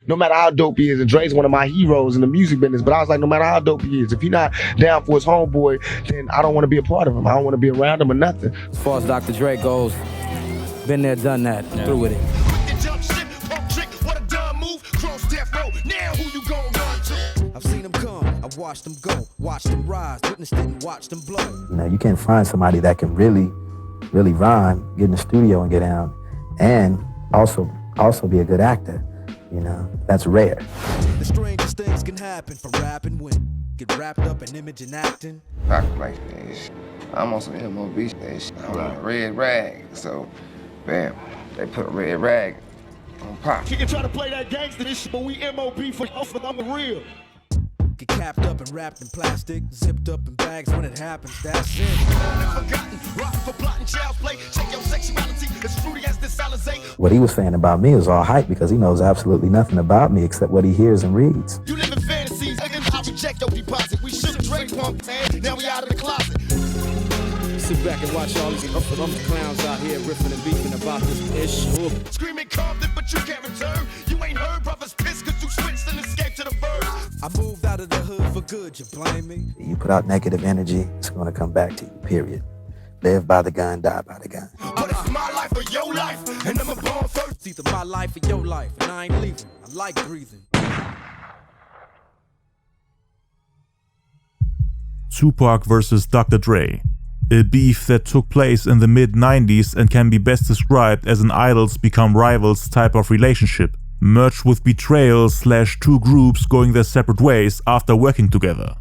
No matter how dope he is, and Dre's one of my heroes in the music business, but I was like, no matter how dope he is, if he's not down for his homeboy, then I don't want to be a part of him. I don't want to be around him or nothing. As far as Dr. Dre goes, been there, done that, through with it. I've seen them come, I've watched them go, watched them rise, witnessed it and watched them blow. You know, you can't find somebody that can really rhyme, get in the studio and get down, and also be a good actor. You know, that's rare. The strangest things can happen for rapping when get wrapped up in image and acting. Pac like this. I'm on some MOB shit. I'm on a red rag, so bam, they put a red rag on Pac. You can try to play that gangster shit, but we MOB for I'm the real. Get capped up and wrapped in plastic, zipped up in bags when it happens, that's it. What he was saying about me is all hype because he knows absolutely nothing about me except what he hears and reads. You live in fantasies, I reject your deposit. We should have Drake pump, man. Now we out of the closet. Sit back and watch all these clowns out here riffing and beefing about this issue. Screaming Compton, but you can't return. You ain't heard brothers pissed cause you switched and escaped to the birds. I moved out of the hood for good, you blame me? You put out negative energy, it's going to come back to you, period. Live by the gun, die by the gun. But it's my life or your life, and I'm a born first. It's either my life or your life, and I ain't leaving. I like breathing. Tupac versus Dr. Dre. A beef that took place in the mid-90s and can be best described as an idols become rivals type of relationship, merged with betrayal / two groups going their separate ways after working together.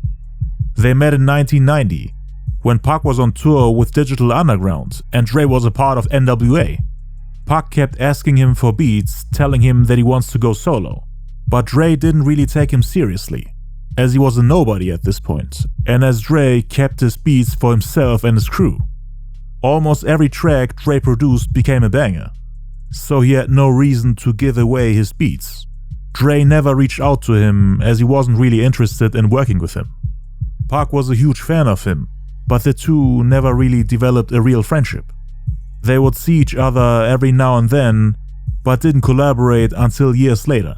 They met in 1990, when Pac was on tour with Digital Underground and Dre was a part of NWA. Pac kept asking him for beats, telling him that he wants to go solo, but Dre didn't really take him seriously, as he was a nobody at this point, and as Dre kept his beats for himself and his crew. Almost every track Dre produced became a banger, so he had no reason to give away his beats. Dre never reached out to him as he wasn't really interested in working with him. Pac was a huge fan of him, but the two never really developed a real friendship. They would see each other every now and then, but didn't collaborate until years later.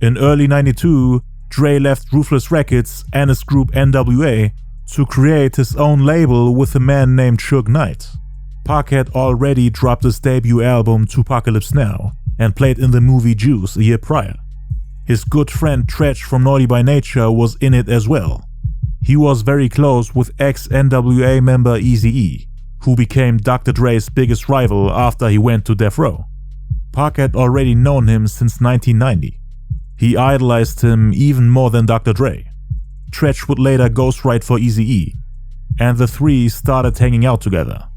In early '92, Dre left Ruthless Records and his group NWA to create his own label with a man named Suge Knight. Pac had already dropped his debut album Tupacalypse Now and played in the movie Juice a year prior. His good friend Tretch from Naughty by Nature was in it as well. He was very close with ex-NWA member EAZY-E, who became Dr. Dre's biggest rival after he went to Death Row. Pac had already known him since 1990. He idolized him even more than Dr. Dre. Tretch would later ghostwrite for EAZY-E, and the three started hanging out together.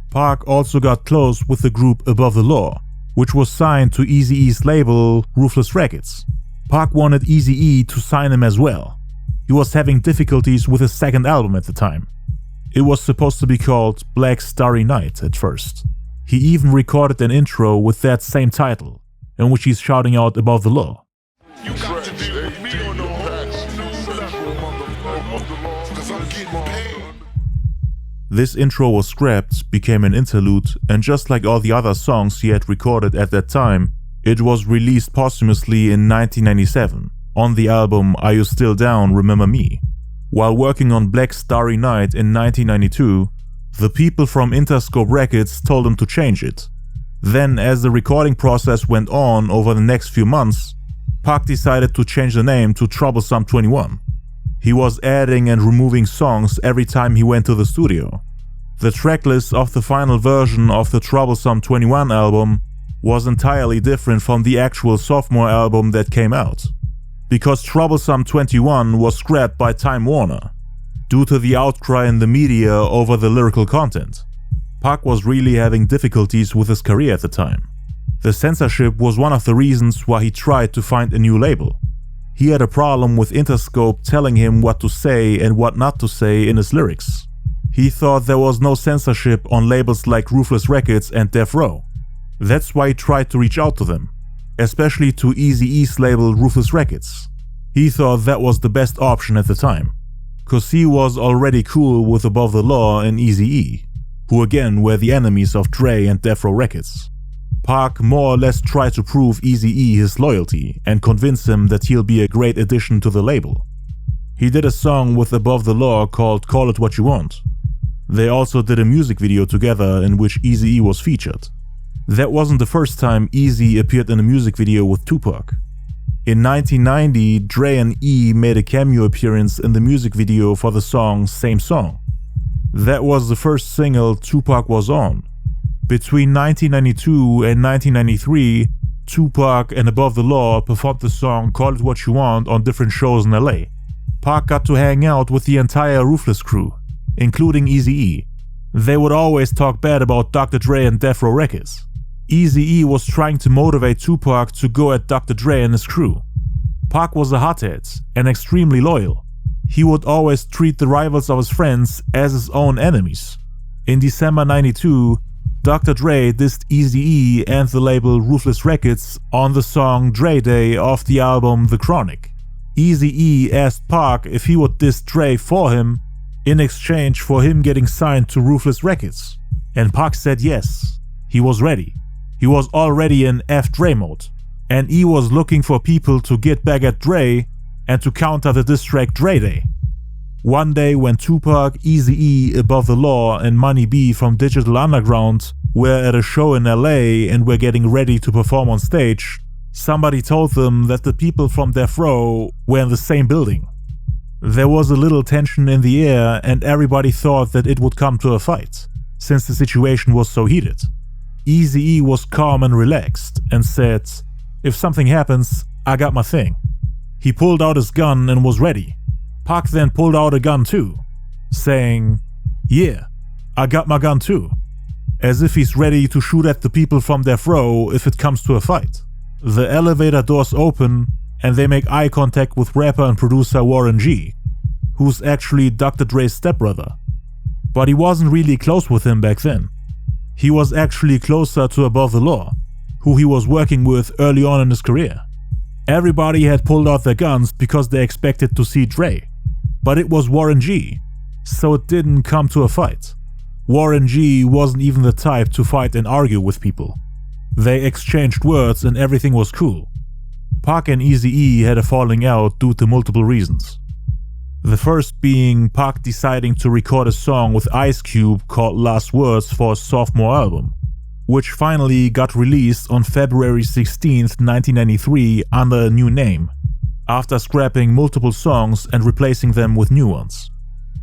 Pac also got close with the group Above the Law, which was signed to EAZY-E's label Ruthless Records. Pac wanted EAZY-E to sign him as well. He was having difficulties with his second album at the time. It was supposed to be called Black Starry Night at first. He even recorded an intro with that same title, in which he's shouting out above the law. You got to deal with me on the whole level, cause I'm getting paid. This intro was scrapped, became an interlude, and just like all the other songs he had recorded at that time, it was released posthumously in 1997 on the album Are You Still Down, Remember Me. While working on Black Starry Night in 1992, the people from Interscope Records told him to change it. Then, as the recording process went on over the next few months, Pac decided to change the name to Troublesome 21. He was adding and removing songs every time he went to the studio. The tracklist of the final version of the Troublesome 21 album was entirely different from the actual sophomore album that came out, because Troublesome 21 was scrapped by Time Warner due to the outcry in the media over the lyrical content. Pac was really having difficulties with his career at the time. The censorship was one of the reasons why he tried to find a new label. He had a problem with Interscope telling him what to say and what not to say in his lyrics. He thought there was no censorship on labels like Ruthless Records and Death Row. That's why he tried to reach out to them, especially to EAZY-E's label Ruthless Records. He thought that was the best option at the time, cause he was already cool with Above the Law and EAZY-E, who again were the enemies of Dre and Death Row Records. Pac more or less tried to prove EAZY-E his loyalty and convince him that he'll be a great addition to the label. He did a song with Above the Law called Call It What You Want. They also did a music video together in which EAZY-E was featured. That wasn't the first time EAZY appeared in a music video with Tupac. In 1990, Dre and E made a cameo appearance in the music video for the song Same Song. That was the first single Tupac was on. Between 1992 and 1993, Tupac and Above the Law performed the song Call It What You Want on different shows in LA. Pac got to hang out with the entire Ruthless crew, including EAZY-E. They would always talk bad about Dr. Dre and Death Row Records. EAZY-E was trying to motivate Tupac to go at Dr. Dre and his crew. Pac was a hothead and extremely loyal. He would always treat the rivals of his friends as his own enemies. In December 92, Dr. Dre dissed EAZY-E and the label Ruthless Records on the song Dre Day off the album The Chronic. EAZY-E asked Pac if he would diss Dre for him in exchange for him getting signed to Ruthless Records, and Pac said yes. He was ready. He was already in F Dre mode, and E was looking for people to get back at Dre and to counter the diss track Dre Day. One day when Tupac, EAZY-E, Above the Law and Money B from Digital Underground were at a show in LA and were getting ready to perform on stage, somebody told them that the people from Death Row were in the same building. There was a little tension in the air and everybody thought that it would come to a fight, since the situation was so heated. EAZY-E was calm and relaxed and said, "If something happens, I got my thing." He pulled out his gun and was ready. Pac then pulled out a gun too, saying, "Yeah, I got my gun too," as if he's ready to shoot at the people from Death Row if it comes to a fight. The elevator doors open and they make eye contact with rapper and producer Warren G, who's actually Dr. Dre's stepbrother. But he wasn't really close with him back then. He was actually closer to Above the Law, who he was working with early on in his career. Everybody had pulled out their guns because they expected to see Dre. But it was Warren G, so it didn't come to a fight. Warren G wasn't even the type to fight and argue with people. They exchanged words and everything was cool. Pac and EAZY-E had a falling out due to multiple reasons. The first being Pac deciding to record a song with Ice Cube called Last Words for his sophomore album, which finally got released on February 16th, 1993 under a new name, after scrapping multiple songs and replacing them with new ones.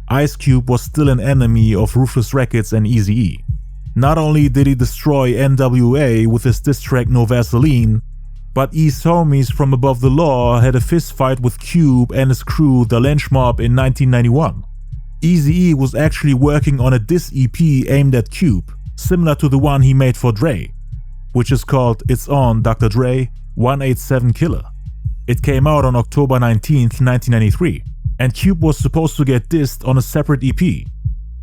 Ice Cube was still an enemy of Ruthless Records and EAZY-E. Not only did he destroy NWA with his diss track No Vaseline, but E's homies from Above the Law had a fist fight with Cube and his crew, the Lynch Mob, in 1991. EAZY-E was actually working on a diss EP aimed at Cube, similar to the one he made for Dre, which is called It's On Dr. Dre 187 Killer. It came out on October 19th, 1993, and Cube was supposed to get dissed on a separate EP.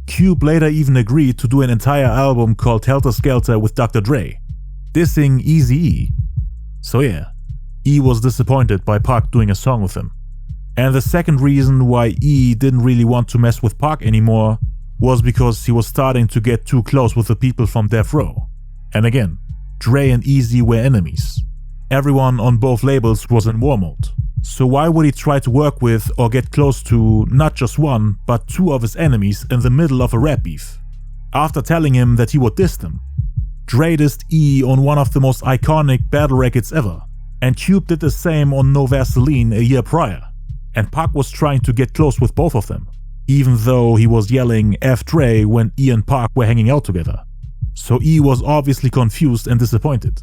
Cube later even agreed to do an entire album called Helter Skelter with Dr. Dre, dissing EAZY-E. So yeah, E was disappointed by Pac doing a song with him. And the second reason why E didn't really want to mess with Pac anymore was because he was starting to get too close with the people from Death Row. And again, Dre and EAZY were enemies. Everyone on both labels was in war mode. So why would he try to work with or get close to not just one, but two of his enemies in the middle of a rap beef? After telling him that he would diss them. Dre dissed E on one of the most iconic battle records ever, and Cube did the same on No Vaseline a year prior, and Pac was trying to get close with both of them, even though he was yelling F Dre when E and Pac were hanging out together. So E was obviously confused and disappointed.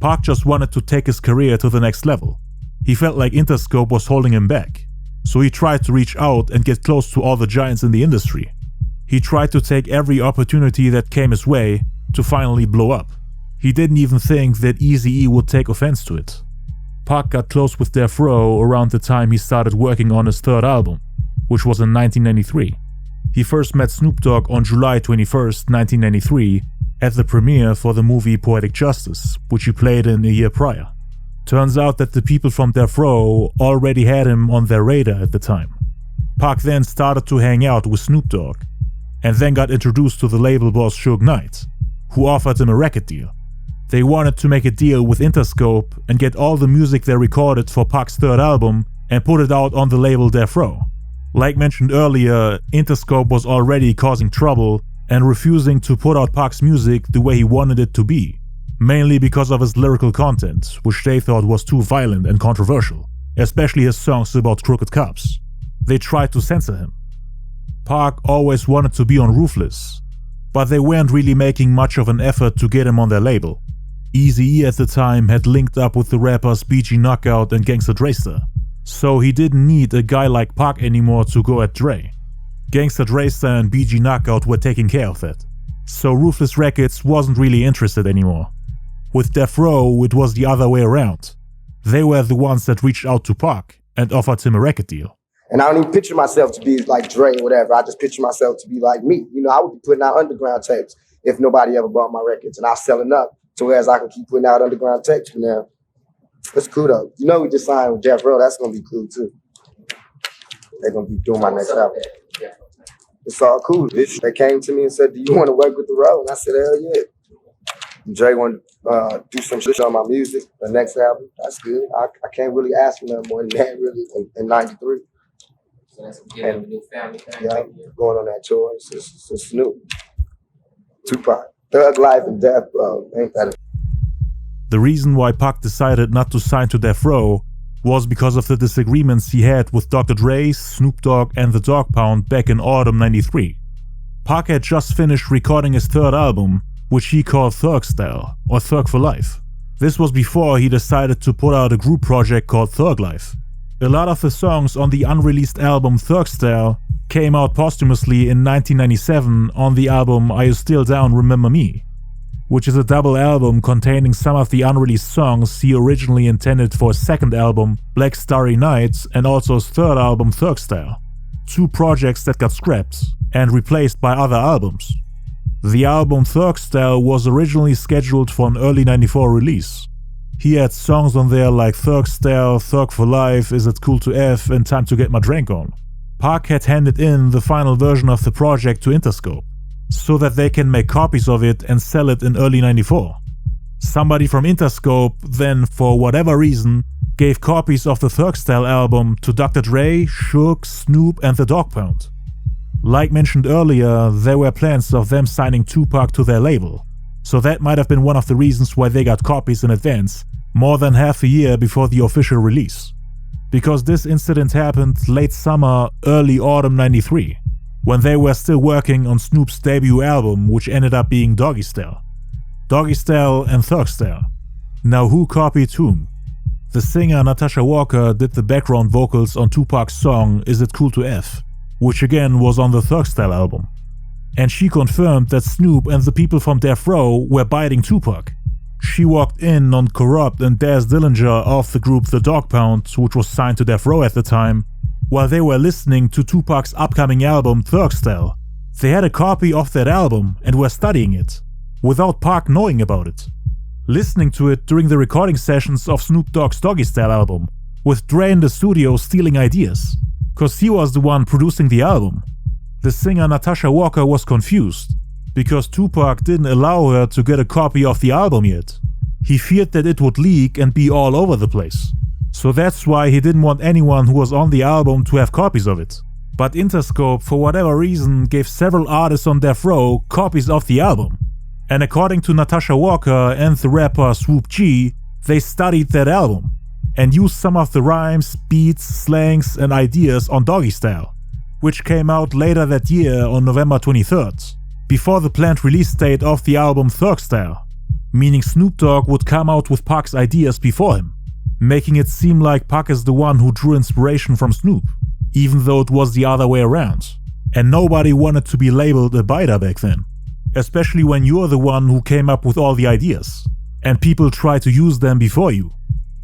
Pac just wanted to take his career to the next level. He felt like Interscope was holding him back, so he tried to reach out and get close to all the giants in the industry. He tried to take every opportunity that came his way to finally blow up. He didn't even think that EAZY-E would take offense to it. Pac got close with Death Row around the time he started working on his third album, which was in 1993. He first met Snoop Dogg on July 21st, 1993 at the premiere for the movie Poetic Justice, which he played in a year prior. Turns out that the people from Death Row already had him on their radar at the time. Pac then started to hang out with Snoop Dogg, and then got introduced to the label boss Suge Knight, who offered him a record deal. They wanted to make a deal with Interscope and get all the music they recorded for Pac's third album and put it out on the label Death Row. Like mentioned earlier, Interscope was already causing trouble and refusing to put out Pac's music the way he wanted it to be, mainly because of his lyrical content, which they thought was too violent and controversial, especially his songs about crooked cops. They tried to censor him. Pac always wanted to be on Ruthless, but they weren't really making much of an effort to get him on their label. EAZY-E at the time had linked up with the rappers BG Knockout and Gangsta Drayster, so he didn't need a guy like Pac anymore to go at Dre. Gangsta Drayster and BG Knockout were taking care of that, so Ruthless Records wasn't really interested anymore. With Death Row, it was the other way around. They were the ones that reached out to Pac and offered him a record deal. And I don't even picture myself to be like Dre or whatever. I just picture myself to be like me. You know, I would be putting out underground tapes if nobody ever bought my records, and I was selling up to whereas I can keep putting out underground tapes for now. It's cool though. You know, we just signed with Death Row. That's gonna be cool too. They're gonna be doing my next album. It's all cool. They came to me and said, "Do you want to work with the Row?" And I said, "Hell yeah." And Dre wanted to do some shit on my music. The next album, that's good. I can't really ask for nothing more than that, really. In '93. So that's getting a new family thing. Yeah, going on that tour. It's Snoop, Tupac, Thug Life, and Death Row. Ain't that? The reason why Pac decided not to sign to Death Row was because of the disagreements he had with Dr. Dre, Snoop Dogg, and the Dogg Pound back in autumn '93. Pac had just finished recording his third album, which he called Doggystyle, or Thug for Life. This was before he decided to put out a group project called Thug Life. A lot of the songs on the unreleased album Doggystyle came out posthumously in 1997 on the album Are You Still Down, Remember Me, which is a double album containing some of the unreleased songs he originally intended for his second album, Black Starry Nights, and also his third album Doggystyle, two projects that got scrapped and replaced by other albums. The album Doggystyle was originally scheduled for an early '94 release. He had songs on there like Doggystyle, Thug for Life, Is It Cool to F, and Time to Get My Drink On. Pac had handed in the final version of the project to Interscope, so that they can make copies of it and sell it in early '94. Somebody from Interscope then, for whatever reason, gave copies of the Doggystyle album to Dr. Dre, Suge, Snoop, and the Dogg Pound. Like mentioned earlier, there were plans of them signing Tupac to their label, so that might have been one of the reasons why they got copies in advance, more than half a year before the official release. Because this incident happened late summer, early autumn '93, when they were still working on Snoop's debut album, which ended up being Doggystyle. Doggystyle and Doggystyle. Now who copied whom? The singer Natasha Walker did the background vocals on Tupac's song Is It Cool to F, which again was on the Doggystyle album. And she confirmed that Snoop and the people from Death Row were biting Tupac. She walked in on Corrupt and Daz Dillinger of the group The Dogg Pound, which was signed to Death Row at the time, while they were listening to Tupac's upcoming album Doggystyle. They had a copy of that album and were studying it, without Pac knowing about it. Listening to it during the recording sessions of Snoop Dogg's Doggystyle album, with Dre in the studio stealing ideas, cause he was the one producing the album. The singer Natasha Walker was confused, because Tupac didn't allow her to get a copy of the album yet. He feared that it would leak and be all over the place. So that's why he didn't want anyone who was on the album to have copies of it. But Interscope, for whatever reason, gave several artists on Death Row copies of the album. And according to Natasha Walker and the rapper Swoop G, they studied that album and used some of the rhymes, beats, slangs, and ideas on Doggystyle, which came out later that year on November 23rd, before the planned release date of the album Doggystyle, meaning Snoop Dogg would come out with Pac's ideas before him, making it seem like Pac is the one who drew inspiration from Snoop, even though it was the other way around. And nobody wanted to be labeled a biter back then, especially when you're the one who came up with all the ideas, and people try to use them before you.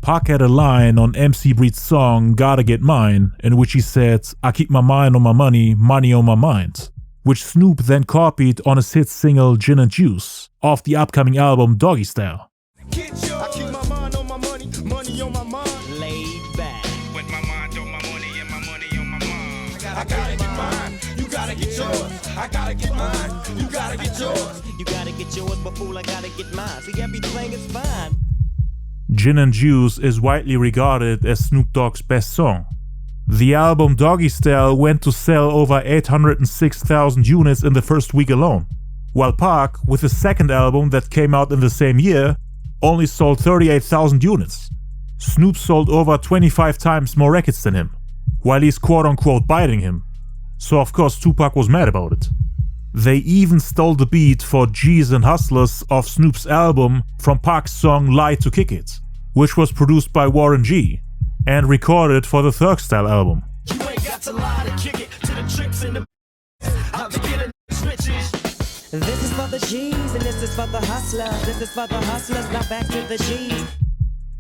Pac had a line on MC Breed's song Gotta Get Mine, in which he said, "I keep my mind on my money, money on my mind," which Snoop then copied on his hit single Gin and Juice off the upcoming album Doggystyle. I keep my mind on my money, money on my mind. Laid back. With my mind on my money and my money on my mind. I gotta get mine, you gotta get yours. I gotta get mine, you gotta get yours. You gotta get yours, but fool, I gotta get mine. See, everything is fine. Gin and Juice is widely regarded as Snoop Dogg's best song. The album Doggystyle went to sell over 806,000 units in the first week alone, while Pac, with his second album that came out in the same year, only sold 38,000 units. Snoop sold over 25 times more records than him, while he's quote-unquote biting him. So of course Tupac was mad about it. They even stole the beat for G's and Hustlers off Snoop's album from Pac's song Lie to Kick It, which was produced by Warren G and recorded for the Doggystyle album. You ain't got to lie to kick it to the tricks in the I'll be getting switches. This is for the G's and this is for the hustlers. This is for the hustlers, now back to the G's.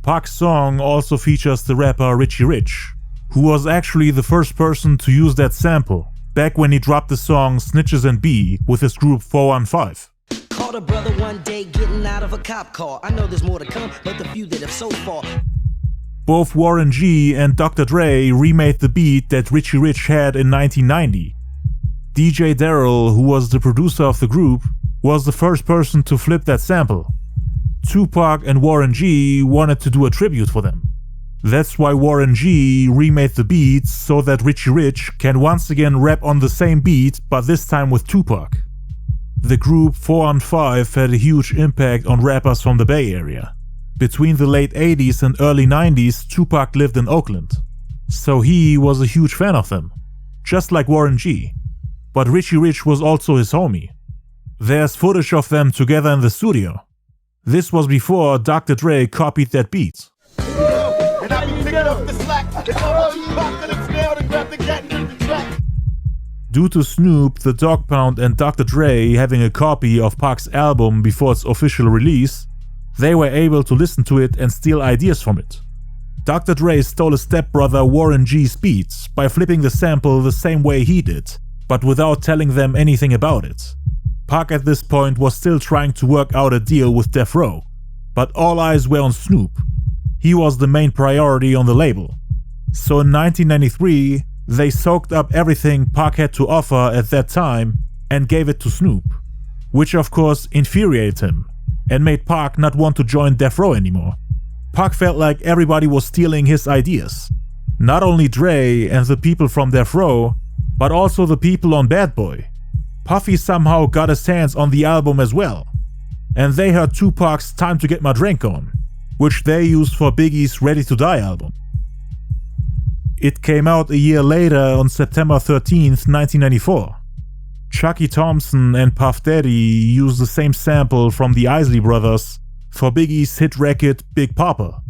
Pac's song also features the rapper Richie Rich, who was actually the first person to use that sample, back when he dropped the song Snitches and B with his group 415. Caught a brother one day getting out of a cop car. I know there's more to come, but the few that have so far. Both Warren G and Dr. Dre remade the beat that Richie Rich had in 1990. DJ Darrell, who was the producer of the group, was the first person to flip that sample. Tupac and Warren G wanted to do a tribute for them. That's why Warren G remade the beat so that Richie Rich can once again rap on the same beat, but this time with Tupac. The group 415 had a huge impact on rappers from the Bay Area. Between the late 80s and early 90s, Tupac lived in Oakland, so he was a huge fan of them, just like Warren G. But Richie Rich was also his homie. There's footage of them together in the studio. This was before Dr. Dre copied that beat. And I be picking up the slack. It's all Tupac that it's nailed and grab the cat and the track. Due to Snoop, the Dogg Pound and Dr. Dre having a copy of Pac's album before its official release, they were able to listen to it and steal ideas from it. Dr. Dre stole his stepbrother Warren G's beats by flipping the sample the same way he did, but without telling them anything about it. Pac at this point was still trying to work out a deal with Death Row, but all eyes were on Snoop. He was the main priority on the label. So in 1993, they soaked up everything Pac had to offer at that time and gave it to Snoop, which of course infuriated him and made Pac not want to join Death Row anymore. Pac felt like everybody was stealing his ideas. Not only Dre and the people from Death Row, but also the people on Bad Boy. Puffy somehow got his hands on the album as well, and they heard Tupac's Time to Get My Drink On, which they used for Biggie's Ready to Die album. It came out a year later on September 13th, 1994. Chucky Thompson and Puff Daddy used the same sample from the Isley Brothers for Biggie's hit record Big Papa,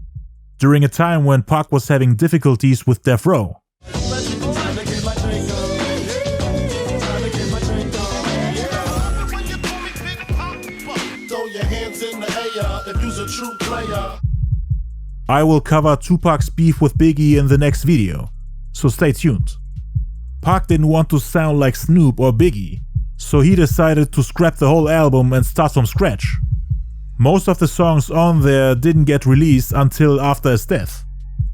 during a time when Pac was having difficulties with Death Row. I will cover Tupac's beef with Biggie in the next video, so stay tuned. Pac didn't want to sound like Snoop or Biggie, so he decided to scrap the whole album and start from scratch. Most of the songs on there didn't get released until after his death.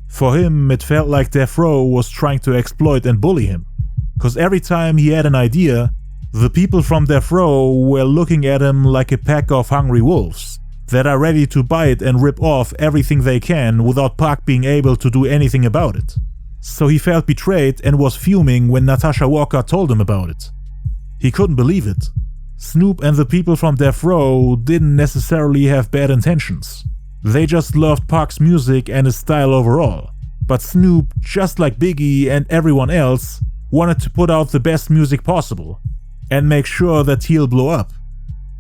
For him, it felt like Death Row was trying to exploit and bully him, cause every time he had an idea, the people from Death Row were looking at him like a pack of hungry wolves that are ready to bite and rip off everything they can without Pac being able to do anything about it. So he felt betrayed and was fuming when Natasha Walker told him about it. He couldn't believe it. Snoop and the people from Death Row didn't necessarily have bad intentions. They just loved Pac's music and his style overall. But Snoop, just like Biggie and everyone else, wanted to put out the best music possible and make sure that he'll blow up.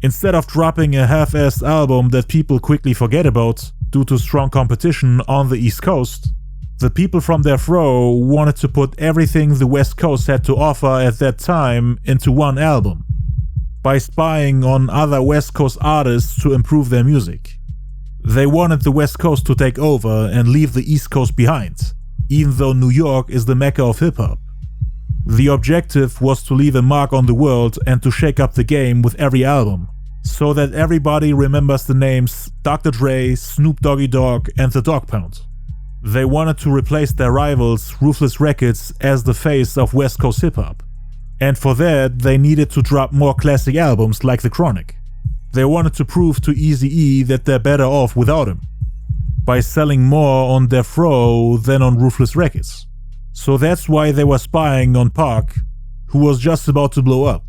Instead of dropping a half-assed album that people quickly forget about due to strong competition on the East Coast, the people from Death Row wanted to put everything the West Coast had to offer at that time into one album, by spying on other West Coast artists to improve their music. They wanted the West Coast to take over and leave the East Coast behind, even though New York is the mecca of hip-hop. The objective was to leave a mark on the world and to shake up the game with every album, so that everybody remembers the names Dr. Dre, Snoop Doggy Dogg, and the Dogg Pound. They wanted to replace their rivals, Ruthless Records, as the face of West Coast hip-hop. And for that, they needed to drop more classic albums like The Chronic. They wanted to prove to EAZY-E that they're better off without him, by selling more on Death Row than on Ruthless Records. So that's why they were spying on Pac, who was just about to blow up,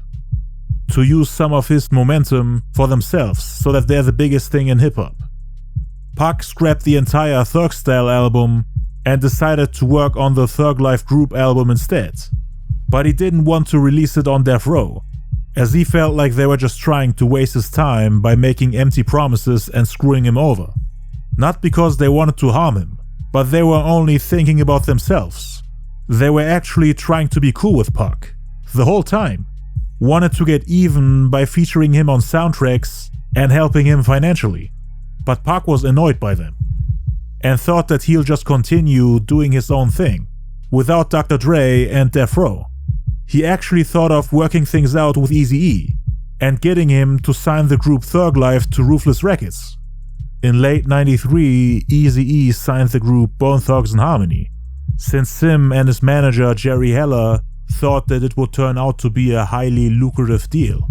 to use some of his momentum for themselves so that they're the biggest thing in hip-hop. Pac scrapped the entire Doggystyle album and decided to work on the Thug Life Group album instead. But he didn't want to release it on Death Row, as he felt like they were just trying to waste his time by making empty promises and screwing him over. Not because they wanted to harm him, but they were only thinking about themselves. They were actually trying to be cool with Pac the whole time, wanted to get even by featuring him on soundtracks and helping him financially. But Pac was annoyed by them and thought that he'll just continue doing his own thing without Dr. Dre and Death Row. He actually thought of working things out with EAZY-E and getting him to sign the group Thug Life to Ruthless Records. In late '93, EAZY-E signed the group Bone Thugs and Harmony, since him and his manager Jerry Heller thought that it would turn out to be a highly lucrative deal.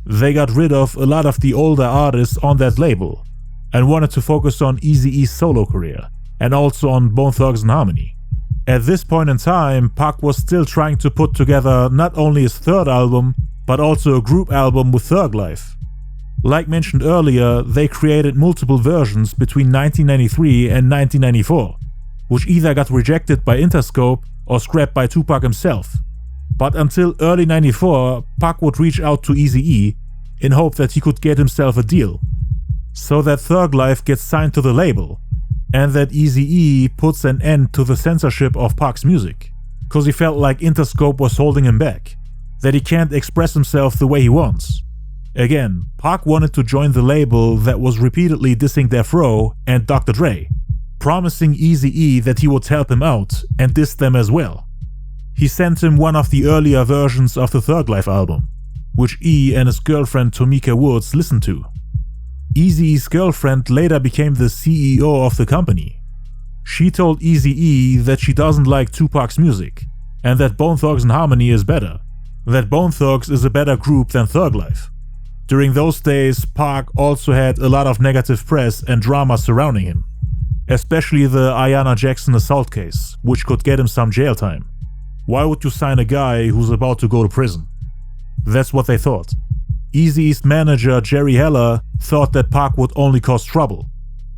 They got rid of a lot of the older artists on that label and wanted to focus on EAZY-E's solo career and also on Bone Thugs and Harmony. At this point in time, Pac was still trying to put together not only his third album, but also a group album with Thug Life. Like mentioned earlier, they created multiple versions between 1993 and 1994, which either got rejected by Interscope or scrapped by Tupac himself. But until early '94, Pac would reach out to EAZY-E in hope that he could get himself a deal, so that Thug Life gets signed to the label, and that EAZY-E puts an end to the censorship of Pac's music, cause he felt like Interscope was holding him back, that he can't express himself the way he wants. Again, Pac wanted to join the label that was repeatedly dissing Death Row and Dr. Dre, promising EAZY-E that he would help him out and diss them as well. He sent him one of the earlier versions of the Thug Life album, which E and his girlfriend Tamika Woods listened to. EAZY-E's girlfriend later became the CEO of the company. She told EAZY-E that she doesn't like Tupac's music and that Bone Thugs and Harmony is better, that Bone Thugs is a better group than Thug Life. During those days, Pac also had a lot of negative press and drama surrounding him, especially the Ayanna Jackson assault case, which could get him some jail time. Why would you sign a guy who's about to go to prison? That's what they thought. EAZY-E's manager Jerry Heller thought that Pac would only cause trouble,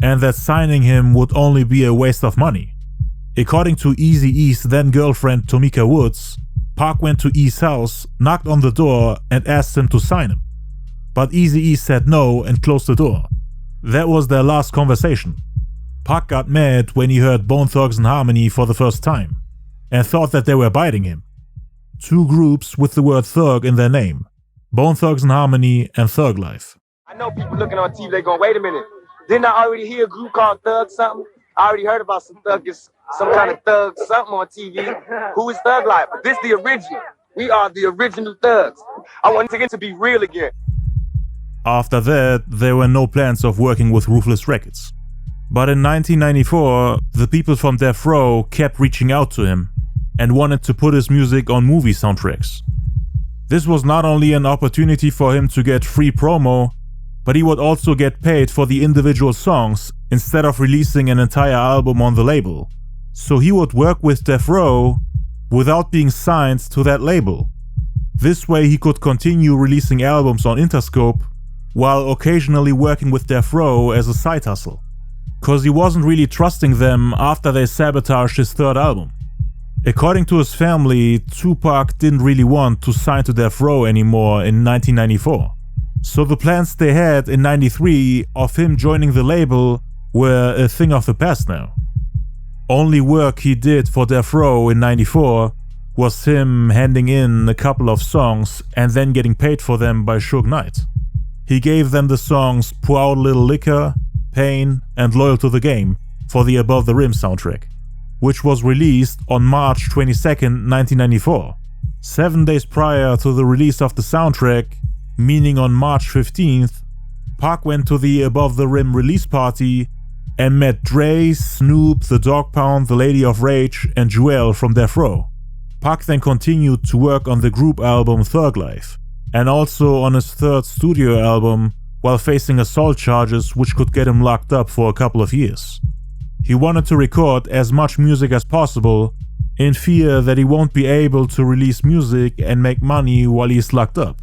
and that signing him would only be a waste of money. According to EAZY-E's then girlfriend Tamika Woods, Pac went to E's house, knocked on the door and asked him to sign him. But EAZY-E said no and closed the door. That was their last conversation. Pac got mad when he heard Bone Thugs and Harmony for the first time, and thought that they were biting him. Two groups with the word thug in their name, Bone Thugs and Harmony and Thug Life. I know people looking on TV, they going, wait a minute, didn't I already hear a group called Thug something? I already heard about some kind of thug something on TV. Who is Thug Life? But this the original. We are the original thugs. I want it to be real again. After that, there were no plans of working with Ruthless Records. But in 1994, the people from Death Row kept reaching out to him and wanted to put his music on movie soundtracks. This was not only an opportunity for him to get free promo, but he would also get paid for the individual songs instead of releasing an entire album on the label. So he would work with Death Row without being signed to that label. This way he could continue releasing albums on Interscope while occasionally working with Death Row as a side hustle, cause he wasn't really trusting them after they sabotaged his third album. According to his family, Tupac didn't really want to sign to Death Row anymore in 1994. So the plans they had in '93 of him joining the label were a thing of the past now. Only work he did for Death Row in '94 was him handing in a couple of songs and then getting paid for them by Suge Knight. He gave them the songs Pour Out a Little Liquor, Pain and Loyal to the Game for the Above the Rim soundtrack, which was released on March 22nd, 1994. 7 days prior to the release of the soundtrack, meaning on March 15th, Pac went to the Above the Rim release party and met Dre, Snoop, the Dog Pound, the Lady of Rage and Jewel from Death Row. Pac then continued to work on the group album Thug Life, and also on his third studio album, while facing assault charges which could get him locked up for a couple of years. He wanted to record as much music as possible in fear that he won't be able to release music and make money while he's locked up.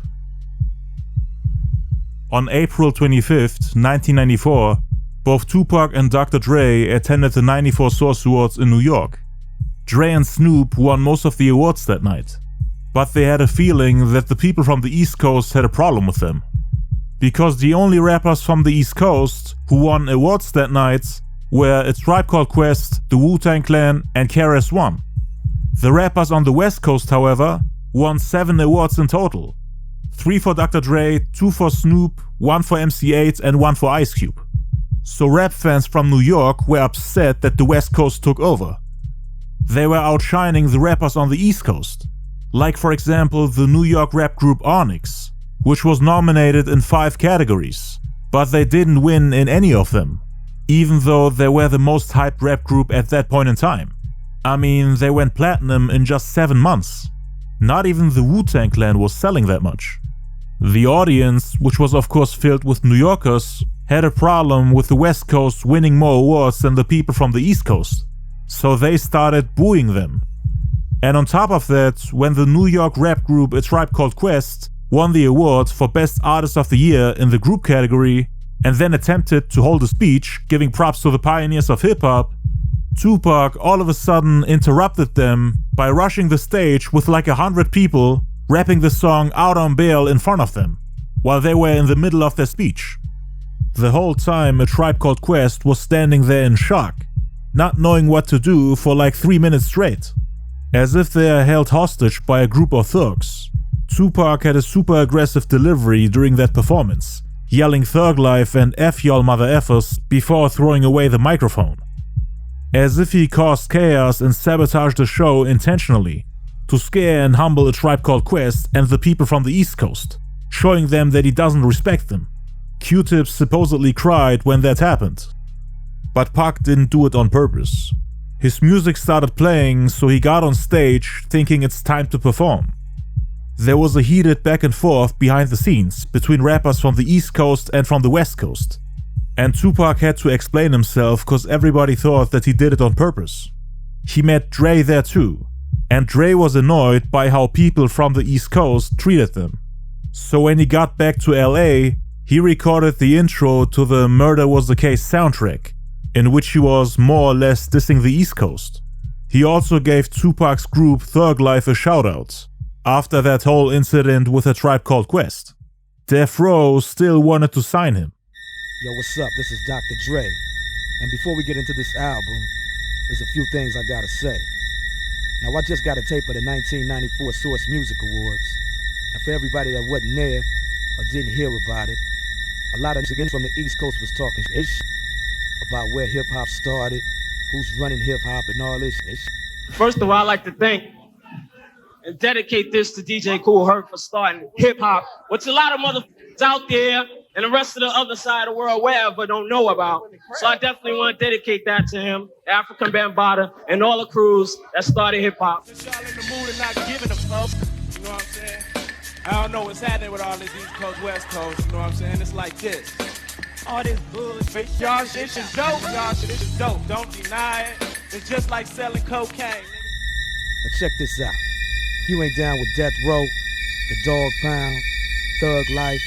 On April 25th, 1994, both Tupac and Dr. Dre attended the 94 Source Awards in New York. Dre and Snoop won most of the awards that night, but they had a feeling that the people from the East Coast had a problem with them. Because the only rappers from the East Coast who won awards that night were A Tribe Called Quest, the Wu-Tang Clan, and KRS-One. The rappers on the West Coast, however, won 7 awards in total. 3 for Dr. Dre, 2 for Snoop, 1 for MC8, and 1 for Ice Cube. So rap fans from New York were upset that the West Coast took over. They were outshining the rappers on the East Coast, like for example the New York rap group Onyx, which was nominated in 5 categories, but they didn't win in any of them, even though they were the most hyped rap group at that point in time. I mean, they went platinum in just 7 months. Not even the Wu-Tang Clan was selling that much. The audience, which was of course filled with New Yorkers, had a problem with the West Coast winning more awards than the people from the East Coast, so they started booing them. And on top of that, when the New York rap group A Tribe Called Quest won the award for Best Artist of the Year in the group category, and then attempted to hold a speech giving props to the pioneers of hip-hop, Tupac all of a sudden interrupted them by rushing the stage with like 100 people rapping the song Out on Bail in front of them, while they were in the middle of their speech. The whole time A Tribe Called Quest was standing there in shock, not knowing what to do for like 3 minutes straight. As if they are held hostage by a group of thugs. Tupac had a super aggressive delivery during that performance, yelling "Thug Life" and "F y'all mother effers" before throwing away the microphone. As if he caused chaos and sabotaged the show intentionally, to scare and humble A Tribe Called Quest and the people from the East Coast, showing them that he doesn't respect them. Q-Tip supposedly cried when that happened. But Pac didn't do it on purpose. His music started playing, so he got on stage thinking it's time to perform. There was a heated back and forth behind the scenes between rappers from the East Coast and from the West Coast. And Tupac had to explain himself cause everybody thought that he did it on purpose. He met Dre there too, and Dre was annoyed by how people from the East Coast treated them. So when he got back to LA, he recorded the intro to the Murder Was the Case soundtrack, in which he was more or less dissing the East Coast. He also gave Tupac's group Thug Life a shoutout, after that whole incident with A Tribe Called Quest. Death Row still wanted to sign him. Yo, what's up? This is Dr. Dre. And before we get into this album, there's a few things I gotta say. Now, I just got a tape of the 1994 Source Music Awards. And for everybody that wasn't there or didn't hear about it, a lot of niggas from the East Coast was talking ish about where hip-hop started, who's running hip-hop and all this ish. First of all, I'd like to thank and dedicate this to DJ Kool Herc for starting hip-hop, which a lot of motherfuckers out there and the rest of the other side of the world, wherever, don't know about. So I definitely want to dedicate that to him, African Bambaataa, and all the crews that started hip-hop. Y'all in the mood and not giving a fuck, you know what I'm saying? I don't know what's happening with all this East Coast, West Coast, you know what I'm saying? It's like this. All this bullshit, y'all shit is dope, y'all shit is dope. Don't deny it. It's just like selling cocaine. Now check this out. If you ain't down with Death Row, the Dog Pound, Thug Life,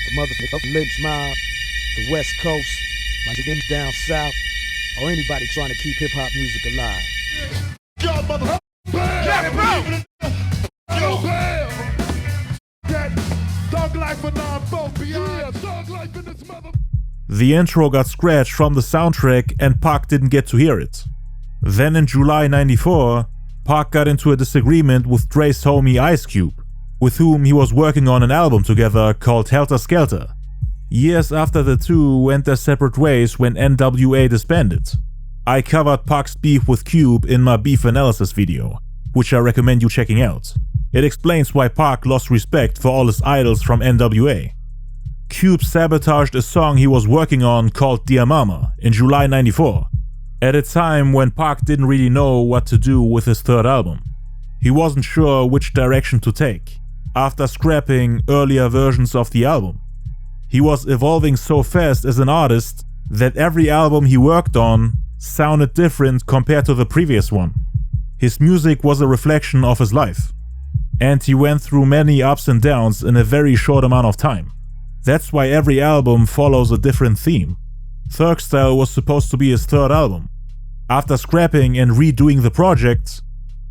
the motherfucking Lynch Mob, the West Coast, my niggas down south, or anybody trying to keep hip-hop music alive. Y'all motherfucker, bam! Yo, bam! That Thug Life for non-folk, yeah, Thug Life in this mother. The intro got scratched from the soundtrack and Pac didn't get to hear it. Then in July 94, Pac got into a disagreement with Dre's homie Ice Cube, with whom he was working on an album together called Helter Skelter. Years after the two went their separate ways when NWA disbanded. I covered Pac's beef with Cube in my beef analysis video, which I recommend you checking out. It explains why Pac lost respect for all his idols from NWA. Cube sabotaged a song he was working on called Dear Mama in July 94, at a time when Pac didn't really know what to do with his third album. He wasn't sure which direction to take, after scrapping earlier versions of the album. He was evolving so fast as an artist that every album he worked on sounded different compared to the previous one. His music was a reflection of his life, and he went through many ups and downs in a very short amount of time. That's why every album follows a different theme. Doggystyle was supposed to be his third album. After scrapping and redoing the project,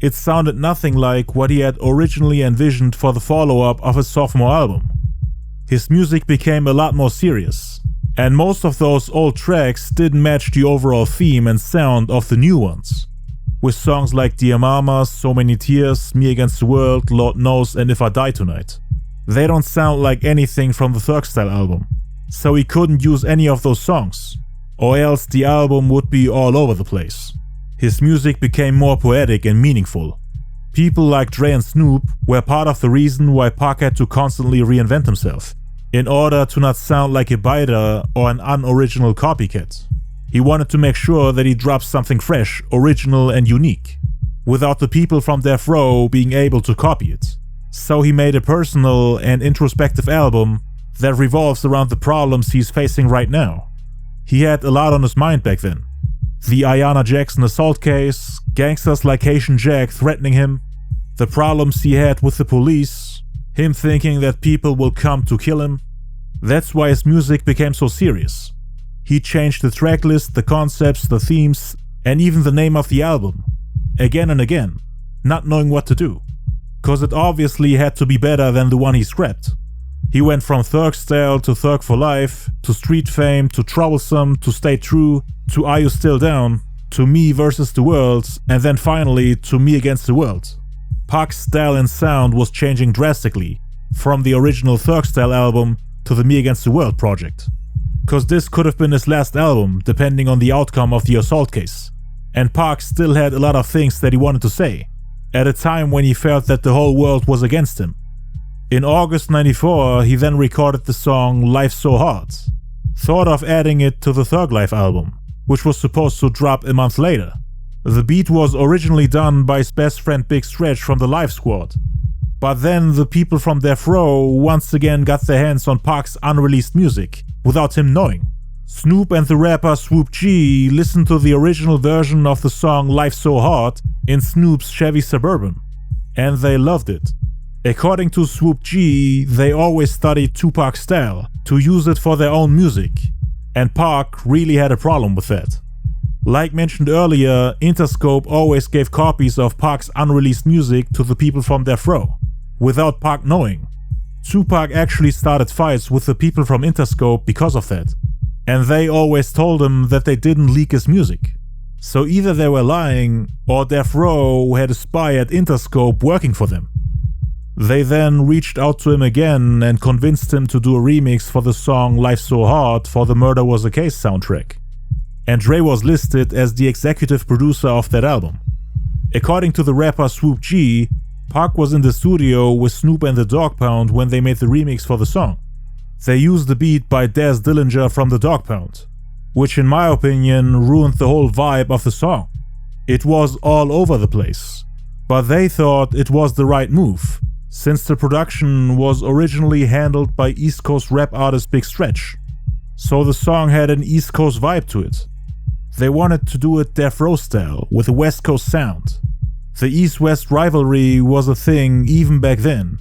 it sounded nothing like what he had originally envisioned for the follow-up of his sophomore album. His music became a lot more serious, and most of those old tracks didn't match the overall theme and sound of the new ones. With songs like Dear Mama, So Many Tears, Me Against the World, Lord Knows, and If I Die Tonight. They don't sound like anything from the Doggystyle album, so he couldn't use any of those songs, or else the album would be all over the place. His music became more poetic and meaningful. People like Dre and Snoop were part of the reason why Pac had to constantly reinvent himself, in order to not sound like a biter or an unoriginal copycat. He wanted to make sure that he dropped something fresh, original and unique, without the people from Death Row being able to copy it. So he made a personal and introspective album that revolves around the problems he's facing right now. He had a lot on his mind back then. The Ayanna Jackson assault case, gangsters like Haitian Jack threatening him, the problems he had with the police, him thinking that people will come to kill him. That's why his music became so serious. He changed the tracklist, the concepts, the themes, and even the name of the album, again and again, not knowing what to do, cause it obviously had to be better than the one he scrapped. He went from Doggystyle to Thug for Life, to Street Fame, to Troublesome, to Stay True, to Are You Still Down, to Me versus the World, and then finally to Me Against the World. Pac's style and sound was changing drastically from the original Doggystyle album to the Me Against the World project. Cause this could have been his last album depending on the outcome of the assault case, and Pac still had a lot of things that he wanted to say, at a time when he felt that the whole world was against him. In August '94, he then recorded the song Life's So Hard, thought of adding it to the Thug Life album, which was supposed to drop a month later. The beat was originally done by his best friend Big Stretch from the Life Squad, but then the people from Death Row once again got their hands on Pac's unreleased music without him knowing. Snoop and the rapper Swoop G listened to the original version of the song Life's So Hard in Snoop's Chevy Suburban, and they loved it. According to Swoop G, they always studied Tupac's style to use it for their own music, and Pac really had a problem with that. Like mentioned earlier, Interscope always gave copies of Pac's unreleased music to the people from Death Row, without Pac knowing. Tupac actually started fights with the people from Interscope because of that, and they always told him that they didn't leak his music. So either they were lying, or Death Row had a spy at Interscope working for them. They then reached out to him again and convinced him to do a remix for the song Life's So Hard for the Murder Was a Case soundtrack. And Dre was listed as the executive producer of that album. According to the rapper Swoop G, Pac was in the studio with Snoop and the Dogg Pound when they made the remix for the song. They used the beat by Daz Dillinger from the Dogg Pound, which in my opinion ruined the whole vibe of the song. It was all over the place, but they thought it was the right move, since the production was originally handled by East Coast rap artist Big Stretch, so the song had an East Coast vibe to it. They wanted to do it Death Row style, with a West Coast sound. The East-West rivalry was a thing even back then,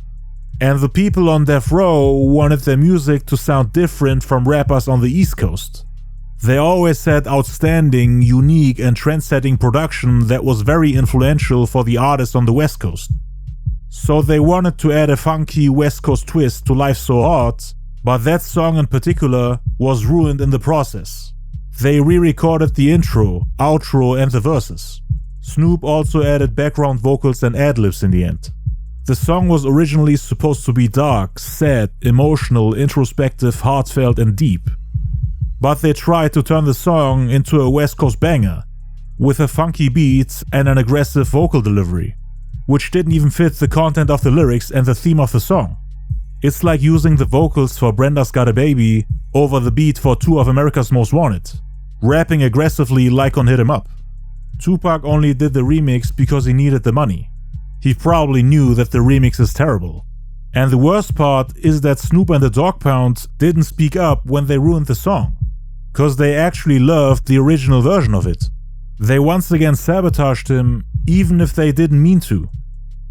and the people on Death Row wanted their music to sound different from rappers on the East Coast. They always had outstanding, unique and trend-setting production that was very influential for the artists on the West Coast. So they wanted to add a funky West Coast twist to Life's So Hard, but that song in particular was ruined in the process. They re-recorded the intro, outro and the verses. Snoop also added background vocals and ad-libs in the end. The song was originally supposed to be dark, sad, emotional, introspective, heartfelt and deep. But they tried to turn the song into a West Coast banger, with a funky beat and an aggressive vocal delivery, which didn't even fit the content of the lyrics and the theme of the song. It's like using the vocals for Brenda's Got a Baby over the beat for two of America's Most Wanted, rapping aggressively like on Hit 'Em Up. Tupac only did the remix because he needed the money. He probably knew that the remix is terrible, And the worst part is that Snoop and the Dogg Pound didn't speak up when they ruined the song, cause they actually loved the original version of it. They once again sabotaged him, even if they didn't mean to.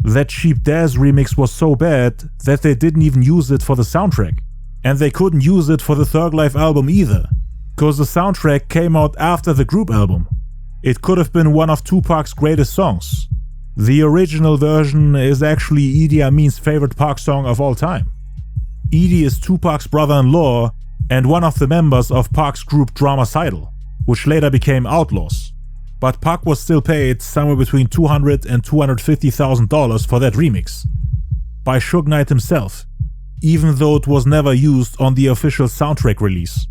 That Cheap Daz remix was so bad that they didn't even use it for the soundtrack. And they couldn't use it for the Thug Life album either, cause the soundtrack came out after the group album. It could have been one of Tupac's greatest songs. The original version is actually Idi Amin's favorite Pac song of all time. Idi is Tupac's brother-in-law and one of the members of Pac's group Dramacidal, which later became Outlaws. But Pac was still paid somewhere between $200,000 and $250,000 for that remix by Suge Knight himself, even though it was never used on the official soundtrack release.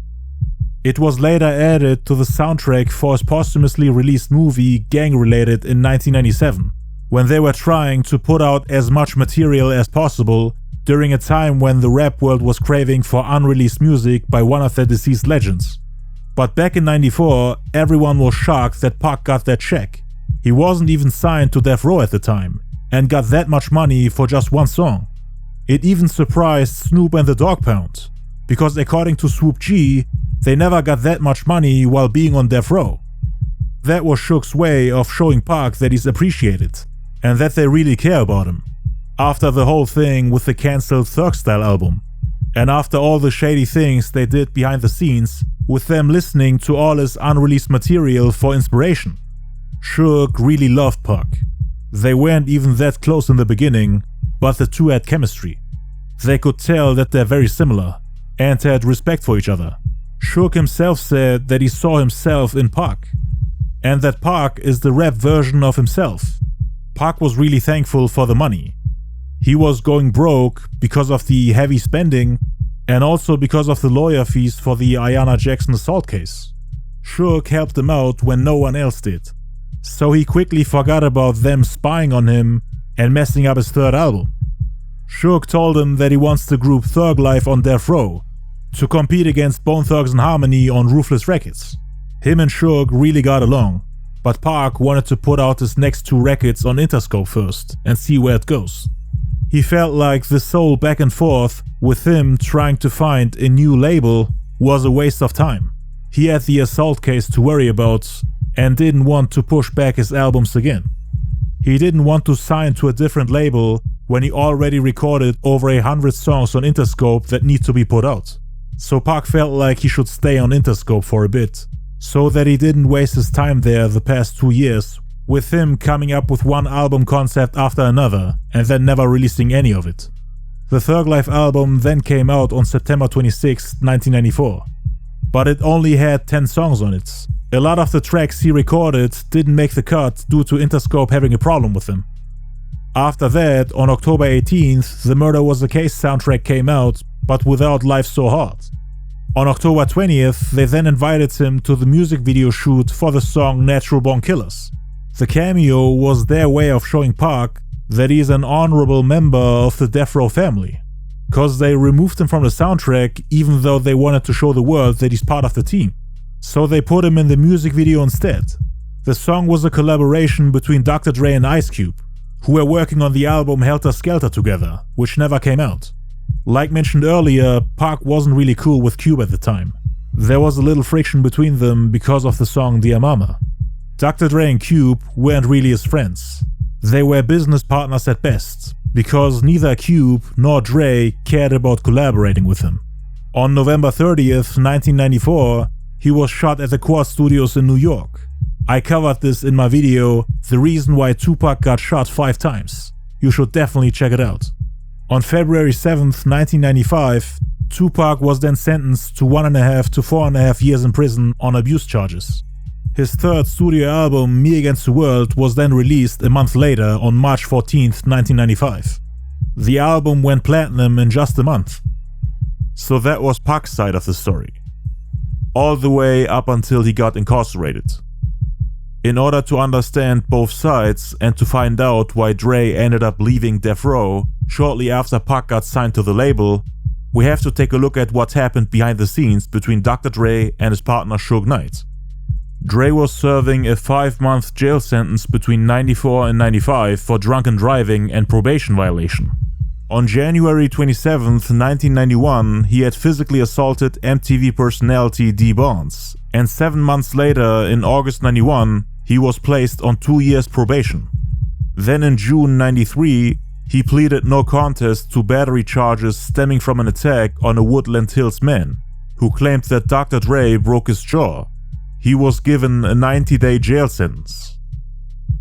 It was later added to the soundtrack for his posthumously released movie Gang Related in 1997, when they were trying to put out as much material as possible during a time when the rap world was craving for unreleased music by one of their deceased legends. But back in '94, everyone was shocked that Pac got that check. He wasn't even signed to Death Row at the time, and got that much money for just one song. It even surprised Snoop and the Dogg Pound, because according to Swoop G, they never got that much money while being on Death Row. That was Suge's way of showing Pac that he's appreciated, and that they really care about him. After the whole thing with the cancelled Doggystyle album, and after all the shady things they did behind the scenes, with them listening to all his unreleased material for inspiration. Suge really loved Pac. They weren't even that close in the beginning, but the two had chemistry. They could tell that they're very similar, and had respect for each other. Suge himself said that he saw himself in Pac, and that Pac is the rap version of himself. Pac was really thankful for the money. He was going broke because of the heavy spending, and also because of the lawyer fees for the Ayanna Jackson assault case. Suge helped him out when no one else did, so he quickly forgot about them spying on him and messing up his third album. Suge told him that he wants the group Thug Life on Death Row to compete against Bone Thugs and Harmony on Ruthless records. Him and Suge really got along, but Pac wanted to put out his next two records on Interscope first and see where it goes. He felt like this whole back and forth with him trying to find a new label was a waste of time. He had the assault case to worry about and didn't want to push back his albums again. He didn't want to sign to a different label when he already recorded over 100 songs on Interscope that need to be put out. So Pac felt like he should stay on Interscope for a bit, so that he didn't waste his time there the past 2 years, with him coming up with one album concept after another and then never releasing any of it. The Thug Life album then came out on September 26, 1994, but it only had 10 songs on it. A lot of the tracks he recorded didn't make the cut due to Interscope having a problem with them. After that, on October 18th, the Murder Was the Case soundtrack came out, but without Life So Hard. On October 20th, they then invited him to the music video shoot for the song Natural Born Killers. The cameo was their way of showing Pac that he is an honorable member of the Death Row family, cause they removed him from the soundtrack even though they wanted to show the world that he's part of the team. So they put him in the music video instead. The song was a collaboration between Dr. Dre and Ice Cube, who were working on the album Helter Skelter together, which never came out. Like mentioned earlier, Pac wasn't really cool with Cube at the time. There was a little friction between them because of the song Dear Mama. Dr. Dre and Cube weren't really his friends. They were business partners at best, because neither Cube nor Dre cared about collaborating with him. On November 30th, 1994, he was shot at the Quad Studios in New York. I covered this in my video, The Reason Why Tupac Got Shot 5 Times. You should definitely check it out. On February 7th, 1995, Tupac was then sentenced to 1.5 to 4.5 years in prison on abuse charges. His third studio album, Me Against the World, was then released a month later on March 14th, 1995. The album went platinum in just a month. So that was Pac's side of the story, all the way up until he got incarcerated. In order to understand both sides and to find out why Dre ended up leaving Death Row shortly after Pac got signed to the label, we have to take a look at what happened behind the scenes between Dr. Dre and his partner Suge Knight. Dre was serving a 5-month jail sentence between 94 and 95 for drunken driving and probation violation. On January 27, 1991, he had physically assaulted MTV personality Dee Barnes, and 7 months later, in August 91, he was placed on 2 years probation. Then in June 93, he pleaded no contest to battery charges stemming from an attack on a Woodland Hills man, who claimed that Dr. Dre broke his jaw. He was given a 90-day jail sentence.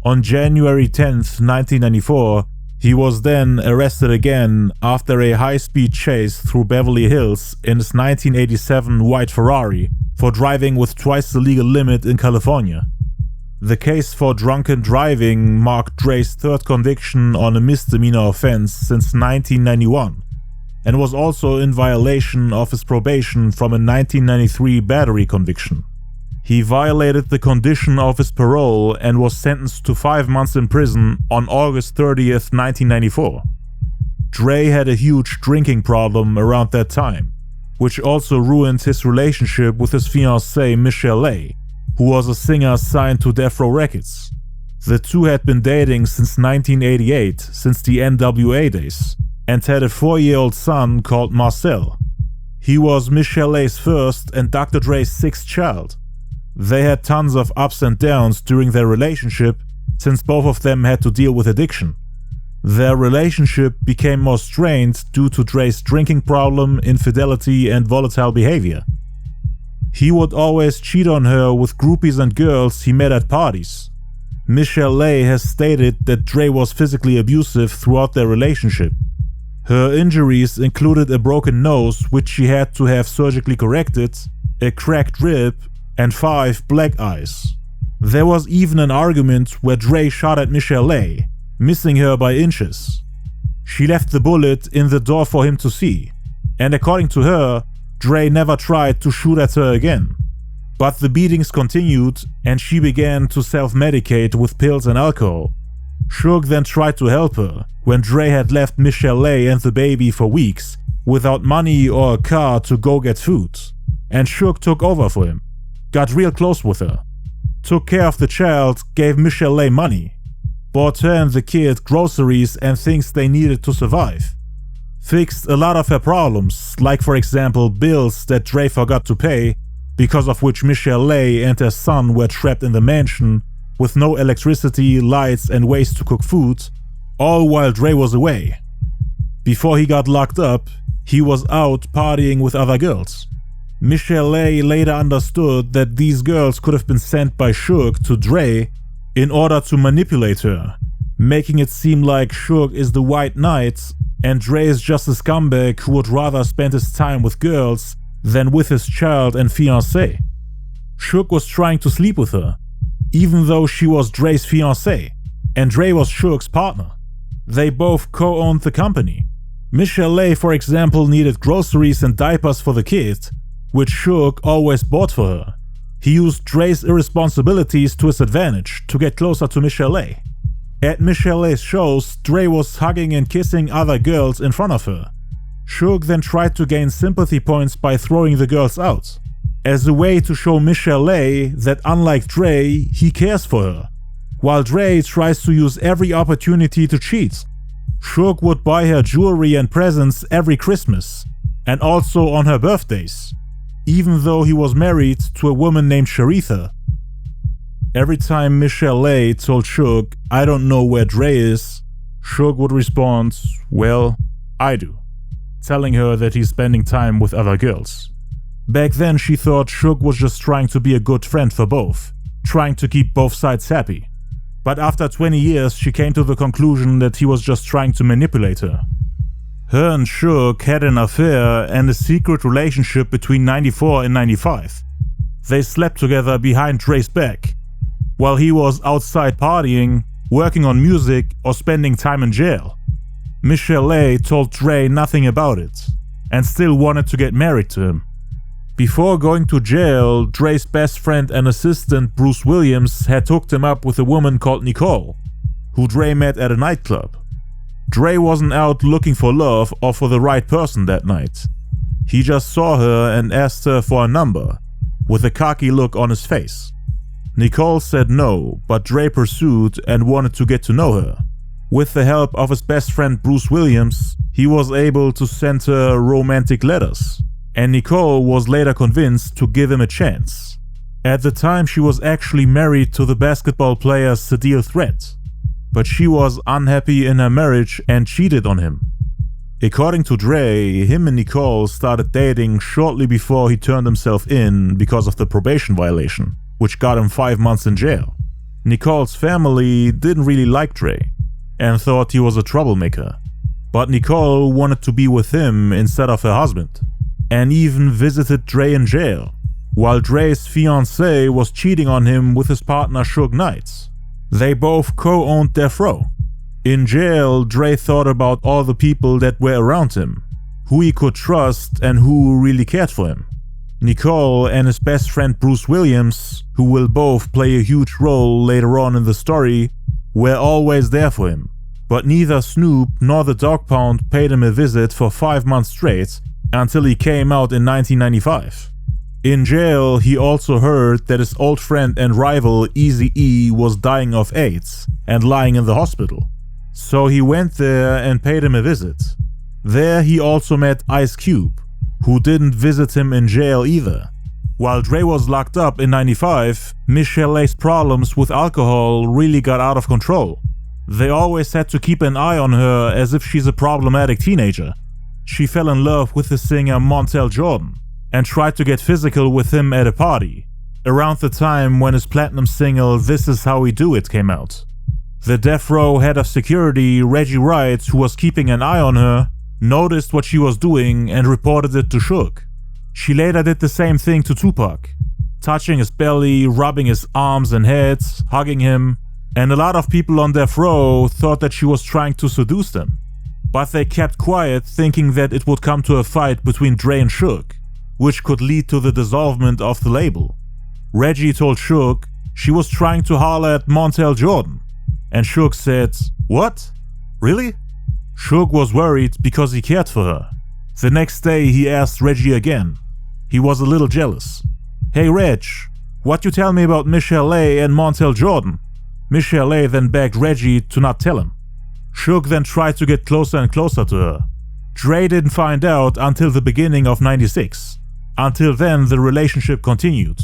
On January 10, 1994, he was then arrested again after a high-speed chase through Beverly Hills in his 1987 white Ferrari for driving with twice the legal limit in California. The case for drunken driving marked Dre's third conviction on a misdemeanor offense since 1991, and was also in violation of his probation from a 1993 battery conviction. He violated the condition of his parole and was sentenced to 5 months in prison on August 30th, 1994. Dre had a huge drinking problem around that time, which also ruined his relationship with his fiancée Michelle A, who was a singer signed to Death Row Records. The two had been dating since 1988, since the NWA days, and had a 4-year-old son called Marcel. He was Michelle A's first and Dr. Dre's 6th child. They had tons of ups and downs during their relationship, since both of them had to deal with addiction. Their relationship became more strained due to Dre's drinking problem, infidelity, and volatile behavior. He would always cheat on her with groupies and girls he met at parties. Michelle A has stated that Dre was physically abusive throughout their relationship. Her injuries included a broken nose, which she had to have surgically corrected, a cracked rib, and 5 black eyes. There was even an argument where Dre shot at Michelle A, missing her by inches. She left the bullet in the door for him to see, and according to her, Dre never tried to shoot at her again. But the beatings continued, and she began to self-medicate with pills and alcohol. Suge then tried to help her when Dre had left Michelle A and the baby for weeks without money or a car to go get food, and Suge took over for him, got real close with her, took care of the child, gave Michelle A money, bought her and the kid groceries and things they needed to survive, fixed a lot of her problems, like for example bills that Dre forgot to pay, because of which Michelle A and her son were trapped in the mansion with no electricity, lights and ways to cook food, all while Dre was away. Before he got locked up, he was out partying with other girls. Michelle A later understood that these girls could have been sent by Suge to Dre in order to manipulate her, making it seem like Suge is the white knight and Dre is just a scumbag who would rather spend his time with girls than with his child and fiancé. Suge was trying to sleep with her, even though she was Dre's fiancé, and Dre was Suge's partner. They both co-owned the company. Michelle A, for example, needed groceries and diapers for the kid, which Suge always bought for her. He used Dre's irresponsibilities to his advantage to get closer to Michelle A. At Michelle A's shows, Dre was hugging and kissing other girls in front of her. Suge then tried to gain sympathy points by throwing the girls out, as a way to show Michelle A that unlike Dre, he cares for her, while Dre tries to use every opportunity to cheat. Suge would buy her jewelry and presents every Christmas, and also on her birthdays, even though he was married to a woman named Sharitha. Every time Michelle A told Suge, "I don't know where Dre is," Suge would respond, "Well, I do," telling her that he's spending time with other girls. Back then she thought Suge was just trying to be a good friend for both, trying to keep both sides happy. But after 20 years she came to the conclusion that he was just trying to manipulate her. Her and Suge had an affair and a secret relationship between 94 and 95. They slept together behind Dre's back, while he was outside partying, working on music, or spending time in jail. Michelle A told Dre nothing about it, and still wanted to get married to him. Before going to jail, Dre's best friend and assistant Bruce Williams had hooked him up with a woman called Nicole, who Dre met at a nightclub. Dre wasn't out looking for love or for the right person that night. He just saw her and asked her for a number, with a cocky look on his face. Nicole said no, but Dre pursued and wanted to get to know her. With the help of his best friend Bruce Williams, he was able to send her romantic letters, and Nicole was later convinced to give him a chance. At the time, she was actually married to the basketball player Sadil Threat, but she was unhappy in her marriage and cheated on him. According to Dre, him and Nicole started dating shortly before he turned himself in because of the probation violation, which got him 5 months in jail. Nicole's family didn't really like Dre and thought he was a troublemaker, but Nicole wanted to be with him instead of her husband, and even visited Dre in jail, while Dre's fiancée was cheating on him with his partner Suge Knight. They both co-owned Death Row. In jail, Dre thought about all the people that were around him, who he could trust and who really cared for him. Nicole and his best friend Bruce Williams, who will both play a huge role later on in the story, were always there for him. But neither Snoop nor the Dog Pound paid him a visit for 5 months straight until he came out in 1995. In jail, he also heard that his old friend and rival EAZY-E was dying of AIDS and lying in the hospital. So he went there and paid him a visit. There he also met Ice Cube, who didn't visit him in jail either. While Dre was locked up in 95, Michelle's problems with alcohol really got out of control. They always had to keep an eye on her as if she's a problematic teenager. She fell in love with the singer Montel Jordan and tried to get physical with him at a party, around the time when his platinum single This Is How We Do It came out. The Death Row head of security, Reggie Wright, who was keeping an eye on her, noticed what she was doing and reported it to Suge. She later did the same thing to Tupac, touching his belly, rubbing his arms and head, hugging him, and a lot of people on Death Row thought that she was trying to seduce them. But they kept quiet, thinking that it would come to a fight between Dre and Suge, which could lead to the dissolvement of the label. Reggie told Suge she was trying to holler at Montel Jordan, and Suge said, "What? Really?" Suge was worried because he cared for her. The next day he asked Reggie again. He was a little jealous. "Hey Reg, what you tell me about Michelle and Montel Jordan?" Michelle then begged Reggie to not tell him. Suge then tried to get closer and closer to her. Dre didn't find out until the beginning of 96. Until then, the relationship continued.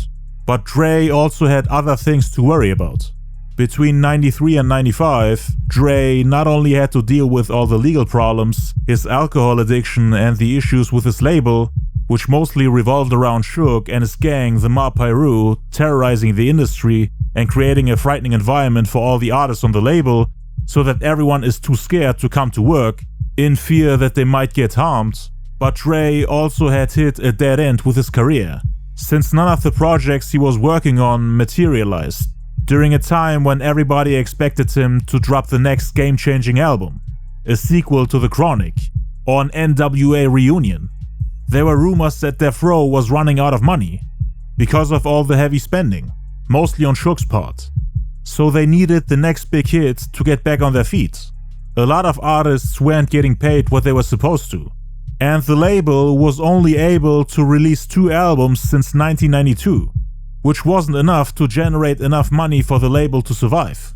But Dre also had other things to worry about. Between 93 and 95, Dre not only had to deal with all the legal problems, his alcohol addiction and the issues with his label, which mostly revolved around Suge and his gang, the Mob Piru, terrorizing the industry and creating a frightening environment for all the artists on the label, so that everyone is too scared to come to work, in fear that they might get harmed. But Dre also had hit a dead end with his career, since none of the projects he was working on materialized, during a time when everybody expected him to drop the next game-changing album, a sequel to The Chronic, or an NWA reunion. There were rumors that Death Row was running out of money, because of all the heavy spending, mostly on Suge's part. So they needed the next big hit to get back on their feet. A lot of artists weren't getting paid what they were supposed to, and the label was only able to release 2 albums since 1992, which wasn't enough to generate enough money for the label to survive.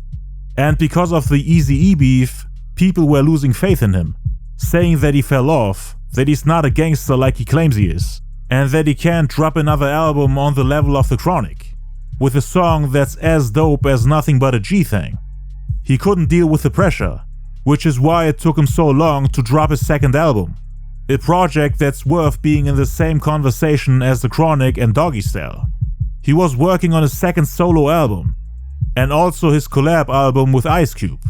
And because of the EAZY-E beef, people were losing faith in him, saying that he fell off, that he's not a gangster like he claims he is, and that he can't drop another album on the level of The Chronic, with a song that's as dope as Nothing But a G Thing. He couldn't deal with the pressure, which is why it took him so long to drop his second album, a project that's worth being in the same conversation as The Chronic and Doggystyle. He was working on his second solo album, and also his collab album with Ice Cube,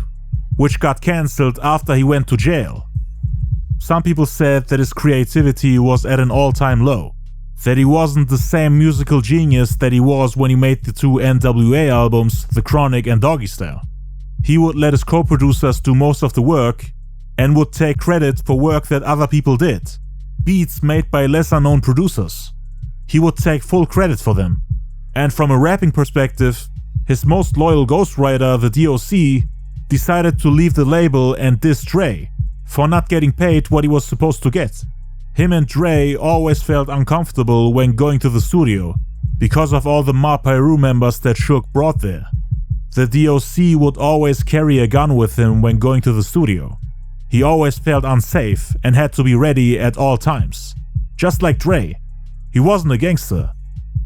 which got cancelled after he went to jail. Some people said that his creativity was at an all-time low, that he wasn't the same musical genius that he was when he made the 2 NWA albums, The Chronic and Doggystyle. He would let his co-producers do most of the work and would take credit for work that other people did, beats made by lesser-known producers. He would take full credit for them. And from a rapping perspective, his most loyal ghostwriter, the DOC, decided to leave the label and diss Dre for not getting paid what he was supposed to get. Him and Dre always felt uncomfortable when going to the studio because of all the Mob Piru members that Suge brought there. The DOC would always carry a gun with him when going to the studio. He always felt unsafe and had to be ready at all times. Just like Dre. He wasn't a gangster.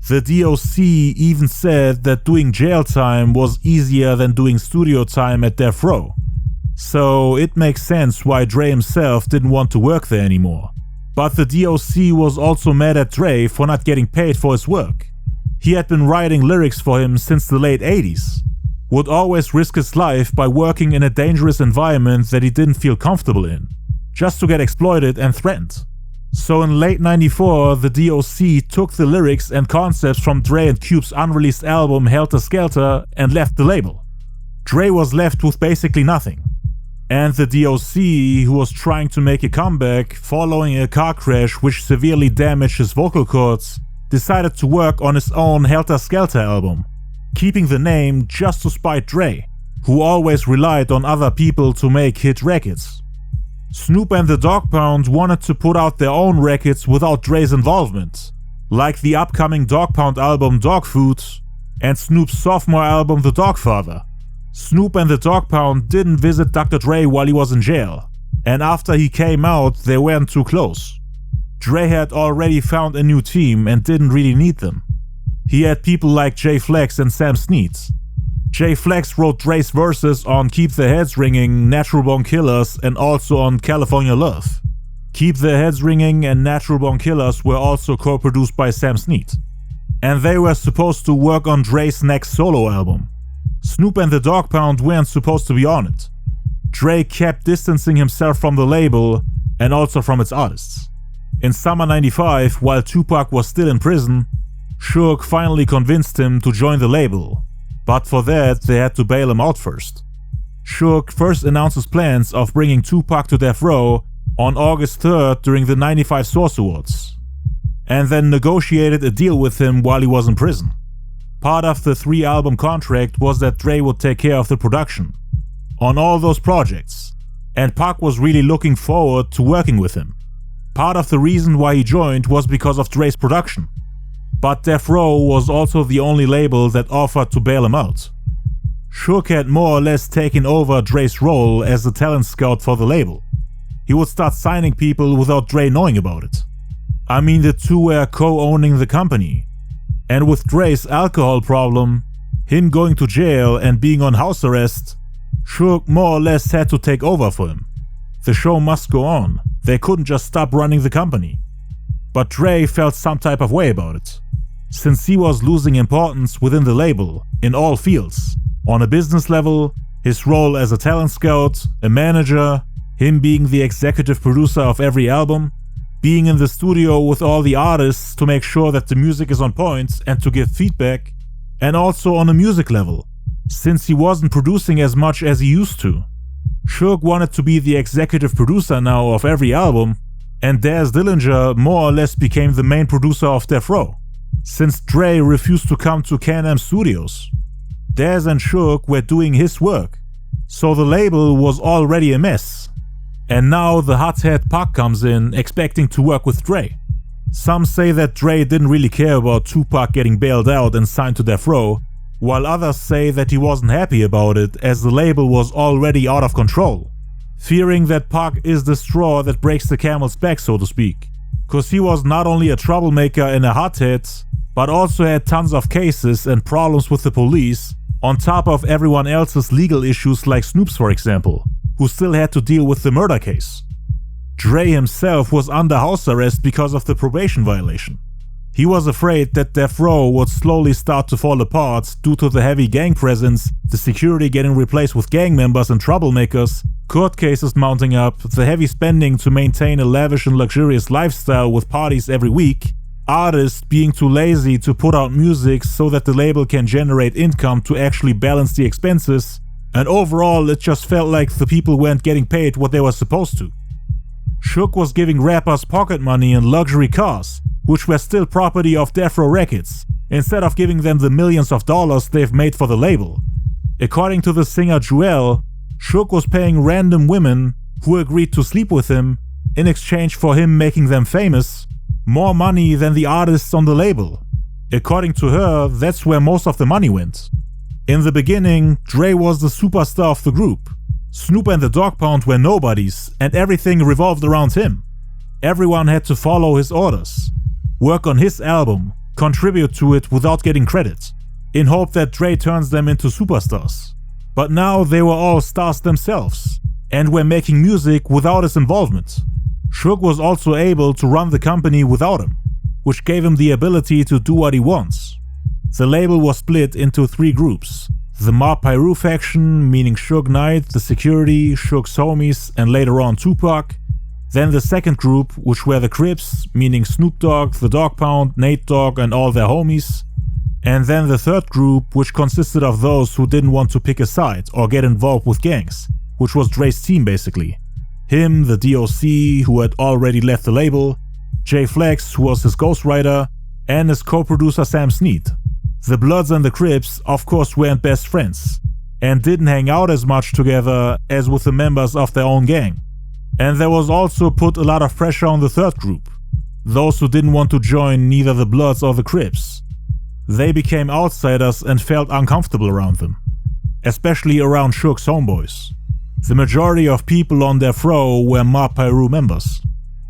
The DOC even said that doing jail time was easier than doing studio time at Death Row. So it makes sense why Dre himself didn't want to work there anymore. But the DOC was also mad at Dre for not getting paid for his work. He had been writing lyrics for him since the late 80s. Would always risk his life by working in a dangerous environment that he didn't feel comfortable in, just to get exploited and threatened. So in late 94, the DOC took the lyrics and concepts from Dre and Cube's unreleased album Helter Skelter and left the label. Dre was left with basically nothing. And the DOC, who was trying to make a comeback following a car crash which severely damaged his vocal cords, decided to work on his own Helter Skelter album, keeping the name just to spite Dre, who always relied on other people to make hit records. Snoop and the Dogg Pound wanted to put out their own records without Dre's involvement, like the upcoming Dogg Pound album Dog Food and Snoop's sophomore album The Dogfather. Snoop and the Dogg Pound didn't visit Dr. Dre while he was in jail, and after he came out they weren't too close. Dre had already found a new team and didn't really need them. He had people like Jay Flex and Sam Sneed. Jay Flex wrote Dre's verses on Keep Their Heads Ringing, Natural Born Killers and also on California Love. Keep Their Heads Ringing and Natural Born Killers were also co-produced by Sam Sneed. And they were supposed to work on Dre's next solo album. Snoop and the Dogg Pound weren't supposed to be on it. Dre kept distancing himself from the label and also from its artists. In summer 95, while Tupac was still in prison, Suge finally convinced him to join the label, but for that they had to bail him out first. Suge first announced his plans of bringing Tupac to Death Row on August 3rd during the 95 Source Awards, and then negotiated a deal with him while he was in prison. Part of the 3-album contract was that Dre would take care of the production on all those projects, and Pac was really looking forward to working with him. Part of the reason why he joined was because of Dre's production. But Death Row was also the only label that offered to bail him out. Suge had more or less taken over Dre's role as the talent scout for the label. He would start signing people without Dre knowing about it. I mean, the two were co-owning the company. And with Dre's alcohol problem, him going to jail and being on house arrest, Suge more or less had to take over for him. The show must go on. They couldn't just stop running the company. But Dre felt some type of way about it, since he was losing importance within the label in all fields. On a business level, his role as a talent scout, a manager, him being the executive producer of every album, being in the studio with all the artists to make sure that the music is on point and to give feedback, and also on a music level, since he wasn't producing as much as he used to. Suge wanted to be the executive producer now of every album, and Daz Dillinger more or less became the main producer of Death Row, since Dre refused to come to Can-Am Studios. Daz and Suge were doing his work, so the label was already a mess. And now the hothead Pac comes in expecting to work with Dre. Some say that Dre didn't really care about Tupac getting bailed out and signed to Death Row, while others say that he wasn't happy about it as the label was already out of control, fearing that Pac is the straw that breaks the camel's back, so to speak, cause he was not only a troublemaker and a hothead, but also had tons of cases and problems with the police, on top of everyone else's legal issues like Snoop's, for example, who still had to deal with the murder case. Dre himself was under house arrest because of the probation violation. He was afraid that Death Row would slowly start to fall apart due to the heavy gang presence, the security getting replaced with gang members and troublemakers, court cases mounting up, the heavy spending to maintain a lavish and luxurious lifestyle with parties every week, artists being too lazy to put out music so that the label can generate income to actually balance the expenses, and overall it just felt like the people weren't getting paid what they were supposed to. Suge was giving rappers pocket money and luxury cars, which were still property of Death Row Records, instead of giving them the millions of dollars they've made for the label. According to the singer Jewel, Suge was paying random women who agreed to sleep with him in exchange for him making them famous more money than the artists on the label. According to her, that's where most of the money went. In the beginning, Dre was the superstar of the group. Snoop and the Dogg Pound were nobodies, and everything revolved around him. Everyone had to follow his orders, work on his album, contribute to it without getting credit, in hope that Dre turns them into superstars. But now they were all stars themselves, and were making music without his involvement. Suge was also able to run the company without him, which gave him the ability to do what he wants. The label was split into 3 groups. The Mob Piru faction, meaning Suge Knight, The Security, Suge's homies, and later on Tupac. Then the second group, which were the Crips, meaning Snoop Dogg, the Dogg Pound, Nate Dogg, and all their homies. And then the third group, which consisted of those who didn't want to pick a side or get involved with gangs, which was Dre's team basically. Him, the DOC, who had already left the label, Jay Flex, who was his ghostwriter, and his co-producer Sam Sneed. The Bloods and the Crips, of course, weren't best friends, and didn't hang out as much together as with the members of their own gang. And there was also put a lot of pressure on the third group, those who didn't want to join neither the Bloods or the Crips. They became outsiders and felt uncomfortable around them, especially around Suge's homeboys. The majority of people on death row were Mob Piru members.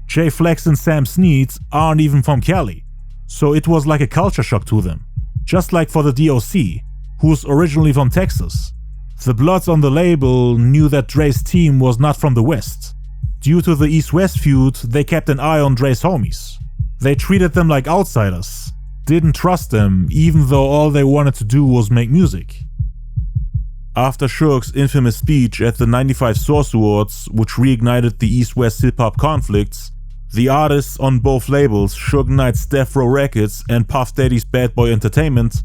Jay Flex and Sam Sneed aren't even from Cali, so it was like a culture shock to them. Just like for the DOC, who's originally from Texas. The Bloods on the label knew that Dre's team was not from the West. Due to the East-West feud, they kept an eye on Dre's homies. They treated them like outsiders, didn't trust them, even though all they wanted to do was make music. After Suge's infamous speech at the '95 Source Awards, which reignited the East-West hip-hop conflicts, the artists on both labels, Suge Knight's Death Row Records and Puff Daddy's Bad Boy Entertainment,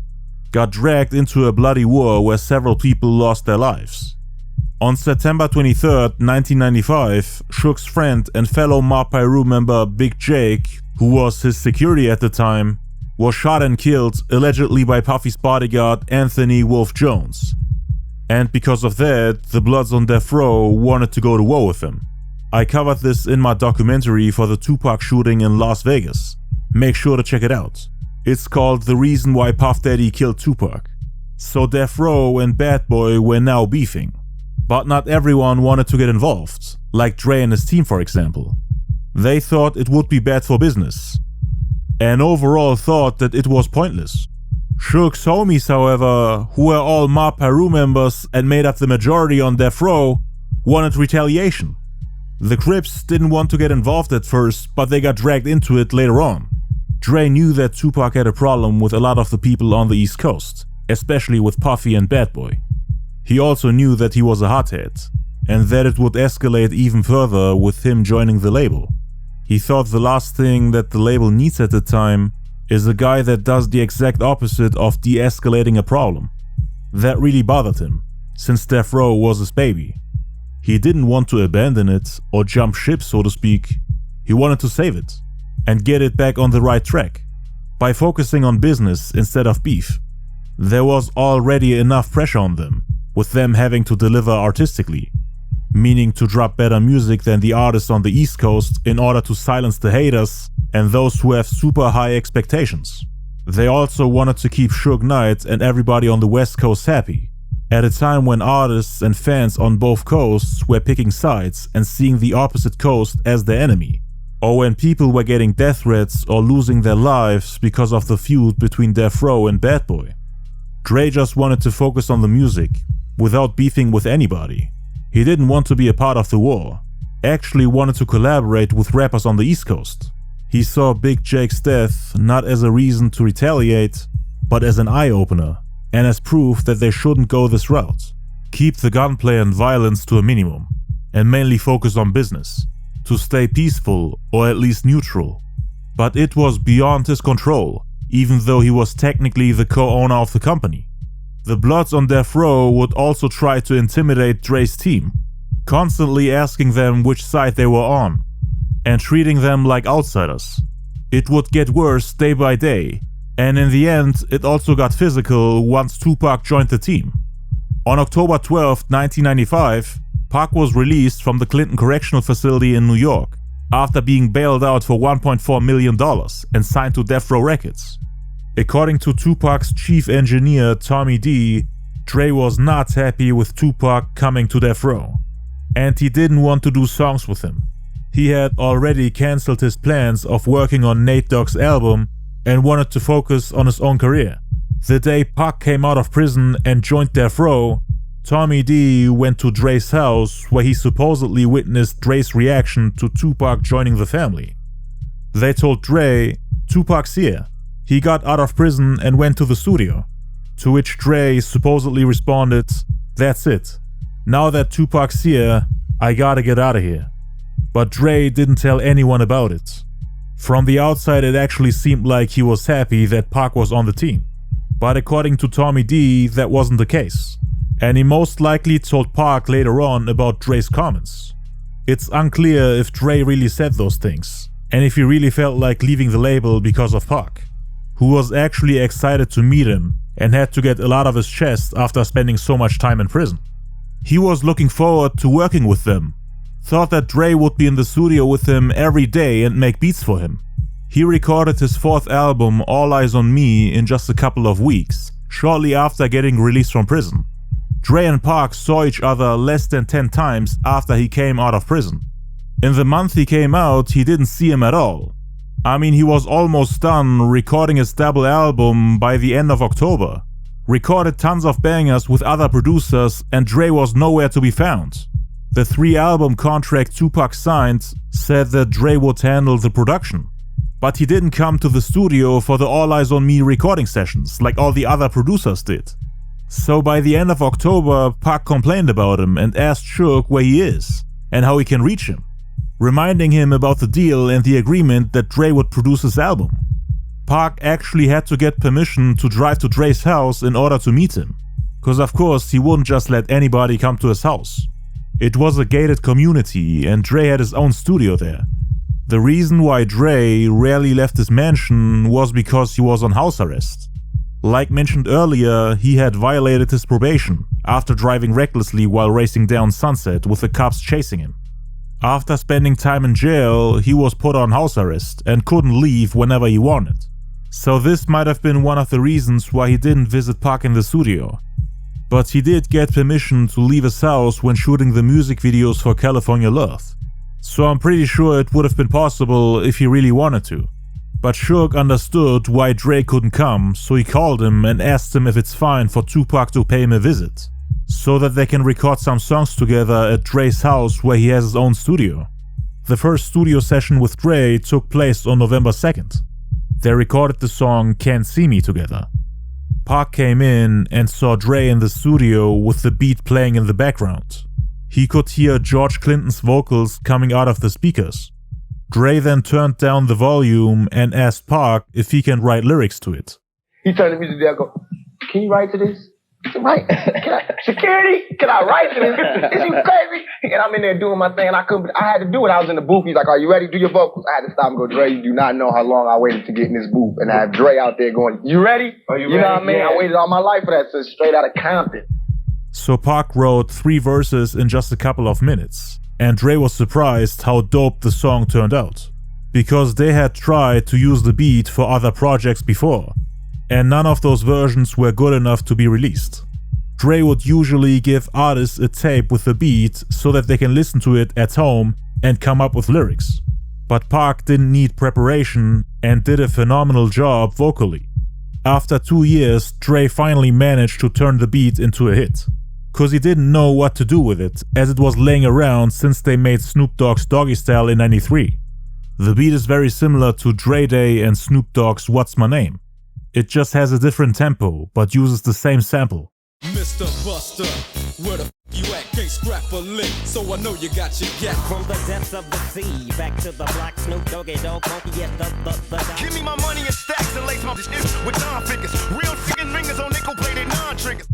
got dragged into a bloody war where several people lost their lives. On September 23rd, 1995, Suge's friend and fellow Mob Piru member Big Jake, who was his security at the time, was shot and killed, allegedly by Puffy's bodyguard Anthony Wolf Jones. And because of that, the Bloods on death row wanted to go to war with him. I covered this in my documentary for the Tupac shooting in Las Vegas. Make sure to check it out. It's called The Reason Why Puff Daddy Killed Tupac. So Death Row and Bad Boy were now beefing. But not everyone wanted to get involved, like Dre and his team for example. They thought it would be bad for business, and overall thought that it was pointless. Suge's homies, however, who were all Mob Piru members and made up the majority on Death Row, wanted retaliation. The Crips didn't want to get involved at first, but they got dragged into it later on. Dre knew that Tupac had a problem with a lot of the people on the East Coast, especially with Puffy and Bad Boy. He also knew that he was a hothead, and that it would escalate even further with him joining the label. He thought the last thing that the label needs at the time is a guy that does the exact opposite of de-escalating a problem. That really bothered him, since Death Row was his baby. He didn't want to abandon it or jump ship, so to speak. He wanted to save it and get it back on the right track by focusing on business instead of beef. There was already enough pressure on them, with them having to deliver artistically, meaning to drop better music than the artists on the East Coast in order to silence the haters and those who have super high expectations. They also wanted to keep Suge Knight and everybody on the West Coast happy, at a time when artists and fans on both coasts were picking sides and seeing the opposite coast as their enemy, or when people were getting death threats or losing their lives because of the feud between Death Row and Bad Boy. Dre just wanted to focus on the music, without beefing with anybody. He didn't want to be a part of the war, actually wanted to collaborate with rappers on the East Coast. He saw Big Jake's death not as a reason to retaliate, but as an eye-opener, and as proof that they shouldn't go this route. Keep the gunplay and violence to a minimum, and mainly focus on business, to stay peaceful or at least neutral. But it was beyond his control, even though he was technically the co-owner of the company. The Bloods on Death Row would also try to intimidate Dre's team, constantly asking them which side they were on, and treating them like outsiders. It would get worse day by day, and in the end it also got physical once Tupac joined the team. On October 12, 1995, Pac was released from the Clinton Correctional Facility in New York after being bailed out for $1.4 million and signed to Death Row Records. According to Tupac's chief engineer Tommy D, Dre was not happy with Tupac coming to Death Row, and he didn't want to do songs with him. He had already cancelled his plans of working on Nate Dogg's album and wanted to focus on his own career. The day Pac came out of prison and joined Death Row, Tommy D went to Dre's house where he supposedly witnessed Dre's reaction to Tupac joining the family. They told Dre, "Tupac's here. He got out of prison and went to the studio." To which Dre supposedly responded, "That's it. Now that Tupac's here, I gotta get out of here." But Dre didn't tell anyone about it. From the outside, it actually seemed like he was happy that Pac was on the team. But according to Tommy D, that wasn't the case. And he most likely told Pac later on about Dre's comments. It's unclear if Dre really said those things, and if he really felt like leaving the label because of Pac, who was actually excited to meet him and had to get a lot of his chest after spending so much time in prison. He was looking forward to working with them, thought that Dre would be in the studio with him every day and make beats for him. He recorded his 4th album, All Eyez On Me, in just a couple of weeks, shortly after getting released from prison. Dre and Pac saw each other less than 10 times after he came out of prison. In the month he came out, he didn't see him at all. I mean, he was almost done recording his double album by the end of October. Recorded tons of bangers with other producers, and Dre was nowhere to be found. The 3-album contract Tupac signed said that Dre would handle the production. But he didn't come to the studio for the All Eyez On Me recording sessions like all the other producers did. So by the end of October, Pac complained about him and asked Suge where he is and how he can reach him, reminding him about the deal and the agreement that Dre would produce his album. Pac actually had to get permission to drive to Dre's house in order to meet him, cause of course he wouldn't just let anybody come to his house. It was a gated community and Dre had his own studio there. The reason why Dre rarely left his mansion was because he was on house arrest. Like mentioned earlier, he had violated his probation after driving recklessly while racing down Sunset with the cops chasing him. After spending time in jail, he was put on house arrest and couldn't leave whenever he wanted. So this might have been one of the reasons why he didn't visit Pac in the studio. But he did get permission to leave his house when shooting the music videos for California Love. So I'm pretty sure it would have been possible if he really wanted to. But Suge understood why Dre couldn't come, so he called him and asked him if it's fine for Tupac to pay him a visit, so that they can record some songs together at Dre's house where he has his own studio. The first studio session with Dre took place on November 2nd. They recorded the song Can't See Me together. Pac came in and saw Dre in the studio with the beat playing in the background. He could hear George Clinton's vocals coming out of the speakers. Dre then turned down the volume and asked Pac if he can write lyrics to it. He turned the music down and go, "Can you write to this?" I said, "Right. Security, can I write to this? Is you crazy?" And I'm in there doing my thing and I had to do it. I was in the booth. He's like, "Are you ready? Do your vocals." I had to stop and go, "Dre, you do not know how long I waited to get in this booth." And I have Dre out there going, "You ready?" You know what I mean? Yeah. I waited all my life for that, so straight out of Compton. So Pac wrote 3 verses in just a couple of minutes, and Dre was surprised how dope the song turned out, because they had tried to use the beat for other projects before, and none of those versions were good enough to be released. Dre would usually give artists a tape with the beat so that they can listen to it at home and come up with lyrics. But Pac didn't need preparation and did a phenomenal job vocally. After 2 years, Dre finally managed to turn the beat into a hit, cause he didn't know what to do with it, as it was laying around since they made Snoop Dogg's Doggystyle in '93. The beat is very similar to Dre Day and Snoop Dogg's What's My Name. It just has a different tempo, but uses the same sample. Mr. Buster, where the f you at? Can't scrap a lick, so I know you got your gat. From the depths of the sea, back to the block, Snoop Doggy Dogg, funky, yes, the Give me my money in stacks and lace my shit with non-figures. Real chicken ringers on nickel-plated non-triggers.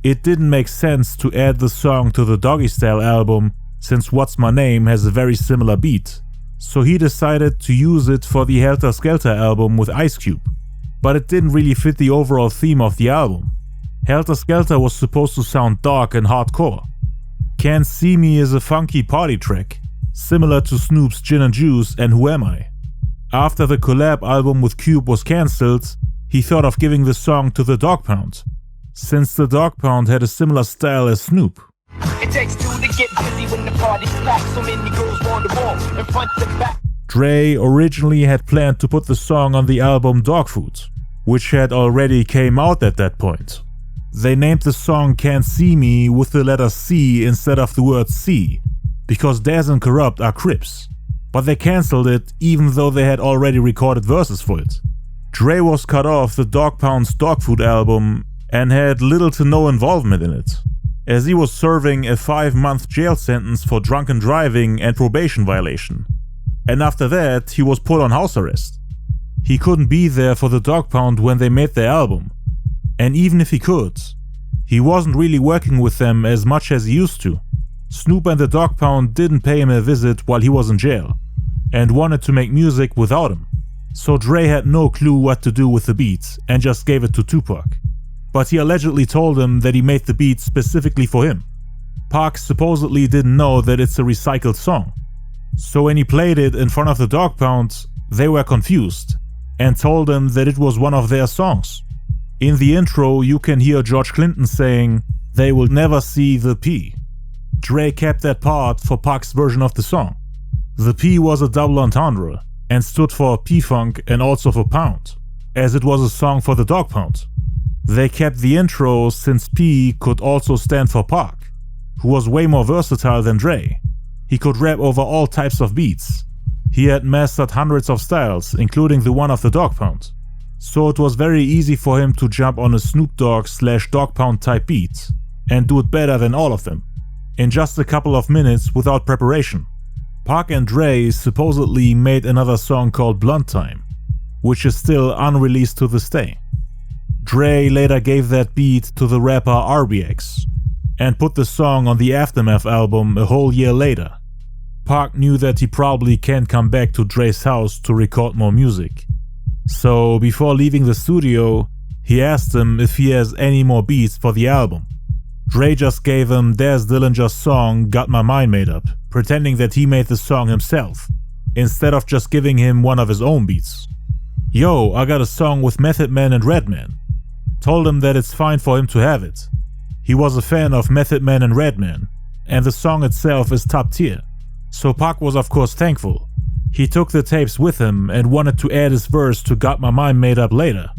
It didn't make sense to add the song to the Doggystyle album, since What's My Name has a very similar beat, so he decided to use it for the Helter Skelter album with Ice Cube. But it didn't really fit the overall theme of the album. Helter Skelter was supposed to sound dark and hardcore. Can't See Me is a funky party track, similar to Snoop's Gin and Juice and Who Am I? After the collab album with Cube was cancelled, he thought of giving the song to the Dog Pound. since the Dog Pound had a similar style as Snoop. It takes two to get busy when the party's packed. So many girls on the wall, in front and back. Dre originally had planned to put the song on the album Dog Food, which had already came out at that point. They named the song Can't See Me with the letter C instead of the word C, because Daz and Corrupt are Crips, but they cancelled it even though they had already recorded verses for it. Dre was cut off the Dog Pound's Dog Food album and had little to no involvement in it, as he was serving a 5-month jail sentence for drunken driving and probation violation. And after that, he was put on house arrest. He couldn't be there for the Dog Pound when they made their album. And even if he could, he wasn't really working with them as much as he used to. Snoop and the Dog Pound didn't pay him a visit while he was in jail, and wanted to make music without him. So Dre had no clue what to do with the beats and just gave it to Tupac. But he allegedly told him that he made the beat specifically for him. Pac supposedly didn't know that it's a recycled song. So when he played it in front of the Dog Pound, they were confused and told him that it was one of their songs. In the intro, you can hear George Clinton saying, "They will never see the P." Dre kept that part for Pac's version of the song. The P was a double entendre and stood for P-Funk and also for Pound, as it was a song for the Dog Pound. They kept the intro since P could also stand for Pac, who was way more versatile than Dre. He could rap over all types of beats. He had mastered hundreds of styles, including the one of the Dog Pound. So it was very easy for him to jump on a Snoop Dogg/Dog Pound type beat and do it better than all of them, in just a couple of minutes without preparation. Pac and Dre supposedly made another song called Blunt Time, which is still unreleased to this day. Dre later gave that beat to the rapper RBX and put the song on the Aftermath album a whole year later. Pac knew that he probably can't come back to Dre's house to record more music. So before leaving the studio, he asked him if he has any more beats for the album. Dre just gave him Daz Dillinger's song Got My Mind Made Up, pretending that he made the song himself, instead of just giving him one of his own beats. "Yo, I got a song with Method Man and Redman." Told him that it's fine for him to have it. He was a fan of Method Man and Redman, and the song itself is top tier. So Pac was of course thankful. He took the tapes with him and wanted to add his verse to Got My Mind Made Up later.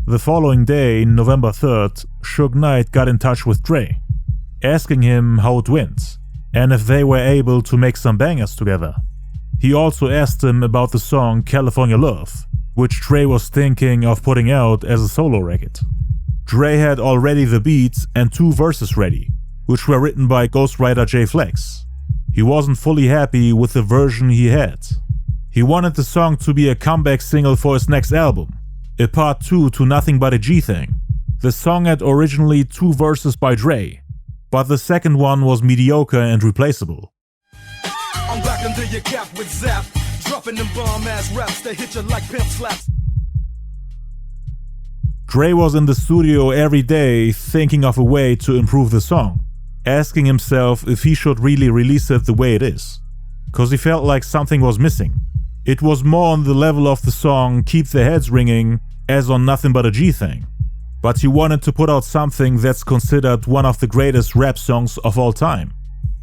The following day, November 3rd, Suge Knight got in touch with Dre, asking him how it went, and if they were able to make some bangers together. He also asked him about the song California Love, which Dre was thinking of putting out as a solo record. Dre had already the beats and 2 verses ready, which were written by ghostwriter Jay Flex. He wasn't fully happy with the version he had. He wanted the song to be a comeback single for his next album, a part 2 to Nothing But a G Thing. The song had originally 2 verses by Dre, but the second one was mediocre and replaceable. I'm back under your cap with Zap, dropping them bomb-ass raps that hit you like pimp slaps. Dre was in the studio every day thinking of a way to improve the song, asking himself if he should really release it the way it is, cause he felt like something was missing. It was more on the level of the song Keep the Heads Ringing as on Nothing But a G Thing, but he wanted to put out something that's considered one of the greatest rap songs of all time.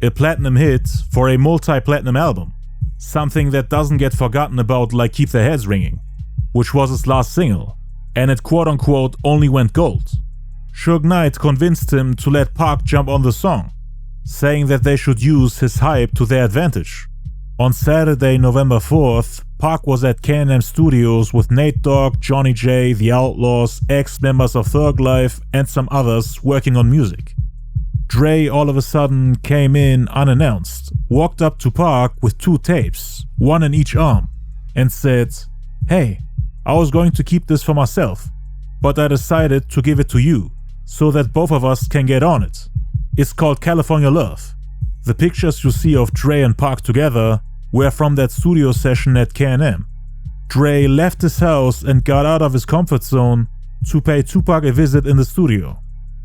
A platinum hit for a multi-platinum album, something that doesn't get forgotten about like Keep the Heads Ringing, which was his last single, and it quote-unquote only went gold. Suge Knight convinced him to let Pac jump on the song, saying that they should use his hype to their advantage. On Saturday, November 4th, Pac was at K&M Studios with Nate Dogg, Johnny J, The Outlaws, ex-members of Thug Life, and some others working on music. Dre all of a sudden came in unannounced, walked up to Pac with 2 tapes, one in each arm, and said, "Hey, I was going to keep this for myself, but I decided to give it to you, so that both of us can get on it. It's called California Love." The pictures you see of Dre and Pac together were from that studio session at K&M. Dre left his house and got out of his comfort zone to pay Tupac a visit in the studio.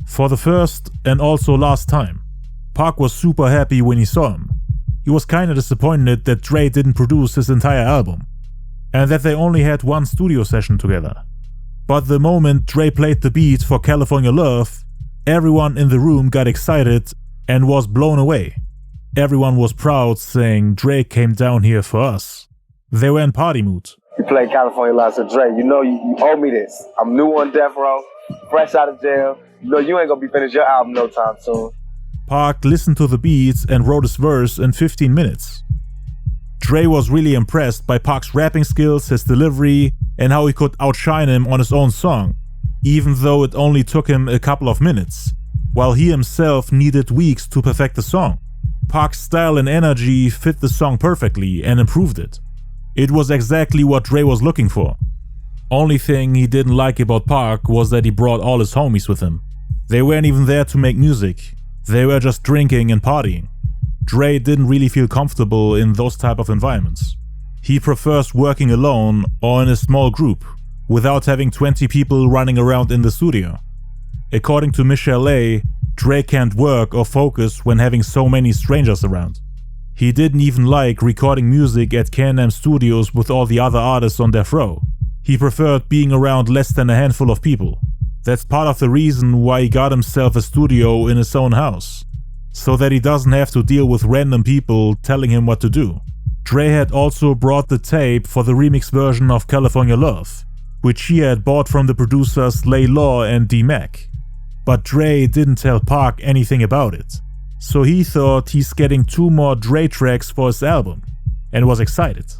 For the first and also last time. Pac was super happy when he saw him. He was kinda disappointed that Dre didn't produce his entire album, and that they only had 1 studio session together. But the moment Dre played the beat for California Love, Everyone in the room got excited and was blown away. Everyone was proud, saying Dre came down here for us. They were in party mood. You played California Love, so Dre, you know you owe me this. I'm new on death row, fresh out of jail. You know you ain't gonna be finished your album no time soon. Park listened to the beats and wrote his verse in 15 minutes. Dre was really impressed by Park's rapping skills, his delivery, and how he could outshine him on his own song, even though it only took him a couple of minutes, while he himself needed weeks to perfect the song. Park's style and energy fit the song perfectly and improved it. It was exactly what Dre was looking for. Only thing he didn't like about Park was that he brought all his homies with him. They weren't even there to make music, they were just drinking and partying. Dre didn't really feel comfortable in those type of environments. He prefers working alone or in a small group, without having 20 people running around in the studio. According to Michelle A., Dre can't work or focus when having so many strangers around. He didn't even like recording music at K&M Studios with all the other artists on death row. He preferred being around less than a handful of people. That's part of the reason why he got himself a studio in his own house, so that he doesn't have to deal with random people telling him what to do. Dre had also brought the tape for the remix version of California Love, which he had bought from the producers Lay Law and D-Mac. But Dre didn't tell Park anything about it, so he thought he's getting 2 more Dre tracks for his album, and was excited.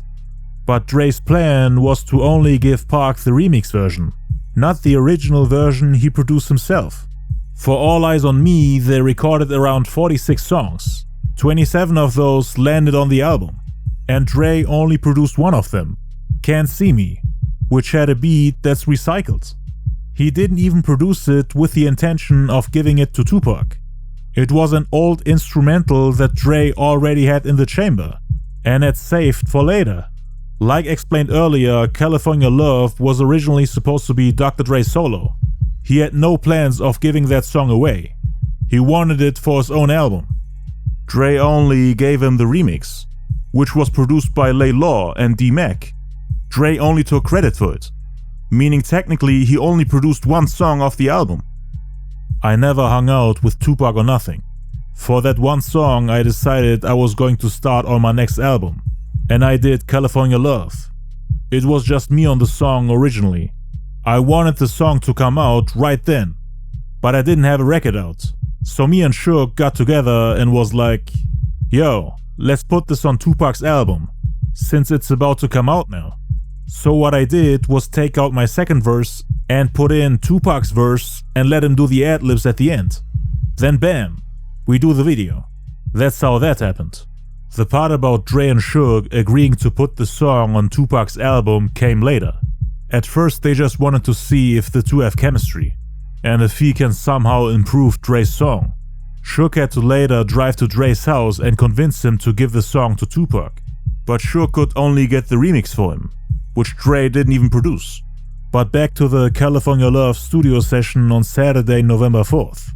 But Dre's plan was to only give Park the remix version, not the original version he produced himself. For All Eyez On Me, they recorded around 46 songs. 27 of those landed on the album, and Dre only produced one of them, Can't See Me, which had a beat that's recycled. He didn't even produce it with the intention of giving it to Tupac. It was an old instrumental that Dre already had in the chamber, and had saved for later. Like explained earlier, California Love was originally supposed to be Dr. Dre's solo. He had no plans of giving that song away. He wanted it for his own album. Dre only gave him the remix, which was produced by Lay Law and D-Mac. Dre only took credit for it, meaning technically he only produced one song off the album. I never hung out with Tupac or nothing. For that one song I decided I was going to start on my next album, and I did California Love. It was just me on the song originally. I wanted the song to come out right then, but I didn't have a record out. So me and Suge got together and was like, yo, let's put this on Tupac's album, since it's about to come out now. So what I did was take out my second verse and put in Tupac's verse and let him do the ad-libs at the end. Then bam, we do the video. That's how that happened. The part about Dre and Suge agreeing to put the song on Tupac's album came later. At first they just wanted to see if the two have chemistry, and if he can somehow improve Dre's song. Suge had to later drive to Dre's house and convince him to give the song to Tupac, but Suge could only get the remix for him, which Dre didn't even produce. But back to the California Love studio session on Saturday, November 4th.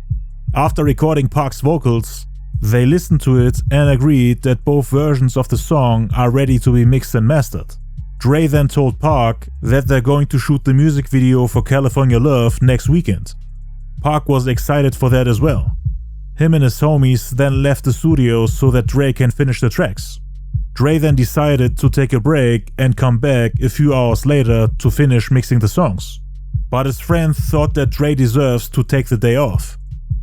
After recording Park's vocals, they listened to it and agreed that both versions of the song are ready to be mixed and mastered. Dre then told Park that they're going to shoot the music video for California Love next weekend. Park was excited for that as well. Him and his homies then left the studio so that Dre can finish the tracks. Dre then decided to take a break and come back a few hours later to finish mixing the songs. But his friend thought that Dre deserves to take the day off,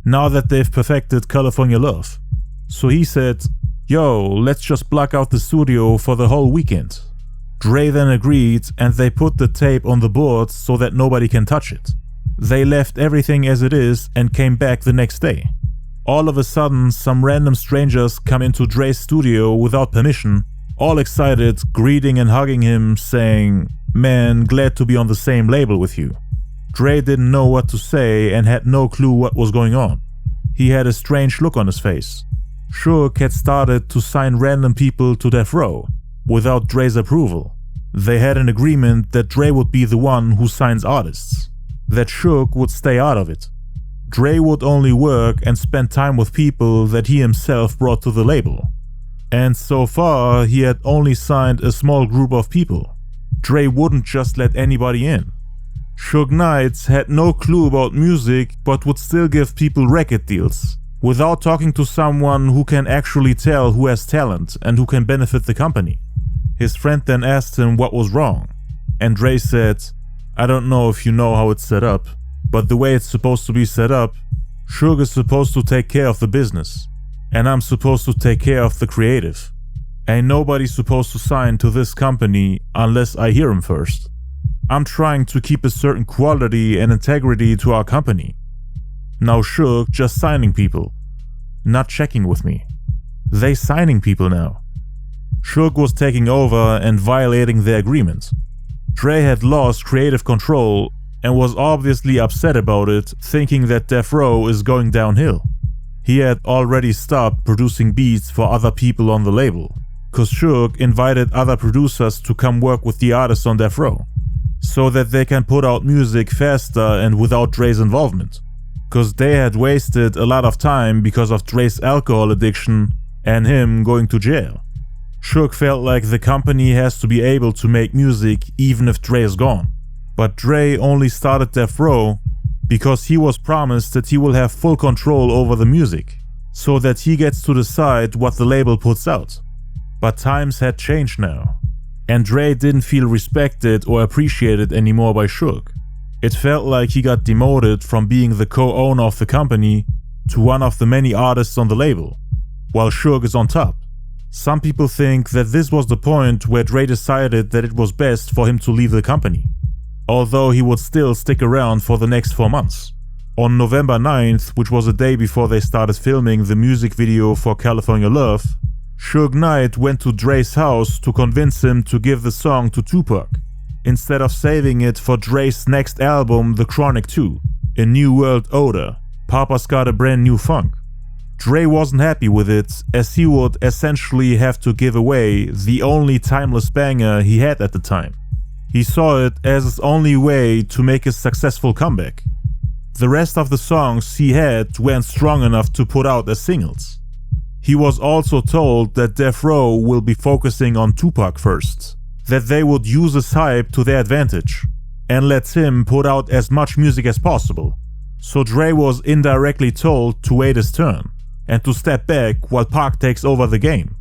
now that they've perfected California Love. So he said, yo, let's just block out the studio for the whole weekend. Dre then agreed and they put the tape on the board so that nobody can touch it. They left everything as it is and came back the next day. All of a sudden, some random strangers come into Dre's studio without permission, all excited, greeting and hugging him, saying, man, glad to be on the same label with you. Dre didn't know what to say and had no clue what was going on. He had a strange look on his face. Suge had started to sign random people to death row, without Dre's approval. They had an agreement that Dre would be the one who signs artists, that Suge would stay out of it. Dre would only work and spend time with people that he himself brought to the label. And so far, he had only signed a small group of people. Dre wouldn't just let anybody in. Suge Knight had no clue about music but would still give people record deals, without talking to someone who can actually tell who has talent and who can benefit the company. His friend then asked him what was wrong, and Dre said, "I don't know if you know how it's set up, but the way it's supposed to be set up, Suge is supposed to take care of the business, and I'm supposed to take care of the creative. Ain't nobody supposed to sign to this company unless I hear him first. I'm trying to keep a certain quality and integrity to our company. Now Suge just signing people, not checking with me. They signing people now." Suge was taking over and violating the agreement. Dre had lost creative control and was obviously upset about it, thinking that Death Row is going downhill. He had already stopped producing beats for other people on the label, cause Suge invited other producers to come work with the artists on Death Row, so that they can put out music faster and without Dre's involvement, cause they had wasted a lot of time because of Dre's alcohol addiction and him going to jail. Suge felt like the company has to be able to make music even if Dre is gone. But Dre only started Death Row because he was promised that he will have full control over the music, so that he gets to decide what the label puts out. But times had changed now, and Dre didn't feel respected or appreciated anymore by Suge. It felt like he got demoted from being the co-owner of the company to one of the many artists on the label, while Suge is on top. Some people think that this was the point where Dre decided that it was best for him to leave the company, although he would still stick around for the next 4 months. On November 9th, which was a day before they started filming the music video for California Love, Suge Knight went to Dre's house to convince him to give the song to Tupac, instead of saving it for Dre's next album, The Chronic 2, A New World Order, Papa's Got a Brand New Funk. Dre wasn't happy with it, as he would essentially have to give away the only timeless banger he had at the time. He saw it as his only way to make a successful comeback. The rest of the songs he had weren't strong enough to put out as singles. He was also told that Death Row will be focusing on Tupac first, that they would use his hype to their advantage, and let him put out as much music as possible. So Dre was indirectly told to wait his turn, and to step back while Pac takes over the game.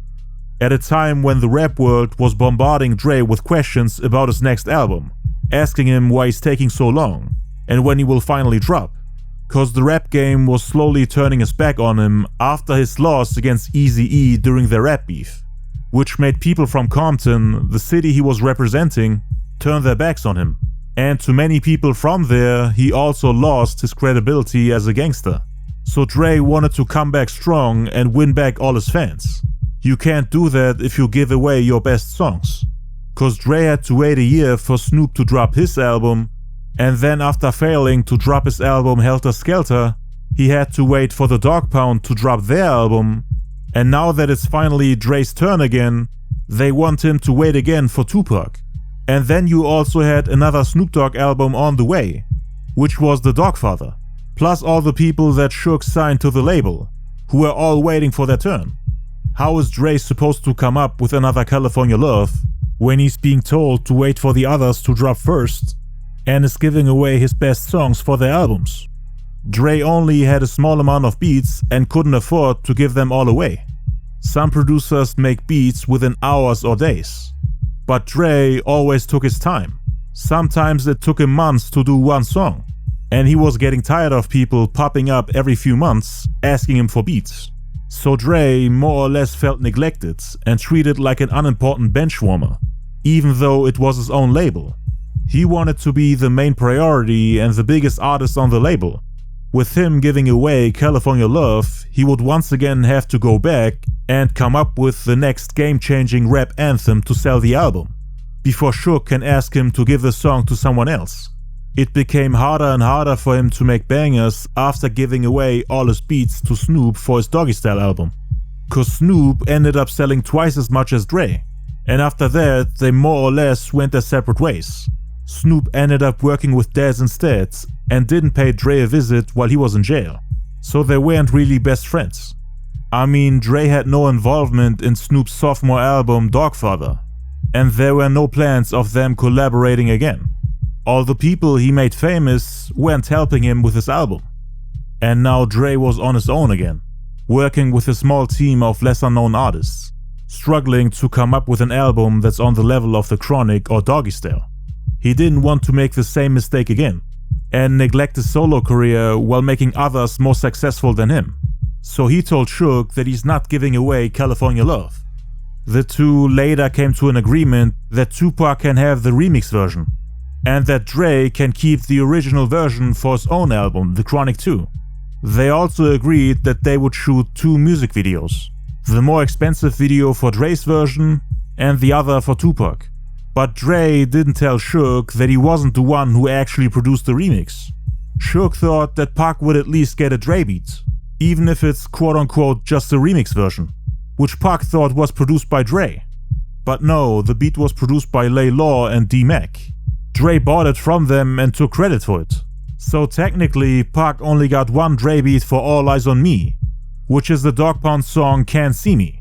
At a time when the rap world was bombarding Dre with questions about his next album, asking him why he's taking so long, and when he will finally drop, cause the rap game was slowly turning its back on him after his loss against EAZY-E during their rap beef, which made people from Compton, the city he was representing, turn their backs on him. And to many people from there, he also lost his credibility as a gangster. So Dre wanted to come back strong and win back all his fans. You can't do that if you give away your best songs. Cause Dre had to wait a year for Snoop to drop his album, and then after failing to drop his album Helter Skelter, he had to wait for the Dog Pound to drop their album, and now that it's finally Dre's turn again, they want him to wait again for Tupac. And then you also had another Snoop Dogg album on the way, which was The Dogfather, plus all the people that Suge signed to the label, who were all waiting for their turn. How is Dre supposed to come up with another California Love when he's being told to wait for the others to drop first and is giving away his best songs for their albums? Dre only had a small amount of beats and couldn't afford to give them all away. Some producers make beats within hours or days, but Dre always took his time. Sometimes it took him months to do one song, and he was getting tired of people popping up every few months asking him for beats. So Dre more or less felt neglected and treated like an unimportant benchwarmer, even though it was his own label. He wanted to be the main priority and the biggest artist on the label. With him giving away California Love, he would once again have to go back and come up with the next game-changing rap anthem to sell the album, before Suge can ask him to give the song to someone else. It became harder and harder for him to make bangers after giving away all his beats to Snoop for his Doggystyle album, cause Snoop ended up selling twice as much as Dre, and after that they more or less went their separate ways. Snoop ended up working with Daz instead and didn't pay Dre a visit while he was in jail, so they weren't really best friends. I mean, Dre had no involvement in Snoop's sophomore album Dogfather, and there were no plans of them collaborating again. All the people he made famous weren't helping him with his album. And now Dre was on his own again, working with a small team of lesser known artists, struggling to come up with an album that's on the level of The Chronic or Doggystyle. He didn't want to make the same mistake again, and neglect his solo career while making others more successful than him. So he told Suge that he's not giving away California Love. The two later came to an agreement that Tupac can have the remix version, and that Dre can keep the original version for his own album, The Chronic 2. They also agreed that they would shoot 2 music videos, the more expensive video for Dre's version and the other for Tupac. But Dre didn't tell Suge that he wasn't the one who actually produced the remix. Suge thought that Pac would at least get a Dre beat, even if it's quote-unquote just a remix version, which Pac thought was produced by Dre. But no, the beat was produced by Lay Law and D-Mac. Dre bought it from them and took credit for it. So technically, Pac only got 1 Dre beat for All Eyez On Me, which is the Dogg Pound song Can't See Me.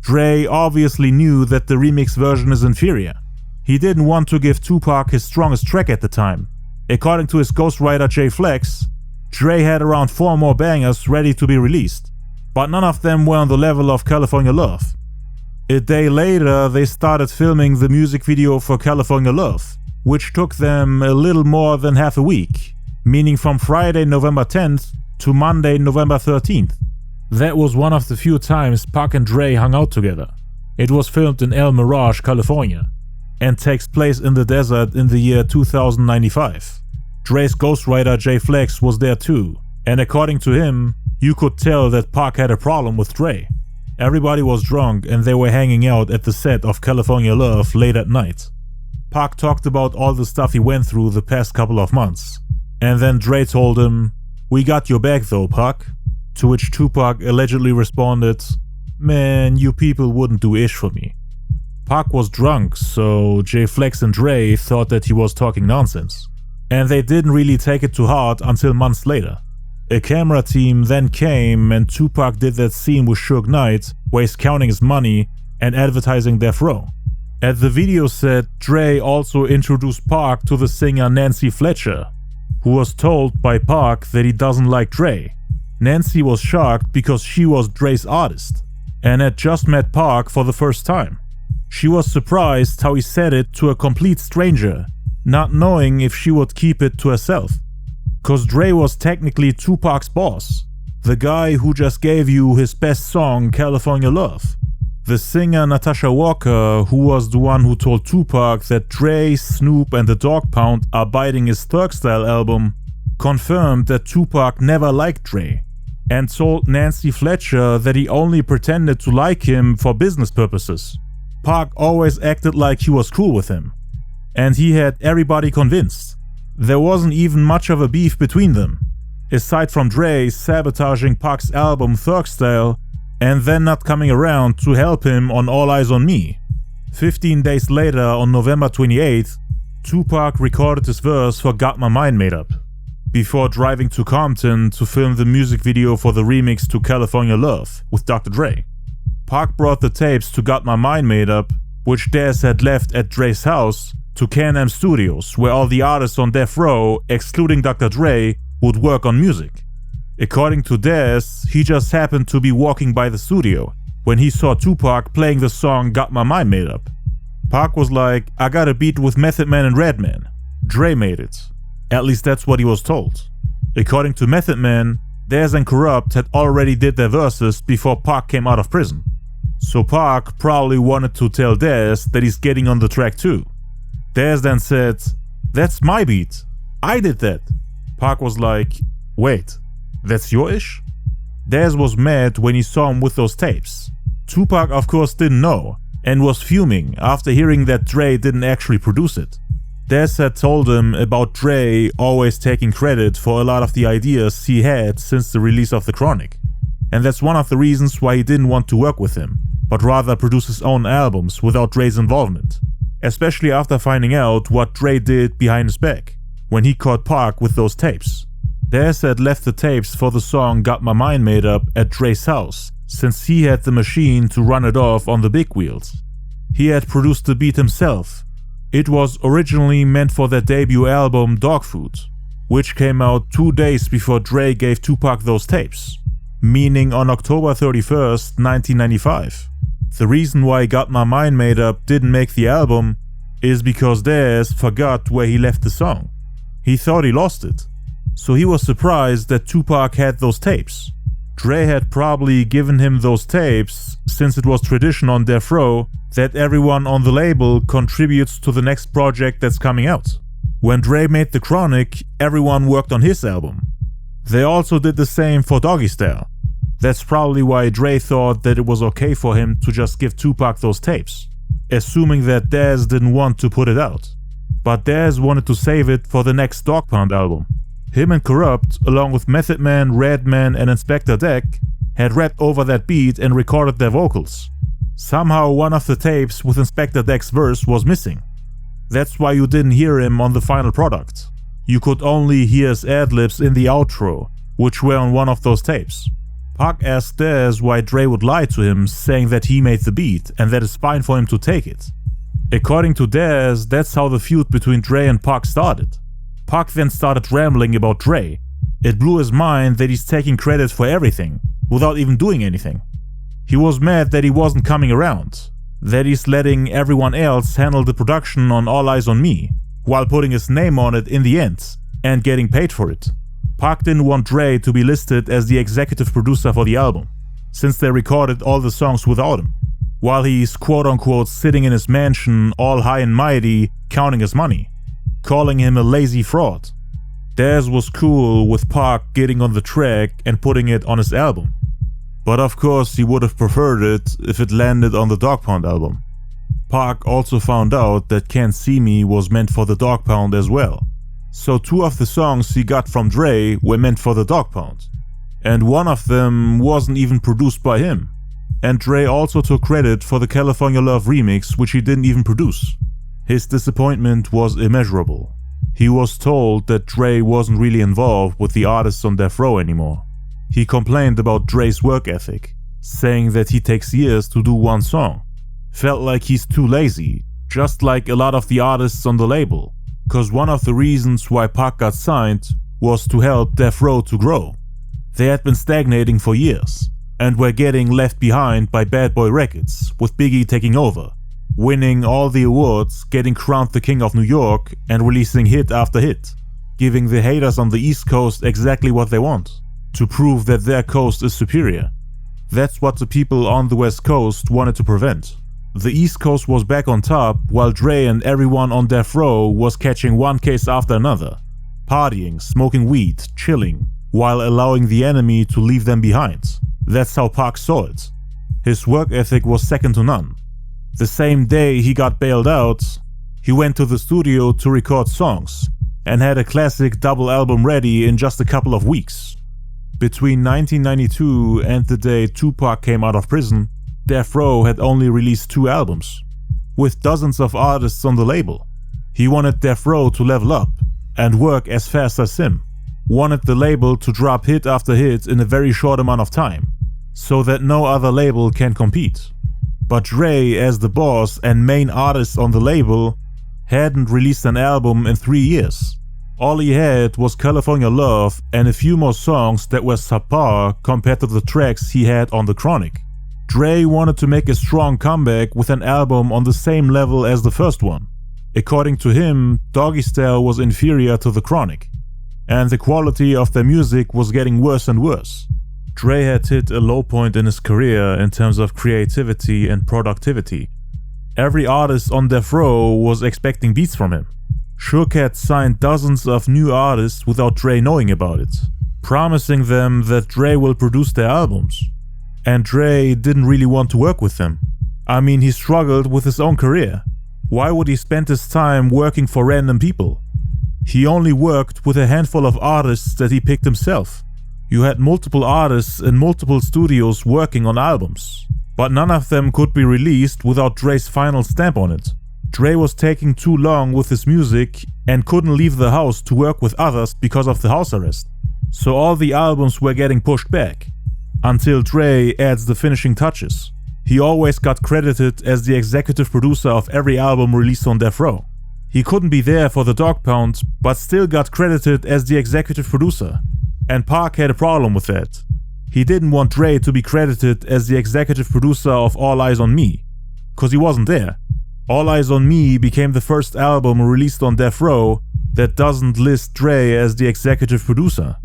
Dre obviously knew that the remix version is inferior. He didn't want to give Tupac his strongest track at the time. According to his ghostwriter Jay Flex, Dre had around 4 more bangers ready to be released, but none of them were on the level of California Love. A day later, they started filming the music video for California Love, which took them a little more than half a week, meaning from Friday, November 10th to Monday, November 13th. That was one of the few times Pac and Dre hung out together. It was filmed in El Mirage, California, and takes place in the desert in the year 2095. Dre's ghostwriter Jay Flex was there too, and according to him, you could tell that Pac had a problem with Dre. Everybody was drunk and they were hanging out at the set of California Love late at night. Pac talked about all the stuff he went through the past couple of months, and then Dre told him, "We got your back though, Pac." To which Tupac allegedly responded, "Man, you people wouldn't do ish for me." Pac was drunk, so Jay Flex and Dre thought that he was talking nonsense. And they didn't really take it to heart until months later. A camera team then came and Tupac did that scene with Suge Knight where he's counting his money and advertising Death Row. At the video set, Dre also introduced Pac to the singer Nancy Fletcher, who was told by Pac that he doesn't like Dre. Nancy was shocked because she was Dre's artist and had just met Pac for the first time. She was surprised how he said it to a complete stranger, not knowing if she would keep it to herself. Cause Dre was technically Tupac's boss, the guy who just gave you his best song, California Love. The singer Natasha Walker, who was the one who told Tupac that Dre, Snoop and the Dogg Pound are biting his Doggystyle album, confirmed that Tupac never liked Dre, and told Nancy Fletcher that he only pretended to like him for business purposes. Pac always acted like he was cool with him, and he had everybody convinced. There wasn't even much of a beef between them, aside from Dre sabotaging Pac's album Doggystyle and then not coming around to help him on All Eyez On Me. 15 days later, on November 28th, Tupac recorded his verse for Got My Mind Made Up, before driving to Compton to film the music video for the remix to California Love with Dr. Dre. Pac brought the tapes to Got My Mind Made Up, which Dez had left at Dre's house, to Can-Am Studios, where all the artists on Death Row, excluding Dr. Dre, would work on music. According to Dez, he just happened to be walking by the studio when he saw Tupac playing the song Got My Mind Made Up. Pac was like, "I got a beat with Method Man and Redman. Dre made it." At least that's what he was told. According to Method Man, Dez and Corrupt had already did their verses before Pac came out of prison. So Pac probably wanted to tell Dez that he's getting on the track too. Dez then said, "That's my beat. I did that." Pac was like, "Wait, that's your ish?" Dez was mad when he saw him with those tapes. Tupac of course didn't know and was fuming after hearing that Dre didn't actually produce it. Dez had told him about Dre always taking credit for a lot of the ideas he had since the release of The Chronic. And that's one of the reasons why he didn't want to work with him, but rather produce his own albums without Dre's involvement. Especially after finding out what Dre did behind his back, when he caught Pac with those tapes. Dez had left the tapes for the song Got My Mind Made Up at Dre's house, since he had the machine to run it off on the big wheels. He had produced the beat himself. It was originally meant for their debut album Dog Food, which came out 2 days before Dre gave Tupac those tapes, meaning on October 31st, 1995. The reason why Got My Mind Made Up didn't make the album is because Dez forgot where he left the song. He thought he lost it, so he was surprised that Tupac had those tapes. Dre had probably given him those tapes since it was tradition on Death Row that everyone on the label contributes to the next project that's coming out. When Dre made The Chronic, everyone worked on his album. They also did the same for Doggystyle. That's probably why Dre thought that it was okay for him to just give Tupac those tapes, assuming that Dez didn't want to put it out. But Dez wanted to save it for the next Dog Pound album. Him and Corrupt, along with Method Man, Redman and Inspector Deck, had rapped over that beat and recorded their vocals. Somehow one of the tapes with Inspector Deck's verse was missing. That's why you didn't hear him on the final product. You could only hear his ad-libs in the outro, which were on one of those tapes. Pac asked Dez why Dre would lie to him, saying that he made the beat and that it's fine for him to take it. According to Dez, that's how the feud between Dre and Pac started. Pac then started rambling about Dre. It blew his mind that he's taking credit for everything, without even doing anything. He was mad that he wasn't coming around, that he's letting everyone else handle the production on All Eyez On Me, while putting his name on it in the end, and getting paid for it. Pac didn't want Dre to be listed as the executive producer for the album, since they recorded all the songs without him, while he's quote-unquote sitting in his mansion all high and mighty, counting his money, calling him a lazy fraud. Dez was cool with Pac getting on the track and putting it on his album. But of course he would have preferred it if it landed on the Dog Pound album. Pac also found out that Can't See Me was meant for the Dog Pound as well. So 2 of the songs he got from Dre were meant for the Dog Pound. And one of them wasn't even produced by him. And Dre also took credit for the California Love remix, which he didn't even produce. His disappointment was immeasurable. He was told that Dre wasn't really involved with the artists on Death Row anymore. He complained about Dre's work ethic, saying that he takes years to do one song. Felt like he's too lazy, just like a lot of the artists on the label, cause one of the reasons why Pac got signed was to help Death Row to grow. They had been stagnating for years, and were getting left behind by Bad Boy Records, with Biggie taking over, winning all the awards, getting crowned the King of New York, and releasing hit after hit, giving the haters on the East Coast exactly what they want, to prove that their coast is superior. That's what the people on the West Coast wanted to prevent. The East Coast was back on top, while Dre and everyone on Death Row was catching one case after another, partying, smoking weed, chilling, while allowing the enemy to leave them behind. That's how Pac saw it. His work ethic was second to none. The same day he got bailed out, he went to the studio to record songs, and had a classic double album ready in just a couple of weeks. Between 1992 and the day Tupac came out of prison, Death Row had only released 2 albums, with dozens of artists on the label. He wanted Death Row to level up and work as fast as him, wanted the label to drop hit after hit in a very short amount of time, so that no other label can compete. But Dre, as the boss and main artist on the label, hadn't released an album in 3 years. All he had was California Love and a few more songs that were subpar compared to the tracks he had on The Chronic. Dre wanted to make a strong comeback with an album on the same level as the first one. According to him, Doggystyle was inferior to The Chronic, and the quality of their music was getting worse and worse. Dre had hit a low point in his career in terms of creativity and productivity. Every artist on Death Row was expecting beats from him. Suge had signed dozens of new artists without Dre knowing about it, promising them that Dre will produce their albums. And Dre didn't really want to work with them. I mean, he struggled with his own career. Why would he spend his time working for random people? He only worked with a handful of artists that he picked himself. You had multiple artists in multiple studios working on albums, but none of them could be released without Dre's final stamp on it. Dre was taking too long with his music and couldn't leave the house to work with others because of the house arrest. So all the albums were getting pushed back, until Dre adds the finishing touches. He always got credited as the executive producer of every album released on Death Row. He couldn't be there for the dog pound, but still got credited as the executive producer. And Pac had a problem with that. He didn't want Dre to be credited as the executive producer of All Eyez On Me, cause he wasn't there. All Eyez On Me became the first album released on Death Row that doesn't list Dre as the executive producer.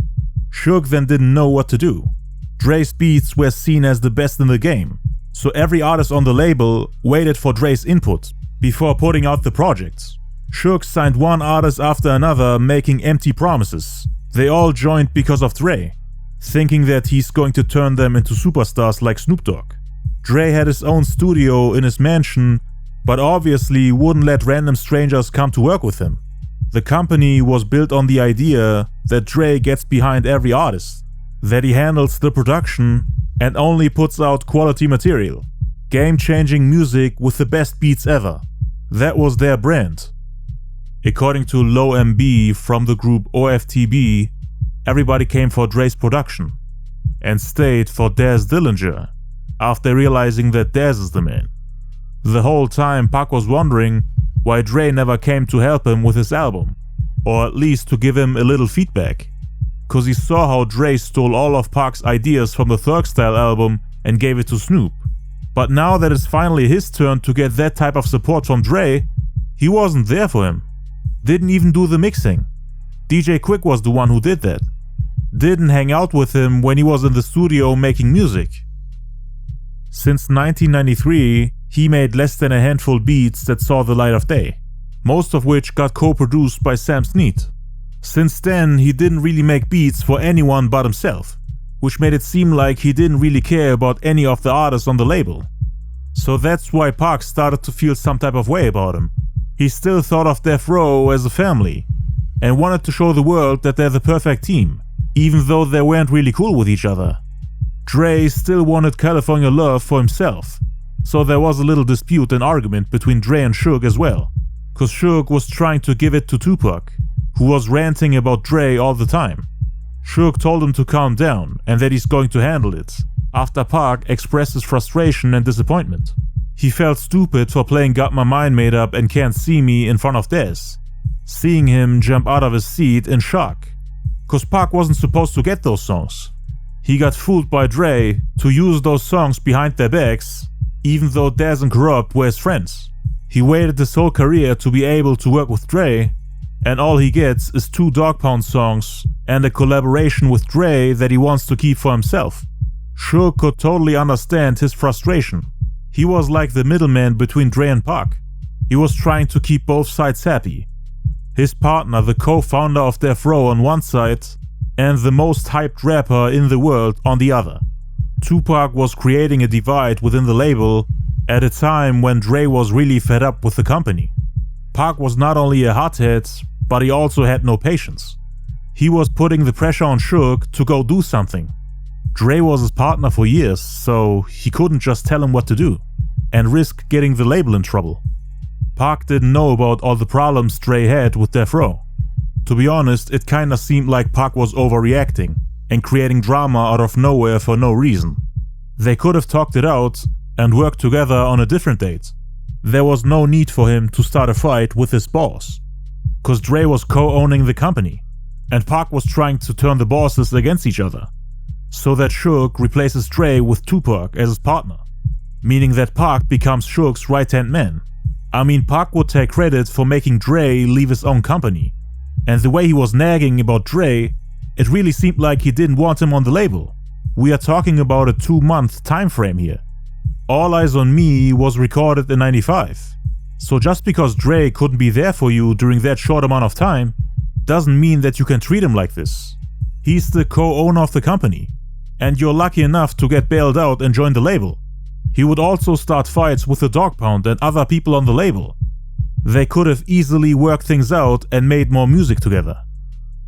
Suge then didn't know what to do. Dre's beats were seen as the best in the game, so every artist on the label waited for Dre's input before putting out the projects. Suge signed one artist after another, making empty promises. They all joined because of Dre, thinking that he's going to turn them into superstars like Snoop Dogg. Dre had his own studio in his mansion, but obviously wouldn't let random strangers come to work with him. The company was built on the idea that Dre gets behind every artist, that he handles the production and only puts out quality material. Game-changing music with the best beats ever. That was their brand. According to Low MB from the group OFTB, everybody came for Dre's production and stayed for Daz Dillinger after realizing that Daz is the man. The whole time Pac was wondering why Dre never came to help him with his album, or at least to give him a little feedback, cause he saw how Dre stole all of Pac's ideas from the Doggystyle album and gave it to Snoop. But now that it's finally his turn to get that type of support from Dre, he wasn't there for him. Didn't even do the mixing. DJ Quick was the one who did that. Didn't hang out with him when he was in the studio making music. Since 1993, he made less than a handful beats that saw the light of day, most of which got co-produced by Sam Sneed. Since then, he didn't really make beats for anyone but himself, which made it seem like he didn't really care about any of the artists on the label. So that's why Pac started to feel some type of way about him. He still thought of Death Row as a family, and wanted to show the world that they're the perfect team, even though they weren't really cool with each other. Dre still wanted California Love for himself, so there was a little dispute and argument between Dre and Suge as well, cause Suge was trying to give it to Tupac, who was ranting about Dre all the time. Suge told him to calm down and that he's going to handle it, after Pac expressed his frustration and disappointment. He felt stupid for playing Got My Mind Made Up and Can't See Me in front of Dez, seeing him jump out of his seat in shock, cause Pac wasn't supposed to get those songs. He got fooled by Dre to use those songs behind their backs, even though Dez and Corrupt were his friends. He waited his whole career to be able to work with Dre, and all he gets is 2 Dog Pound songs and a collaboration with Dre that he wants to keep for himself. Suge could totally understand his frustration. He was like the middleman between Dre and Pac. He was trying to keep both sides happy. His partner, the co-founder of Death Row on one side, and the most hyped rapper in the world on the other. Tupac was creating a divide within the label at a time when Dre was really fed up with the company. Pac was not only a hothead, but he also had no patience. He was putting the pressure on Suge to go do something. Dre was his partner for years, so he couldn't just tell him what to do and risk getting the label in trouble. Pac didn't know about all the problems Dre had with Death Row. To be honest, it kinda seemed like Pac was overreacting and creating drama out of nowhere for no reason. They could have talked it out and worked together on a different date. There was no need for him to start a fight with his boss, cause Dre was co-owning the company, and Pac was trying to turn the bosses against each other, so that Suge replaces Dre with Tupac as his partner, meaning that Pac becomes Suge's right-hand man. I mean, Pac would take credit for making Dre leave his own company, and the way he was nagging about Dre, it really seemed like he didn't want him on the label. We are talking about a 2-month time frame here. All Eyez On Me was recorded in '95, so just because Dre couldn't be there for you during that short amount of time, doesn't mean that you can treat him like this. He's the co-owner of the company, and you're lucky enough to get bailed out and join the label. He would also start fights with the Dog Pound and other people on the label. They could have easily worked things out and made more music together.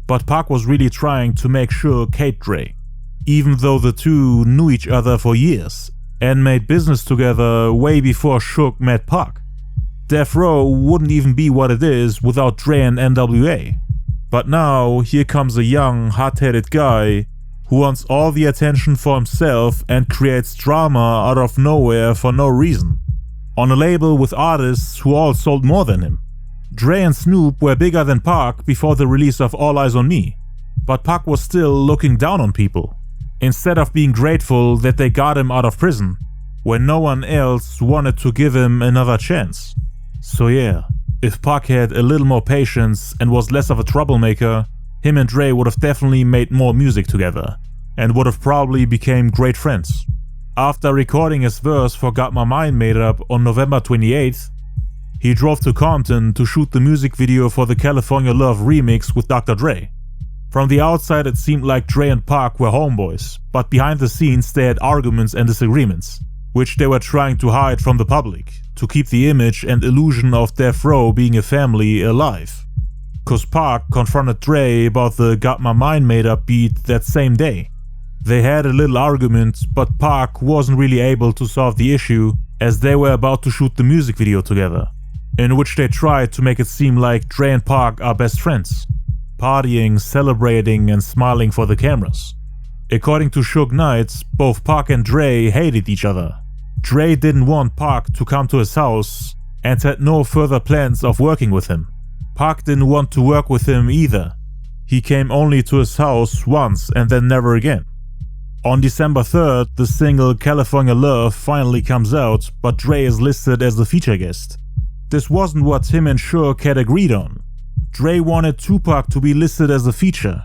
But Pac was really trying to make Suge hate Dre, even though the two knew each other for years and made business together way before Suge met Pac. Death Row wouldn't even be what it is without Dre and NWA. But now, here comes a young, hot-headed guy who wants all the attention for himself and creates drama out of nowhere for no reason, on a label with artists who all sold more than him. Dre and Snoop were bigger than Pac before the release of All Eyez On Me, but Pac was still looking down on people, instead of being grateful that they got him out of prison, when no one else wanted to give him another chance. So yeah, if Pac had a little more patience and was less of a troublemaker, him and Dre would have definitely made more music together, and would have probably became great friends. After recording his verse for Got My Mind Made Up on November 28th, he drove to Compton to shoot the music video for the California Love remix with Dr. Dre. From the outside it seemed like Dre and Pac were homeboys, but behind the scenes they had arguments and disagreements, which they were trying to hide from the public, to keep the image and illusion of Death Row being a family alive. Cause Pac confronted Dre about the Got My Mind Made Up beat that same day. They had a little argument, but Pac wasn't really able to solve the issue as they were about to shoot the music video together, in which they tried to make it seem like Dre and Pac are best friends, partying, celebrating and smiling for the cameras. According to Suge Knight, both Pac and Dre hated each other. Dre didn't want Pac to come to his house and had no further plans of working with him. Pac didn't want to work with him either. He came only to his house once and then never again. On December 3rd, the single California Love finally comes out, but Dre is listed as the feature guest. This wasn't what him and Suge had agreed on. Dre wanted Tupac to be listed as a feature,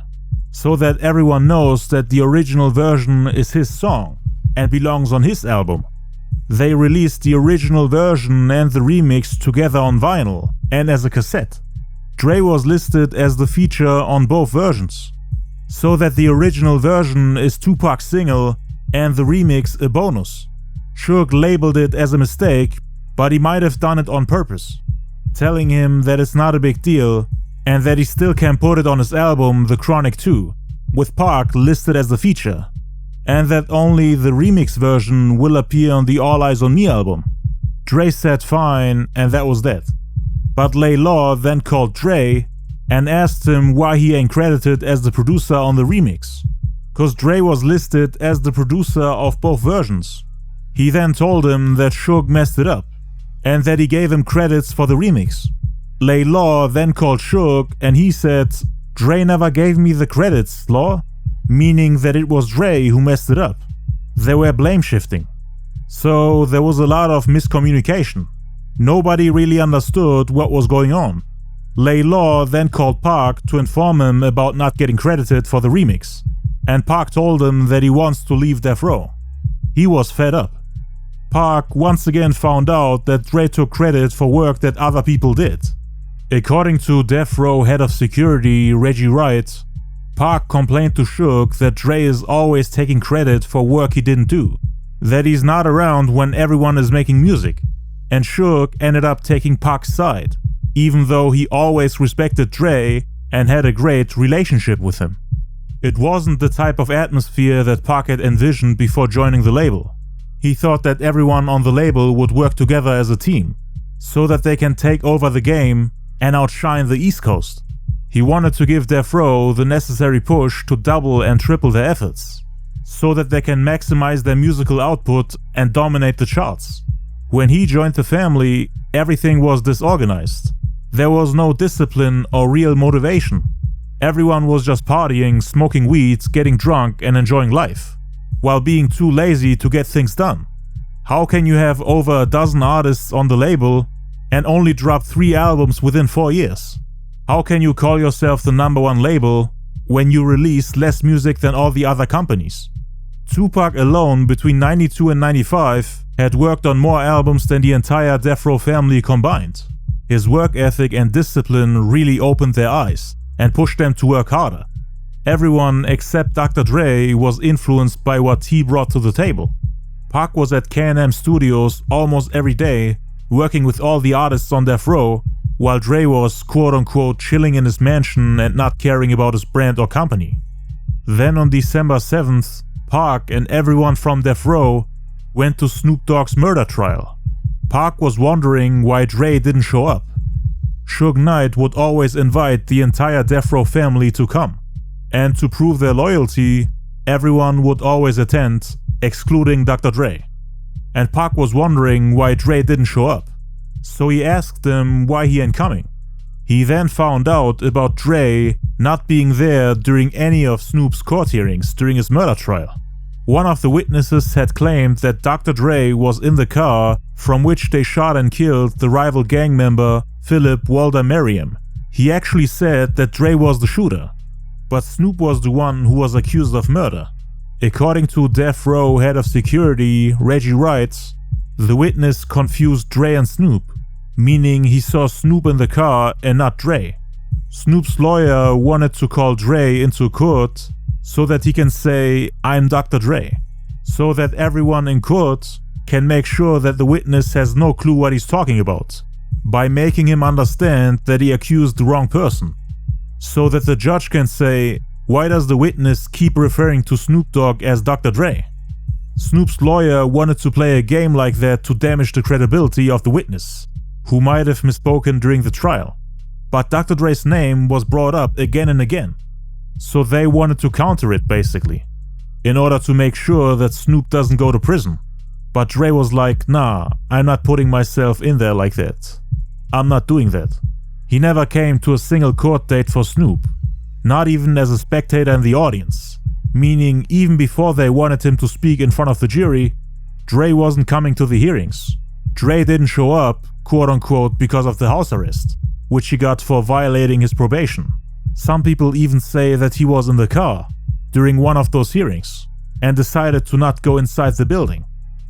so that everyone knows that the original version is his song and belongs on his album. They released the original version and the remix together on vinyl and as a cassette. Dre was listed as the feature on both versions, so that the original version is Tupac's single and the remix a bonus. Suge labeled it as a mistake, but he might have done it on purpose, telling him that it's not a big deal and that he still can put it on his album The Chronic 2, with Pac listed as the feature, and that only the remix version will appear on the All Eyez On Me album. Dre said fine, and that was that. But Lay Law then called Dre and asked him why he ain't credited as the producer on the remix, cause Dre was listed as the producer of both versions. He then told him that Suge messed it up, and that he gave him credits for the remix. Lay Law then called Suge and he said, "Dre never gave me the credits, Law," meaning that it was Dre who messed it up. They were blame shifting. So there was a lot of miscommunication. Nobody really understood what was going on. Lay Law then called Pac to inform him about not getting credited for the remix, and Pac told him that he wants to leave Death Row. He was fed up. Pac once again found out that Dre took credit for work that other people did. According to Death Row head of security Reggie Wright, Pac complained to Suge that Dre is always taking credit for work he didn't do, that he's not around when everyone is making music, and Suge ended up taking Pac's side, even though he always respected Dre and had a great relationship with him. It wasn't the type of atmosphere that Pac had envisioned before joining the label. He thought that everyone on the label would work together as a team, so that they can take over the game and outshine the East Coast. He wanted to give Death Row the necessary push to double and triple their efforts, so that they can maximize their musical output and dominate the charts. When he joined the family, everything was disorganized. There was no discipline or real motivation. Everyone was just partying, smoking weed, getting drunk and enjoying life, while being too lazy to get things done. How can you have over a dozen artists on the label and only drop 3 albums within 4 years? How can you call yourself the #1 label when you release less music than all the other companies? Tupac alone between 92 and 95 had worked on more albums than the entire Death Row family combined. His work ethic and discipline really opened their eyes and pushed them to work harder. Everyone except Dr. Dre was influenced by what he brought to the table. Pac was at K&M Studios almost every day, working with all the artists on Death Row, while Dre was quote-unquote chilling in his mansion and not caring about his brand or company. Then on December 7th, Pac and everyone from Death Row went to Snoop Dogg's murder trial. Pac was wondering why Dre didn't show up. Suge Knight would always invite the entire Death Row family to come, and to prove their loyalty, everyone would always attend, excluding Dr. Dre. And Pac was wondering why Dre didn't show up, so he asked him why he ain't coming. He then found out about Dre not being there during any of Snoop's court hearings during his murder trial. One of the witnesses had claimed that Dr. Dre was in the car from which they shot and killed the rival gang member Philip Walder Merriam. He actually said that Dre was the shooter, but Snoop was the one who was accused of murder. According to Death Row head of security Reggie Wright, the witness confused Dre and Snoop, meaning he saw Snoop in the car and not Dre. Snoop's lawyer wanted to call Dre into court so that he can say, "I'm Dr. Dre," so that everyone in court can make sure that the witness has no clue what he's talking about, by making him understand that he accused the wrong person, so that the judge can say, "Why does the witness keep referring to Snoop Dogg as Dr. Dre?" Snoop's lawyer wanted to play a game like that to damage the credibility of the witness, who might have misspoken during the trial. But Dr. Dre's name was brought up again and again, so they wanted to counter it basically, in order to make sure that Snoop doesn't go to prison. But Dre was like, "Nah, I'm not putting myself in there like that. I'm not doing that." He never came to a single court date for Snoop, not even as a spectator in the audience, meaning even before they wanted him to speak in front of the jury, Dre wasn't coming to the hearings. Dre didn't show up, quote unquote, because of the house arrest, which he got for violating his probation. Some people even say that he was in the car during one of those hearings and decided to not go inside the building.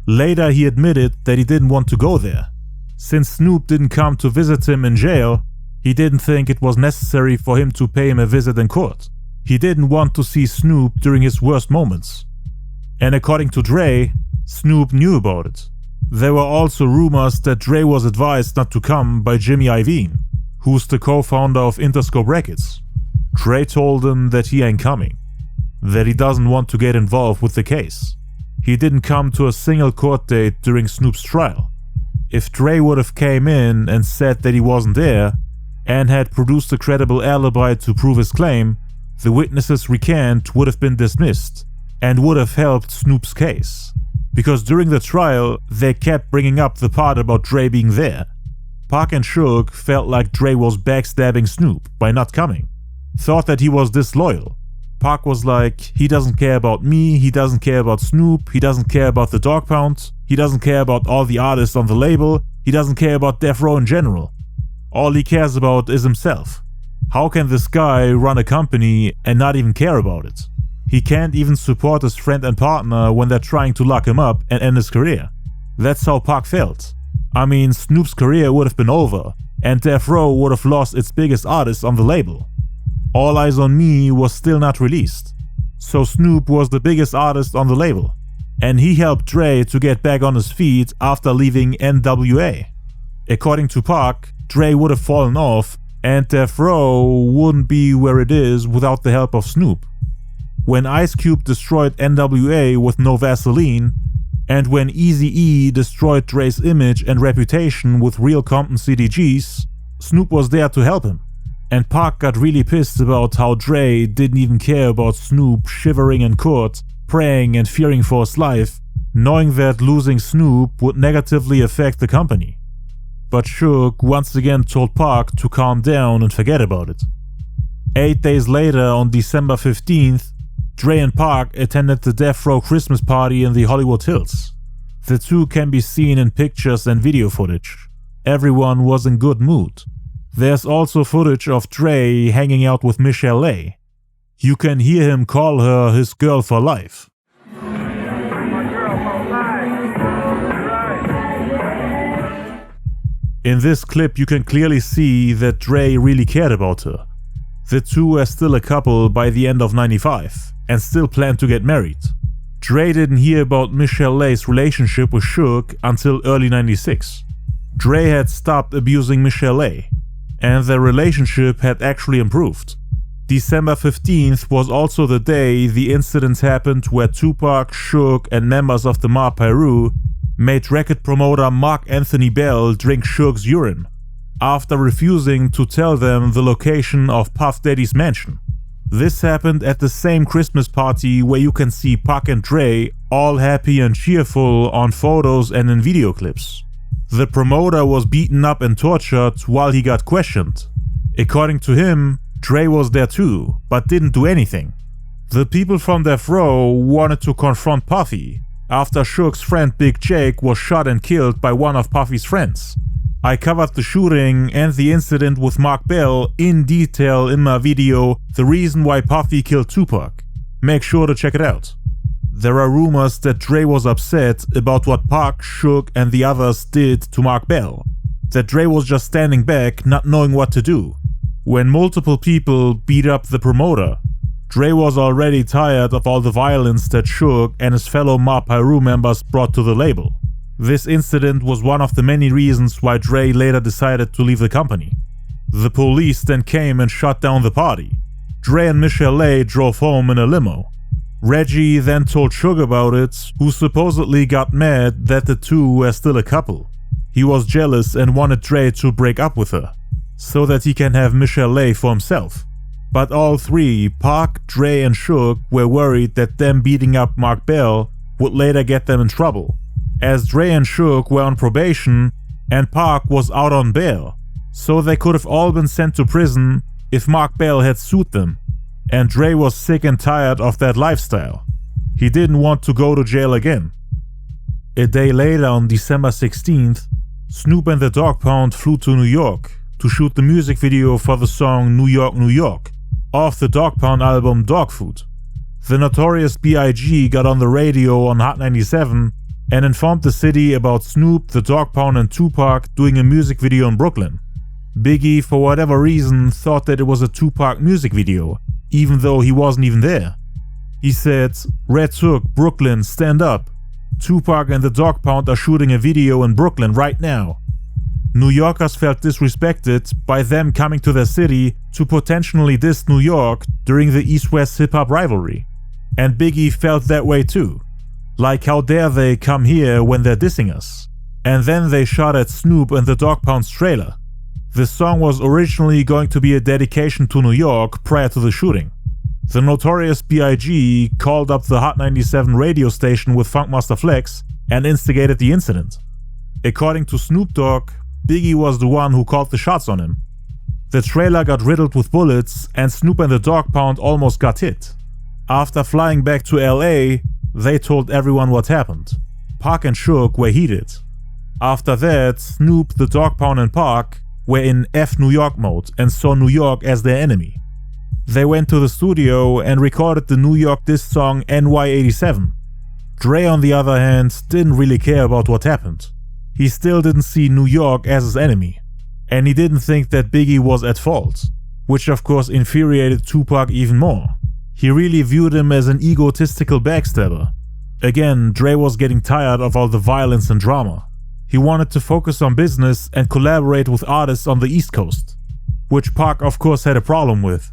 Later he admitted that he didn't want to go there. Since Snoop didn't come to visit him in jail, he didn't think it was necessary for him to pay him a visit in court. He didn't want to see Snoop during his worst moments. And according to Dre, Snoop knew about it. There were also rumors that Dre was advised not to come by Jimmy Iovine, who's the co-founder of Interscope Records. Dre told him that he ain't coming, that he doesn't want to get involved with the case. He didn't come to a single court date during Snoop's trial. If Dre would have came in and said that he wasn't there, and had produced a credible alibi to prove his claim, the witnesses' recant would have been dismissed and would have helped Snoop's case. Because during the trial, they kept bringing up the part about Dre being there. Pac and Suge felt like Dre was backstabbing Snoop by not coming, thought that he was disloyal. Pac was like, "He doesn't care about me, he doesn't care about Snoop, he doesn't care about the Dog Pound, he doesn't care about all the artists on the label, he doesn't care about Death Row in general. All he cares about is himself. How can this guy run a company and not even care about it? He can't even support his friend and partner when they're trying to lock him up and end his career." That's how Pac felt. I mean, Snoop's career would have been over, and Death Row would have lost its biggest artist on the label. All Eyez On Me was still not released, so Snoop was the biggest artist on the label, and he helped Dre to get back on his feet after leaving NWA. According to Pac, Dre would have fallen off, and Death Row wouldn't be where it is without the help of Snoop. When Ice Cube destroyed NWA with No Vaseline, and when EAZY-E destroyed Dre's image and reputation with Real Compton CDGs, Snoop was there to help him. And Pac got really pissed about how Dre didn't even care about Snoop shivering in court, praying and fearing for his life, knowing that losing Snoop would negatively affect the company. But Suge once again told Pac to calm down and forget about it. 8 days later, on December 15th, Dre and Pac attended the Death Row Christmas party in the Hollywood Hills. The two can be seen in pictures and video footage. Everyone was in good mood. There's also footage of Dre hanging out with Michelle A. You can hear him call her his girl for life. In this clip, you can clearly see that Dre really cared about her. The two were still a couple by the end of '95 and still planned to get married. Dre didn't hear about Michelle A's relationship with Suge until early '96. Dre had stopped abusing Michelle A, and their relationship had actually improved. December 15th was also the day the incident happened where Tupac, Suge, and members of the Mob Piru made record promoter Mark Anthony Bell drink Suge's urine, after refusing to tell them the location of Puff Daddy's mansion. This happened at the same Christmas party where you can see Pac and Dre all happy and cheerful on photos and in video clips. The promoter was beaten up and tortured while he got questioned. According to him, Dre was there too, but didn't do anything. The people from Death Row wanted to confront Puffy after Suge's friend Big Jake was shot and killed by one of Puffy's friends. I covered the shooting and the incident with Mark Bell in detail in my video, The Reason Why Puffy Killed Tupac. Make sure to check it out. There are rumors that Dre was upset about what Pac, Suge and the others did to Mark Bell. That Dre was just standing back, not knowing what to do. When multiple people beat up the promoter, Dre was already tired of all the violence that Suge and his fellow Mob Piru members brought to the label. This incident was one of the many reasons why Dre later decided to leave the company. The police then came and shut down the party. Dre and Michelle A drove home in a limo. Reggie then told Suge about it, who supposedly got mad that the two were still a couple. He was jealous and wanted Dre to break up with her, so that he can have Michelle A for himself. But all three, Pac, Dre and Suge, were worried that them beating up Mark Bell would later get them in trouble, as Dre and Suge were on probation and Pac was out on bail, so they could have all been sent to prison if Mark Bell had sued them, and Dre was sick and tired of that lifestyle. He didn't want to go to jail again. A day later, on December 16th, Snoop and the Dogg Pound flew to New York to shoot the music video for the song New York, New York, off the Dogg Pound album Dog Food. The Notorious B.I.G. got on the radio on Hot 97 and informed the city about Snoop, the Dogg Pound and Tupac doing a music video in Brooklyn. Biggie, for whatever reason, thought that it was a Tupac music video, even though he wasn't even there. He said, "Red Hook, Brooklyn, stand up. Tupac and the Dogg Pound are shooting a video in Brooklyn right now." New Yorkers felt disrespected by them coming to their city to potentially diss New York during the East-West hip-hop rivalry. And Biggie felt that way too. Like, how dare they come here when they're dissing us? And then they shot at Snoop and the Dogg Pound's trailer. The song was originally going to be a dedication to New York prior to the shooting. The Notorious B.I.G. called up the Hot 97 radio station with Funkmaster Flex and instigated the incident. According to Snoop Dogg, Biggie was the one who called the shots on him. The trailer got riddled with bullets and Snoop and the Dogg Pound almost got hit. After flying back to LA, they told everyone what happened. Pac and Suge were heated. After that, Snoop, the Dogg Pound and Pac were in F New York mode and saw New York as their enemy. They went to the studio and recorded the New York diss song NY87. Dre, on the other hand, didn't really care about what happened. He still didn't see New York as his enemy, and he didn't think that Biggie was at fault, which of course infuriated Tupac even more. He really viewed him as an egotistical backstabber. Again, Dre was getting tired of all the violence and drama. He wanted to focus on business and collaborate with artists on the East Coast, which Pac of course had a problem with,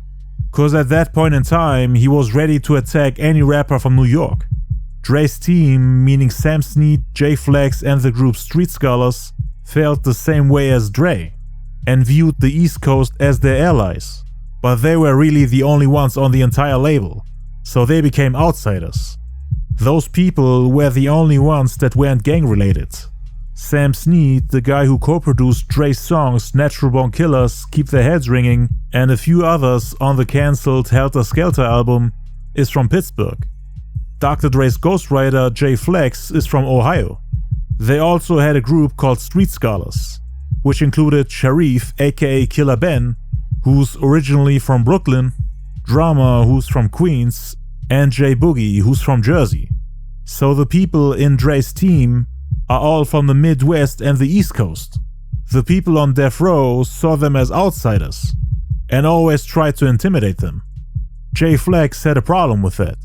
cause at that point in time he was ready to attack any rapper from New York. Dre's team, meaning Sam Sneed, Jay Flex and the group Street Scholars, felt the same way as Dre and viewed the East Coast as their allies, but they were really the only ones on the entire label, so they became outsiders. Those people were the only ones that weren't gang related. Sam Sneed, the guy who co-produced Dre's songs Natural Born Killers, Keep Their Heads Ringing, and a few others on the cancelled Helter Skelter album, is from Pittsburgh. Dr. Dre's ghostwriter Jay Flex is from Ohio. They also had a group called Street Scholars, which included Sharif aka Killer Ben, who's originally from Brooklyn, Drama, who's from Queens, and Jay Boogie, who's from Jersey. So the people in Dre's team are all from the Midwest and the East Coast. The people on Death Row saw them as outsiders and always tried to intimidate them. Jay Flex had a problem with that.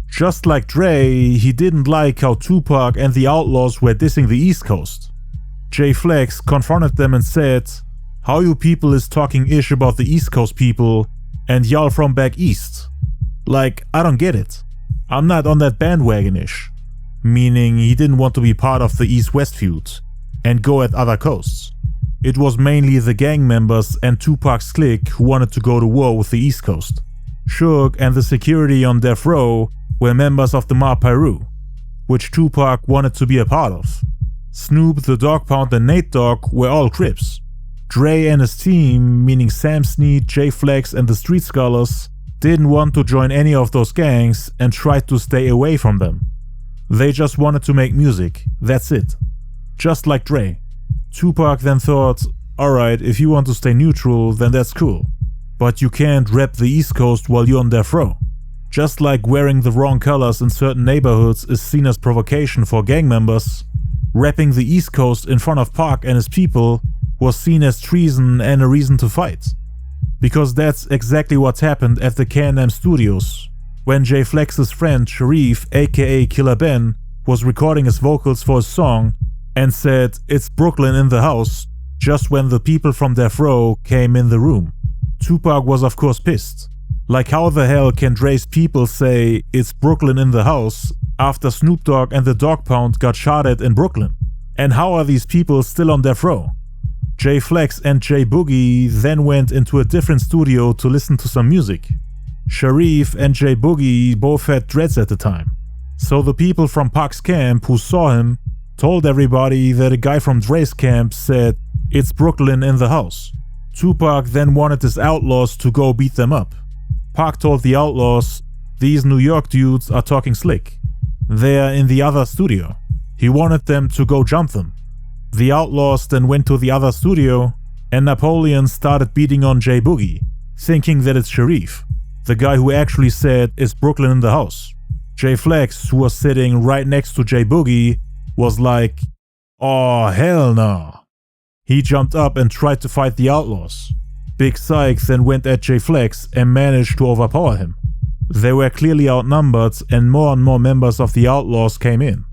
Just like Dre, he didn't like how Tupac and the Outlaws were dissing the East Coast. Jay Flex confronted them and said, "How you people is talking ish about the East Coast people and y'all from back east? Like, I don't get it. I'm not on that bandwagon ish." Meaning he didn't want to be part of the East-West feud and go at other coasts. It was mainly the gang members and Tupac's clique who wanted to go to war with the East Coast. Suge and the security on Death Row were members of the Mob Piru, which Tupac wanted to be a part of. Snoop, the Dogg Pound and Nate Dogg were all Crips. Dre and his team, meaning Sam Sneed, J Flex and the Street Scholars, didn't want to join any of those gangs and tried to stay away from them. They just wanted to make music, that's it. Just like Dre. Tupac then thought, alright, if you want to stay neutral, then that's cool. But you can't rep the East Coast while you're on death row. Just like wearing the wrong colors in certain neighborhoods is seen as provocation for gang members, repping the East Coast in front of Pac and his people was seen as treason and a reason to fight. Because that's exactly what happened at the K&M studios, when J Flex's friend Sharif, aka Killer Ben, was recording his vocals for his song and said, "It's Brooklyn in the house," just when the people from Death Row came in the room. Tupac was of course pissed. Like, how the hell can Dre's people say "it's Brooklyn in the house" after Snoop Dogg and the Dog Pound got shot at in Brooklyn? And how are these people still on death row? J Flex and J Boogie then went into a different studio to listen to some music. Sharif and J Boogie both had dreads at the time. So the people from Pac's camp who saw him told everybody that a guy from Dre's camp said, "It's Brooklyn in the house." Tupac then wanted his outlaws to go beat them up. Pac told the outlaws, "These New York dudes are talking slick. They're in the other studio." He wanted them to go jump them. The outlaws then went to the other studio and Napoleon started beating on J Boogie, thinking that it's Sharif, the guy who actually said "it's Brooklyn in the house." J Flex, who was sitting right next to J Boogie, was like, "Oh hell no." He jumped up and tried to fight the outlaws. Big Syke then went at J Flex and managed to overpower him. They were clearly outnumbered and more members of the outlaws came in.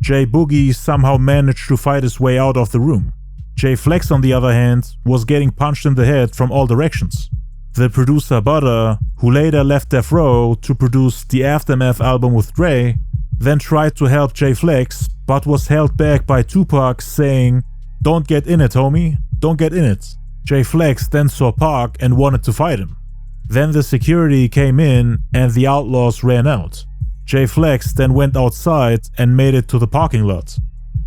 J Boogie somehow managed to fight his way out of the room. J Flex, on the other hand, was getting punched in the head from all directions. The producer Butter, who later left Death Row to produce the Aftermath album with Dre, then tried to help J Flex but was held back by Tupac saying, "Don't get in it, homie, don't get in it." J Flex then saw Pac and wanted to fight him. Then the security came in and the outlaws ran out. J Flex then went outside and made it to the parking lot.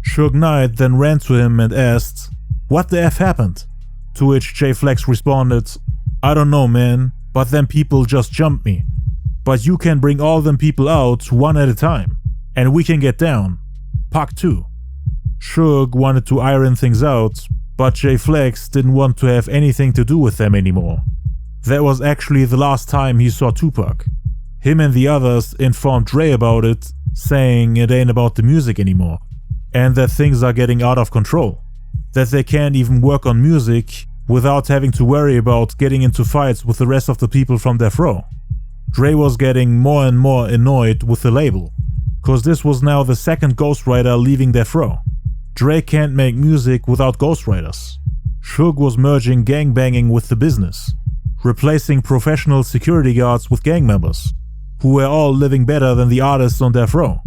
Suge Knight then ran to him and asked, "What the F happened?" To which J Flex responded, "I don't know, man, but them people just jumped me. But you can bring all them people out one at a time, and we can get down. Pac too." Suge wanted to iron things out, but J Flex didn't want to have anything to do with them anymore. That was actually the last time he saw Tupac. Him and the others informed Dre about it, saying it ain't about the music anymore, and that things are getting out of control. That they can't even work on music without having to worry about getting into fights with the rest of the people from Death Row. Dre was getting more and more annoyed with the label, cause this was now the second ghostwriter leaving Death Row. Dre can't make music without ghostwriters. Suge was merging gangbanging with the business, replacing professional security guards with gang members, who were all living better than the artists on Death Row.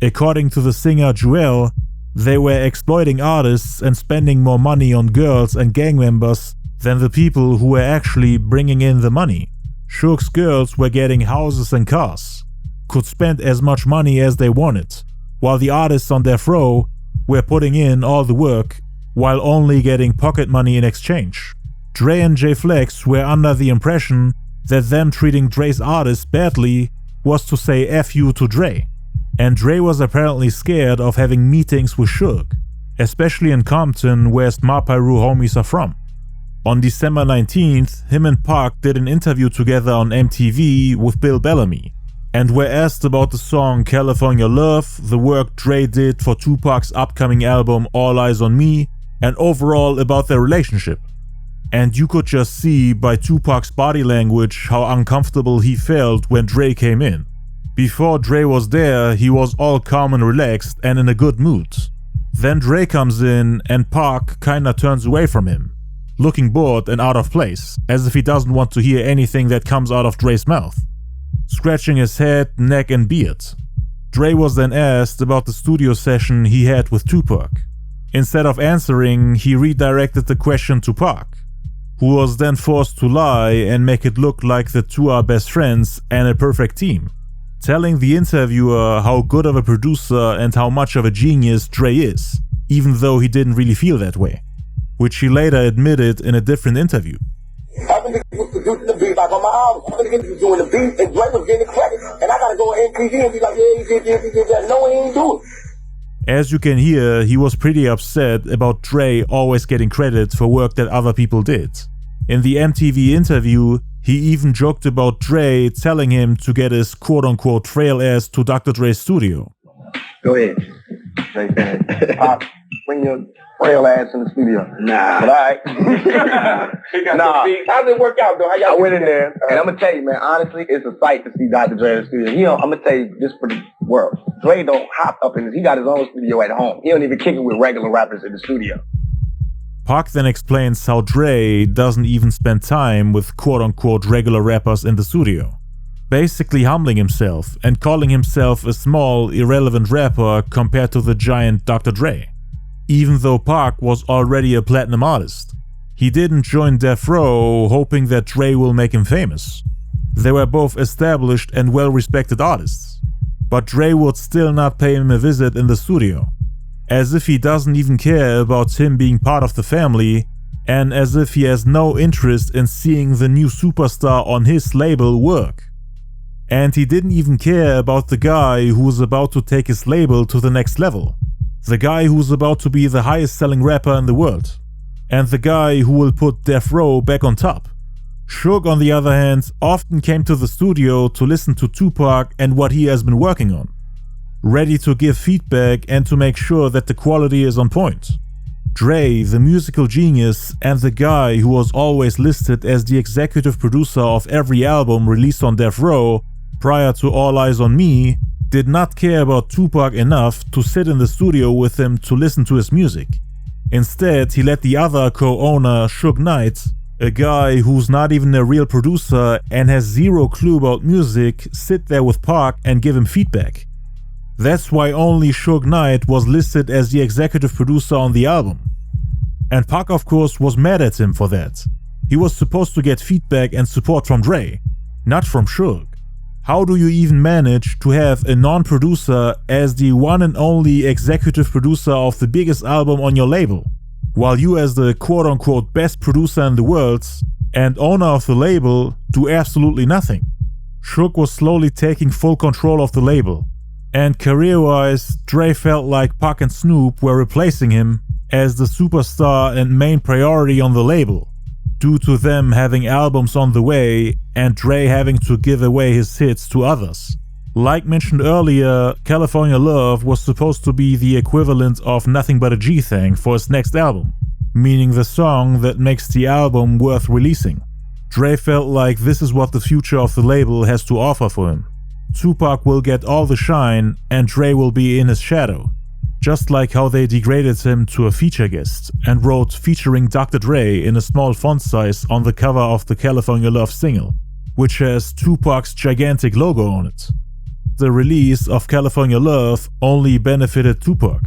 According to the singer Jewel, they were exploiting artists and spending more money on girls and gang members than the people who were actually bringing in the money. Suge's girls were getting houses and cars, could spend as much money as they wanted, while the artists on Death Row were putting in all the work while only getting pocket money in exchange. Dre and J Flex were under the impression that them treating Dre's artists badly was to say F you to Dre. And Dre was apparently scared of having meetings with Suge, especially in Compton, where Smart Pyru homies are from. On December 19th, him and Pac did an interview together on MTV with Bill Bellamy, and were asked about the song California Love, the work Dre did for Tupac's upcoming album All Eyez On Me, and overall about their relationship. And you could just see by Tupac's body language how uncomfortable he felt when Dre came in. Before Dre was there, he was all calm and relaxed and in a good mood. Then Dre comes in and Pac kinda turns away from him, looking bored and out of place, as if he doesn't want to hear anything that comes out of Dre's mouth, scratching his head, neck and beard. Dre was then asked about the studio session he had with Tupac. Instead of answering, he redirected the question to Pac, who was then forced to lie and make it look like the two are best friends and a perfect team, telling the interviewer how good of a producer and how much of a genius Dre is, even though he didn't really feel that way. which he later admitted in a different interview. I've been producing the beat like on my album. I've been doing the beat and Dre was getting credit. And I gotta go at MTV and be like, yeah, he did this, he did that. No, he ain't do it. As you can hear, he was pretty upset about Dre always getting credit for work that other people did. In the MTV interview, he even joked about Dre telling him to get his quote-unquote trail ass to Dr. Dre's studio. Go ahead. Dre said, Pop, bring your trail ass in the studio. Nah. But all right. Nah. How'd it work out, though? How y'all I went in there, and I'm going to tell you, man, honestly, it's a sight to see Dr. Dre in the studio. You know, I'm going to tell you this for the world. Dre don't hop up in this. He got his own studio at home. He don't even kick it with regular rappers in the studio. Pac then explains how Dre doesn't even spend time with quote-unquote regular rappers in the studio, basically humbling himself and calling himself a small, irrelevant rapper compared to the giant Dr. Dre. Even though Pac was already a platinum artist, he didn't join Death Row hoping that Dre will make him famous. They were both established and well-respected artists, but Dre would still not pay him a visit in the studio, as if he doesn't even care about him being part of the family, and as if he has no interest in seeing the new superstar on his label work. And he didn't even care about the guy who was about to take his label to the next level, the guy who's about to be the highest selling rapper in the world, and the guy who will put Death Row back on top. Suge, on the other hand, often came to the studio to listen to Tupac and what he has been working on, ready to give feedback and to make sure that the quality is on point. Dre, the musical genius and the guy who was always listed as the executive producer of every album released on Death Row prior to All Eyez On Me, did not care about Tupac enough to sit in the studio with him to listen to his music. Instead, he let the other co-owner, Suge Knight, a guy who's not even a real producer and has zero clue about music, sit there with Pac and give him feedback. That's why only Suge Knight was listed as the executive producer on the album. And Pac, of course, was mad at him for that. He was supposed to get feedback and support from Dre, not from Suge. How do you even manage to have a non-producer as the one and only executive producer of the biggest album on your label, while you as the quote-unquote best producer in the world and owner of the label do absolutely nothing? Suge was slowly taking full control of the label, and career-wise, Dre felt like Pac and Snoop were replacing him as the superstar and main priority on the label, due to them having albums on the way and Dre having to give away his hits to others. Like mentioned earlier, California Love was supposed to be the equivalent of Nothing But a G-Thing for his next album, meaning the song that makes the album worth releasing. Dre felt like this is what the future of the label has to offer for him. Tupac will get all the shine and Dre will be in his shadow. Just like how they degraded him to a feature guest and wrote featuring Dr. Dre in a small font size on the cover of the California Love single, which has Tupac's gigantic logo on it. The release of California Love only benefited Tupac,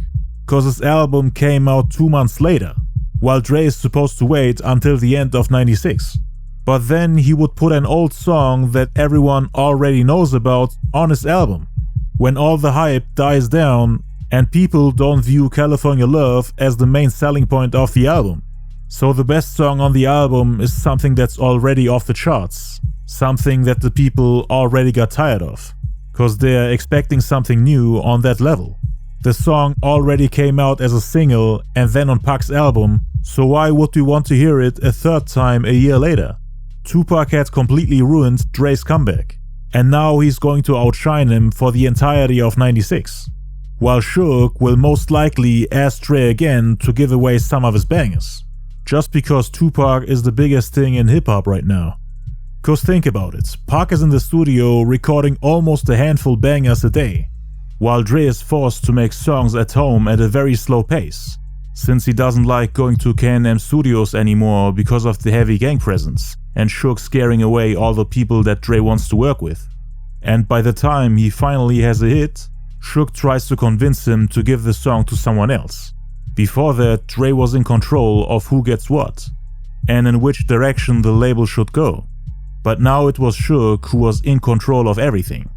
cause his album came out 2 months later, while Dre is supposed to wait until the end of '96. But then he would put an old song that everyone already knows about on his album, when all the hype dies down and people don't view California Love as the main selling point of the album. So the best song on the album is something that's already off the charts, something that the people already got tired of, cause they're expecting something new on that level. The song already came out as a single and then on Pac's album, so why would we want to hear it a third time a year later? Tupac had completely ruined Dre's comeback, and now he's going to outshine him for the entirety of '96. While Suge will most likely ask Dre again to give away some of his bangers, just because Tupac is the biggest thing in hip-hop right now. Cause think about it, Pac is in the studio recording almost a handful bangers a day, while Dre is forced to make songs at home at a very slow pace, since he doesn't like going to K&M studios anymore because of the heavy gang presence and Suge scaring away all the people that Dre wants to work with. And by the time he finally has a hit, Suge tries to convince him to give the song to someone else. Before that, Dre was in control of who gets what, and in which direction the label should go. But now it was Suge who was in control of everything.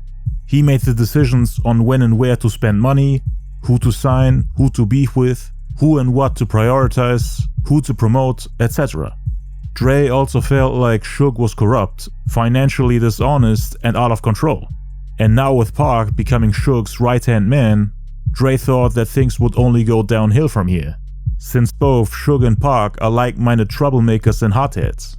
He made the decisions on when and where to spend money, who to sign, who to beef with, who and what to prioritize, who to promote, etc. Dre also felt like Suge was corrupt, financially dishonest, and out of control. And now with Pac becoming Suge's right-hand man, Dre thought that things would only go downhill from here, since both Suge and Pac are like-minded troublemakers and hotheads.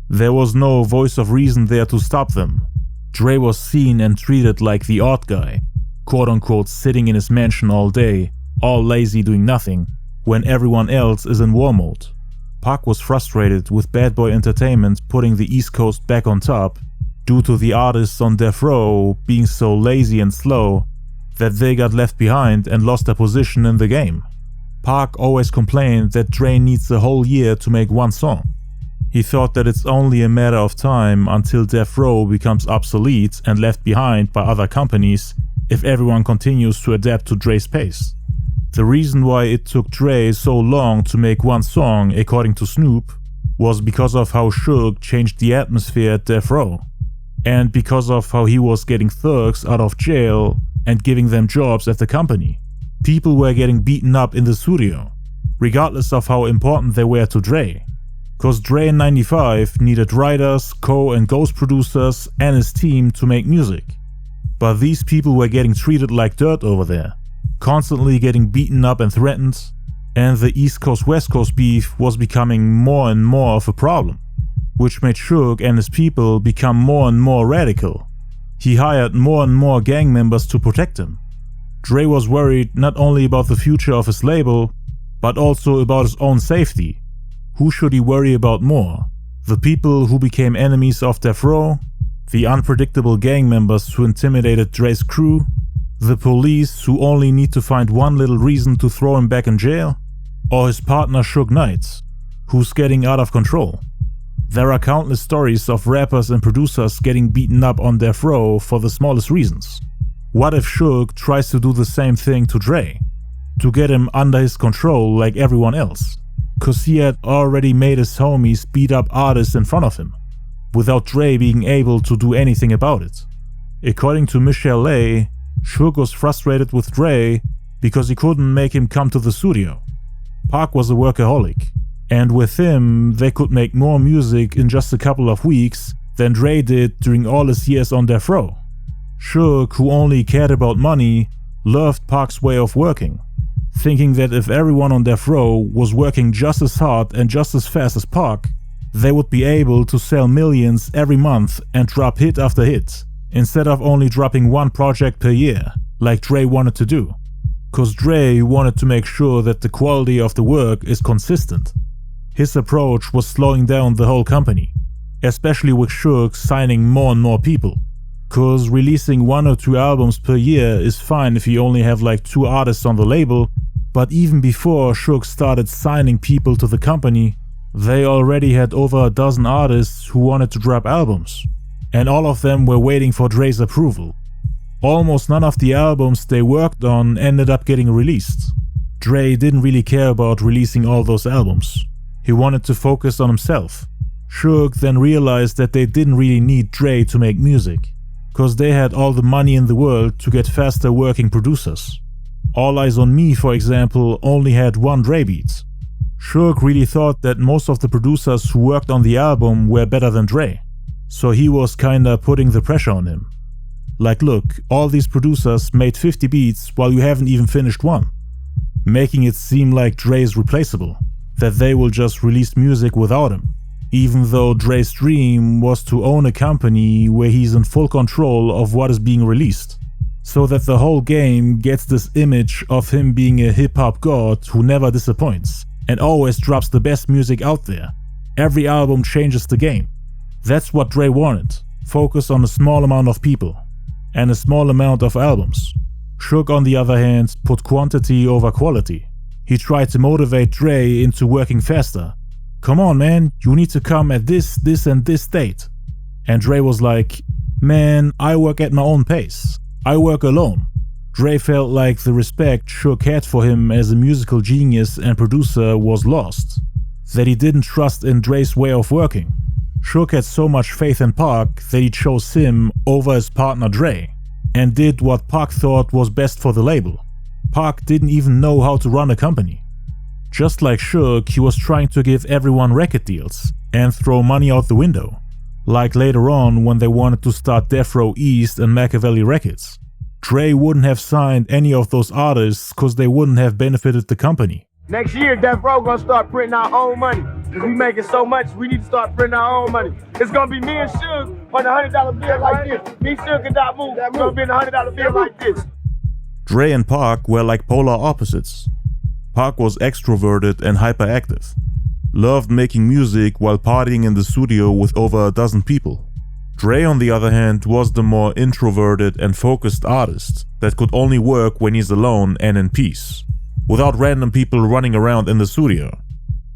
There was no voice of reason there to stop them. Dre was seen and treated like the odd guy, quote-unquote sitting in his mansion all day, all lazy doing nothing, when everyone else is in war mode. Pac was frustrated with Bad Boy Entertainment putting the East Coast back on top due to the artists on death row being so lazy and slow that they got left behind and lost their position in the game. Pac always complained that Dre needs a whole year to make one song. He thought that it's only a matter of time until death row becomes obsolete and left behind by other companies if everyone continues to adapt to Dre's pace. The reason why it took Dre so long to make one song, according to Snoop, was because of how Suge changed the atmosphere at death row, and because of how he was getting thugs out of jail and giving them jobs at the company. People were getting beaten up in the studio, regardless of how important they were to Dre. Cause Dre in 95 needed writers, co- and ghost producers and his team to make music. But these people were getting treated like dirt over there, constantly getting beaten up and threatened, and the East Coast West Coast beef was becoming more and more of a problem, which made Suge and his people become more and more radical. He hired more and more gang members to protect him. Dre was worried not only about the future of his label, but also about his own safety. Who should he worry about more? The people who became enemies of death row? The unpredictable gang members who intimidated Dre's crew? The police who only need to find one little reason to throw him back in jail? Or his partner Suge Knight, who's getting out of control? There are countless stories of rappers and producers getting beaten up on death row for the smallest reasons. What if Suge tries to do the same thing to Dre? To get him under his control like everyone else? Cause he had already made his homies beat up artists in front of him, without Dre being able to do anything about it. According to Michelle Lay, Suge was frustrated with Dre because he couldn't make him come to the studio. Pac was a workaholic, and with him they could make more music in just a couple of weeks than Dre did during all his years on death row. Suge, who only cared about money, loved Pac's way of working, thinking that if everyone on death row was working just as hard and just as fast as Pac, they would be able to sell millions every month and drop hit after hit, instead of only dropping one project per year, like Dre wanted to do. Cause Dre wanted to make sure that the quality of the work is consistent. His approach was slowing down the whole company, especially with Suge signing more and more people. Cause releasing 1 or 2 albums per year is fine if you only have like 2 artists on the label, but even before Suge started signing people to the company, they already had over a dozen artists who wanted to drop albums, and all of them were waiting for Dre's approval. Almost none of the albums they worked on ended up getting released. Dre didn't really care about releasing all those albums. He wanted to focus on himself. Suge then realized that they didn't really need Dre to make music, cause they had all the money in the world to get faster working producers. All Eyez On Me, for example, only had 1 Dre beat. Suge really thought that most of the producers who worked on the album were better than Dre, so he was kinda putting the pressure on him. Like, look, all these producers made 50 beats while you haven't even finished one, making it seem like Dre is replaceable, that they will just release music without him, even though Dre's dream was to own a company where he's in full control of what is being released, so that the whole game gets this image of him being a hip-hop god who never disappoints and always drops the best music out there. Every album changes the game. That's what Dre wanted. Focus on a small amount of people and a small amount of albums. Suge, on the other hand, put quantity over quality. He tried to motivate Dre into working faster. Come on, man, you need to come at this, and this date. And Dre was like, man, I work at my own pace. I work alone. Dre felt like the respect Suge had for him as a musical genius and producer was lost, that he didn't trust in Dre's way of working. Suge had so much faith in Pac that he chose him over his partner Dre, and did what Pac thought was best for the label. Pac didn't even know how to run a company. Just like Suge, he was trying to give everyone record deals and throw money out the window. Like later on when they wanted to start Death Row East and Machiavelli Records. Dre wouldn't have signed any of those artists cause they wouldn't have benefited the company. Next year, Death Row gonna start printing our own money. Cause we making so much, we need to start printing our own money. It's gonna be me and Suge on a $100 bill like this. Me, Suge, and Dot Move. It's gonna be on a $100 bill like this. Dre and Pac were like polar opposites. Pac was extroverted and hyperactive. Loved making music while partying in the studio with over a dozen people. Dre, on the other hand, was the more introverted and focused artist that could only work when he's alone and in peace, without random people running around in the studio.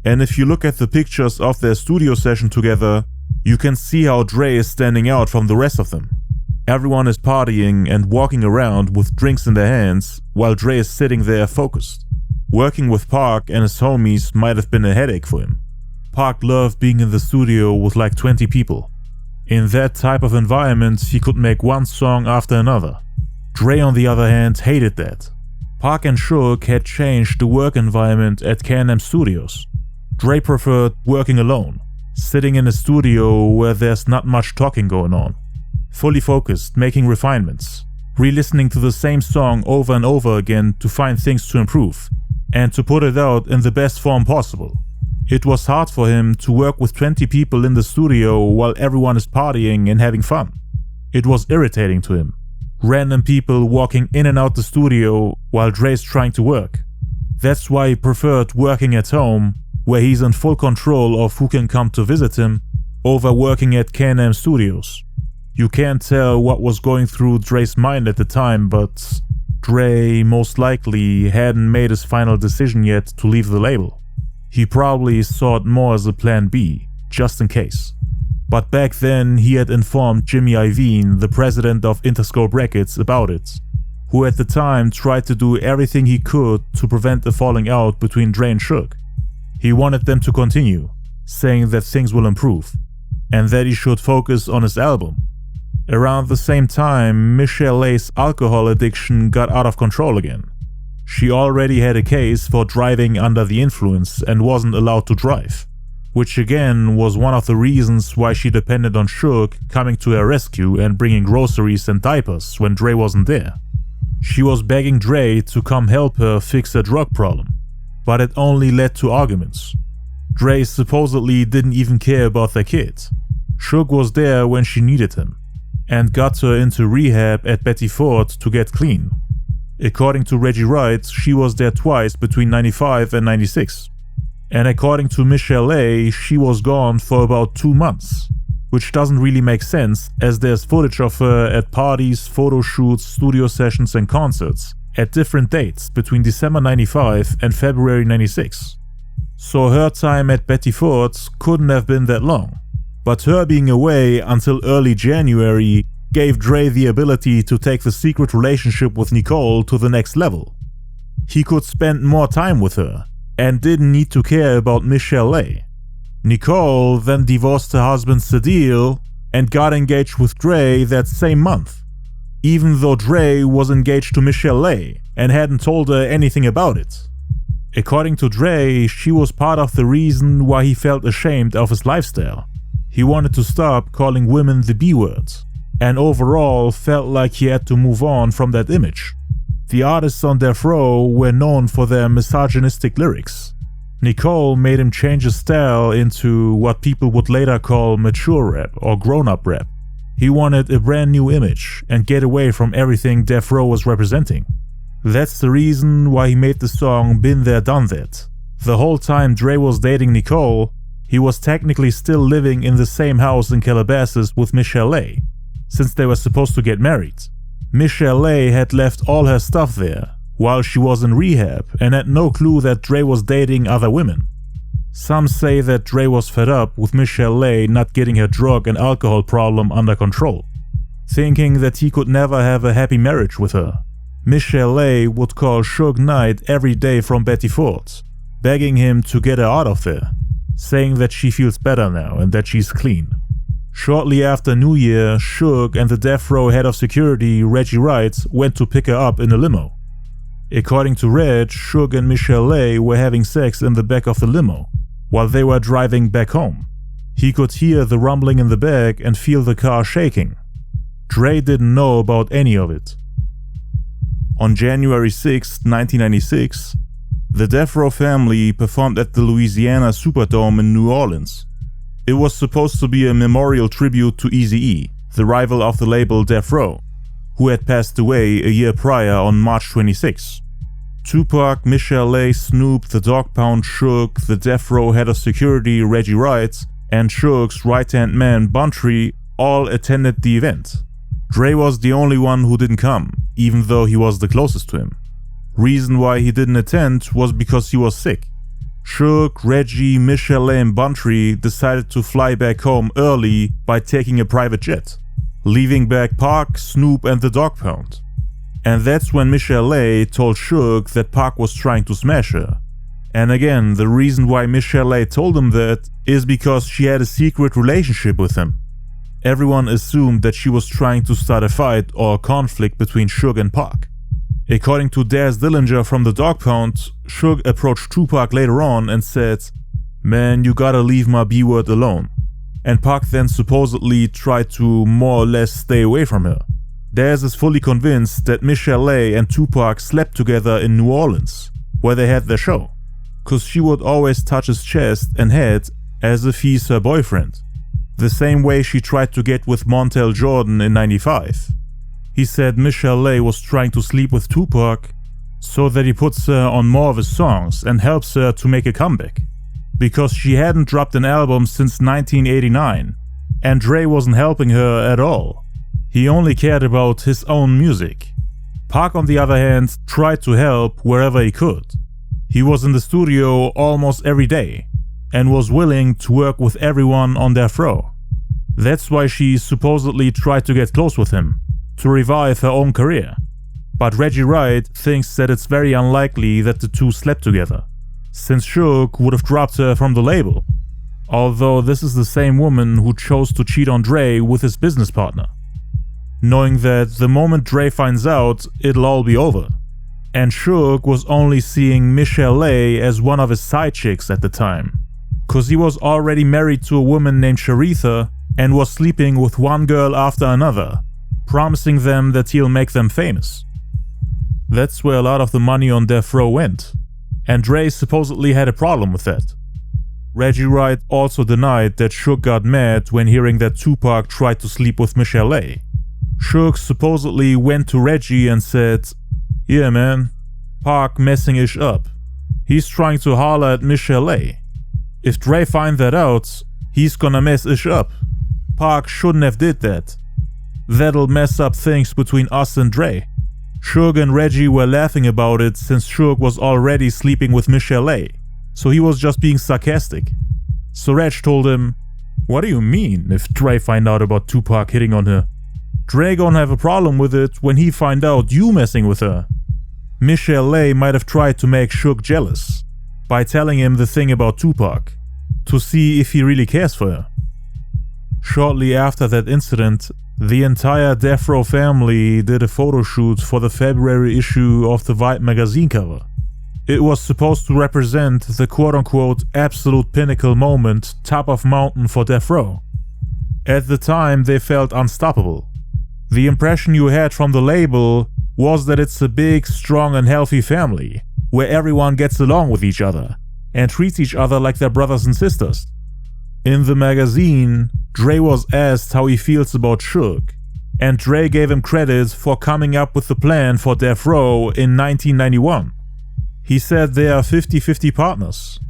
And if you look at the pictures of their studio session together, you can see how Dre is standing out from the rest of them. Everyone is partying and walking around with drinks in their hands, while Dre is sitting there focused. Working with Pac and his homies might have been a headache for him. Pac loved being in the studio with like 20 people. In that type of environment, he could make one song after another. Dre, on the other hand, hated that. Pac and Suge had changed the work environment at K&M Studios. Dre preferred working alone, sitting in a studio where there's not much talking going on. Fully focused, making refinements, re-listening to the same song over and over again to find things to improve, and to put it out in the best form possible. It was hard for him to work with 20 people in the studio while everyone is partying and having fun. It was irritating to him. Random people walking in and out the studio while Dre's trying to work. That's why he preferred working at home, where he's in full control of who can come to visit him, over working at K&M Studios. You can't tell what was going through Dre's mind at the time, but Dre most likely hadn't made his final decision yet to leave the label. He probably saw it more as a plan B, just in case. But back then he had informed Jimmy Iovine, the president of Interscope Records, about it, who at the time tried to do everything he could to prevent a falling out between Dre and Suge. He wanted them to continue, saying that things will improve, and that he should focus on his album. Around the same time, Michelle Lay's alcohol addiction got out of control again. She already had a case for driving under the influence and wasn't allowed to drive, which again was one of the reasons why she depended on Suge coming to her rescue and bringing groceries and diapers when Dre wasn't there. She was begging Dre to come help her fix her drug problem, but it only led to arguments. Dre supposedly didn't even care about their kid. Suge was there when she needed him, and got her into rehab at Betty Ford to get clean. According to Reggie Wright, she was there twice between 95 and 96. And according to Michelle A, she was gone for about 2 months, which doesn't really make sense as there's footage of her at parties, photo shoots, studio sessions and concerts at different dates between December 95 and February 96. So her time at Betty Ford's couldn't have been that long. But her being away until early January gave Dre the ability to take the secret relationship with Nicole to the next level. He could spend more time with her and didn't need to care about Michelle A. Nicole then divorced her husband Sadil and got engaged with Dre that same month, even though Dre was engaged to Michelle A and hadn't told her anything about it. According to Dre, she was part of the reason why he felt ashamed of his lifestyle. He wanted to stop calling women the B-word, and overall felt like he had to move on from that image. The artists on Death Row were known for their misogynistic lyrics. Nicole made him change his style into what people would later call mature rap or grown-up rap. He wanted a brand new image and get away from everything Death Row was representing. That's the reason why he made the song Been There Done That. The whole time Dre was dating Nicole, he was technically still living in the same house in Calabasas with Michelle A, since they were supposed to get married. Michelle A had left all her stuff there while she was in rehab and had no clue that Dre was dating other women. Some say that Dre was fed up with Michelle A not getting her drug and alcohol problem under control, thinking that he could never have a happy marriage with her. Michelle A would call Suge Knight every day from Betty Ford, begging him to get her out of there, saying that she feels better now and that she's clean. Shortly after New Year, Suge and the Death Row head of security, Reggie Wright, went to pick her up in a limo. According to Reg, Suge and Michelle A were having sex in the back of the limo while they were driving back home. He could hear the rumbling in the back and feel the car shaking. Dre didn't know about any of it. On January 6, 1996, the Death Row family performed at the Louisiana Superdome in New Orleans. It was supposed to be a memorial tribute to EAZY-E, the rival of the label Death Row, who had passed away a year prior on March 26. Tupac, Michelle A, Snoop, the Dog Pound, Suge, the Death Row head of security Reggie Wright, and Suge's right-hand man Buntry all attended the event. Dre was the only one who didn't come, even though he was the closest to him. Reason why he didn't attend was because he was sick. Suge, Reggie, Michelle A and Buntry decided to fly back home early by taking a private jet, leaving back Pac, Snoop and the Dog Pound. And that's when Michelle A told Suge that Pac was trying to smash her. And again, the reason why Michelle A told him that is because she had a secret relationship with him. Everyone assumed that she was trying to start a fight or a conflict between Suge and Pac. According to Daz Dillinger from the Dog Pound, Suge approached Tupac later on and said, "Man, you gotta leave my B-word alone." And Pac then supposedly tried to more or less stay away from her. Daz is fully convinced that Michelle A and Tupac slept together in New Orleans, where they had their show, cause she would always touch his chest and head as if he's her boyfriend. The same way she tried to get with Montel Jordan in '95. He said Michelle A was trying to sleep with Tupac so that he puts her on more of his songs and helps her to make a comeback. Because she hadn't dropped an album since 1989 and Dre wasn't helping her at all. He only cared about his own music. Pac, on the other hand, tried to help wherever he could. He was in the studio almost every day and was willing to work with everyone on Death Row. That's why she supposedly tried to get close with him, to revive her own career. But Reggie Wright thinks that it's very unlikely that the two slept together, since Suge would have dropped her from the label. Although this is the same woman who chose to cheat on Dre with his business partner, knowing that the moment Dre finds out, it'll all be over. And Suge was only seeing Michelle A as one of his side chicks at the time, cause he was already married to a woman named Sharitha and was sleeping with one girl after another, promising them that he'll make them famous. That's where a lot of the money on Death Row went, and Dre supposedly had a problem with that. Reggie Wright also denied that Suge got mad when hearing that Tupac tried to sleep with Michelle A. Suge supposedly went to Reggie and said, "Yeah man, Pac messing ish up. He's trying to holler at Michelle A. If Dre find that out, he's gonna mess ish up. Pac shouldn't have did that. That'll mess up things between us and Dre." Suge and Reggie were laughing about it since Suge was already sleeping with Michelle A, so he was just being sarcastic. So Reg told him, "What do you mean if Dre find out about Tupac hitting on her? Dre gonna have a problem with it when he find out you messing with her." Michelle A might have tried to make Suge jealous by telling him the thing about Tupac, to see if he really cares for her. Shortly after that incident, the entire Death Row family did a photo shoot for the February issue of the Vibe magazine cover. It was supposed to represent the quote-unquote absolute pinnacle moment, top of mountain for Death Row. At the time, they felt unstoppable. The impression you had from the label was that it's a big, strong and healthy family, where everyone gets along with each other and treats each other like their brothers and sisters. In the magazine, Dre was asked how he feels about Suge, and Dre gave him credit for coming up with the plan for Death Row in 1991. He said they are 50-50 partners.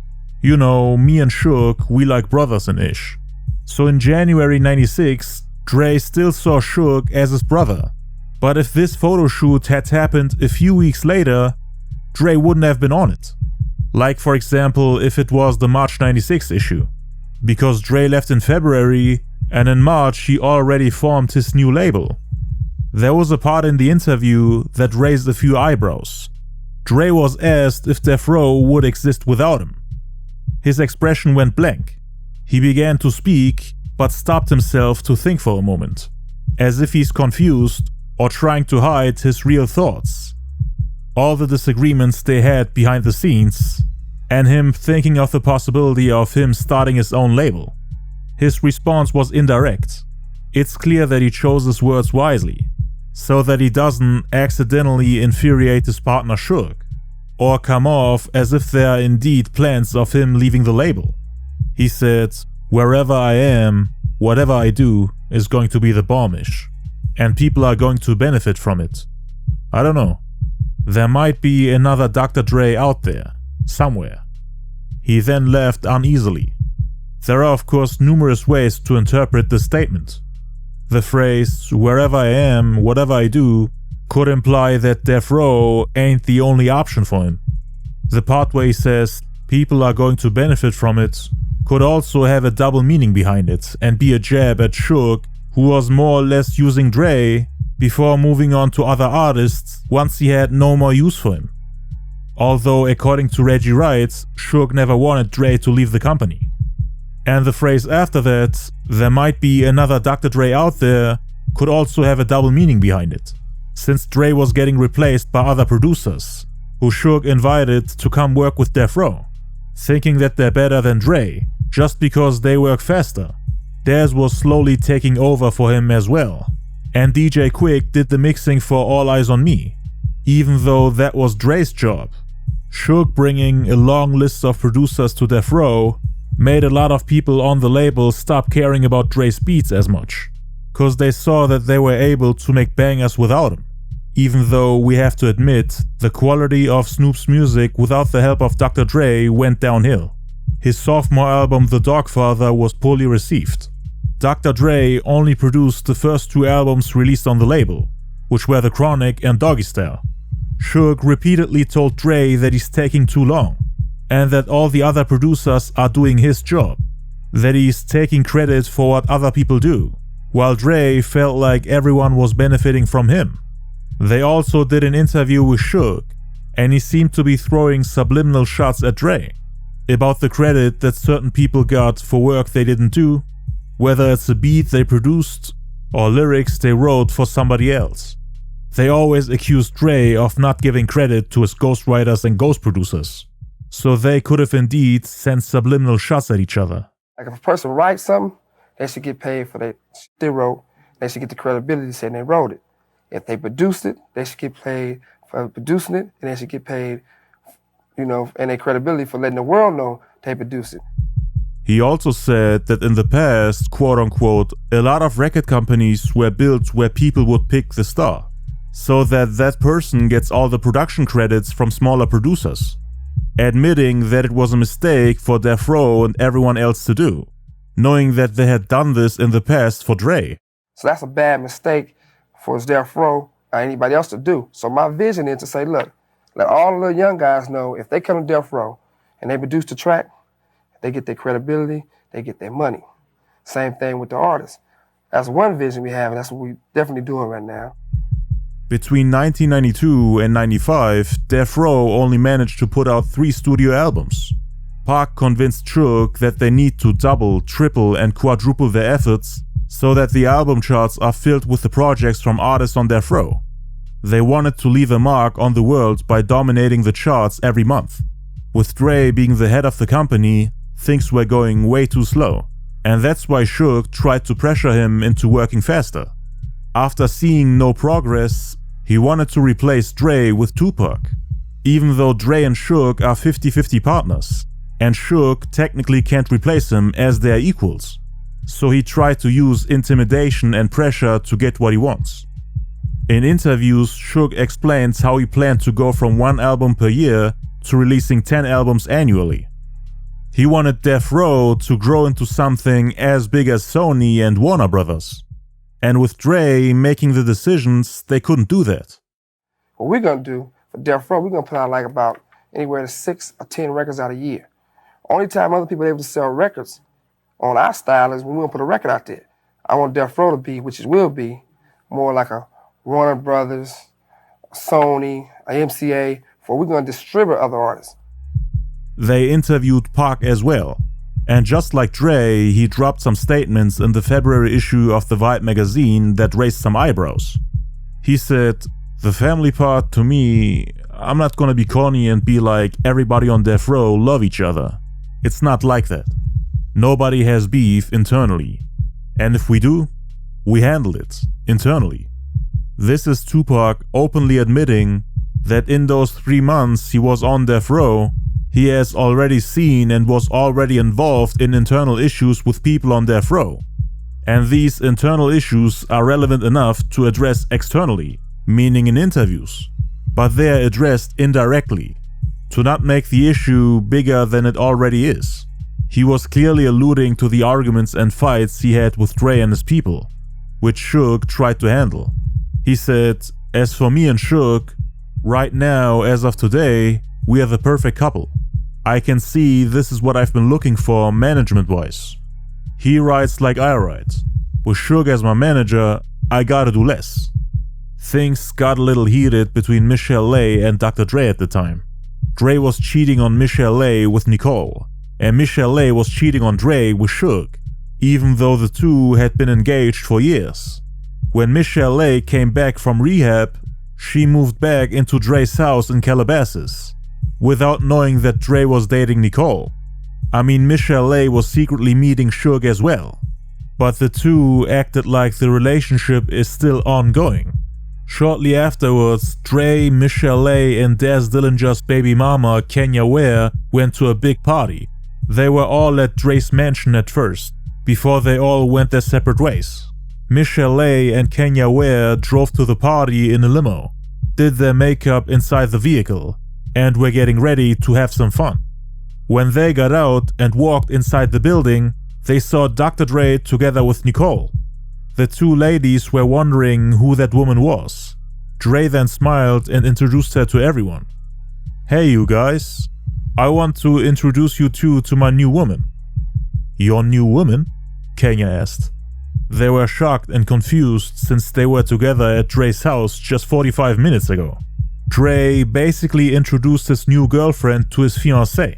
You know, me and Suge, we like brothers and ish. So in January 96, Dre still saw Suge as his brother. But if this photo shoot had happened a few weeks later, Dre wouldn't have been on it. Like for example, if it was the March 96 issue. Because Dre left in February, and in March he already formed his new label. There was a part in the interview that raised a few eyebrows. Dre was asked if Death Row would exist without him. His expression went blank. He began to speak, but stopped himself to think for a moment, as if he's confused or trying to hide his real thoughts. all the disagreements they had behind the scenes, and him thinking of the possibility of him starting his own label. His response was indirect. It's clear that he chose his words wisely, so that he doesn't accidentally infuriate his partner Suge, or come off as if there are indeed plans of him leaving the label. He said, "Wherever I am, whatever I do is going to be the bombish, and people are going to benefit from it. I don't know. There might be another Dr. Dre out there, somewhere." He then left uneasily. There are of course numerous ways to interpret this statement. The phrase, "wherever I am, whatever I do," could imply that Death Row ain't the only option for him. The part where he says, "people are going to benefit from it," could also have a double meaning behind it and be a jab at Suge, who was more or less using Dre before moving on to other artists once he had no more use for him. Although according to Reggie Wright, Suge never wanted Dre to leave the company. And the phrase after that, "there might be another Dr. Dre out there," could also have a double meaning behind it, since Dre was getting replaced by other producers, who Suge invited to come work with Death Row, thinking that they're better than Dre, just because they work faster. Daz was slowly taking over for him as well, and DJ Quick did the mixing for All Eyez On Me, even though that was Dre's job. Suge bringing a long list of producers to Death Row made a lot of people on the label stop caring about Dre's beats as much, cause they saw that they were able to make bangers without him. Even though we have to admit, the quality of Snoop's music without the help of Dr. Dre went downhill. His sophomore album The Dogfather was poorly received. Dr. Dre only produced the first 2 albums released on the label, which were The Chronic and Doggystyle. Suge repeatedly told Dre that he's taking too long, and that all the other producers are doing his job, that he's taking credit for what other people do, while Dre felt like everyone was benefiting from him. They also did an interview with Suge, and he seemed to be throwing subliminal shots at Dre about the credit that certain people got for work they didn't do, whether it's a beat they produced or lyrics they wrote for somebody else. They always accused Dre of not giving credit to his ghostwriters and ghost producers, so they could have indeed sent subliminal shots at each other. Like if a person writes something, they should get paid for that shit they wrote. They should get the credibility saying they wrote it. If they produced it, they should get paid for producing it, and they should get paid, and their credibility for letting the world know they produced it. He also said that in the past, quote unquote, a lot of record companies were built where people would pick the star, so that that person gets all the production credits from smaller producers, admitting that it was a mistake for Death Row and everyone else to do, knowing that they had done this in the past for Dre. So that's a bad mistake for Death Row or anybody else to do. So my vision is to say, look, let all the young guys know if they come to Death Row and they produce the track, they get their credibility, they get their money. Same thing with the artists. That's one vision we have, and that's what we're definitely doing right now. Between 1992 and 95, Death Row only managed to put out 3 studio albums. Pac convinced Suge that they need to double, triple, and quadruple their efforts so that the album charts are filled with the projects from artists on Death Row. They wanted to leave a mark on the world by dominating the charts every month. With Dre being the head of the company, things were going way too slow, and that's why Suge tried to pressure him into working faster. After seeing no progress, he wanted to replace Dre with Tupac, even though Dre and Suge are 50-50 partners, and Suge technically can't replace him as they are equals. So he tried to use intimidation and pressure to get what he wants. In interviews, Suge explains how he planned to go from 1 album per year to releasing 10 albums annually. He wanted Death Row to grow into something as big as Sony and Warner Brothers. And with Dre making the decisions, they couldn't do that. What we're gonna do for Death Row, we're gonna put out like about anywhere to 6 or 10 records out a year. Only time other people are able to sell records on our style is when we're gonna put a record out there. I want Death Row to be, which it will be, more like a Warner Brothers, Sony, a MCA, for we're gonna distribute other artists. They interviewed Pac as well, and just like Dre, he dropped some statements in the February issue of the Vibe magazine that raised some eyebrows. He said, "The family part, to me, I'm not gonna be corny and be like everybody on death row love each other. It's not like that. Nobody has beef internally. And if we do, we handle it internally. This is Tupac openly admitting that in those 3 months he was on death row, he has already seen and was already involved in internal issues with people on death row. And these internal issues are relevant enough to address externally, meaning in interviews. But they are addressed indirectly, to not make the issue bigger than it already is. He was clearly alluding to the arguments and fights he had with Dre and his people, which Suge tried to handle. He said, "As for me and Suge, right now, as of today, we are the perfect couple. I can see this is what I've been looking for management-wise. He writes like I write. With Suge as my manager, I gotta do less." Things got a little heated between Michelle and Dr. Dre at the time. Dre was cheating on Michelle with Nicole, and Michelle was cheating on Dre with Suge, even though the two had been engaged for years. When Michelle came back from rehab, she moved back into Dre's house in Calabasas, without knowing that Dre was dating Nicole. I mean, Michelle was secretly meeting Suge as well, but the two acted like the relationship is still ongoing. Shortly afterwards, Dre, Michelle and Daz Dillinger's baby mama, Kenya Ware, went to a big party. They were all at Dre's mansion at first, before they all went their separate ways. Michelle and Kenya Ware drove to the party in a limo, did their makeup inside the vehicle, and were getting ready to have some fun. When they got out and walked inside the building, they saw Dr. Dre together with Nicole. The two ladies were wondering who that woman was. Dre then smiled and introduced her to everyone. "Hey you guys, I want to introduce you two to my new woman." "Your new woman?" Kenya asked. They were shocked and confused since they were together at Dre's house just 45 minutes ago. Dre basically introduced his new girlfriend to his fiancée.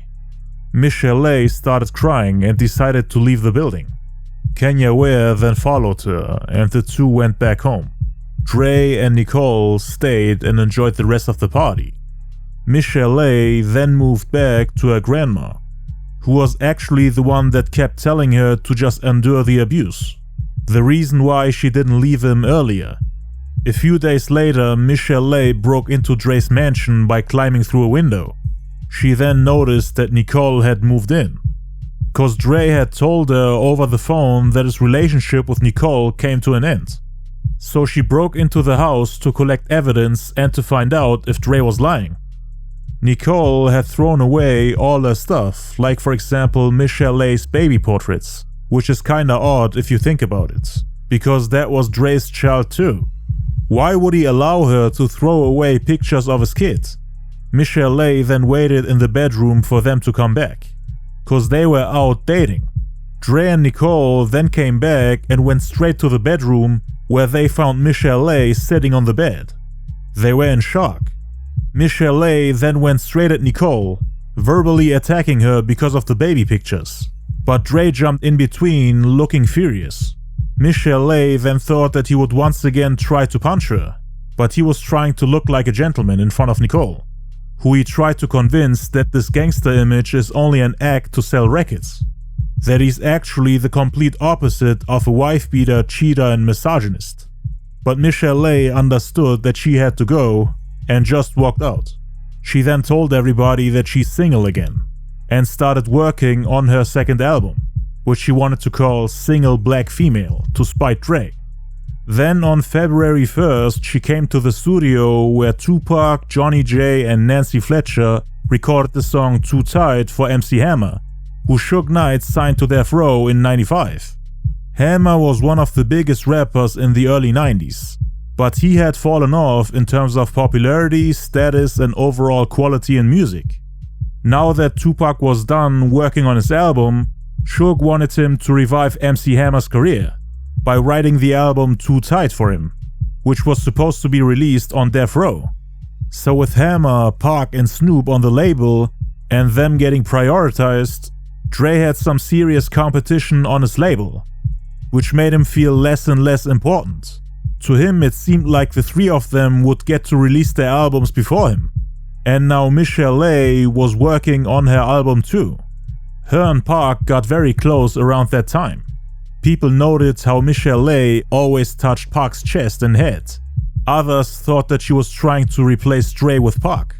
Michelle started crying and decided to leave the building. Kenya Ware then followed her and the two went back home. Dre and Nicole stayed and enjoyed the rest of the party. Michelle then moved back to her grandma, who was actually the one that kept telling her to just endure the abuse. The reason why she didn't leave him earlier. A few days later, Michelle broke into Dre's mansion by climbing through a window. She then noticed that Nicole had moved in, cause Dre had told her over the phone that his relationship with Nicole came to an end. So she broke into the house to collect evidence and to find out if Dre was lying. Nicole had thrown away all her stuff, like for example Michelle's baby portraits, which is kinda odd if you think about it, because that was Dre's child too. Why would he allow her to throw away pictures of his kid? Michelle then waited in the bedroom for them to come back, cause they were out dating. Dre and Nicole then came back and went straight to the bedroom where they found Michelle sitting on the bed. They were in shock. Michelle then went straight at Nicole, verbally attacking her because of the baby pictures. But Dre jumped in between, looking furious. Michelle then thought that he would once again try to punch her, but he was trying to look like a gentleman in front of Nicole, who he tried to convince that this gangster image is only an act to sell records. That he's actually the complete opposite of a wife-beater, cheater and misogynist. But Michelle understood that she had to go and just walked out. She then told everybody that she's single again and started working on her second album, which she wanted to call Single Black Female to spite Dre. Then on February 1st, she came to the studio where Tupac, Johnny J and Nancy Fletcher recorded the song Too Tight for MC Hammer, who Suge Knight signed to Death Row in '95. Hammer was one of the biggest rappers in the early 90s, but he had fallen off in terms of popularity, status and overall quality in music. Now that Tupac was done working on his album, Suge wanted him to revive MC Hammer's career by writing the album Too Tight for him, which was supposed to be released on Death Row. So with Hammer, Pac and Snoop on the label and them getting prioritized, Dre had some serious competition on his label, which made him feel less and less important. To him it seemed like the three of them would get to release their albums before him. And now Michelle was working on her album too. Her and Pac got very close around that time. People noted how Michelle always touched Pac's chest and head. Others thought that she was trying to replace Dre with Pac.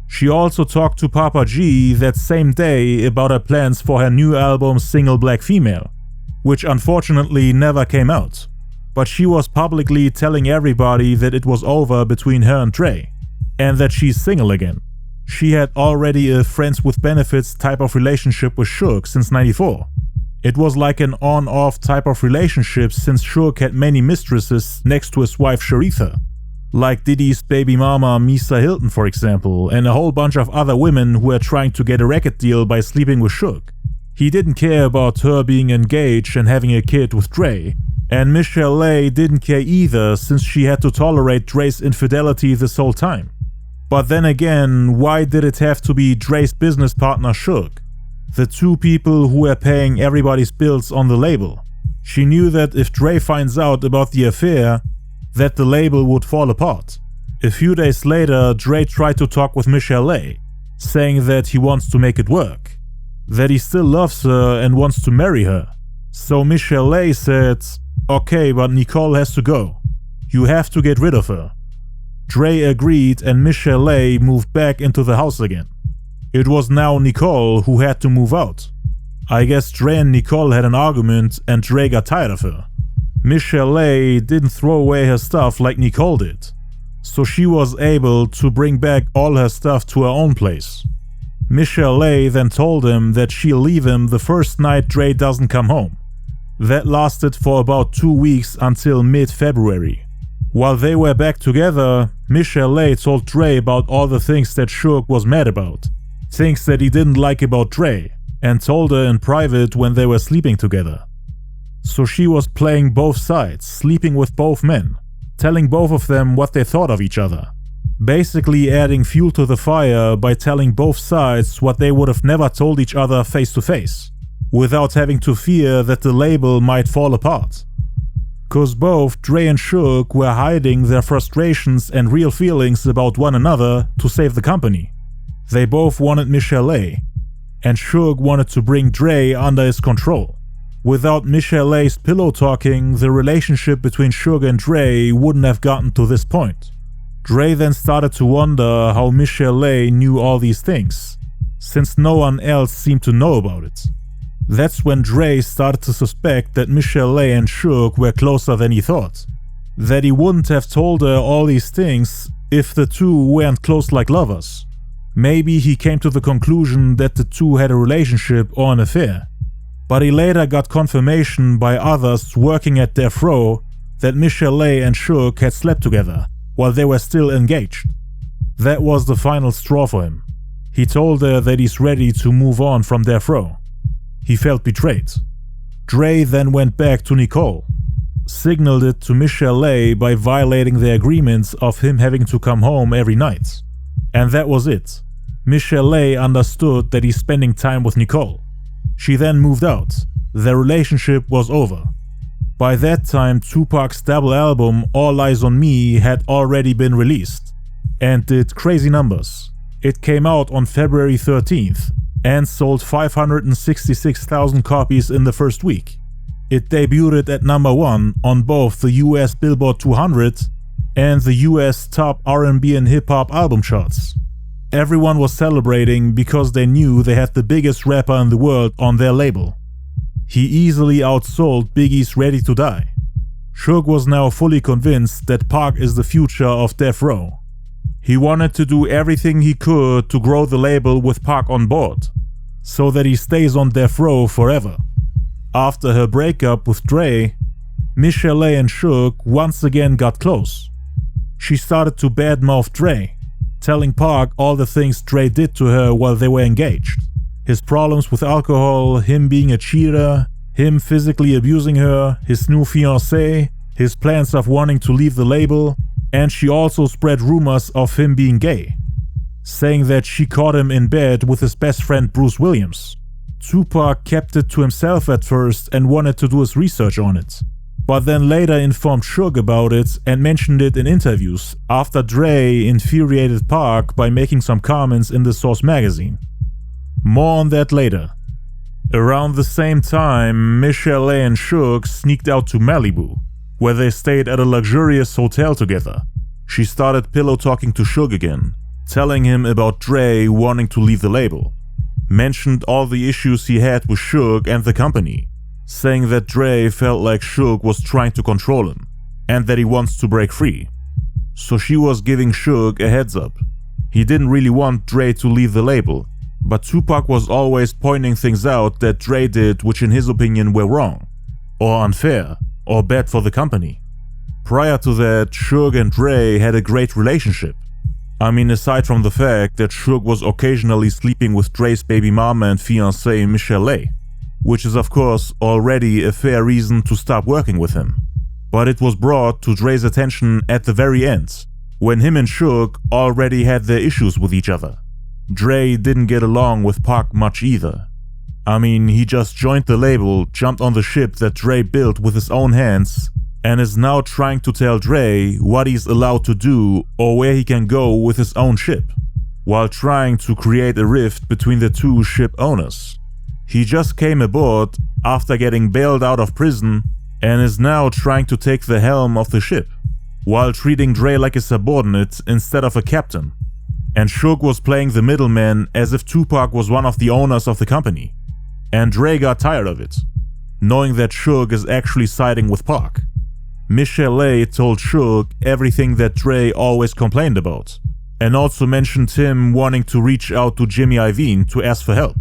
She also talked to Papa G that same day about her plans for her new album Single Black Female, which unfortunately never came out. But she was publicly telling everybody that it was over between her and Dre, and that she's single again. She had already a friends with benefits type of relationship with Suge since '94. It was like an on-off type of relationship since Suge had many mistresses next to his wife Sharitha, like Diddy's baby mama Misa Hilton for example, and a whole bunch of other women who were trying to get a record deal by sleeping with Suge. He didn't care about her being engaged and having a kid with Dre, and Michelle didn't care either since she had to tolerate Dre's infidelity this whole time. But then again, why did it have to be Dre's business partner Suge? The two people who were paying everybody's bills on the label. She knew that if Dre finds out about the affair, that the label would fall apart. A few days later, Dre tried to talk with Michelle, saying that he wants to make it work, that he still loves her and wants to marry her. So Michelle said, "Okay, but Nicole has to go. You have to get rid of her." Dre agreed and Michelle moved back into the house again. It was now Nicole who had to move out. I guess Dre and Nicole had an argument and Dre got tired of her. Michelle didn't throw away her stuff like Nicole did, so she was able to bring back all her stuff to her own place. Michelle then told him that she'll leave him the first night Dre doesn't come home. That lasted for about 2 weeks until mid-February. While they were back together, Michelle told Dre about all the things that Suge was mad about, things that he didn't like about Dre, and told her in private when they were sleeping together. So she was playing both sides, sleeping with both men, telling both of them what they thought of each other. Basically adding fuel to the fire by telling both sides what they would have never told each other face to face, without having to fear that the label might fall apart. Cause both Dre and Suge were hiding their frustrations and real feelings about one another to save the company. They both wanted Michelle, and Suge wanted to bring Dre under his control. Without Michelle's pillow talking, the relationship between Suge and Dre wouldn't have gotten to this point. Dre then started to wonder how Michelle knew all these things, since no one else seemed to know about it. That's when Dre started to suspect that Michelle and Suge were closer than he thought. That he wouldn't have told her all these things if the two weren't close like lovers. Maybe he came to the conclusion that the two had a relationship or an affair. But he later got confirmation by others working at Death Row that Michelle and Suge had slept together while they were still engaged. That was the final straw for him. He told her that he's ready to move on from Death Row. He felt betrayed. Dre then went back to Nicole, signaled it to Michelle by violating the agreements of him having to come home every night. And that was it. Michelle understood that he's spending time with Nicole. She then moved out. Their relationship was over. By that time, Tupac's double album All Eyez On Me had already been released and did crazy numbers. It came out on February 13th and sold 566,000 copies in the first week. It debuted at number 1 on both the US Billboard 200 and the US top R&B and hip-hop album charts. Everyone was celebrating because they knew they had the biggest rapper in the world on their label. He easily outsold Biggie's Ready to Die. Suge was now fully convinced that Pac is the future of Death Row. He wanted to do everything he could to grow the label with Pac on board, so that he stays on Death Row forever. After her breakup with Dre, Michelle and Suge once again got close. She started to badmouth Dre, telling Pac all the things Dre did to her while they were engaged. His problems with alcohol, him being a cheater, him physically abusing her, his new fiancée, his plans of wanting to leave the label, and she also spread rumors of him being gay, saying that she caught him in bed with his best friend Bruce Williams. Tupac kept it to himself at first and wanted to do his research on it, but then later informed Suge about it and mentioned it in interviews after Dre infuriated Pac by making some comments in the Source magazine. More on that later. Around the same time, Michelle and Suge sneaked out to Malibu, where they stayed at a luxurious hotel together. She started pillow talking to Suge again, telling him about Dre wanting to leave the label. Mentioned all the issues he had with Suge and the company, saying that Dre felt like Suge was trying to control him, and that he wants to break free. So she was giving Suge a heads up. He didn't really want Dre to leave the label, but Tupac was always pointing things out that Dre did which in his opinion were wrong, or unfair, or bad for the company. Prior to that, Suge and Dre had a great relationship. I mean, aside from the fact that Suge was occasionally sleeping with Dre's baby mama and fiancée Michelle, which is of course already a fair reason to stop working with him. But it was brought to Dre's attention at the very end, when him and Suge already had their issues with each other. Dre didn't get along with Pac much either. I mean, he just joined the label, jumped on the ship that Dre built with his own hands, and is now trying to tell Dre what he's allowed to do or where he can go with his own ship, while trying to create a rift between the two ship owners. He just came aboard after getting bailed out of prison and is now trying to take the helm of the ship, while treating Dre like a subordinate instead of a captain. And Suge was playing the middleman as if Tupac was one of the owners of the company. And Dre got tired of it, knowing that Suge is actually siding with Pac. Michelle told Suge everything that Dre always complained about, and also mentioned him wanting to reach out to Jimmy Iovine to ask for help.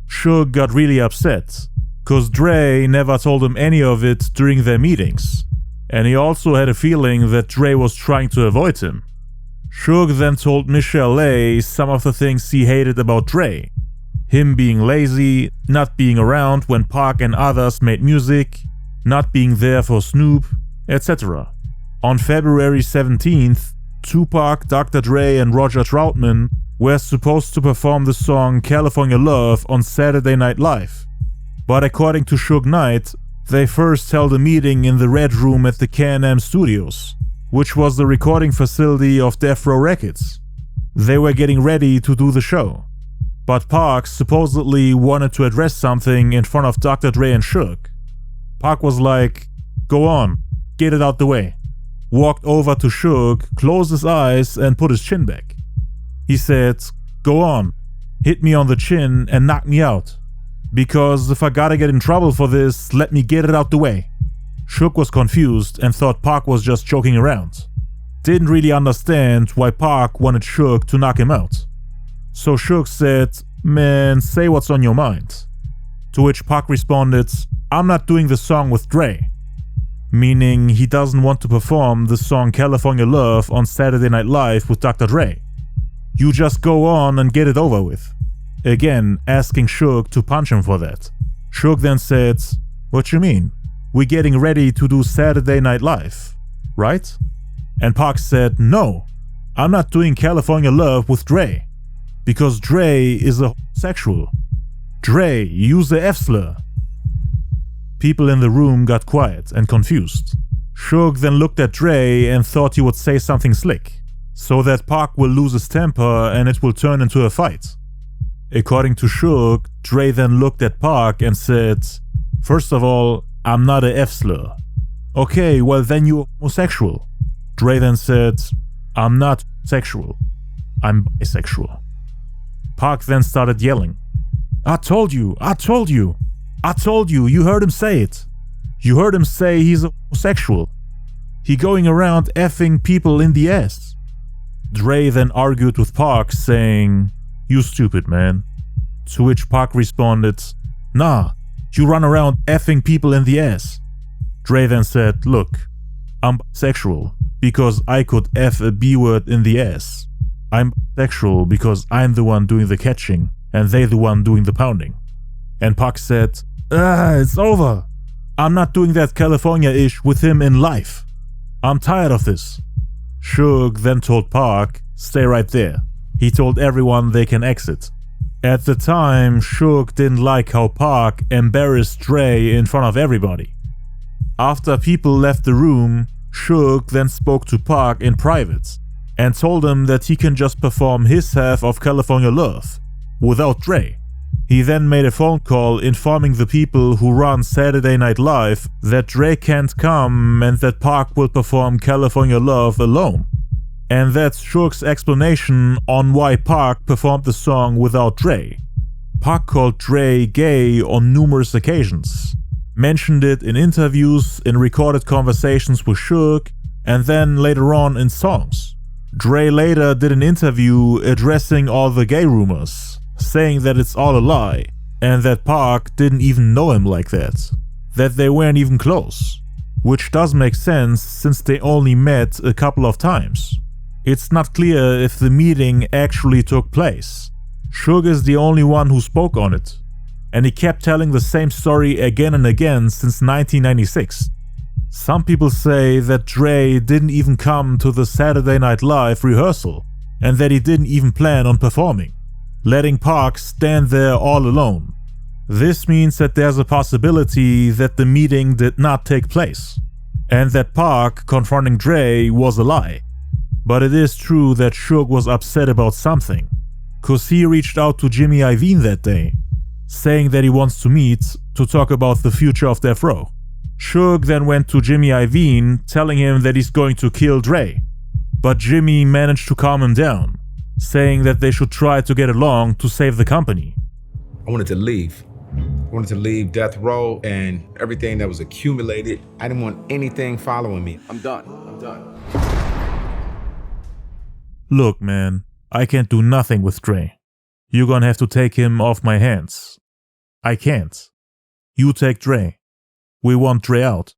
Suge got really upset, cause Dre never told him any of it during their meetings, and he also had a feeling that Dre was trying to avoid him. Suge then told Michelle some of the things he hated about Dre. Him being lazy, not being around when Pac and others made music, not being there for Snoop, etc. On February 17th, Tupac, Dr. Dre and Roger Troutman were supposed to perform the song California Love on Saturday Night Live. But according to Suge Knight, they first held a meeting in the Red Room at the K&M Studios, which was the recording facility of Death Row Records. They were getting ready to do the show, but Pac supposedly wanted to address something in front of Dr. Dre and Suge. Pac was like, "Go on, get it out the way." Walked over to Suge, closed his eyes and put his chin back. He said, "Go on, hit me on the chin and knock me out. Because if I gotta get in trouble for this, let me get it out the way." Suge was confused and thought Pac was just joking around. Didn't really understand why Pac wanted Suge to knock him out. So Suge said, "Man, say what's on your mind." To which Pac responded, "I'm not doing the song with Dre." Meaning he doesn't want to perform the song California Love on Saturday Night Live with Dr. Dre. You just go on and get it over with. Again, asking Suge to punch him for that. Suge then said, "What you mean? We're getting ready to do Saturday Night Live, right?" And Pac said, "No, I'm not doing California Love with Dre. Because Dre is a homosexual. Dre, use the F-slur." People in the room got quiet and confused. Suge then looked at Dre and thought he would say something slick, so that Pac will lose his temper and it will turn into a fight. According to Suge, Dre then looked at Pac and said, "First of all, I'm not a F-slur." "Okay, well then you're homosexual." Dre then said, "I'm not sexual. I'm bisexual." Pac then started yelling, I told you, you heard him say it. You heard him say he's a homosexual. He going around effing people in the ass." Dre then argued with Pac saying, "You stupid man." To which Pac responded, "Nah, you run around effing people in the ass." Dre then said, "Look, I'm bisexual because I could F a B-word in the ass. I'm bisexual because I'm the one doing the catching and they the one doing the pounding." And Pac said, "It's over. I'm not doing that California-ish with him in life. I'm tired of this." Suge then told Pac, "Stay right there." He told everyone they can exit. At the time, Suge didn't like how Pac embarrassed Dre in front of everybody. After people left the room, Suge then spoke to Pac in private and told him that he can just perform his half of California Love without Dre. He then made a phone call informing the people who run Saturday Night Live that Dre can't come and that Pac will perform California Love alone. And that's Suge's explanation on why Pac performed the song without Dre. Pac called Dre gay on numerous occasions, mentioned it in interviews, in recorded conversations with Suge, and then later on in songs. Dre later did an interview addressing all the gay rumors, saying that it's all a lie, and that Pac didn't even know him like that they weren't even close. Which does make sense since they only met a couple of times. It's not clear if the meeting actually took place. Suge is the only one who spoke on it, and he kept telling the same story again and again since 1996. Some people say that Dre didn't even come to the Saturday Night Live rehearsal, and that he didn't even plan on performing, letting Pac stand there all alone. This means that there's a possibility that the meeting did not take place, and that Pac confronting Dre was a lie. But it is true that Suge was upset about something, cause he reached out to Jimmy Iovine that day, saying that he wants to meet to talk about the future of Death Row. Suge then went to Jimmy Iovine telling him that he's going to kill Dre, but Jimmy managed to calm him down, saying that they should try to get along to save the company. I wanted to leave. I wanted to leave Death Row and everything that was accumulated. I didn't want anything following me. I'm done. Look, man, I can't do nothing with Dre. You're gonna have to take him off my hands. I can't. You take Dre. We want Dre out.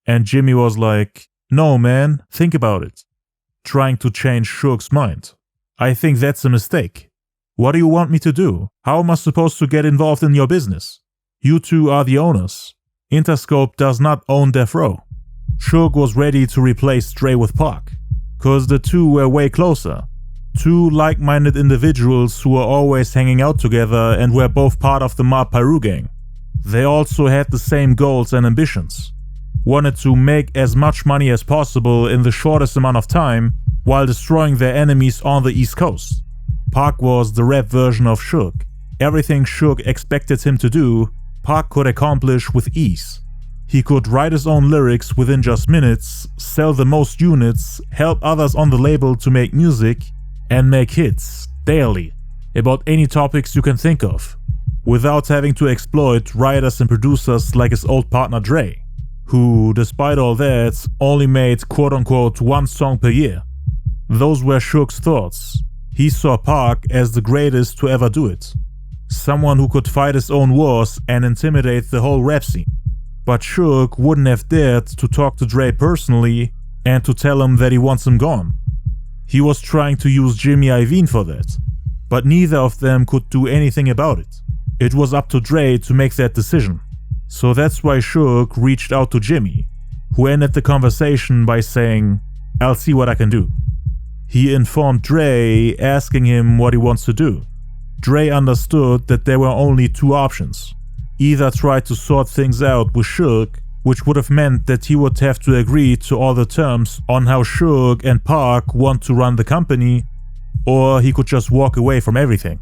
And Jimmy was like, no man, think about it. Trying to change Suge's mind. I think that's a mistake. What do you want me to do? How am I supposed to get involved in your business? You two are the owners. Interscope does not own Death Row. Suge was ready to replace Dre with Pac, cause the two were way closer. Two like-minded individuals who were always hanging out together and were both part of the Mob Piru gang. They also had the same goals and ambitions. Wanted to make as much money as possible in the shortest amount of time while destroying their enemies on the East Coast. Pac was the rap version of Suge. Everything Suge expected him to do, Pac could accomplish with ease. He could write his own lyrics within just minutes, sell the most units, help others on the label to make music, and make hits, daily, about any topics you can think of, without having to exploit writers and producers like his old partner Dre, who, despite all that, only made quote-unquote one song per year. Those were Suge's thoughts. He saw Pac as the greatest to ever do it. Someone who could fight his own wars and intimidate the whole rap scene. But Suge wouldn't have dared to talk to Dre personally and to tell him that he wants him gone. He was trying to use Jimmy Iovine for that, but neither of them could do anything about it. It was up to Dre to make that decision. So that's why Suge reached out to Jimmy, who ended the conversation by saying, "I'll see what I can do." He informed Dre, asking him what he wants to do. Dre understood that there were only two options. Either try to sort things out with Suge, which would have meant that he would have to agree to all the terms on how Suge and Pac want to run the company, or he could just walk away from everything.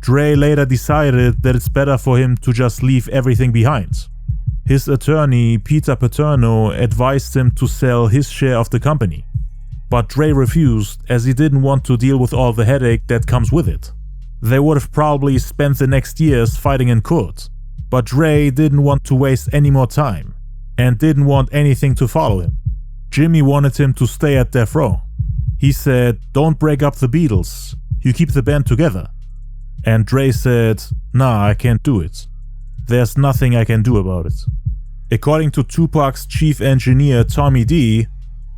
Dre later decided that it's better for him to just leave everything behind. His attorney, Peter Paterno, advised him to sell his share of the company. But Dre refused, as he didn't want to deal with all the headache that comes with it. They would have probably spent the next years fighting in court, but Dre didn't want to waste any more time, and didn't want anything to follow him. Jimmy wanted him to stay at Death Row. He said, "Don't break up the Beatles, you keep the band together." And Dre said, "Nah, I can't do it. There's nothing I can do about it." According to Tupac's chief engineer Tommy D,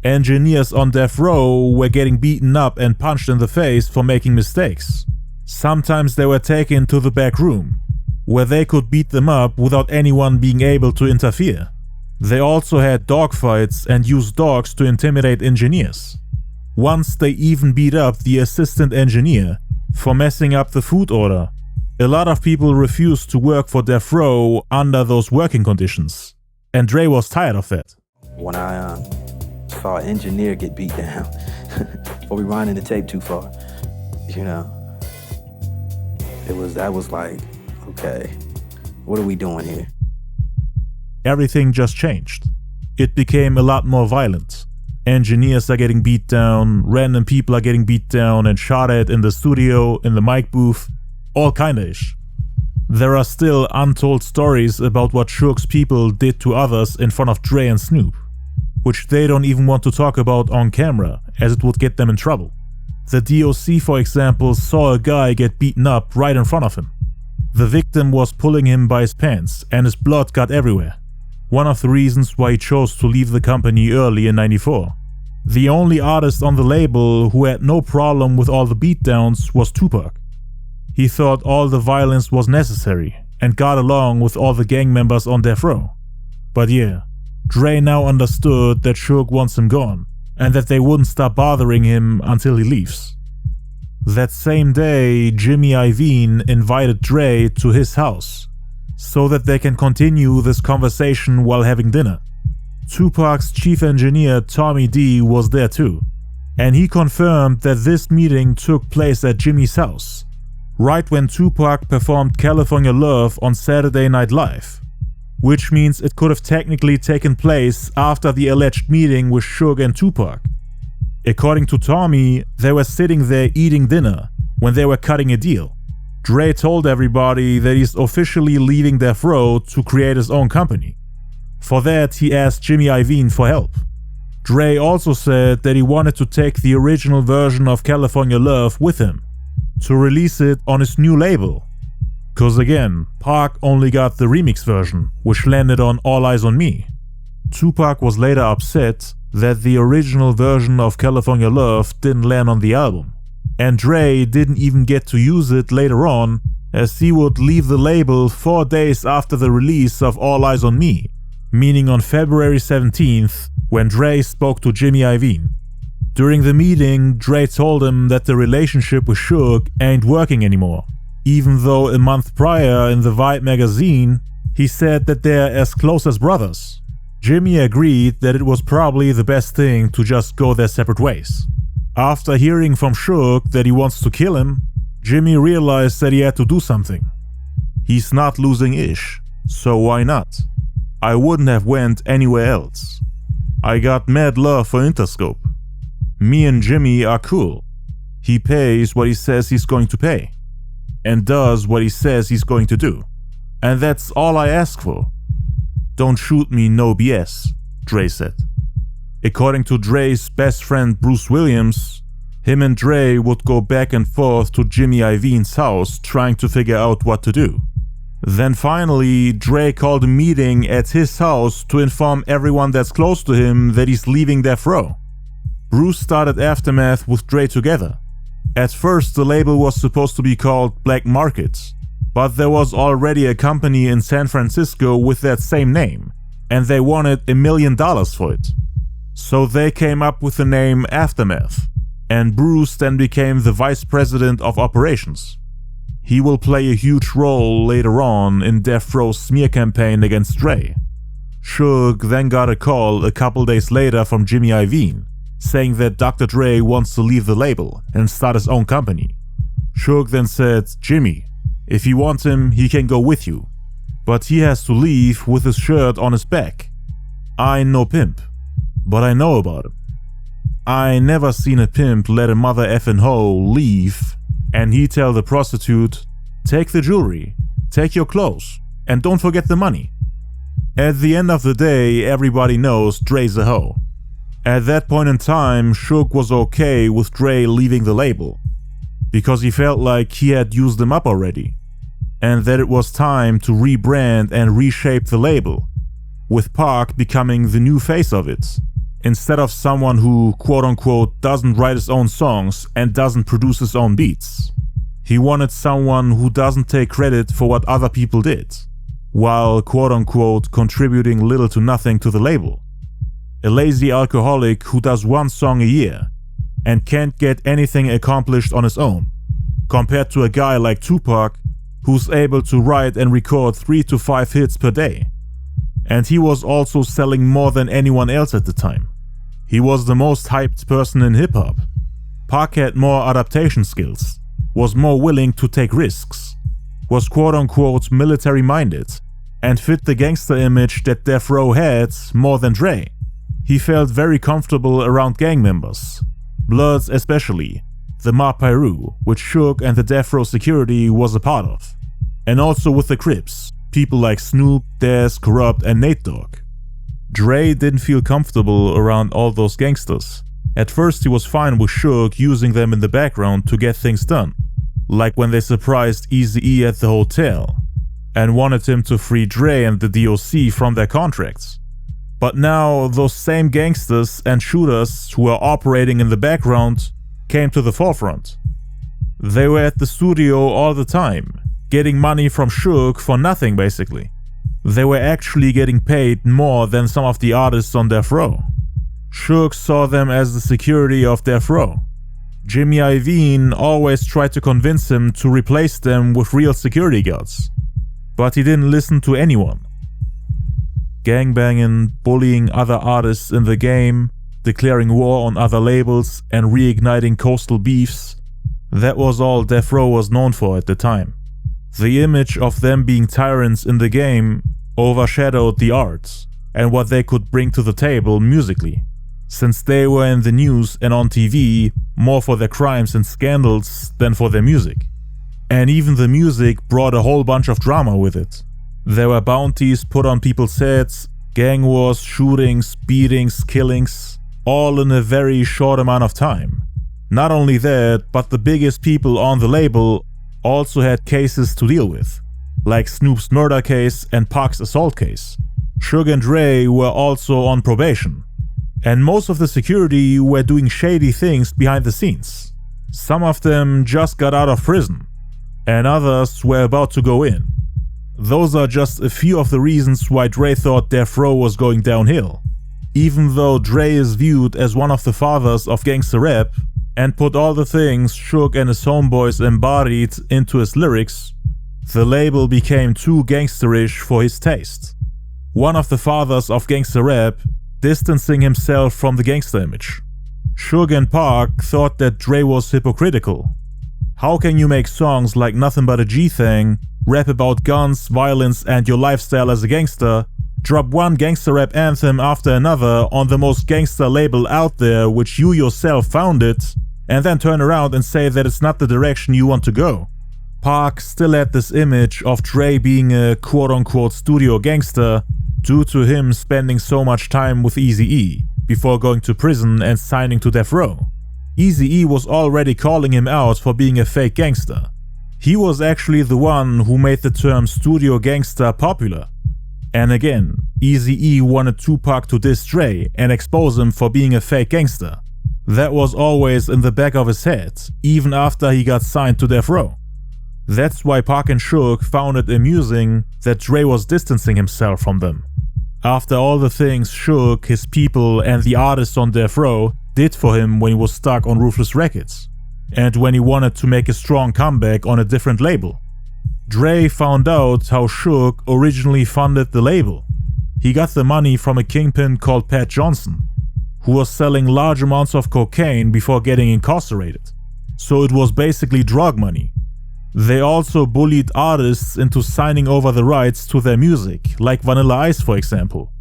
engineers on Death Row were getting beaten up and punched in the face for making mistakes. Sometimes they were taken to the back room, where they could beat them up without anyone being able to interfere. They also had dogfights and used dogs to intimidate engineers. Once they even beat up the assistant engineer for messing up the food order. A lot of people refused to work for Death Row under those working conditions. And Dre was tired of that. When I saw an engineer get beat down, before we run into tape too far, you know, that was like, okay, what are we doing here? Everything just changed. It became a lot more violent. Engineers are getting beat down, random people are getting beat down and shot at in the studio, in the mic booth, all kinda ish. There are still untold stories about what Suge's people did to others in front of Dre and Snoop, which they don't even want to talk about on camera, as it would get them in trouble. The DOC, for example, saw a guy get beaten up right in front of him. The victim was pulling him by his pants and his blood got everywhere. One of the reasons why he chose to leave the company early in '94. The only artist on the label who had no problem with all the beatdowns was Tupac. He thought all the violence was necessary and got along with all the gang members on death row. But yeah, Dre now understood that Suge wants him gone and that they wouldn't stop bothering him until he leaves. That same day, Jimmy Iovine invited Dre to his house so that they can continue this conversation while having dinner. Tupac's chief engineer Tommy D was there too, and he confirmed that this meeting took place at Jimmy's house, right when Tupac performed California Love on Saturday Night Live, which means it could have technically taken place after the alleged meeting with Suge and Tupac. According to Tommy, they were sitting there eating dinner when they were cutting a deal. Dre told everybody that he's officially leaving Death Row to create his own company. For that, he asked Jimmy Iovine for help. Dre also said that he wanted to take the original version of California Love with him, to release it on his new label. Cause again, Pac only got the remix version, which landed on All Eyez On Me. Tupac was later upset that the original version of California Love didn't land on the album, and Dre didn't even get to use it later on, as he would leave the label 4 days after the release of All Eyez On Me, meaning on February 17th, when Dre spoke to Jimmy Iovine. During the meeting, Dre told him that the relationship with Suge ain't working anymore, even though a month prior in the Vibe magazine, he said that they're as close as brothers. Jimmy agreed that it was probably the best thing to just go their separate ways. After hearing from Suge that he wants to kill him, Jimmy realized that he had to do something. He's not losing Ish, so why not? I wouldn't have went anywhere else. I got mad love for Interscope. Me and Jimmy are cool. He pays what he says he's going to pay, and does what he says he's going to do. And that's all I ask for. Don't shoot me, no BS, Dre said. According to Dre's best friend Bruce Williams, him and Dre would go back and forth to Jimmy Iovine's house trying to figure out what to do. Then finally, Dre called a meeting at his house to inform everyone that's close to him that he's leaving Death Row. Bruce started Aftermath with Dre together. At first, the label was supposed to be called Black Market, but there was already a company in San Francisco with that same name, and they wanted $1 million for it. So they came up with the name Aftermath, and Bruce then became the vice president of operations. He will play a huge role later on in Death Row's smear campaign against Dre. Suge then got a call a couple days later from Jimmy Iovine, saying that Dr. Dre wants to leave the label and start his own company. Suge then said, "Jimmy, if you want him, he can go with you, but he has to leave with his shirt on his back. I ain't no pimp, but I know about him. I ain't never seen a pimp let a mother effing hoe leave and he tell the prostitute, take the jewelry, take your clothes, and don't forget the money." At the end of the day, everybody knows Dre's a hoe. At that point in time, Suge was okay with Dre leaving the label, because he felt like he had used him up already, and that it was time to rebrand and reshape the label, with Pac becoming the new face of it, instead of someone who quote-unquote doesn't write his own songs and doesn't produce his own beats. He wanted someone who doesn't take credit for what other people did, while quote-unquote contributing little to nothing to the label. A lazy alcoholic who does one song a year and can't get anything accomplished on his own, compared to a guy like Tupac who's able to write and record 3 to 5 hits per day. and he was also selling more than anyone else at the time. He was the most hyped person in hip-hop. Pac had more adaptation skills, was more willing to take risks, was quote-unquote military-minded, and fit the gangster image that Death Row had more than Dre. He felt very comfortable around gang members, Bloods especially, the Ma Piru, which Suge and the Death Row security was a part of, and also with the Crips, people like Snoop, Dez, Corrupt, and Nate Dogg. Dre didn't feel comfortable around all those gangsters. At first he was fine with Suge using them in the background to get things done, like when they surprised EAZY-E at the hotel and wanted him to free Dre and the DOC from their contracts. But now those same gangsters and shooters who were operating in the background came to the forefront. They were at the studio all the time, getting money from Suge for nothing basically. They were actually getting paid more than some of the artists on Death Row. Suge saw them as the security of Death Row. Jimmy Iovine always tried to convince him to replace them with real security guards, but he didn't listen to anyone. Gangbanging, bullying other artists in the game, declaring war on other labels, and reigniting coastal beefs, that was all Death Row was known for at the time. The image of them being tyrants in the game overshadowed the art and what they could bring to the table musically, since they were in the news and on TV more for their crimes and scandals than for their music. And even the music brought a whole bunch of drama with it. There were bounties put on people's heads, gang wars, shootings, beatings, killings, all in a very short amount of time. Not only that, but the biggest people on the label also had cases to deal with, like Snoop's murder case and Pac's assault case. Suge and Dre were also on probation, and most of the security were doing shady things behind the scenes. Some of them just got out of prison, and others were about to go in. Those are just a few of the reasons why Dre thought Death Row was going downhill. Even though Dre is viewed as one of the fathers of gangster rap, and put all the things Suge and his homeboys embodied into his lyrics, the label became too gangsterish for his taste. One of the fathers of gangster rap, distancing himself from the gangster image. Suge and Pac thought that Dre was hypocritical. How can you make songs like Nothing But a G-Thing, rap about guns, violence, and your lifestyle as a gangster, drop one gangster rap anthem after another on the most gangster label out there which you yourself founded, and then turn around and say that it's not the direction you want to go? Pac still had this image of Dre being a quote-unquote studio gangster due to him spending so much time with EAZY-E before going to prison and signing to Death Row. EAZY-E was already calling him out for being a fake gangster. He was actually the one who made the term studio gangster popular. And again, EAZY-E wanted Tupac to diss Dre and expose him for being a fake gangster. That was always in the back of his head, even after he got signed to Death Row. That's why Pac and Suge found it amusing that Dre was distancing himself from them. After all the things Suge, his people, and the artists on Death Row did for him when he was stuck on Ruthless Records, and when he wanted to make a strong comeback on a different label. Dre found out how Suge originally funded the label. He got the money from a kingpin called Pat Johnson, who was selling large amounts of cocaine before getting incarcerated. So it was basically drug money. They also bullied artists into signing over the rights to their music, like Vanilla Ice for example.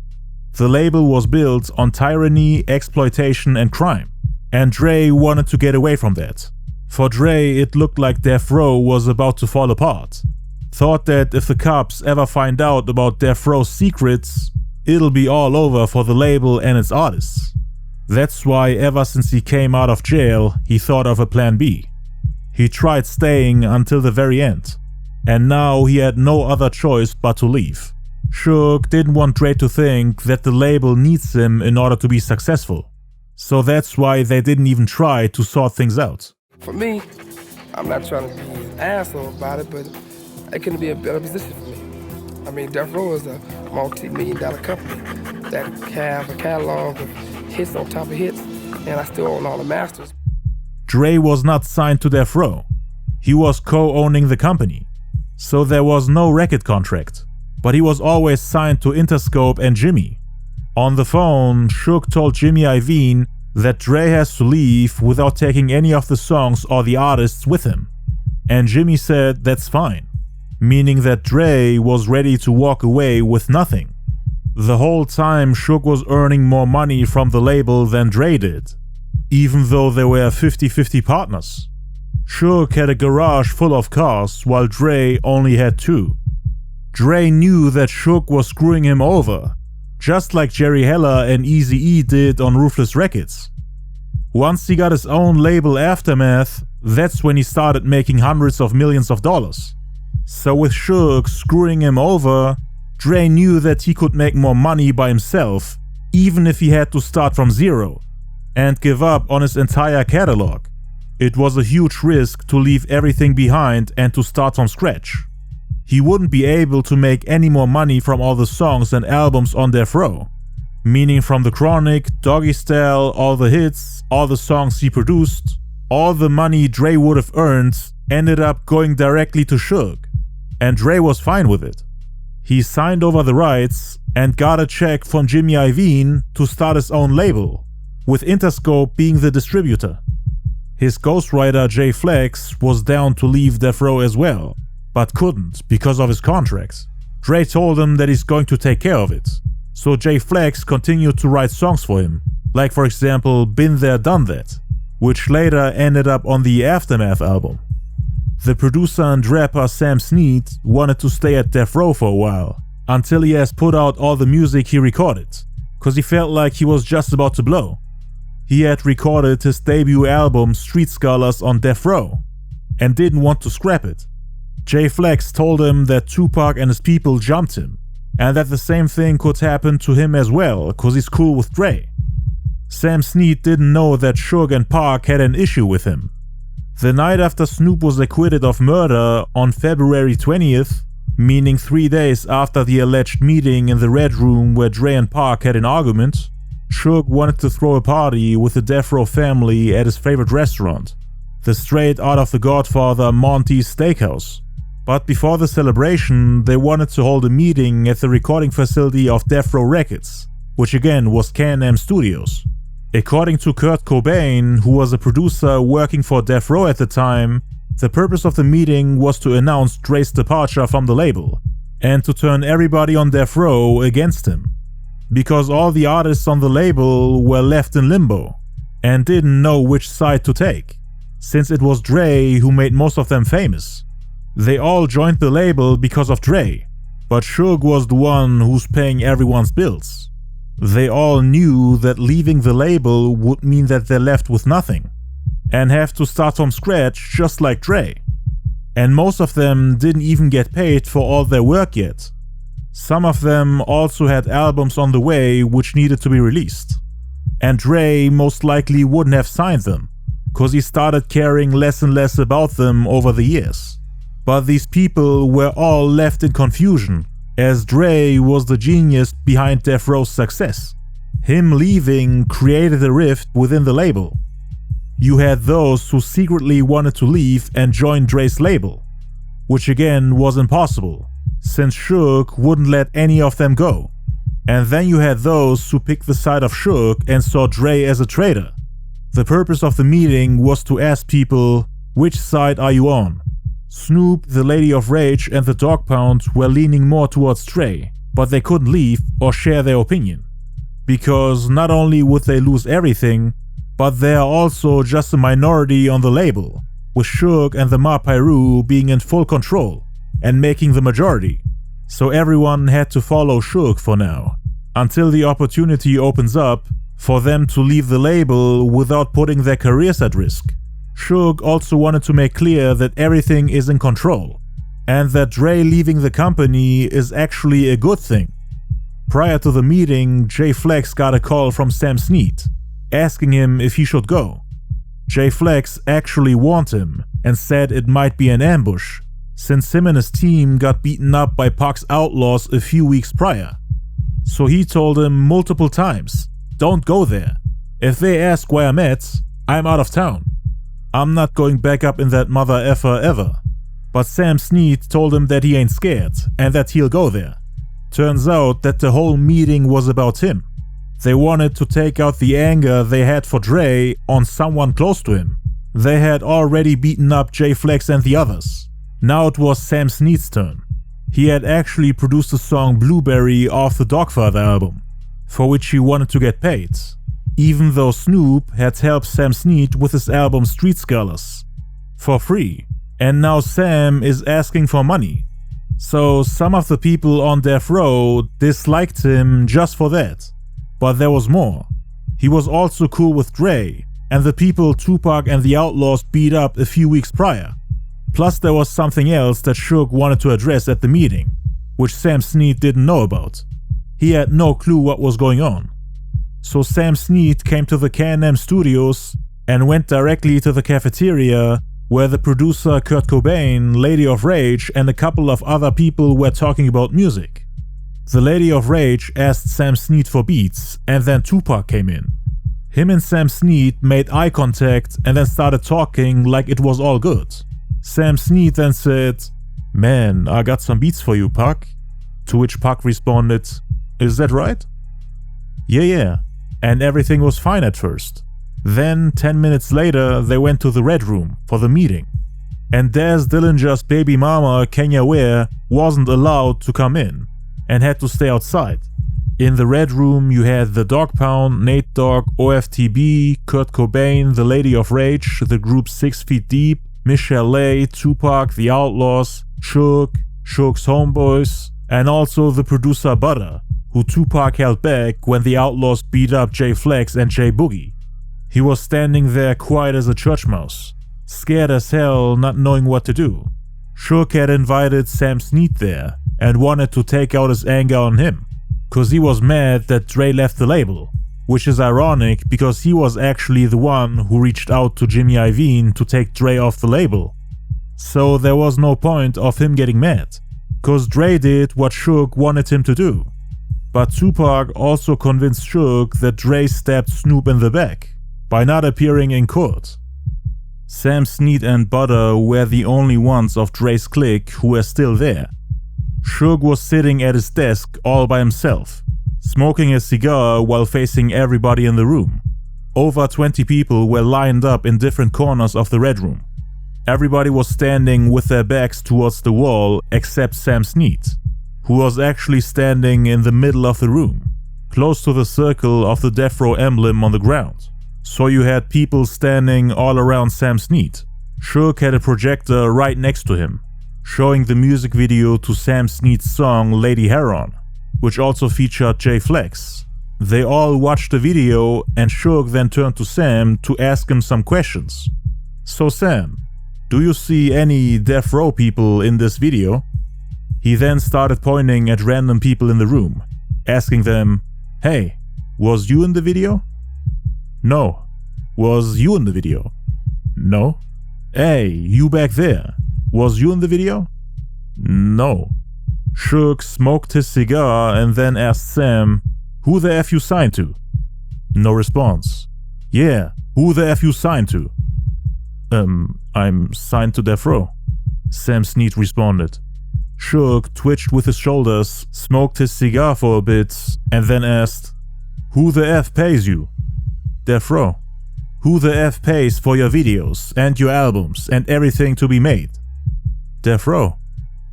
The label was built on tyranny, exploitation, and crime, and Dre wanted to get away from that. For Dre, it looked like Death Row was about to fall apart. Thought that if the cops ever find out about Death Row's secrets, it'll be all over for the label and its artists. That's why ever since he came out of jail, he thought of a plan B. He tried staying until the very end, and now he had no other choice but to leave. Suge didn't want Dre to think that the label needs him in order to be successful, so that's why they didn't even try to sort things out. For me, I'm not trying to be an asshole about it, but it couldn't be a better position for me. I mean, Death Row is a multi-million-dollar company that have a catalog of hits on top of hits, and I still own all the masters. Dre was not signed to Death Row. He was co-owning the company, so there was no record contract. but he was always signed to Interscope and Jimmy. On the phone, Suge told Jimmy Iovine that Dre has to leave without taking any of the songs or the artists with him. And Jimmy said that's fine, meaning that Dre was ready to walk away with nothing. The whole time Suge was earning more money from the label than Dre did, even though they were 50-50 partners. Suge had a garage full of cars while Dre only had 2. Dre knew that Suge was screwing him over, just like Jerry Heller and EAZY-E did on Ruthless Records. Once he got his own label Aftermath, that's when he started making hundreds of millions of dollars. So with Suge screwing him over, Dre knew that he could make more money by himself, even if he had to start from zero, and give up on his entire catalog. It was a huge risk to leave everything behind and to start from scratch. He wouldn't be able to make any more money from all the songs and albums on Death Row, meaning from The Chronic, Doggystyle, all the hits, all the songs he produced. All the money Dre would have earned ended up going directly to Suge, and Dre was fine with it. He signed over the rights and got a check from Jimmy Iovine to start his own label, with Interscope being the distributor. His ghostwriter Jay Flex was down to leave Death Row as well, but couldn't because of his contracts. Dre told him that he's going to take care of it, so Jay Flex continued to write songs for him, like for example Been There Done That, which later ended up on the Aftermath album. The producer and rapper Sam Sneed wanted to stay at Death Row for a while, until he has put out all the music he recorded, cause he felt like he was just about to blow. He had recorded his debut album Street Scholars on Death Row, and didn't want to scrap it. Jay Flex told him that Tupac and his people jumped him, and that the same thing could happen to him as well, cause he's cool with Dre. Sam Sneed didn't know that Suge and Pac had an issue with him. The night after Snoop was acquitted of murder on February 20th, meaning 3 days after the alleged meeting in the Red Room where Dre and Pac had an argument, Suge wanted to throw a party with the Death Row family at his favorite restaurant, the straight out of The Godfather Monty's Steakhouse. But before the celebration, they wanted to hold a meeting at the recording facility of Death Row Records, which again was K&M Studios. According to Kurt Cobain, who was a producer working for Death Row at the time, the purpose of the meeting was to announce Dre's departure from the label, and to turn everybody on Death Row against him. Because all the artists on the label were left in limbo, and didn't know which side to take, since it was Dre who made most of them famous. They all joined the label because of Dre, but Suge was the one who's paying everyone's bills. They all knew that leaving the label would mean that they're left with nothing, and have to start from scratch just like Dre. And most of them didn't even get paid for all their work yet. Some of them also had albums on the way which needed to be released. And Dre most likely wouldn't have signed them, cause he started caring less and less about them over the years. But these people were all left in confusion, as Dre was the genius behind Death Row's success. Him leaving created a rift within the label. You had those who secretly wanted to leave and join Dre's label, which again was impossible, since Suge wouldn't let any of them go. And then you had those who picked the side of Suge and saw Dre as a traitor. The purpose of the meeting was to ask people, which side are you on? Snoop, the Lady of Rage and the Dog Pound were leaning more towards Dre, but they couldn't leave or share their opinion. Because not only would they lose everything, but they are also just a minority on the label, with Suge and the Ma Piru being in full control and making the majority. So everyone had to follow Suge for now, until the opportunity opens up for them to leave the label without putting their careers at risk. Suge also wanted to make clear that everything is in control, and that Dre leaving the company is actually a good thing. Prior to the meeting, Jay Flex got a call from Sam Sneed, asking him if he should go. Jay Flex actually warned him and said it might be an ambush, since him and his team got beaten up by Pac's outlaws a few weeks prior. So he told him multiple times, don't go there. If they ask where I'm at, I'm out of town. I'm not going back up in that mother effer ever. But Sam Sneed told him that he ain't scared and that he'll go there. Turns out that the whole meeting was about him. They wanted to take out the anger they had for Dre on someone close to him. They had already beaten up Jay Flex and the others. Now it was Sam Sneed's turn. He had actually produced the song Blueberry off the Dogfather album, for which he wanted to get paid, even though Snoop had helped Sam Sneed with his album Street Scholars for free, and now Sam is asking for money. So some of the people on Death Row disliked him just for that. But there was more. He was also cool with Dre and the people Tupac and the Outlaws beat up a few weeks prior. Plus there was something else that Suge wanted to address at the meeting, which Sam Sneed didn't know about. He had no clue what was going on. So Sam Sneed came to the K&M studios and went directly to the cafeteria where the producer Kurt Cobain, Lady of Rage, and a couple of other people were talking about music. The Lady of Rage asked Sam Sneed for beats, and then Tupac came in. Him and Sam Sneed made eye contact and then started talking like it was all good. Sam Sneed then said, "Man, I got some beats for you, Pac." To which Pac responded, "Is that right?" Yeah. And everything was fine at first. Then 10 minutes later they went to the Red Room for the meeting. And Daz Dillinger's baby mama Kenya Ware wasn't allowed to come in and had to stay outside. In the Red Room you had the Dog Pound, Nate Dogg, OFTB, Kurt Cobain, the Lady of Rage, the group 6 Feet Deep, Michelle Lay, Tupac, the Outlaws, Suge, Suge's homeboys, and also the producer Butter, who Tupac held back when the Outlaws beat up Jay Flex and Jay Boogie. He was standing there quiet as a church mouse, scared as hell, not knowing what to do. Suge had invited Sam Sneed there and wanted to take out his anger on him, cause he was mad that Dre left the label, which is ironic because he was actually the one who reached out to Jimmy Iovine to take Dre off the label. So there was no point of him getting mad, cause Dre did what Suge wanted him to do. But Tupac also convinced Suge that Dre stabbed Snoop in the back by not appearing in court. Sam Sneed and Butter were the only ones of Dre's clique who were still there. Suge was sitting at his desk all by himself, smoking a cigar while facing everybody in the room. Over 20 people were lined up in different corners of the Red Room. Everybody was standing with their backs towards the wall except Sam Sneed, who was actually standing in the middle of the room, close to the circle of the Death Row emblem on the ground. So you had people standing all around Sam Sneed. Suge had a projector right next to him, showing the music video to Sam Sneed's song Lady Heron, which also featured Jay Flex. They all watched the video and Suge then turned to Sam to ask him some questions. "So Sam, do you see any Death Row people in this video?" He then started pointing at random people in the room, asking them, "Hey, was you in the video?" "No." "Was you in the video?" "No." "Hey, you back there, was you in the video?" "No." Suge smoked his cigar and then asked Sam, "Who the F you signed to?" No response. "Yeah, who the F you signed to?" I'm signed to Death Row," Sam Sneed responded. Suge twitched with his shoulders, smoked his cigar for a bit, and then asked, "Who the F pays you?" "Death Row." "Who the F pays for your videos and your albums and everything to be made?" "Death Row."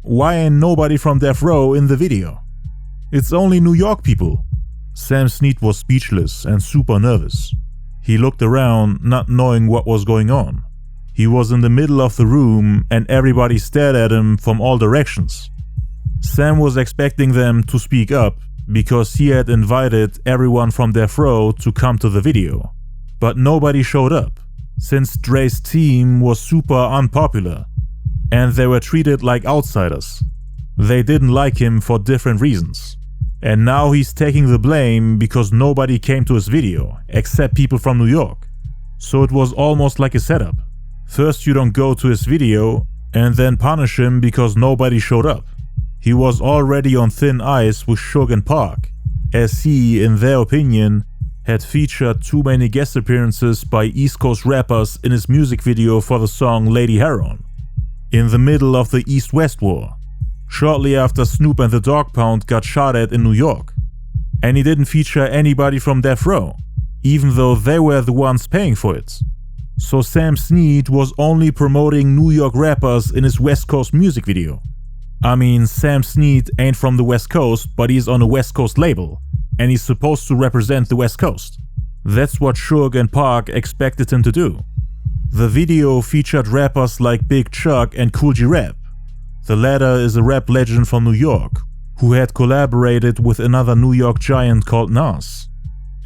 "Why ain't nobody from Death Row in the video?" "It's only New York people." Sam Sneed was speechless and super nervous. He looked around, not knowing what was going on. He was in the middle of the room and everybody stared at him from all directions. Sam was expecting them to speak up because he had invited everyone from Death Row to come to the video. But nobody showed up, since Dre's team was super unpopular and they were treated like outsiders. They didn't like him for different reasons. And now he's taking the blame because nobody came to his video except people from New York. So it was almost like a setup. First you don't go to his video and then punish him because nobody showed up. He was already on thin ice with Suge and Pac, as he, in their opinion, had featured too many guest appearances by East Coast rappers in his music video for the song Lady Heron, in the middle of the East-West War. shortly after Snoop and the Dogg Pound got shot at in New York. And he didn't feature anybody from Death Row, even though they were the ones paying for it. So Sam Sneed was only promoting New York rappers in his West Coast music video. I mean, Sam Sneed ain't from the West Coast, but he's on a West Coast label, and he's supposed to represent the West Coast. That's what Suge and Pac expected him to do. The video featured rappers like Big Chuck and Kool G Rap. The latter is a rap legend from New York, who had collaborated with another New York giant called Nas,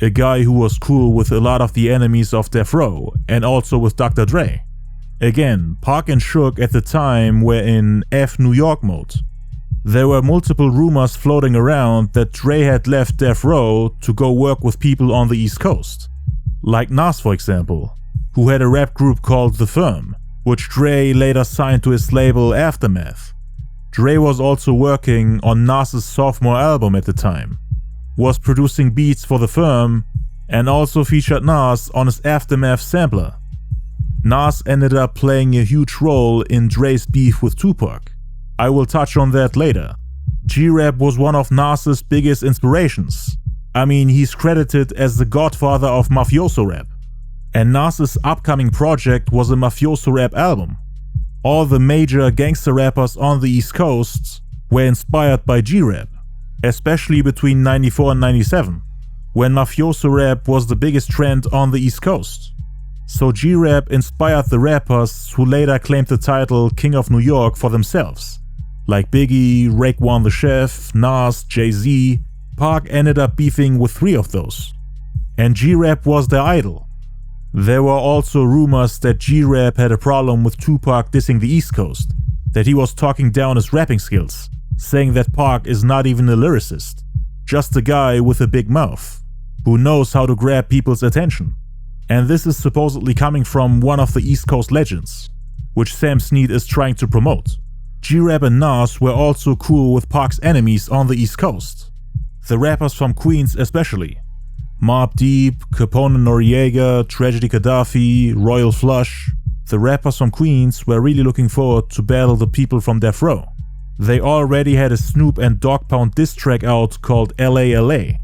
a guy who was cool with a lot of the enemies of Death Row and also with Dr. Dre. Again, Pac and Suge at the time were in F New York mode. There were multiple rumors floating around that Dre had left Death Row to go work with people on the East Coast, like Nas for example, who had a rap group called The Firm, which Dre later signed to his label Aftermath. Dre was also working on Nas's sophomore album at the time, was producing beats for The Firm, and also featured Nas on his Aftermath sampler. Nas ended up playing a huge role in Dre's beef with Tupac. I will touch on that later. G-Rap was one of Nas's biggest inspirations. I mean, he's credited as the godfather of mafioso rap. And Nas's upcoming project was a mafioso rap album. All the major gangster rappers on the East Coast were inspired by G-Rap, especially between 94 and 97, when mafioso rap was the biggest trend on the East Coast. So G-Rap inspired the rappers who later claimed the title King of New York for themselves, like Biggie, Raekwon the Chef, Nas, Jay-Z. Pac ended up beefing with 3 of those. And G-Rap was their idol. There were also rumors that G-Rap had a problem with Tupac dissing the East Coast, that he was talking down his rapping skills, saying that Pac is not even a lyricist, just a guy with a big mouth, who knows how to grab people's attention. And this is supposedly coming from one of the East Coast legends, which Sam Sneed is trying to promote. G-Rap and Nas were also cool with Pac's enemies on the East Coast, the rappers from Queens especially. Mobb Deep, Capone Noriega, Tragedy Gaddafi, Royal Flush. The rappers from Queens were really looking forward to battle the people from Death Row. They already had a Snoop and Dogg Pound diss track out called LA,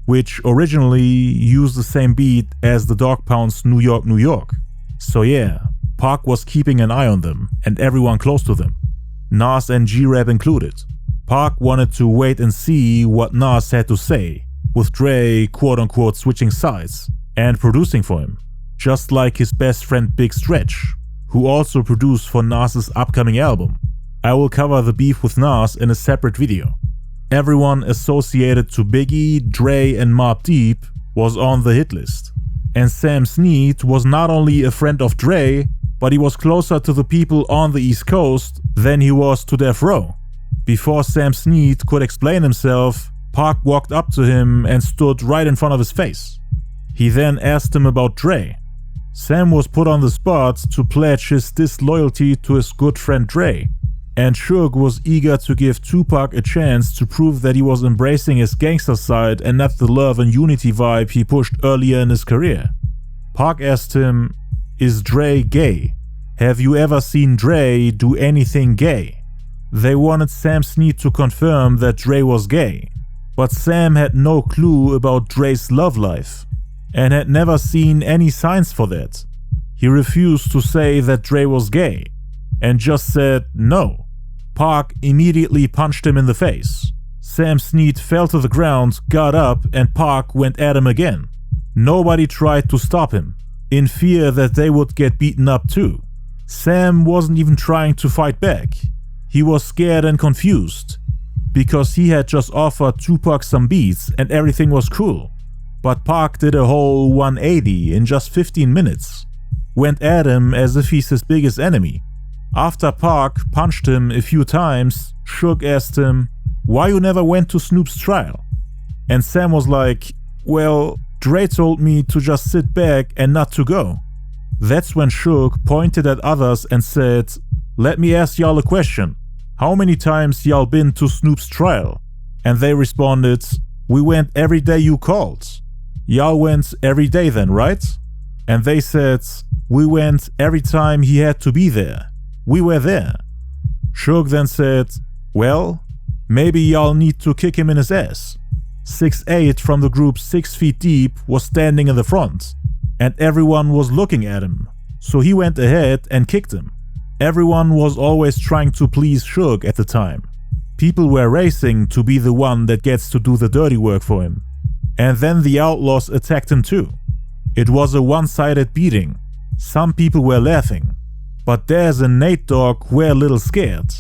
which originally used the same beat as the Dogg Pound's New York, New York. So yeah, Pac was keeping an eye on them and everyone close to them, Nas and G-Rap included. Pac wanted to wait and see what Nas had to say, with Dre quote-unquote switching sides and producing for him, just like his best friend Big Stretch, who also produced for Nas's upcoming album. I will cover the beef with Nas in a separate video. Everyone associated to Biggie, Dre and Mobb Deep was on the hit list. And Sam Sneed was not only a friend of Dre, but he was closer to the people on the East Coast than he was to Death Row. Before Sam Sneed could explain himself, Pac walked up to him and stood right in front of his face. He then asked him about Dre. Sam was put on the spot to pledge his disloyalty to his good friend Dre, and Suge was eager to give Tupac a chance to prove that he was embracing his gangster side and not the love and unity vibe he pushed earlier in his career. Pac asked him, "Is Dre gay? Have you ever seen Dre do anything gay?" They wanted Sam Sneed to confirm that Dre was gay, but Sam had no clue about Dre's love life and had never seen any signs for that. He refused to say that Dre was gay and just said no. Pac immediately punched him in the face. Sam Sneed fell to the ground, got up, and Pac went at him again. Nobody tried to stop him, in fear that they would get beaten up too. Sam wasn't even trying to fight back. He was scared and confused, because he had just offered Tupac some beats and everything was cool. But Pac did a whole 180 in just 15 minutes. Went at him as if he's his biggest enemy. After Pac punched him a few times, Suge asked him, "Why you never went to Snoop's trial?" And Sam was like, "Well, Dre told me to just sit back and not to go." That's when Suge pointed at others and said, "Let me ask y'all a question. How many times y'all been to Snoop's trial?" And they responded, "We went every day you called." "Y'all went every day then, right?" And they said, "We went every time he had to be there. We were there." Suge then said, Well, maybe y'all need to kick him in his ass. 6'8" from the group 6 Feet Deep was standing in the front, and everyone was looking at him, so he went ahead and kicked him. Everyone was always trying to please Suge at the time. People were racing to be the one that gets to do the dirty work for him. And then the Outlaws attacked him too. It was a one-sided beating. Some people were laughing, but Daz and Nate Dogg were a little scared,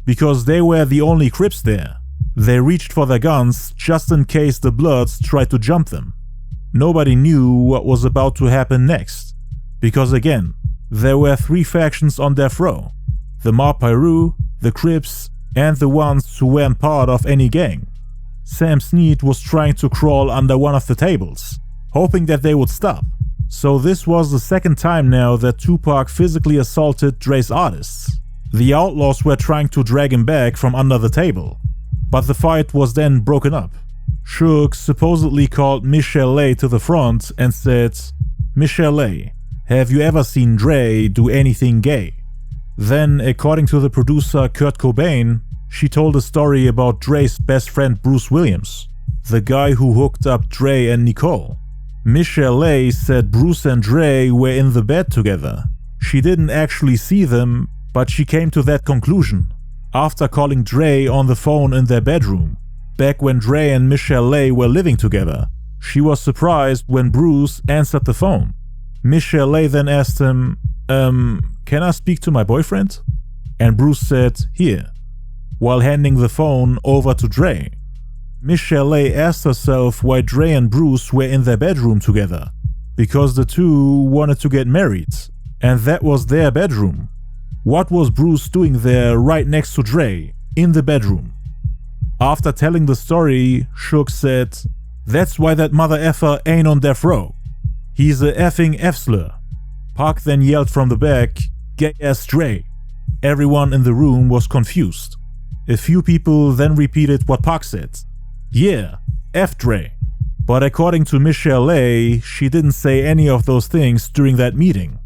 because they were the only Crips there. They reached for their guns just in case the Bloods tried to jump them. Nobody knew what was about to happen next, because again, there were 3 factions on death row: the Mob Piru, the Crips, and the ones who weren't part of any gang. Sam Sneed was trying to crawl under one of the tables, hoping that they would stop. So this was the second time now that Tupac physically assaulted Dre's artists. The Outlaws were trying to drag him back from under the table, but the fight was then broken up. Suge supposedly called Michelle to the front and said, "Michelle, have you ever seen Dre do anything gay?" Then, according to the producer Kurt Cobain, she told a story about Dre's best friend Bruce Williams, the guy who hooked up Dre and Nicole. Michelle said Bruce and Dre were in the bed together. She didn't actually see them, but she came to that conclusion after calling Dre on the phone in their bedroom, back when Dre and Michelle were living together. She was surprised when Bruce answered the phone. Michelle then asked him, "Can I speak to my boyfriend?" And Bruce said, "Here," while handing the phone over to Dre. Michelle asked herself why Dre and Bruce were in their bedroom together, because the two wanted to get married, and that was their bedroom. What was Bruce doing there right next to Dre, in the bedroom? After telling the story, Suge said, "That's why that mother effer ain't on death row. He's a effing F-slur." Pac then yelled from the back, "Gay ass Dre." Everyone in the room was confused. A few people then repeated what Pac said. "Yeah, F Dre." But according to Michelle, she didn't say any of those things during that meeting.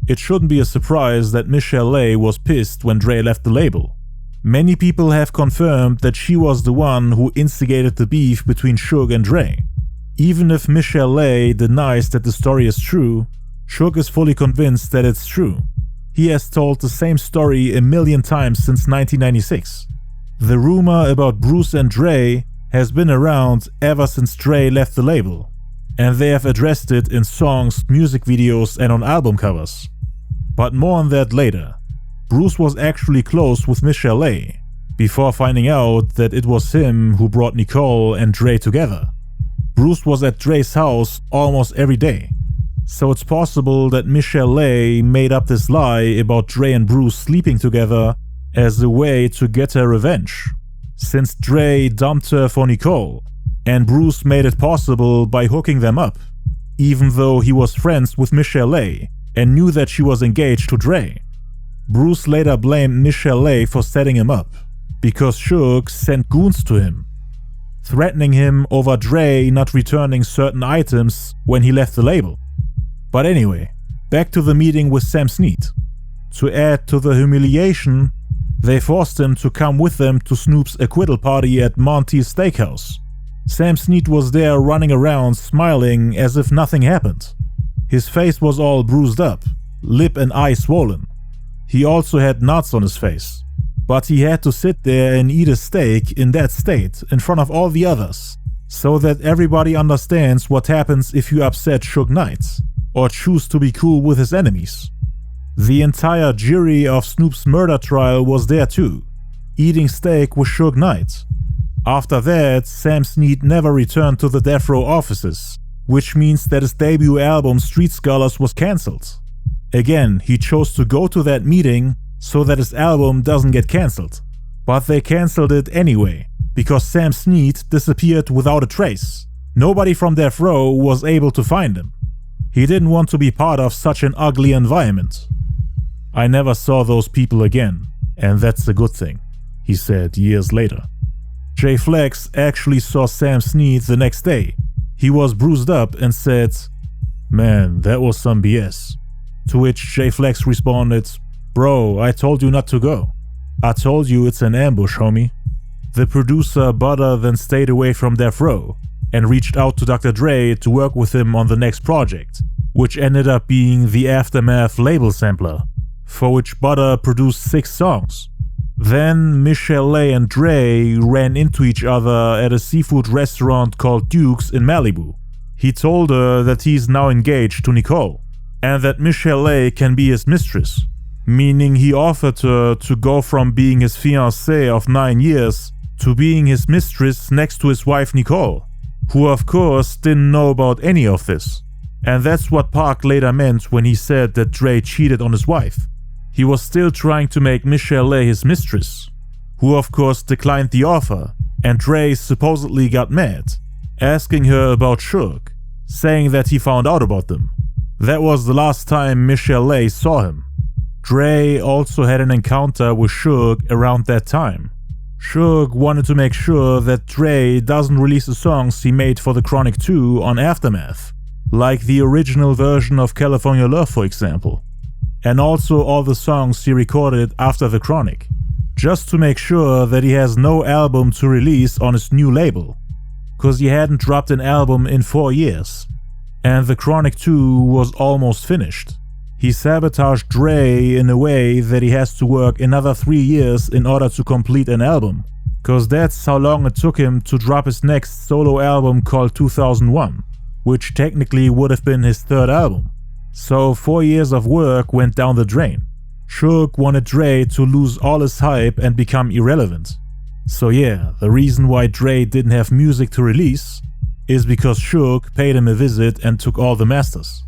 It shouldn't be a surprise that Michelle was pissed when Dre left the label. Many people have confirmed that she was the one who instigated the beef between Suge and Dre. Even if Michelle denies that the story is true, Suge is fully convinced that it's true. He has told the same story a million times since 1996. The rumor about Bruce and Dre has been around ever since Dre left the label, and they have addressed it in songs, music videos, and on album covers. But more on that later. Bruce was actually close with Michelle before finding out that it was him who brought Nicole and Dre together. Bruce was at Dre's house almost every day, so it's possible that Michelle made up this lie about Dre and Bruce sleeping together as a way to get her revenge, since Dre dumped her for Nicole, and Bruce made it possible by hooking them up, even though he was friends with Michelle and knew that she was engaged to Dre. Bruce later blamed Michelle for setting him up, because Suge sent goons to him, threatening him over Dre not returning certain items when he left the label. But anyway, back to the meeting with Sam Sneed. To add to the humiliation, they forced him to come with them to Snoop's acquittal party at Monty's Steakhouse. Sam Sneed was there running around smiling as if nothing happened. His face was all bruised up, lip and eye swollen. He also had knots on his face, but he had to sit there and eat a steak in that state in front of all the others, so that everybody understands what happens if you upset Suge Knight or choose to be cool with his enemies. The entire jury of Snoop's murder trial was there too, eating steak with Suge Knight. After that, Sam Sneed never returned to the death row offices, which means that his debut album Street Scholars was cancelled. Again, he chose to go to that meeting so that his album doesn't get cancelled. But they cancelled it anyway, because Sam Sneed disappeared without a trace. Nobody from death row was able to find him. He didn't want to be part of such an ugly environment. "I never saw those people again, and that's a good thing," he said years later. Jay Flex actually saw Sam Sneed the next day. He was bruised up and said, "Man, that was some BS." To which Jay Flex responded, "Bro, I told you not to go." I told you it's an ambush, homie. The producer Butter then stayed away from Death Row and reached out to Dr. Dre to work with him on the next project, which ended up being the Aftermath label sampler, for which Butter produced 6 songs. Then Michelle and Dre ran into each other at a seafood restaurant called Duke's in Malibu. He told her that he's now engaged to Nicole, and that Michelle can be his mistress, meaning he offered her to go from being his fiancée of 9 years to being his mistress next to his wife Nicole, who of course didn't know about any of this. And that's what Pac later meant when he said that Dre cheated on his wife. He was still trying to make Michelle his mistress, who of course declined the offer, and Dre supposedly got mad, asking her about Suge, saying that he found out about them. That was the last time Michelle saw him. Dre also had an encounter with Suge around that time. Suge wanted to make sure that Dre doesn't release the songs he made for the Chronic 2 on Aftermath, like the original version of California Love, for example, and also all the songs he recorded after the Chronic, just to make sure that he has no album to release on his new label, cause he hadn't dropped an album in 4 years, and the Chronic 2 was almost finished. He sabotaged Dre in a way that he has to work another 3 years in order to complete an album, cause that's how long it took him to drop his next solo album called 2001, which technically would have been his 3rd album. So 4 years of work went down the drain. Suge wanted Dre to lose all his hype and become irrelevant. So yeah, the reason why Dre didn't have music to release is because Suge paid him a visit and took all the masters.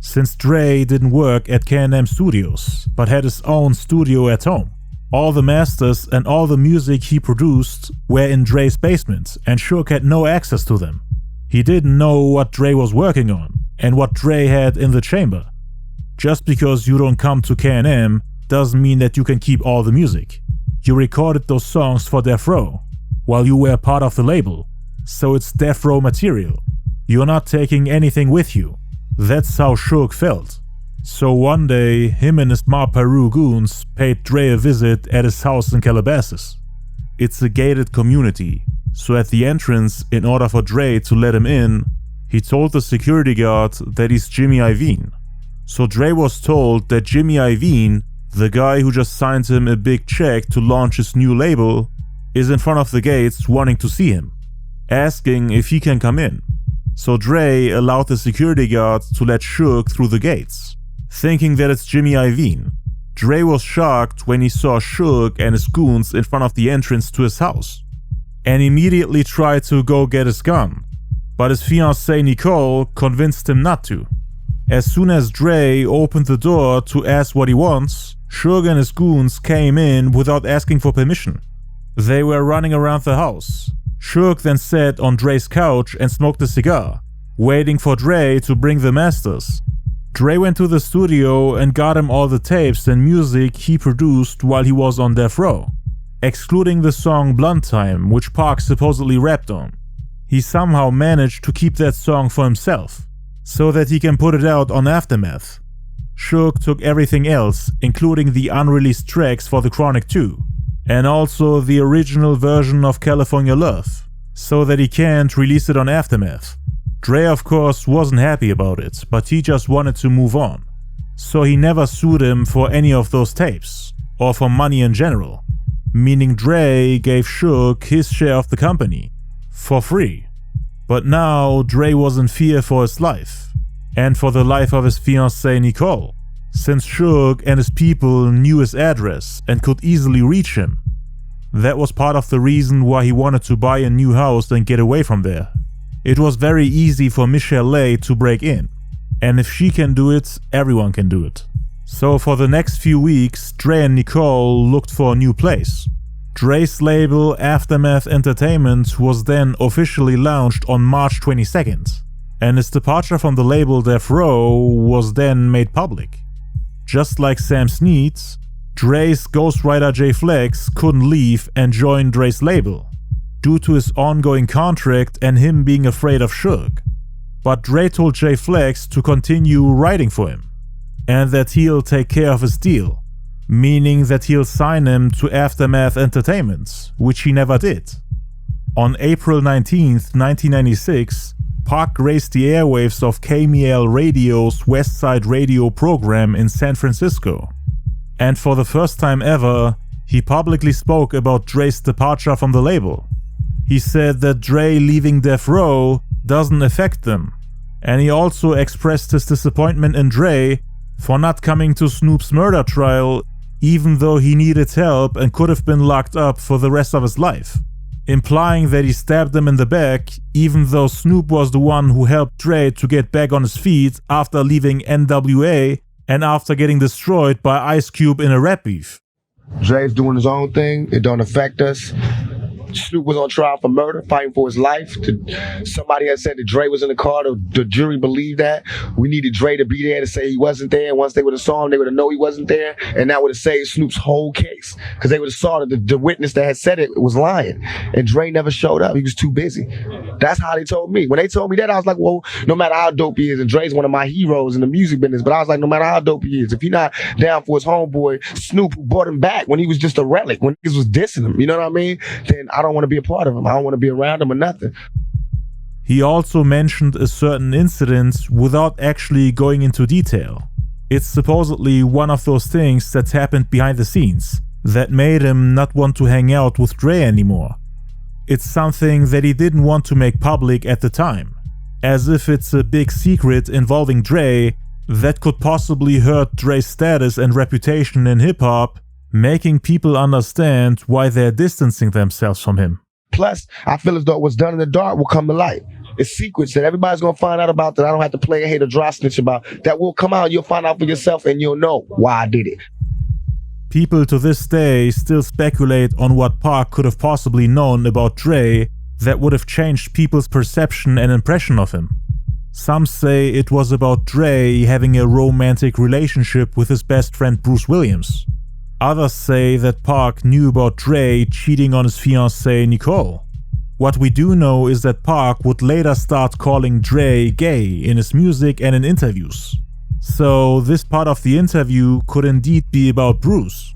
Since Dre didn't work at K&M Studios, but had his own studio at home, all the masters and all the music he produced were in Dre's basement, and Suge had no access to them. He didn't know what Dre was working on and what Dre had in the chamber. Just because you don't come to K&M doesn't mean that you can keep all the music. You recorded those songs for Death Row while you were part of the label, so it's Death Row material. You're not taking anything with you. That's how Suge felt. So one day, him and his Ma Peru goons paid Dre a visit at his house in Calabasas. It's a gated community, so at the entrance, in order for Dre to let him in, he told the security guard that he's Jimmy Iovine. So Dre was told that Jimmy Iovine, the guy who just signed him a big check to launch his new label, is in front of the gates wanting to see him, asking if he can come in. So Dre allowed the security guard to let Suge through the gates, thinking that it's Jimmy Iovine. Dre was shocked when he saw Suge and his goons in front of the entrance to his house, and immediately tried to go get his gun, but his fiancée Nicole convinced him not to. As soon as Dre opened the door to ask what he wants, Suge and his goons came in without asking for permission. They were running around the house. Suge then sat on Dre's couch and smoked a cigar, waiting for Dre to bring the masters. Dre went to the studio and got him all the tapes and music he produced while he was on Death Row, excluding the song Blunt Time, which Pac supposedly rapped on. He somehow managed to keep that song for himself, so that he can put it out on Aftermath. Suge took everything else, including the unreleased tracks for the Chronic 2, and also the original version of California Love, so that he can't release it on Aftermath. Dre of course wasn't happy about it, but he just wanted to move on. So he never sued him for any of those tapes, or for money in general, meaning Dre gave Suge his share of the company, for free. But now Dre was in fear for his life, and for the life of his fiancée Nicole, since Suge and his people knew his address and could easily reach him. That was part of the reason why he wanted to buy a new house and get away from there. It was very easy for Michelle to break in, and if she can do it, everyone can do it. So for the next few weeks, Dre and Nicole looked for a new place. Dre's label Aftermath Entertainment was then officially launched on March 22nd, and his departure from the label Death Row was then made public. Just like Sam Sneed, Dre's ghostwriter Jay Flex couldn't leave and join Dre's label, due to his ongoing contract and him being afraid of Suge. But Dre told Jay Flex to continue writing for him, and that he'll take care of his deal, meaning that he'll sign him to Aftermath Entertainment, which he never did. On April 19th, 1996, Pac graced the airwaves of KMEL Radio's West Side Radio program in San Francisco. And for the first time ever, he publicly spoke about Dre's departure from the label. He said that Dre leaving Death Row doesn't affect them. And he also expressed his disappointment in Dre for not coming to Snoop's murder trial, even though he needed help and could have been locked up for the rest of his life, implying that he stabbed him in the back, even though Snoop was the one who helped Dre to get back on his feet after leaving NWA and after getting destroyed by Ice Cube in a rap beef. Dre's doing his own thing. It don't affect us. Snoop was on trial for murder, fighting for his life. Somebody had said that Dre was in the car. The jury believed that. We needed Dre to be there to say he wasn't there. And once they would have saw him, they would have known he wasn't there. And that would have saved Snoop's whole case. Because they would have saw that the witness that had said it was lying. And Dre never showed up. He was too busy. That's how they told me. When they told me that, I was like, well, no matter how dope he is, and Dre's one of my heroes in the music business, but I was like, no matter how dope he is, if you're not down for his homeboy, Snoop, who brought him back when he was just a relic, when niggas was dissing him, you know what I mean? Then I don't want to be a part of him. I don't want to be around him or nothing. He also mentioned a certain incident without actually going into detail. It's supposedly one of those things that happened behind the scenes that made him not want to hang out with Dre anymore. It's something that he didn't want to make public at the time, as if it's a big secret involving Dre that could possibly hurt Dre's status and reputation in hip-hop, making people understand why they're distancing themselves from him. Plus, I feel as though what's done in the dark will come to light. It's secrets that everybody's going to find out about that I don't have to play a hate or dry snitch about. That will come out, you'll find out for yourself, and you'll know why I did it. People to this day still speculate on what Pac could have possibly known about Dre that would have changed people's perception and impression of him. Some say it was about Dre having a romantic relationship with his best friend Bruce Williams. Others say that Pac knew about Dre cheating on his fiancée Nicole. What we do know is that Pac would later start calling Dre gay in his music and in interviews. So this part of the interview could indeed be about Bruce.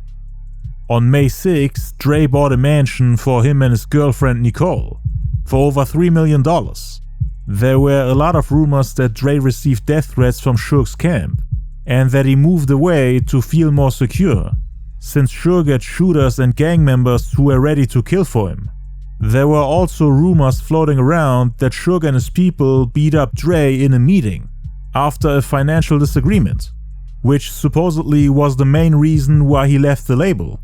On May 6, Dre bought a mansion for him and his girlfriend Nicole for over $3 million. There were a lot of rumors that Dre received death threats from Suge's camp, and that he moved away to feel more secure, since Suge had shooters and gang members who were ready to kill for him. There were also rumors floating around that Suge and his people beat up Dre in a meeting after a financial disagreement, which supposedly was the main reason why he left the label.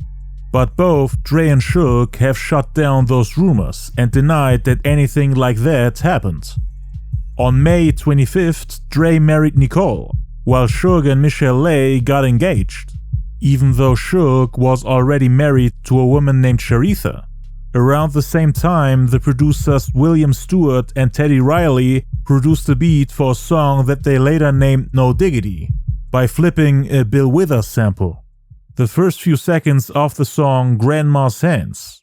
But both Dre and Suge have shut down those rumors and denied that anything like that happened. On May 25th, Dre married Nicole, while Suge and Michelle Lay got engaged, even though Suge was already married to a woman named Sharitha. Around the same time, the producers William Stewart and Teddy Riley produced a beat for a song that they later named No Diggity, by flipping a Bill Withers sample. The first few seconds of the song Grandma's Hands.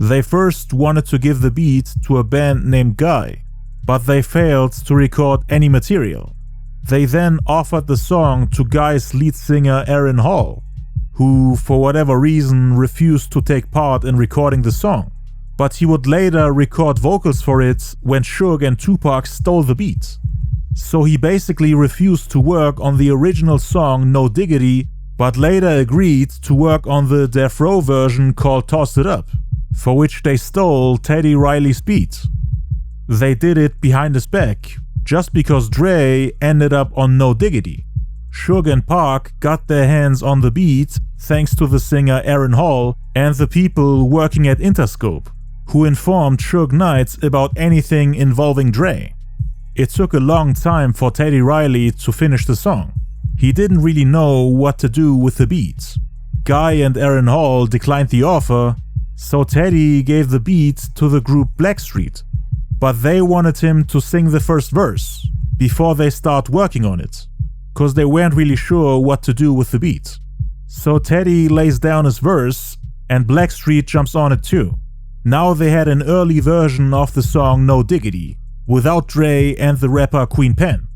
They first wanted to give the beat to a band named Guy, but they failed to record any material. They then offered the song to Guy's lead singer Aaron Hall, who for whatever reason refused to take part in recording the song, but he would later record vocals for it when Suge and Tupac stole the beat. So he basically refused to work on the original song No Diggity, but later agreed to work on the Death Row version called Toss It Up, for which they stole Teddy Riley's beat. They did it behind his back, just because Dre ended up on No Diggity. Suge and Pac got their hands on the beat thanks to the singer Aaron Hall and the people working at Interscope, who informed Suge Knight about anything involving Dre. It took a long time for Teddy Riley to finish the song. He didn't really know what to do with the beat. Guy and Aaron Hall declined the offer, so Teddy gave the beat to the group Blackstreet, but they wanted him to sing the first verse before they start working on it, cause they weren't really sure what to do with the beat. So Teddy lays down his verse and Blackstreet jumps on it too. Now they had an early version of the song No Diggity, without Dre and the rapper Queen Pen.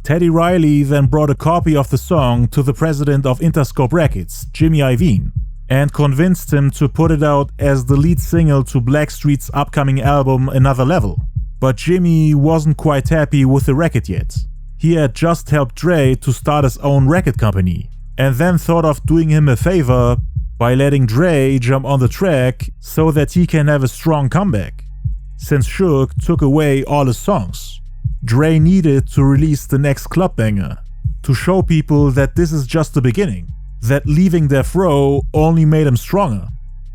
Teddy Riley then brought a copy of the song to the president of Interscope Records, Jimmy Iovine, and convinced him to put it out as the lead single to Blackstreet's upcoming album Another Level. But Jimmy wasn't quite happy with the record yet. He had just helped Dre to start his own record company, and then thought of doing him a favor by letting Dre jump on the track so that he can have a strong comeback. Since Suge took away all his songs, Dre needed to release the next club banger to show people that this is just the beginning, that leaving Death Row only made him stronger,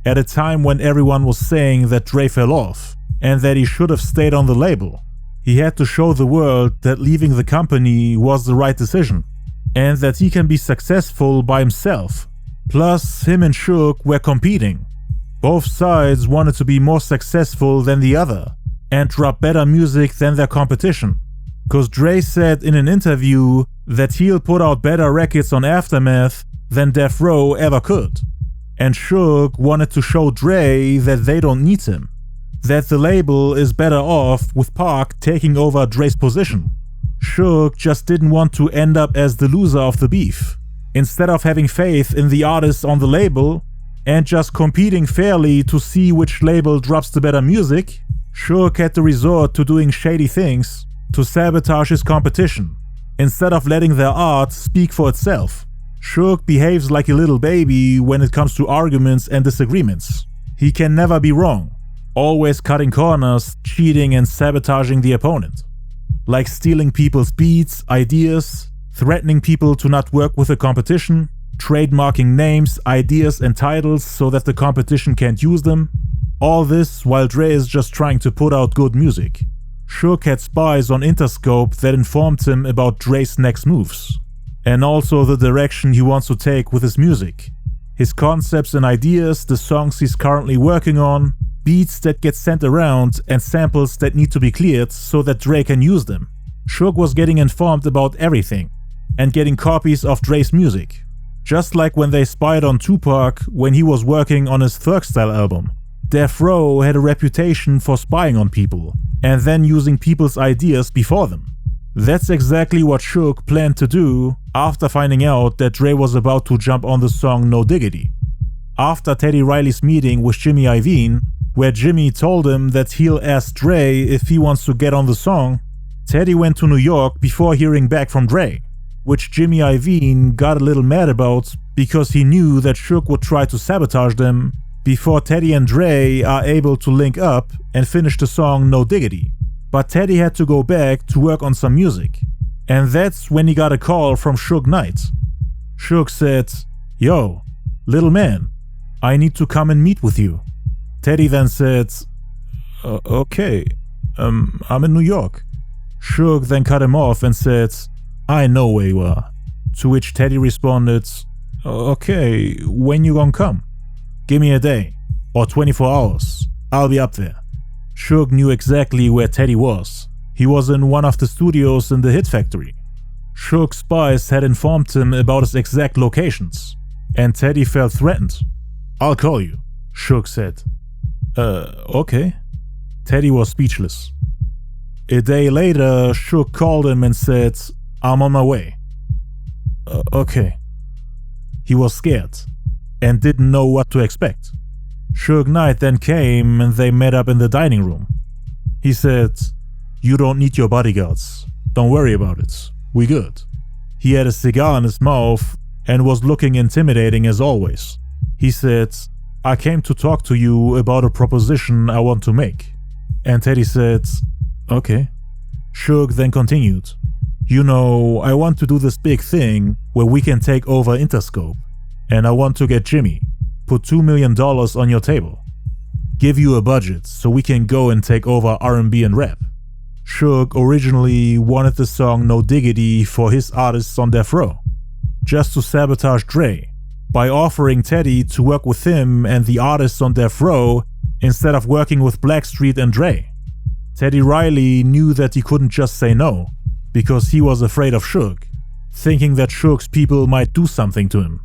at a time when everyone was saying that Dre fell off and that he should have stayed on the label. He had to show the world that leaving the company was the right decision and that he can be successful by himself. Plus, him and Suge were competing. Both sides wanted to be more successful than the other and drop better music than their competition. Cause Dre said in an interview that he'll put out better records on Aftermath than Death Row ever could. And Suge wanted to show Dre that they don't need him, that the label is better off with Pac taking over Dre's position. Suge just didn't want to end up as the loser of the beef. Instead of having faith in the artists on the label and just competing fairly to see which label drops the better music, Suge had to resort to doing shady things to sabotage his competition, instead of letting their art speak for itself. Suge behaves like a little baby when it comes to arguments and disagreements. He can never be wrong, always cutting corners, cheating and sabotaging the opponent. Like stealing people's beats, ideas, threatening people to not work with the competition, trademarking names, ideas and titles so that the competition can't use them. All this while Dre is just trying to put out good music. Suge had spies on Interscope that informed him about Dre's next moves, and also the direction he wants to take with his music. His concepts and ideas, the songs he's currently working on, beats that get sent around, and samples that need to be cleared so that Dre can use them. Suge was getting informed about everything, and getting copies of Dre's music. Just like when they spied on Tupac when he was working on his Doggystyle album. Death Row had a reputation for spying on people, and then using people's ideas before them. That's exactly what Suge planned to do after finding out that Dre was about to jump on the song No Diggity. After Teddy Riley's meeting with Jimmy Iovine, where Jimmy told him that he'll ask Dre if he wants to get on the song, Teddy went to New York before hearing back from Dre, which Jimmy Iovine got a little mad about because he knew that Suge would try to sabotage them before Teddy and Dre are able to link up and finish the song No Diggity. But Teddy had to go back to work on some music, and that's when he got a call from Suge Knight. Suge said, "Yo, little man, I need to come and meet with you." Teddy then said, "Okay, I'm in New York." Suge then cut him off and said, "I know where you are." To which Teddy responded, "Okay, when you gonna come? Give me a day, or 24 hours, I'll be up there." Suge knew exactly where Teddy was. He was in one of the studios in the Hit Factory. Suge's spies had informed him about his exact locations, and Teddy felt threatened. "I'll call you," Suge said. Okay." Teddy was speechless. A day later, Suge called him and said, "I'm on my way." Okay. He was scared and didn't know what to expect. Suge Knight then came and they met up in the dining room. He said, "You don't need your bodyguards. Don't worry about it. We good." He had a cigar in his mouth and was looking intimidating as always. He said, "I came to talk to you about a proposition I want to make." And Teddy said, "Okay." Suge then continued, "You know, I want to do this big thing where we can take over Interscope. And I want to get Jimmy, put $2 million on your table. Give you a budget so we can go and take over R&B and rap." Suge originally wanted the song No Diggity for his artists on Death Row, just to sabotage Dre, by offering Teddy to work with him and the artists on Death Row instead of working with Blackstreet and Dre. Teddy Riley knew that he couldn't just say no, because he was afraid of Suge, thinking that Suge's people might do something to him.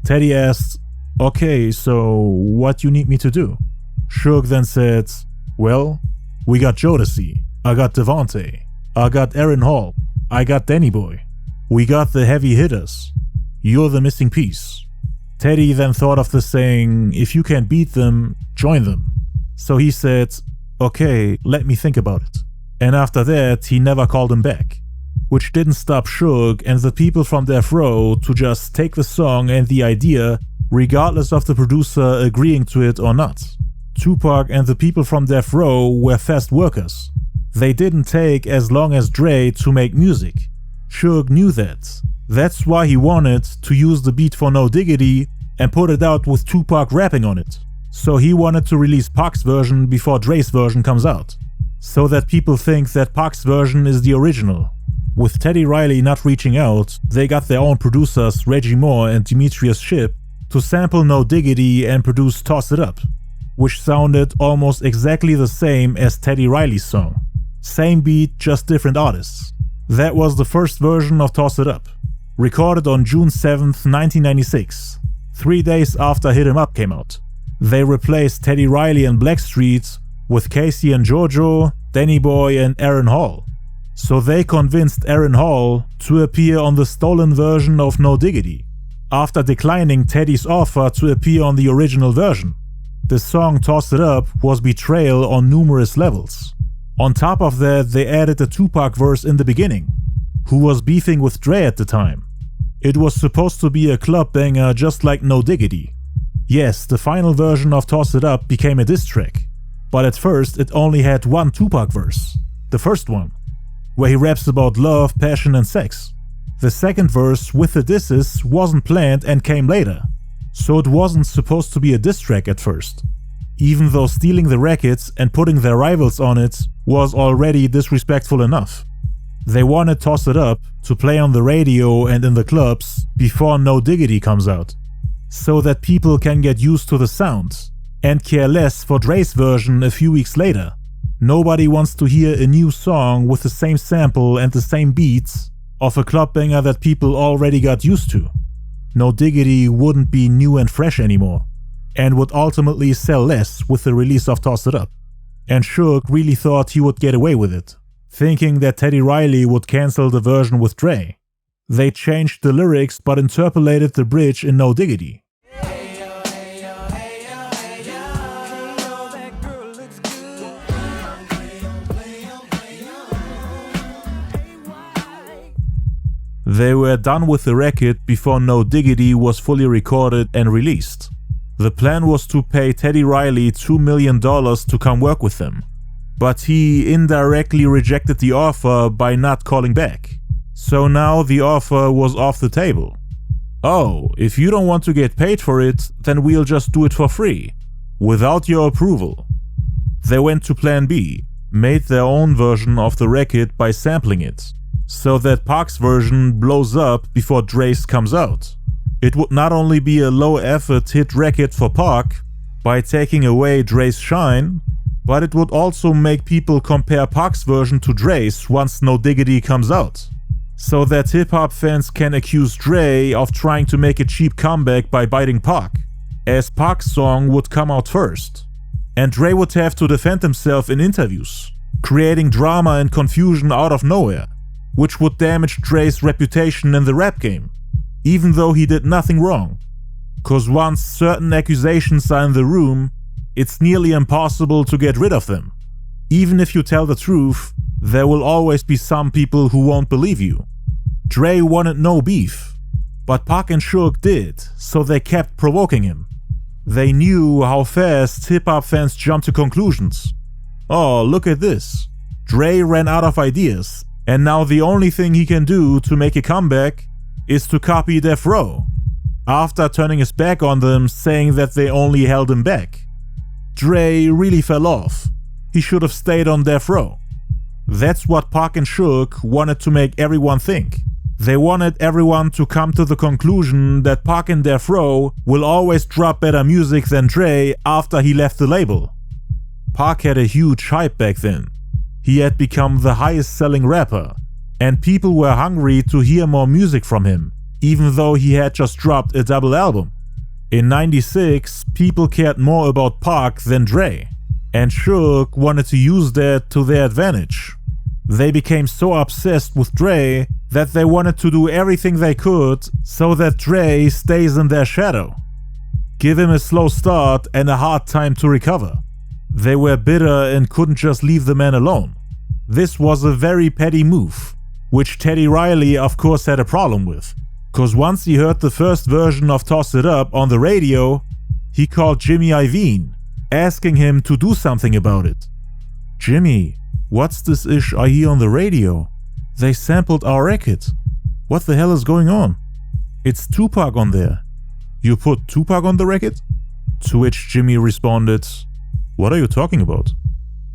Teddy asked, "Okay, so what you need me to do?" Suge then said, "Well, we got Jodeci, I got Devontae. I got Aaron Hall. I got Danny Boy. We got the heavy hitters. You're the missing piece. Teddy then thought of the saying, if you can't beat them, join them. So he said, okay, let me think about it. And after that, he never called him back. Which didn't stop Suge and the people from Death Row to just take the song and the idea, regardless of the producer agreeing to it or not. Tupac and the people from Death Row were fast workers. They didn't take as long as Dre to make music. Suge knew that. That's why he wanted to use the beat for No Diggity and put it out with Tupac rapping on it. So he wanted to release Pac's version before Dre's version comes out, so that people think that Pac's version is the original. With Teddy Riley not reaching out, they got their own producers Reggie Moore and Demetrius Shipp to sample No Diggity and produce Toss It Up, which sounded almost exactly the same as Teddy Riley's song. Same beat, just different artists. That was the first version of Toss It Up, recorded on June 7th, 1996, 3 days after Hit 'Em Up came out. They replaced Teddy Riley and Blackstreet with Casey and JoJo, Danny Boy and Aaron Hall. So they convinced Aaron Hall to appear on the stolen version of No Diggity, after declining Teddy's offer to appear on the original version. The song Toss It Up was betrayal on numerous levels. On top of that, they added a Tupac verse in the beginning, who was beefing with Dre at the time. It was supposed to be a club banger just like No Diggity. Yes, the final version of Toss It Up became a diss track, but at first it only had one Tupac verse, the first one, where he raps about love, passion and sex. The second verse with the disses wasn't planned and came later, so it wasn't supposed to be a diss track at first, even though stealing the records and putting their rivals on it was already disrespectful enough. They wanted Toss It Up to play on the radio and in the clubs before No Diggity comes out, so that people can get used to the sound and care less for Dre's version a few weeks later. Nobody wants to hear a new song with the same sample and the same beats of a club banger that people already got used to. No Diggity wouldn't be new and fresh anymore, and would ultimately sell less with the release of Toss It Up. And Suge really thought he would get away with it, thinking that Teddy Riley would cancel the version with Dre. They changed the lyrics but interpolated the bridge in No Diggity. They were done with the record before No Diggity was fully recorded and released. The plan was to pay Teddy Riley $2 million to come work with them, but he indirectly rejected the offer by not calling back. So now the offer was off the table. Oh, if you don't want to get paid for it, then we'll just do it for free, without your approval. They went to plan B, made their own version of the record by sampling it, so that Pac's version blows up before Dre's comes out. It would not only be a low-effort hit record for Pac by taking away Dre's shine, but it would also make people compare Pac's version to Dre's once No Diggity comes out, so that hip-hop fans can accuse Dre of trying to make a cheap comeback by biting Pac, as Pac's song would come out first, and Dre would have to defend himself in interviews, creating drama and confusion out of nowhere, which would damage Dre's reputation in the rap game, even though he did nothing wrong. Cause once certain accusations are in the room, it's nearly impossible to get rid of them. Even if you tell the truth, there will always be some people who won't believe you. Dre wanted no beef, but Pac and Suge did, so they kept provoking him. They knew how fast hip-hop fans jump to conclusions. Oh, look at this. Dre ran out of ideas, and now the only thing he can do to make a comeback is to copy Death Row, after turning his back on them, saying that they only held him back. Dre really fell off. He should have stayed on Death Row. That's what Pac and Suge wanted to make everyone think. They wanted everyone to come to the conclusion that Pac and Death Row will always drop better music than Dre after he left the label. Pac had a huge hype back then. He had become the highest selling rapper, and people were hungry to hear more music from him, even though he had just dropped a double album. In '96, people cared more about Pac than Dre. and Suge wanted to use that to their advantage. They became so obsessed with Dre that they wanted to do everything they could so that Dre stays in their shadow. Give him a slow start and a hard time to recover. They were bitter and couldn't just leave the man alone. This was a very petty move, which Teddy Riley of course had a problem with, cause once he heard the first version of Toss It Up on the radio, he called Jimmy Iovine, asking him to do something about it. "Jimmy, what's this ish I hear on the radio? They sampled our record. What the hell is going on? It's Tupac on there. You put Tupac on the record?" To which Jimmy responded, "What are you talking about?"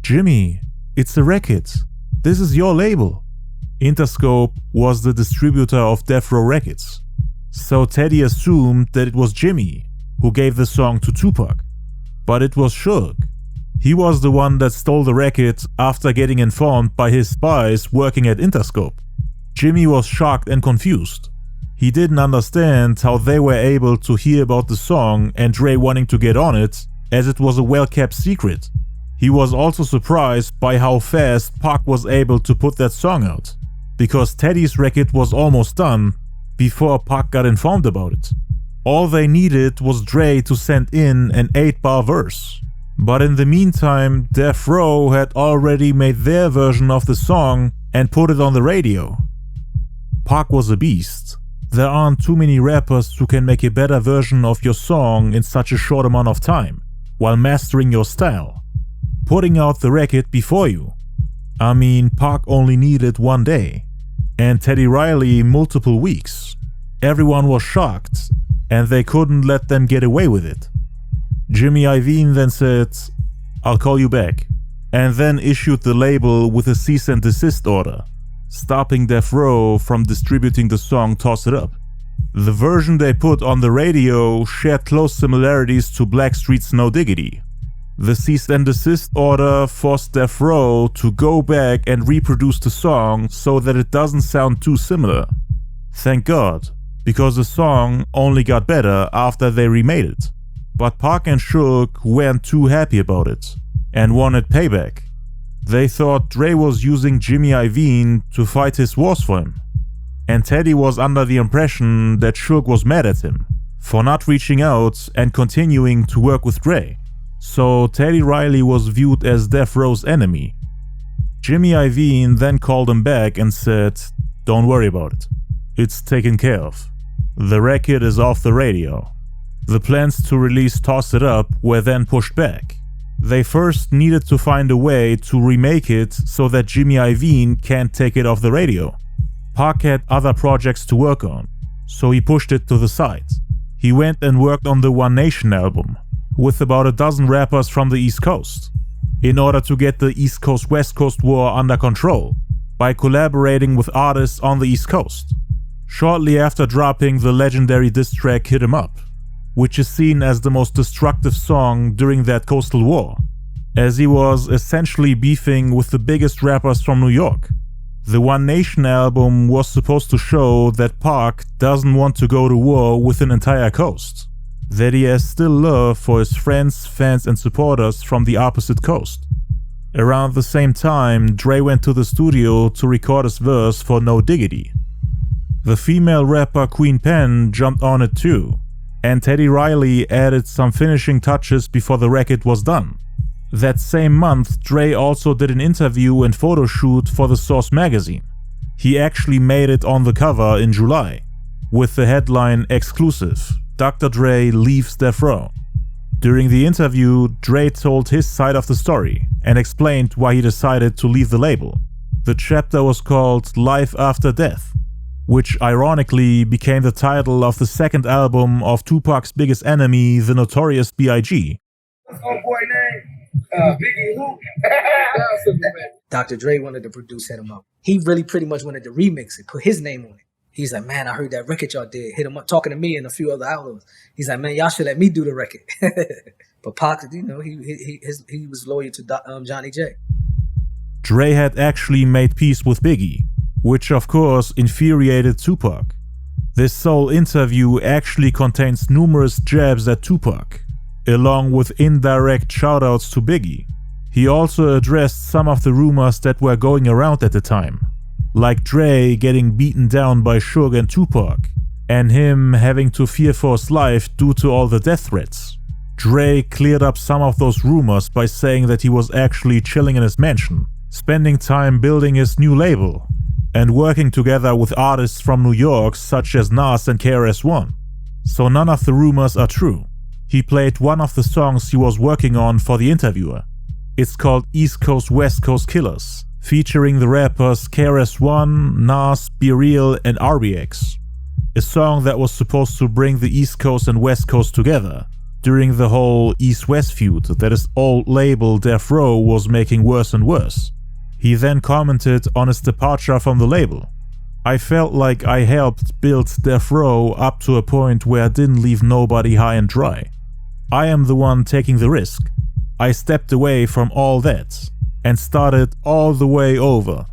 "Jimmy, it's a record. This is your label." Interscope was the distributor of Death Row Records, so Teddy assumed that it was Jimmy who gave the song to Tupac. But it was Suge. He was the one that stole the record after getting informed by his spies working at Interscope. Jimmy was shocked and confused. He didn't understand how they were able to hear about the song and Dre wanting to get on it, as it was a well-kept secret. He was also surprised by how fast Pac was able to put that song out, because Teddy's record was almost done before Pac got informed about it. All they needed was Dre to send in an 8-bar verse. But in the meantime, Death Row had already made their version of the song and put it on the radio. Pac was a beast. There aren't too many rappers who can make a better version of your song in such a short amount of time, while mastering your style, putting out the record before you. I mean, Pac only needed 1 day, and Teddy Riley multiple weeks. Everyone was shocked, and they couldn't let them get away with it. Jimmy Iovine then said, "I'll call you back," and then issued the label with a cease and desist order, stopping Death Row from distributing the song Toss It Up. The version they put on the radio shared close similarities to Blackstreet's No Diggity. The cease and desist order forced Death Row to go back and reproduce the song so that it doesn't sound too similar. Thank God, because the song only got better after they remade it. But Pac and Suge weren't too happy about it and wanted payback. They thought Dre was using Jimmy Iovine to fight his wars for him. And Teddy was under the impression that Suge was mad at him for not reaching out and continuing to work with Dre. So Teddy Riley was viewed as Death Row's enemy. Jimmy Iovine then called him back and said, "Don't worry about it. It's taken care of. The record is off the radio." The plans to release Toss It Up were then pushed back. They first needed to find a way to remake it so that Jimmy Iovine can't take it off the radio. Pac had other projects to work on, so he pushed it to the side. He went and worked on the One Nation album, with about a dozen rappers from the East Coast, in order to get the East Coast-West Coast war under control, by collaborating with artists on the East Coast. Shortly after dropping the legendary diss track Hit 'Em Up, which is seen as the most destructive song during that coastal war, as he was essentially beefing with the biggest rappers from New York. The One Nation album was supposed to show that Pac doesn't want to go to war with an entire coast, that he has still love for his friends, fans and supporters from the opposite coast. Around the same time, Dre went to the studio to record his verse for No Diggity. The female rapper Queen Pen jumped on it too, and Teddy Riley added some finishing touches before the record was done. That same month, Dre also did an interview and photo shoot for the Source magazine. He actually made it on the cover in July, with the headline "Exclusive, Dr. Dre leaves Death Row." During the interview, Dre told his side of the story and explained why he decided to leave the label. The chapter was called Life After Death, which ironically became the title of the second album of Tupac's biggest enemy, the Notorious B.I.G. What's old boy name? Biggie who? Dr. Dre wanted to produce Hit 'Em Up. He really pretty much wanted to remix it, put his name on it. He's like, "Man, I heard that record y'all did, Hit 'Em Up," talking to me and a few other outlets. He's like, "Man, y'all should let me do the record." But Pac, you know, he was loyal to Johnny J. Dre had actually made peace with Biggie, which of course infuriated Tupac. This sole interview actually contains numerous jabs at Tupac, along with indirect shoutouts to Biggie. He also addressed some of the rumors that were going around at the time, like Dre getting beaten down by Suge and Tupac, and him having to fear for his life due to all the death threats. Dre cleared up some of those rumors by saying that he was actually chilling in his mansion, spending time building his new label, and working together with artists from New York such as Nas and KRS-One. So none of the rumors are true. He played one of the songs he was working on for the interviewer. It's called East Coast West Coast Killers, featuring the rappers KRS-One, Nas, Be Real and RBX. A song that was supposed to bring the East Coast and West Coast together during the whole East-West feud that his old label Death Row was making worse and worse. He then commented on his departure from the label. I felt like I helped build Death Row up to a point where I didn't leave nobody high and dry. I am the one taking the risk. I stepped away from all that and started all the way over.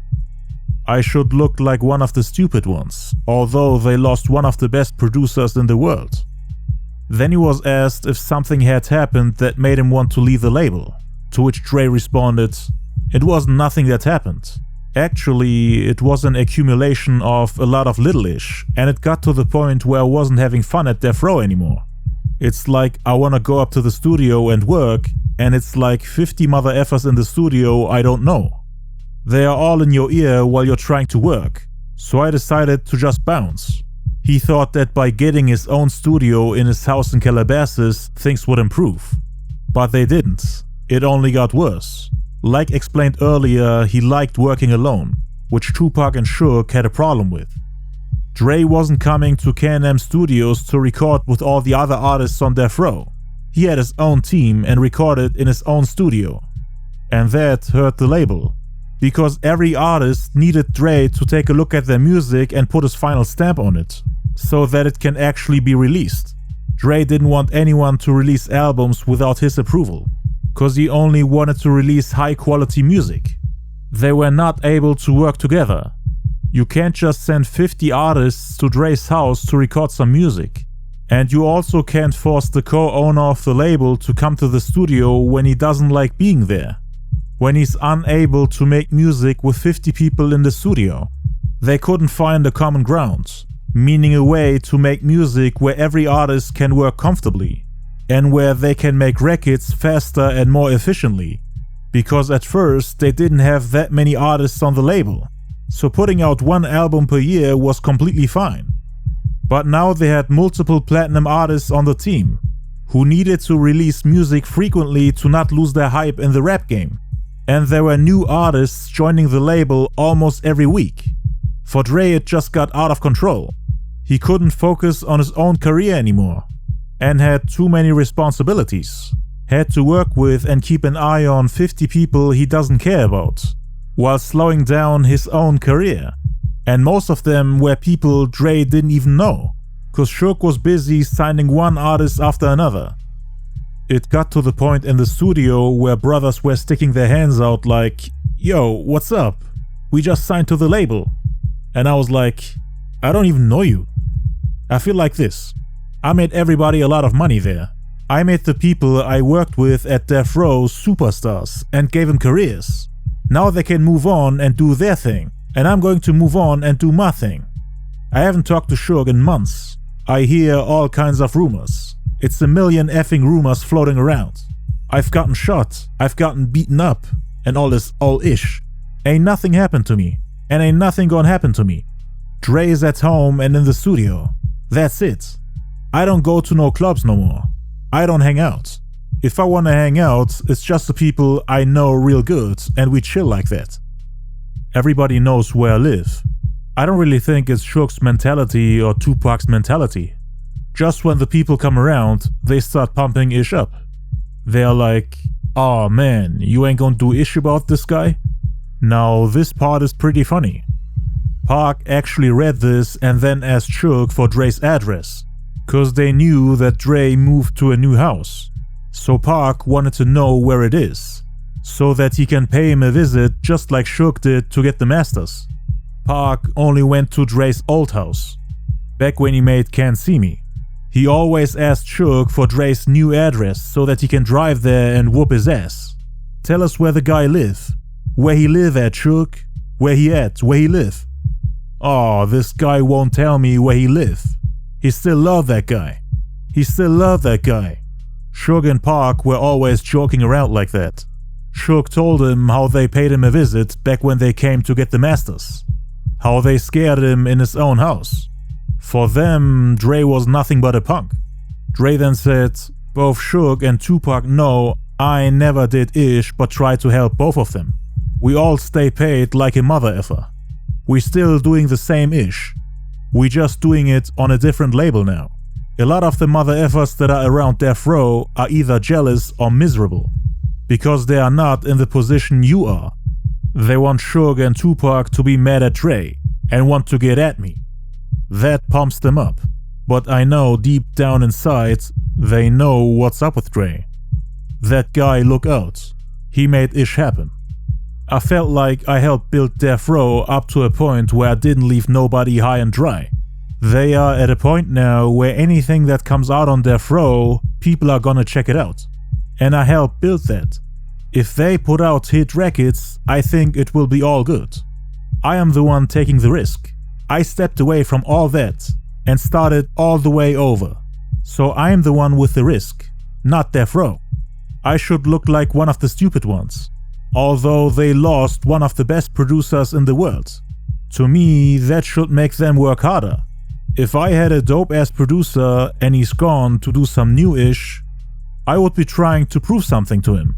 I should look like one of the stupid ones, although they lost one of the best producers in the world. Then he was asked if something had happened that made him want to leave the label, to which Dre responded, "It was nothing that happened. Actually, it was an accumulation of a lot of little-ish, and it got to the point where I wasn't having fun at Death Row anymore. It's like I wanna go up to the studio and work, and it's like 50 mother effers in the studio I don't know. They are all in your ear while you're trying to work, so I decided to just bounce." He thought that by getting his own studio in his house in Calabasas, things would improve. But they didn't. It only got worse. Like explained earlier, he liked working alone, which Tupac and Suge had a problem with. Dre wasn't coming to K&M Studios to record with all the other artists on Death Row. He had his own team and recorded in his own studio. And that hurt the label, because every artist needed Dre to take a look at their music and put his final stamp on it, so that it can actually be released. Dre didn't want anyone to release albums without his approval, cause he only wanted to release high quality music. They were not able to work together. You can't just send 50 artists to Dre's house to record some music. And you also can't force the co-owner of the label to come to the studio when he doesn't like being there, when he's unable to make music with 50 people in the studio. They couldn't find a common ground, meaning a way to make music where every artist can work comfortably, and where they can make records faster and more efficiently, because at first they didn't have that many artists on the label, so putting out one album per year was completely fine. But now they had multiple platinum artists on the team, who needed to release music frequently to not lose their hype in the rap game. And there were new artists joining the label almost every week. For Dre, it just got out of control. He couldn't focus on his own career anymore, and had too many responsibilities. Had to work with and keep an eye on 50 people he doesn't care about, while slowing down his own career. And most of them were people Dre didn't even know, cause Suge was busy signing one artist after another. It got to the point in the studio where brothers were sticking their hands out like, "Yo, what's up? We just signed to the label." And I was like, I don't even know you. I feel like this. I made everybody a lot of money there. I made the people I worked with at Death Row superstars and gave them careers. Now they can move on and do their thing, and I'm going to move on and do my thing. I haven't talked to Suge in months. I hear all kinds of rumors. It's a million effing rumors floating around. I've gotten shot, I've gotten beaten up, and all this all-ish. Ain't nothing happened to me, and ain't nothing gonna happen to me. Dre is at home and in the studio. That's it. I don't go to no clubs no more. I don't hang out. If I wanna hang out, it's just the people I know real good, and we chill like that. Everybody knows where I live. I don't really think it's Suge's mentality or Tupac's mentality. Just when the people come around, they start pumping Ish up. They are like, "Aw man, you ain't gonna do Ish about this guy?" Now this part is pretty funny. Pac actually read this and then asked Suge for Dre's address, cause they knew that Dre moved to a new house. So Pac wanted to know where it is, so that he can pay him a visit just like Suge did to get the masters. Pac only went to Dre's old house, back when he made Can't See Me. He always asked Suge for Dre's new address so that he can drive there and whoop his ass. Tell us where the guy live. Where he live at, Suge? Where he at? Where he live? Oh, this guy won't tell me where he live. He still love that guy. He still love that guy. Suge and Pac were always joking around like that. Suge told him how they paid him a visit back when they came to get the masters. How they scared him in his own house. For them, Dre was nothing but a punk. Dre then said, both Suge and Tupac know I never did ish but tried to help both of them. We all stay paid like a mother effer. We still doing the same ish. We just doing it on a different label now. A lot of the mother effers that are around Death Row are either jealous or miserable. Because they are not in the position you are. They want Suge and Tupac to be mad at Dre and want to get at me. That pumps them up. But I know deep down inside, they know what's up with Dre. That guy look out. He made ish happen. I felt like I helped build Death Row up to a point where I didn't leave nobody high and dry. They are at a point now where anything that comes out on Death Row, people are gonna check it out. And I helped build that. If they put out hit records, I think it will be all good. I am the one taking the risk. I stepped away from all that and started all the way over. So I am the one with the risk, not Death Row. I should look like one of the stupid ones. Although they lost one of the best producers in the world. To me, that should make them work harder. If I had a dope-ass producer and he's gone to do some new-ish, I would be trying to prove something to him.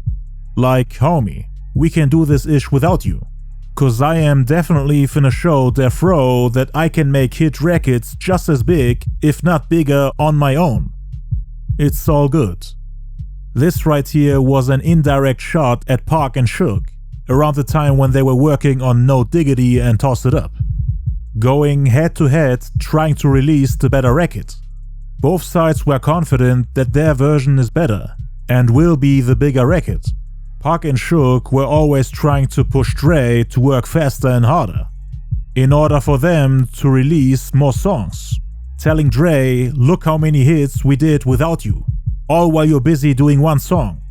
Like, homie, we can do this ish without you. Cause I am definitely finna show Death Row that I can make hit records just as big, if not bigger, on my own. It's all good. This right here was an indirect shot at Pac and Suge, around the time when they were working on No Diggity and Toss It Up. Going head to head, trying to release the better record. Both sides were confident that their version is better, and will be the bigger record. Pac and Suge were always trying to push Dre to work faster and harder, in order for them to release more songs. Telling Dre, look how many hits we did without you, all while you're busy doing one song.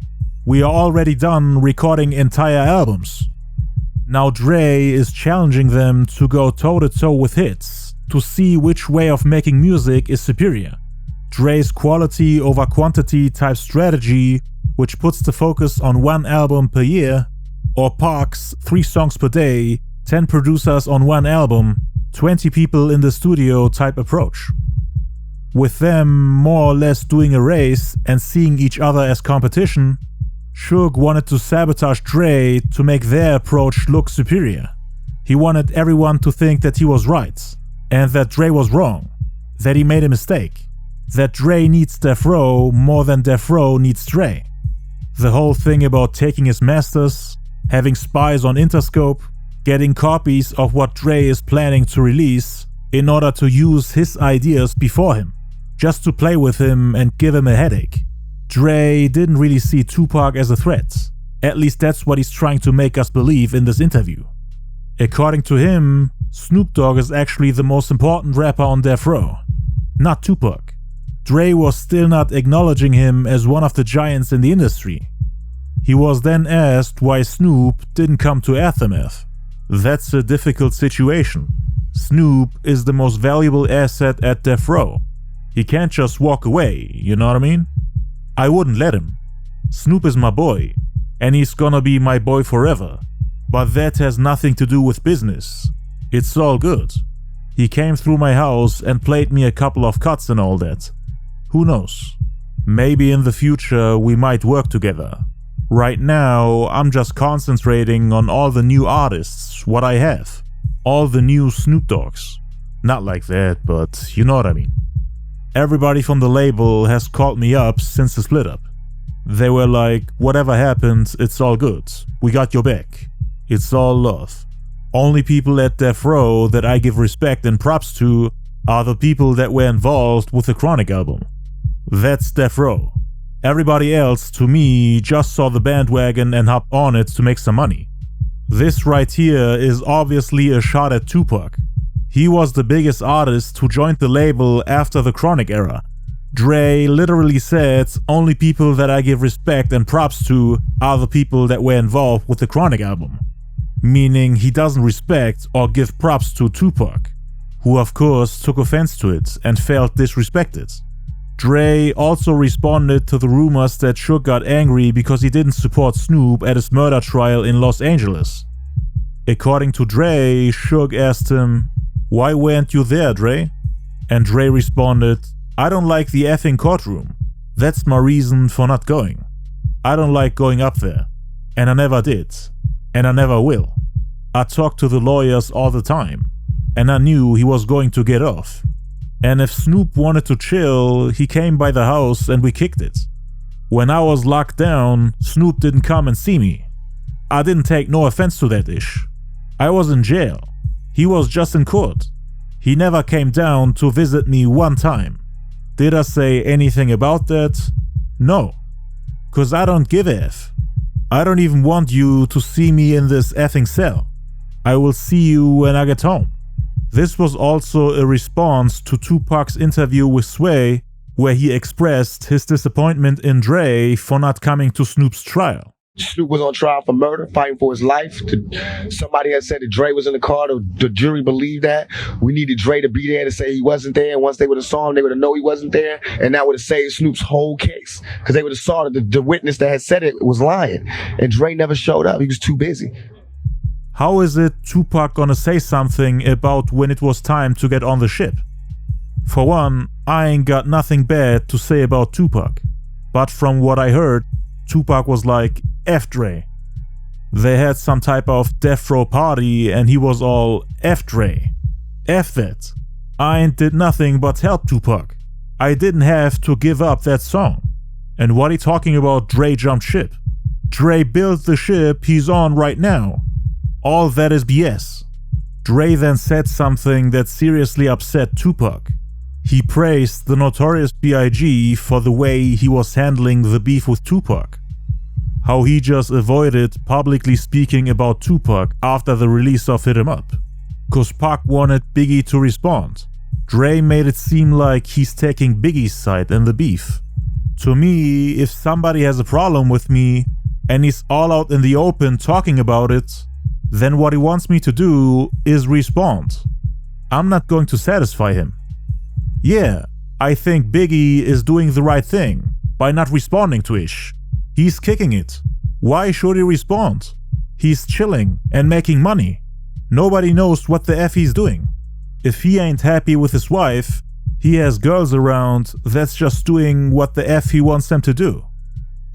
We are already done recording entire albums. Now Dre is challenging them to go toe-to-toe with hits, to see which way of making music is superior. Dre's quality over quantity type strategy, which puts the focus on one album per year, or Pac's 3 songs per day, 10 producers on one album, 20 people in the studio type approach. With them more or less doing a race and seeing each other as competition, Suge wanted to sabotage Dre to make their approach look superior. He wanted everyone to think that he was right, and that Dre was wrong, that he made a mistake, that Dre needs Death Row more than Death Row needs Dre. The whole thing about taking his masters, having spies on Interscope, getting copies of what Dre is planning to release in order to use his ideas before him, just to play with him and give him a headache. Dre didn't really see Tupac as a threat. At least that's what he's trying to make us believe in this interview. According to him, Snoop Dogg is actually the most important rapper on Death Row, not Tupac. Dre was still not acknowledging him as one of the giants in the industry. He was then asked why Snoop didn't come to Aftermath. That's a difficult situation. Snoop is the most valuable asset at Death Row. He can't just walk away, you know what I mean? I wouldn't let him. Snoop is my boy, and he's gonna be my boy forever. But that has nothing to do with business. It's all good. He came through my house and played me a couple of cuts and all that. Who knows? Maybe in the future we might work together. Right now, I'm just concentrating on all the new artists, what I have. All the new Snoop Dogs. Not like that, but you know what I mean. Everybody from the label has called me up since the split up. They were like, whatever happened, it's all good. We got your back. It's all love. Only people at Death Row that I give respect and props to are the people that were involved with the Chronic album. That's Death Row. Everybody else, to me, just saw the bandwagon and hopped on it to make some money. This right here is obviously a shot at Tupac. He was the biggest artist who joined the label after the Chronic era. Dre literally said, only people that I give respect and props to are the people that were involved with the Chronic album. Meaning he doesn't respect or give props to Tupac, who of course took offense to it and felt disrespected. Dre also responded to the rumors that Suge got angry because he didn't support Snoop at his murder trial in Los Angeles. According to Dre, Suge asked him, "Why weren't you there, Dre?" And Dre responded, "I don't like the effing courtroom. That's my reason for not going. I don't like going up there. And I never did. And I never will. I talked to the lawyers all the time. And I knew he was going to get off. And if Snoop wanted to chill, he came by the house and we kicked it. When I was locked down, Snoop didn't come and see me. I didn't take no offense to that ish. I was in jail. He was just in court. He never came down to visit me one time. Did I say anything about that? No. 'Cause I don't give a F. I don't even want you to see me in this effing cell. I will see you when I get home." This was also a response to Tupac's interview with Sway, where he expressed his disappointment in Dre for not coming to Snoop's trial. Snoop was on trial for murder, fighting for his life. Somebody had said that Dre was in the car. The jury believed that. We needed Dre to be there to say he wasn't there. And once they would have saw him, they would have known he wasn't there. And that would have saved Snoop's whole case. Because they would have saw that the witness that had said it was lying. And Dre never showed up. He was too busy. How is it Tupac gonna say something about when it was time to get on the ship? For one, I ain't got nothing bad to say about Tupac. But from what I heard, Tupac was like, F Dre. They had some type of death row party and he was all F Dre. F that. I ain't did nothing but help Tupac. I didn't have to give up that song. And what he talking about Dre jumped ship? Dre built the ship he's on right now. All that is BS. Dre then said something that seriously upset Tupac. He praised the Notorious B.I.G. for the way he was handling the beef with Tupac. How he just avoided publicly speaking about Tupac after the release of Hit 'Em Up. 'Cause Pac wanted Biggie to respond. Dre made it seem like he's taking Biggie's side in the beef. To me, if somebody has a problem with me and he's all out in the open talking about it, then what he wants me to do is respond. I'm not going to satisfy him. Yeah, I think Biggie is doing the right thing by not responding to Ish. He's kicking it. Why should he respond? He's chilling and making money. Nobody knows what the F he's doing. If he ain't happy with his wife, he has girls around that's just doing what the F he wants them to do.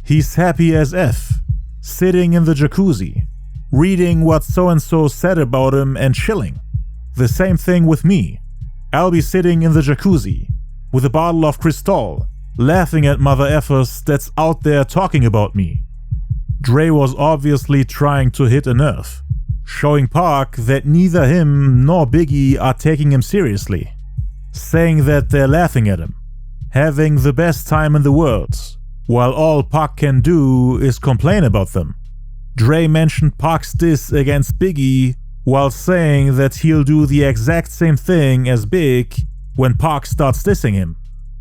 He's happy as F, sitting in the jacuzzi, reading what so-and-so said about him and chilling. The same thing with me. I'll be sitting in the jacuzzi with a bottle of Cristal, laughing at mother effers that's out there talking about me. Dre was obviously trying to hit a nerve, showing Pac that neither him nor Biggie are taking him seriously, saying that they're laughing at him, having the best time in the world, while all Pac can do is complain about them. Dre mentioned Pac's diss against Biggie while saying that he'll do the exact same thing as Big when Pac starts dissing him,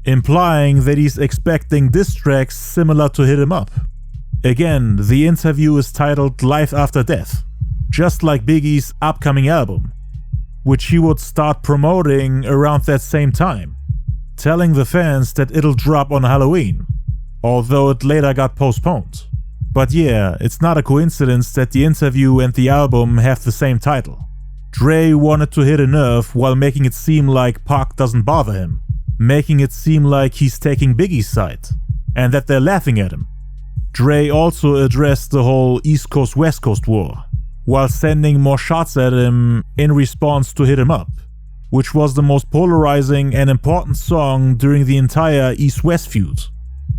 implying that he's expecting diss tracks similar to Hit 'Em Up. Again, the interview is titled Life After Death, just like Biggie's upcoming album, which he would start promoting around that same time, telling the fans that it'll drop on Halloween, although it later got postponed. But yeah, it's not a coincidence that the interview and the album have the same title. Dre wanted to hit a nerve while making it seem like Pac doesn't bother him, making it seem like he's taking Biggie's side, and that they're laughing at him. Dre also addressed the whole East Coast West Coast war, while sending more shots at him in response to Hit 'Em Up, which was the most polarizing and important song during the entire East-West feud.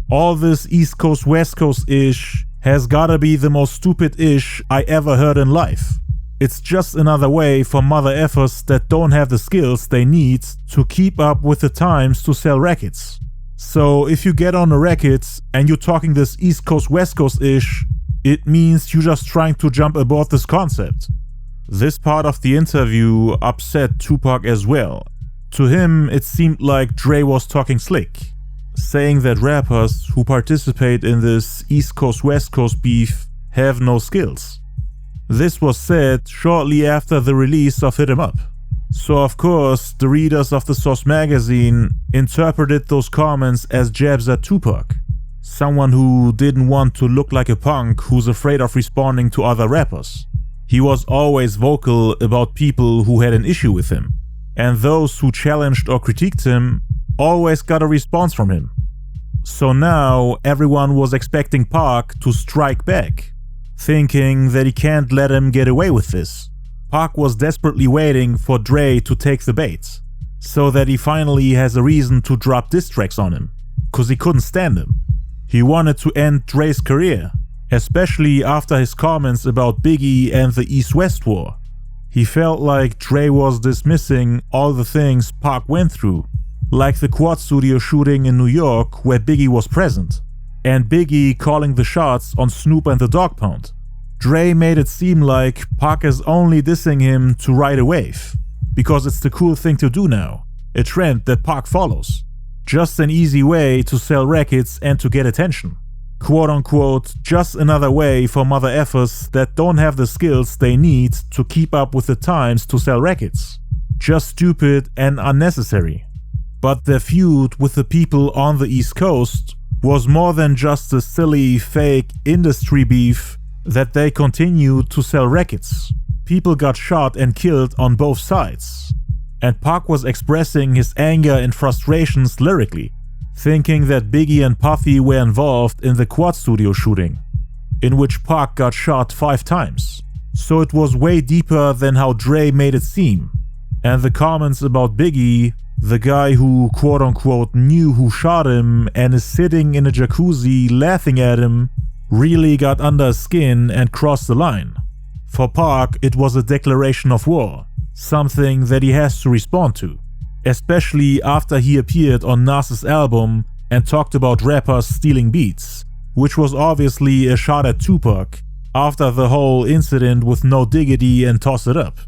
All this East Coast West Coast-ish has gotta be the most stupid ish I ever heard in life. It's just another way for mother effers that don't have the skills they need to keep up with the times to sell records. So if you get on a record and you're talking this East Coast West Coast ish, it means you're just trying to jump aboard this concept. This part of the interview upset Tupac as well. To him, it seemed like Dre was talking slick. saying that rappers who participate in this East Coast West Coast beef have no skills. This was said shortly after the release of Hit 'Em Up. So of course, the readers of the Source magazine interpreted those comments as jabs at Tupac, someone who didn't want to look like a punk who's afraid of responding to other rappers. He was always vocal about people who had an issue with him, and those who challenged or critiqued him always got a response from him. So now everyone was expecting Pac to strike back, thinking that he can't let him get away with this. Pac was desperately waiting for Dre to take the bait, so that he finally has a reason to drop diss tracks on him, cause he couldn't stand him. He wanted to end Dre's career, especially after his comments about Biggie and the East-West war. He felt like Dre was dismissing all the things Pac went through, like the Quad Studio shooting in New York where Biggie was present, and Biggie calling the shots on Snoop and the Dogg Pound. Dre made it seem like Pac is only dissing him to ride a wave, because it's the cool thing to do now, a trend that Pac follows. Just an easy way to sell records and to get attention. Quote unquote, just another way for mother effers that don't have the skills they need to keep up with the times to sell records. Just stupid and unnecessary. But their feud with the people on the East Coast was more than just a silly, fake industry beef that they continued to sell records. People got shot and killed on both sides. And Pac was expressing his anger and frustrations lyrically, thinking that Biggie and Puffy were involved in the Quad Studio shooting, in which Pac got shot 5 times. So it was way deeper than how Dre made it seem. And the comments about Biggie, the guy who quote unquote knew who shot him and is sitting in a jacuzzi laughing at him, really got under his skin and crossed the line. For Pac, it was a declaration of war, something that he has to respond to, especially after he appeared on Nas's album and talked about rappers stealing beats, which was obviously a shot at Tupac after the whole incident with No Diggity and Toss It Up.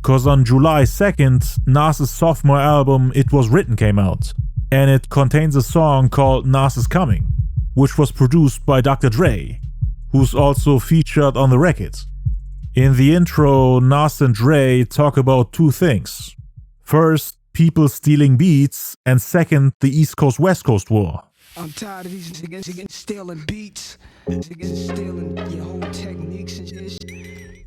Cause on July 2nd, Nas's sophomore album It Was Written came out, and it contains a song called Nas Is Coming, which was produced by Dr. Dre, who's also featured on the record. In the intro, Nas and Dre talk about 2 things. First, people stealing beats, and second, the East Coast West Coast war. I'm tired of these niggas stealing beats, niggas stealing your whole techniques and shit.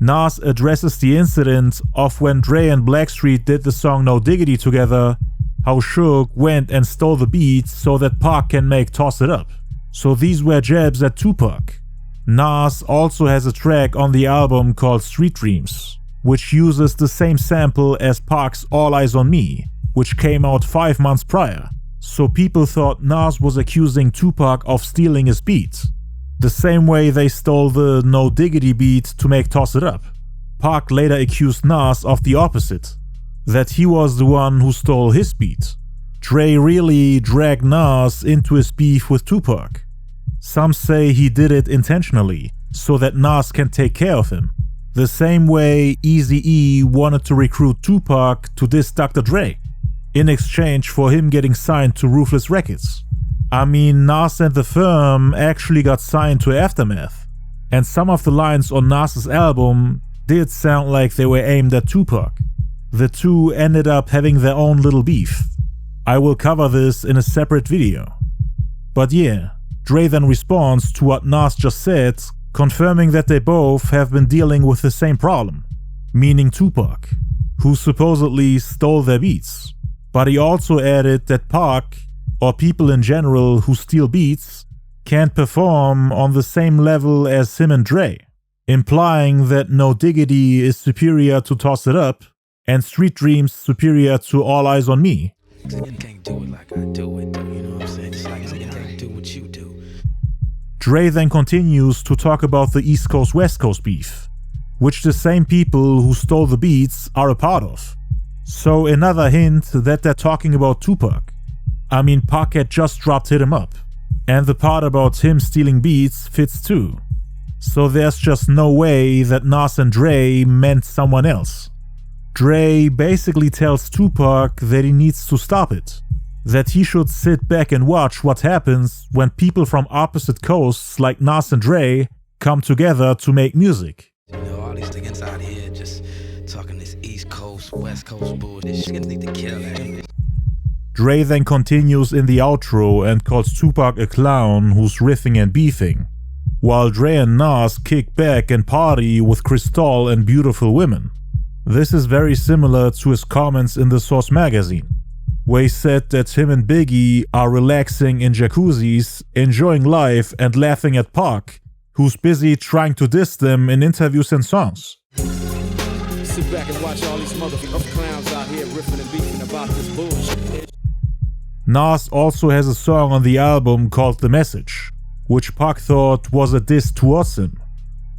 Nas addresses the incident of when Dre and Blackstreet did the song No Diggity together, how Suge went and stole the beats so that Pac can make Toss It Up. So these were jabs at Tupac. Nas also has a track on the album called Street Dreams, which uses the same sample as Pac's All Eyez On Me, which came out 5 months prior. So people thought Nas was accusing Tupac of stealing his beat, the same way they stole the No Diggity beat to make Toss It Up. Pac later accused Nas of the opposite, that he was the one who stole his beat. Dre really dragged Nas into his beef with Tupac. Some say he did it intentionally, so that Nas can take care of him. The same way EAZY-E wanted to recruit Tupac to diss Dr. Dre, in exchange for him getting signed to Ruthless Records. I mean, Nas and the firm actually got signed to Aftermath, and some of the lines on Nas's album did sound like they were aimed at Tupac. The two ended up having their own little beef. I will cover this in a separate video. But yeah, Dre then responds to what Nas just said, confirming that they both have been dealing with the same problem, meaning Tupac, who supposedly stole their beats. But he also added that Pac, or people in general who steal beats, can't perform on the same level as him and Dre, implying that No Diggity is superior to Toss It Up and Street Dreams superior to All Eyez On Me. You can't do it like I do it, though, you know what I'm saying? It's like you can't do what you do. Dre then continues to talk about the East Coast West Coast beef, which the same people who stole the beats are a part of. So another hint that they're talking about Tupac. I mean, Pac had just dropped Hit 'Em Up, and the part about him stealing beats fits too. So there's just no way that Nas and Dre meant someone else. Dre basically tells Tupac that he needs to stop it, that he should sit back and watch what happens when people from opposite coasts like Nas and Dre come together to make music. You know, all these niggas out here just talking this East Coast, West Coast bullshit. Niggas need to kill that. Dre then continues in the outro and calls Tupac a clown who's riffing and beefing, while Dre and Nas kick back and party with Cristal and beautiful women. This is very similar to his comments in the Source magazine, where he said that him and Biggie are relaxing in jacuzzis, enjoying life and laughing at Pac, who's busy trying to diss them in interviews and songs. Sit back and watch all these motherfucking clowns out here riffing and beefing about this bullshit. Nas also has a song on the album called The Message, which Pac thought was a diss towards him,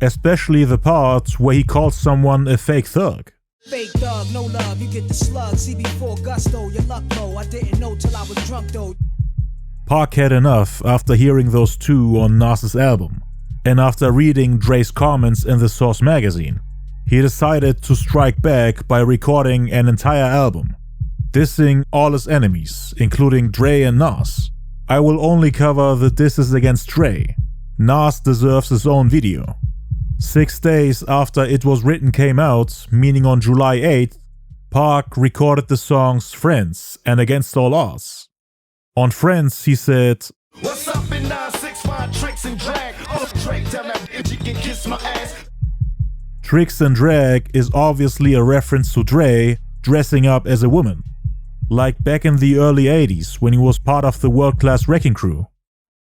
especially the part where he calls someone a fake thug. Fake thug, no love, you get the slug. CB4 gusto, your luck low. I didn't know till I was drunk though. Pac had enough after hearing those two on Nas's album, and after reading Dre's comments in the Source magazine, he decided to strike back by recording an entire album, dissing all his enemies, including Dre and Nas. I will only cover the disses against Dre. Nas deserves his own video. 6 days after It Was Written came out, meaning on July 8th, Pac recorded the songs Friends and Against All Odds. On Friends, he said, What's up in 965 tricks and drag? Oh, Drake, tell that bitch you can kiss my ass. Tricks and Drag is obviously a reference to Dre dressing up as a woman, like back in the early 80s when he was part of the world-class wrecking crew.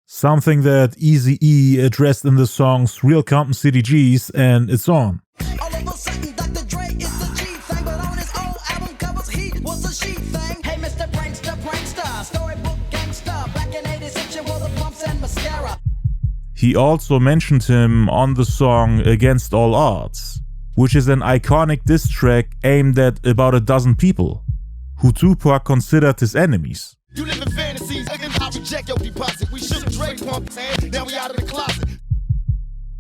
Something that EAZY-E addressed in the songs Real Compton City G's and It's On. All of a sudden, Dr. Dre is the G thing, but on his old album covers he was a she thing. Hey, Mr. Prankster, storybook gangster, back in 86 you wore the pumps and mascara. He also mentioned him on the song Against All Odds, which is an iconic diss track aimed at about a dozen people, who Tupac considered his enemies. You live in fantasies, I reject your deposit. We shook Dre pump hand, now we out of the closet.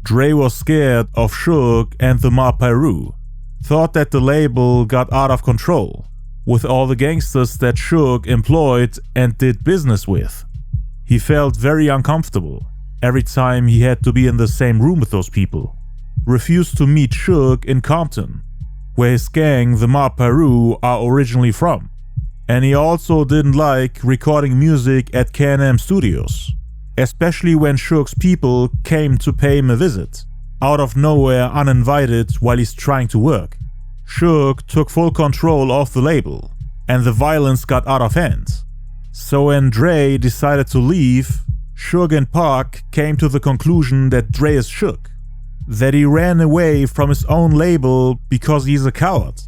Dre was scared of Suge and the Mob Piru, thought that the label got out of control, with all the gangsters that Suge employed and did business with. He felt very uncomfortable every time he had to be in the same room with those people. Refused to meet Suge in Compton, where his gang, the Mob Piru, are originally from. And he also didn't like recording music at K&M Studios, especially when Suge's people came to pay him a visit, out of nowhere uninvited while he's trying to work. Suge took full control of the label, and the violence got out of hand. So when Dre decided to leave, Suge and Pac came to the conclusion that Dre is shook, that he ran away from his own label because he's a coward.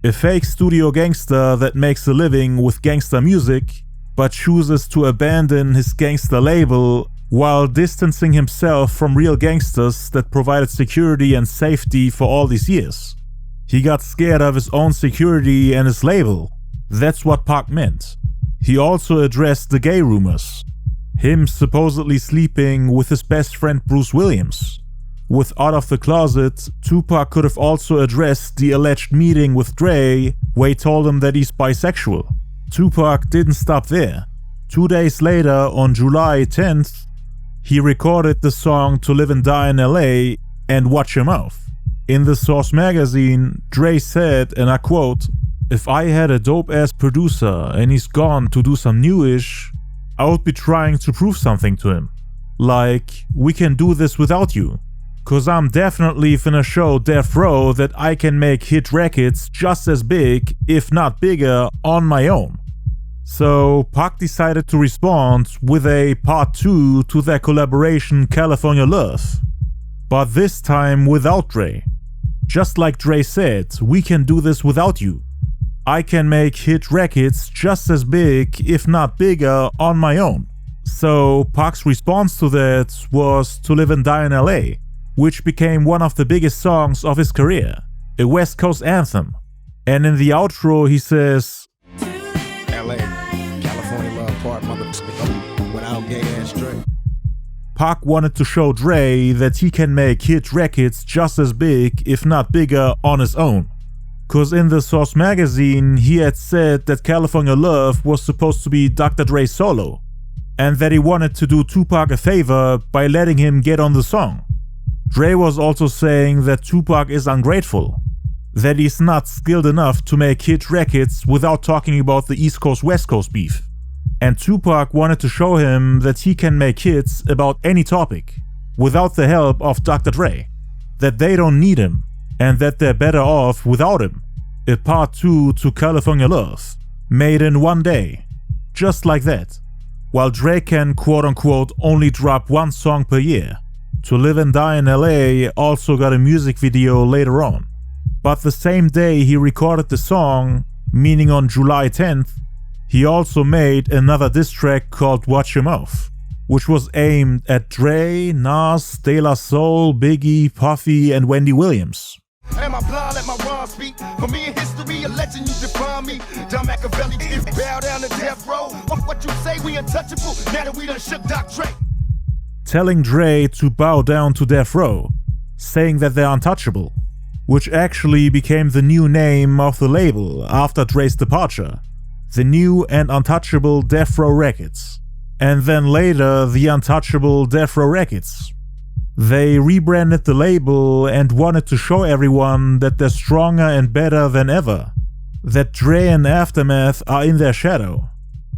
A fake studio gangster that makes a living with gangster music, but chooses to abandon his gangster label while distancing himself from real gangsters that provided security and safety for all these years. He got scared of his own security and his label. That's what Pac meant. He also addressed the gay rumors, him supposedly sleeping with his best friend Bruce Williams. With Out of the Closet, Tupac could have also addressed the alleged meeting with Dre where he told him that he's bisexual. Tupac didn't stop there. 2 days later, on July 10th, he recorded the song To Live and Die in LA and Watch Your Mouth. In the Source magazine, Dre said, and I quote, "If I had a dope-ass producer and he's gone to do some newish, I would be trying to prove something to him. Like, we can do this without you. Cause I'm definitely finna show Death Row that I can make hit records just as big, if not bigger, on my own." So Pac decided to respond with a part 2 to their collaboration California Love, but this time without Dre. Just like Dre said, we can do this without you. I can make hit records just as big, if not bigger, on my own. So Pac's response to that was To Live and Die in LA, which became one of the biggest songs of his career, a West Coast anthem. And in the outro he says, LA, California love part, motherfucker, without gay ass Dre. Pac wanted to show Dre that he can make hit records just as big, if not bigger, on his own. Cause in the Source magazine, he had said that California Love was supposed to be Dr. Dre's solo, and that he wanted to do Tupac a favor by letting him get on the song. Dre was also saying that Tupac is ungrateful, that he's not skilled enough to make hit records without talking about the East Coast West Coast beef. And Tupac wanted to show him that he can make hits about any topic without the help of Dr. Dre, that they don't need him, and that they're better off without him. A part 2 to California Love, made in one day, just like that. While Dre can quote-unquote only drop one song per year. To Live and Die in LA also got a music video later on. But the same day he recorded the song, meaning on July 10th, he also made another diss track called Watch Your Mouth, which was aimed at Dre, Nas, De La Soul, Biggie, Puffy, and Wendy Williams. Am I blind? Let my rhyme speak. For me in history, a legend, you define me. Don Machiavelli, bow down to death row. What you say, we untouchable. Now that we done shook Doc Dre. Telling Dre to bow down to death row, saying that they're untouchable, which actually became the new name of the label after Dre's departure. The New and Untouchable Death Row Records, and then later the Untouchable Death Row Records. They rebranded the label and wanted to show everyone that they're stronger and better than ever, that Dre and Aftermath are in their shadow,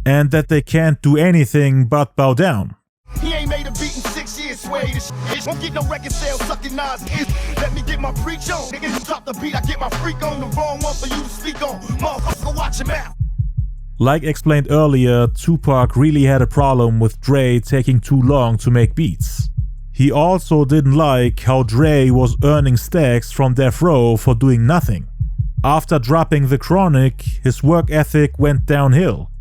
and that they can't do anything but bow down. He ain't made a beat in 6 years, sway this shit. Won't get no record sales sucking Nas. Let me get my preach on. Niggas drop the beat, I get my freak on. The wrong one for you to speak on. Motherfucker, watch him out. Like explained earlier, Tupac really had a problem with Dre taking too long to make beats. He also didn't like how Dre was earning stacks from Death Row for doing nothing. After dropping The Chronic, his work ethic went downhill.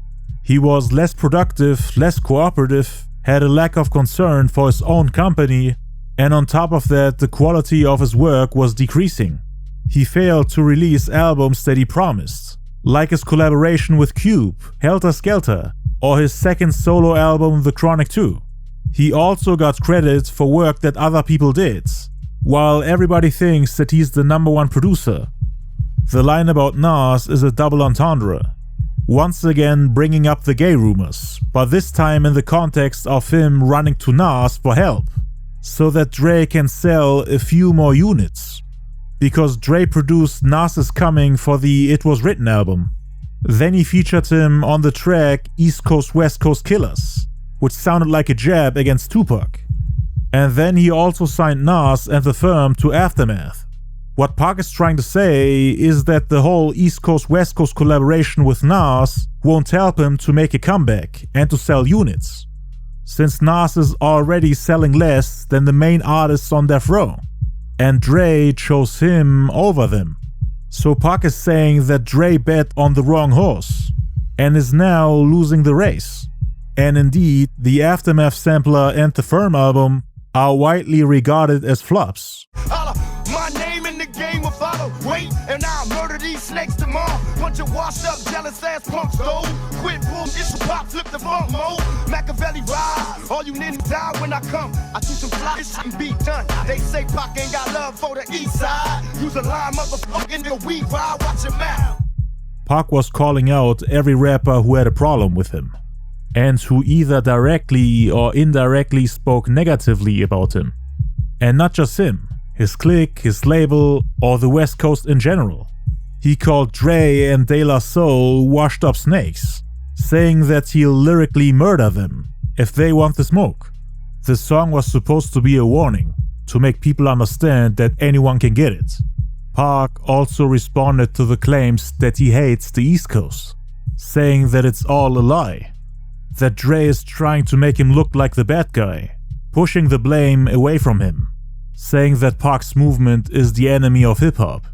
He was less productive, less cooperative, had a lack of concern for his own company, and on top of that, the quality of his work was decreasing. He failed to release albums that he promised, like his collaboration with Cube, Helter Skelter, or his second solo album The Chronic 2. He also got credit for work that other people did, while everybody thinks that he's the #1 producer. The line about Nas is a double entendre, once again bringing up the gay rumors, but this time in the context of him running to Nas for help, so that Dre can sell a few more units. Because Dre produced Nas Is Coming for the It Was Written album. Then he featured him on the track East Coast West Coast Killers, which sounded like a jab against Tupac. And then he also signed Nas and The Firm to Aftermath. What Pac is trying to say is that the whole East Coast West Coast collaboration with Nas won't help him to make a comeback and to sell units, since Nas is already selling less than the main artists on Death Row, and Dre chose him over them. So Pac is saying that Dre bet on the wrong horse and is now losing the race. And indeed, the Aftermath sampler and the Firm album are widely regarded as flops. My name in the game will follow. Wait, and I'll murder these snakes tomorrow. Bunch of washed up, jealous ass punks, though. Quit bull, issue pop, flip the funk mode. Machiavelli ride, all you niggas die when I come. I do some fly shit and be done. They say Pac ain't got love for the east side. Use a line, motherfucking the weed ride, watch your mouth. Pac was calling out every rapper who had a problem with him, and who either directly or indirectly spoke negatively about him. And not just him, his clique, his label, or the West Coast in general. He called Dre and De La Soul washed up snakes, saying that he'll lyrically murder them if they want the smoke. The song was supposed to be a warning, to make people understand that anyone can get it. Pac also responded to the claims that he hates the East Coast, saying that it's all a lie, that Dre is trying to make him look like the bad guy, pushing the blame away from him, saying that Pac's movement is the enemy of hip-hop,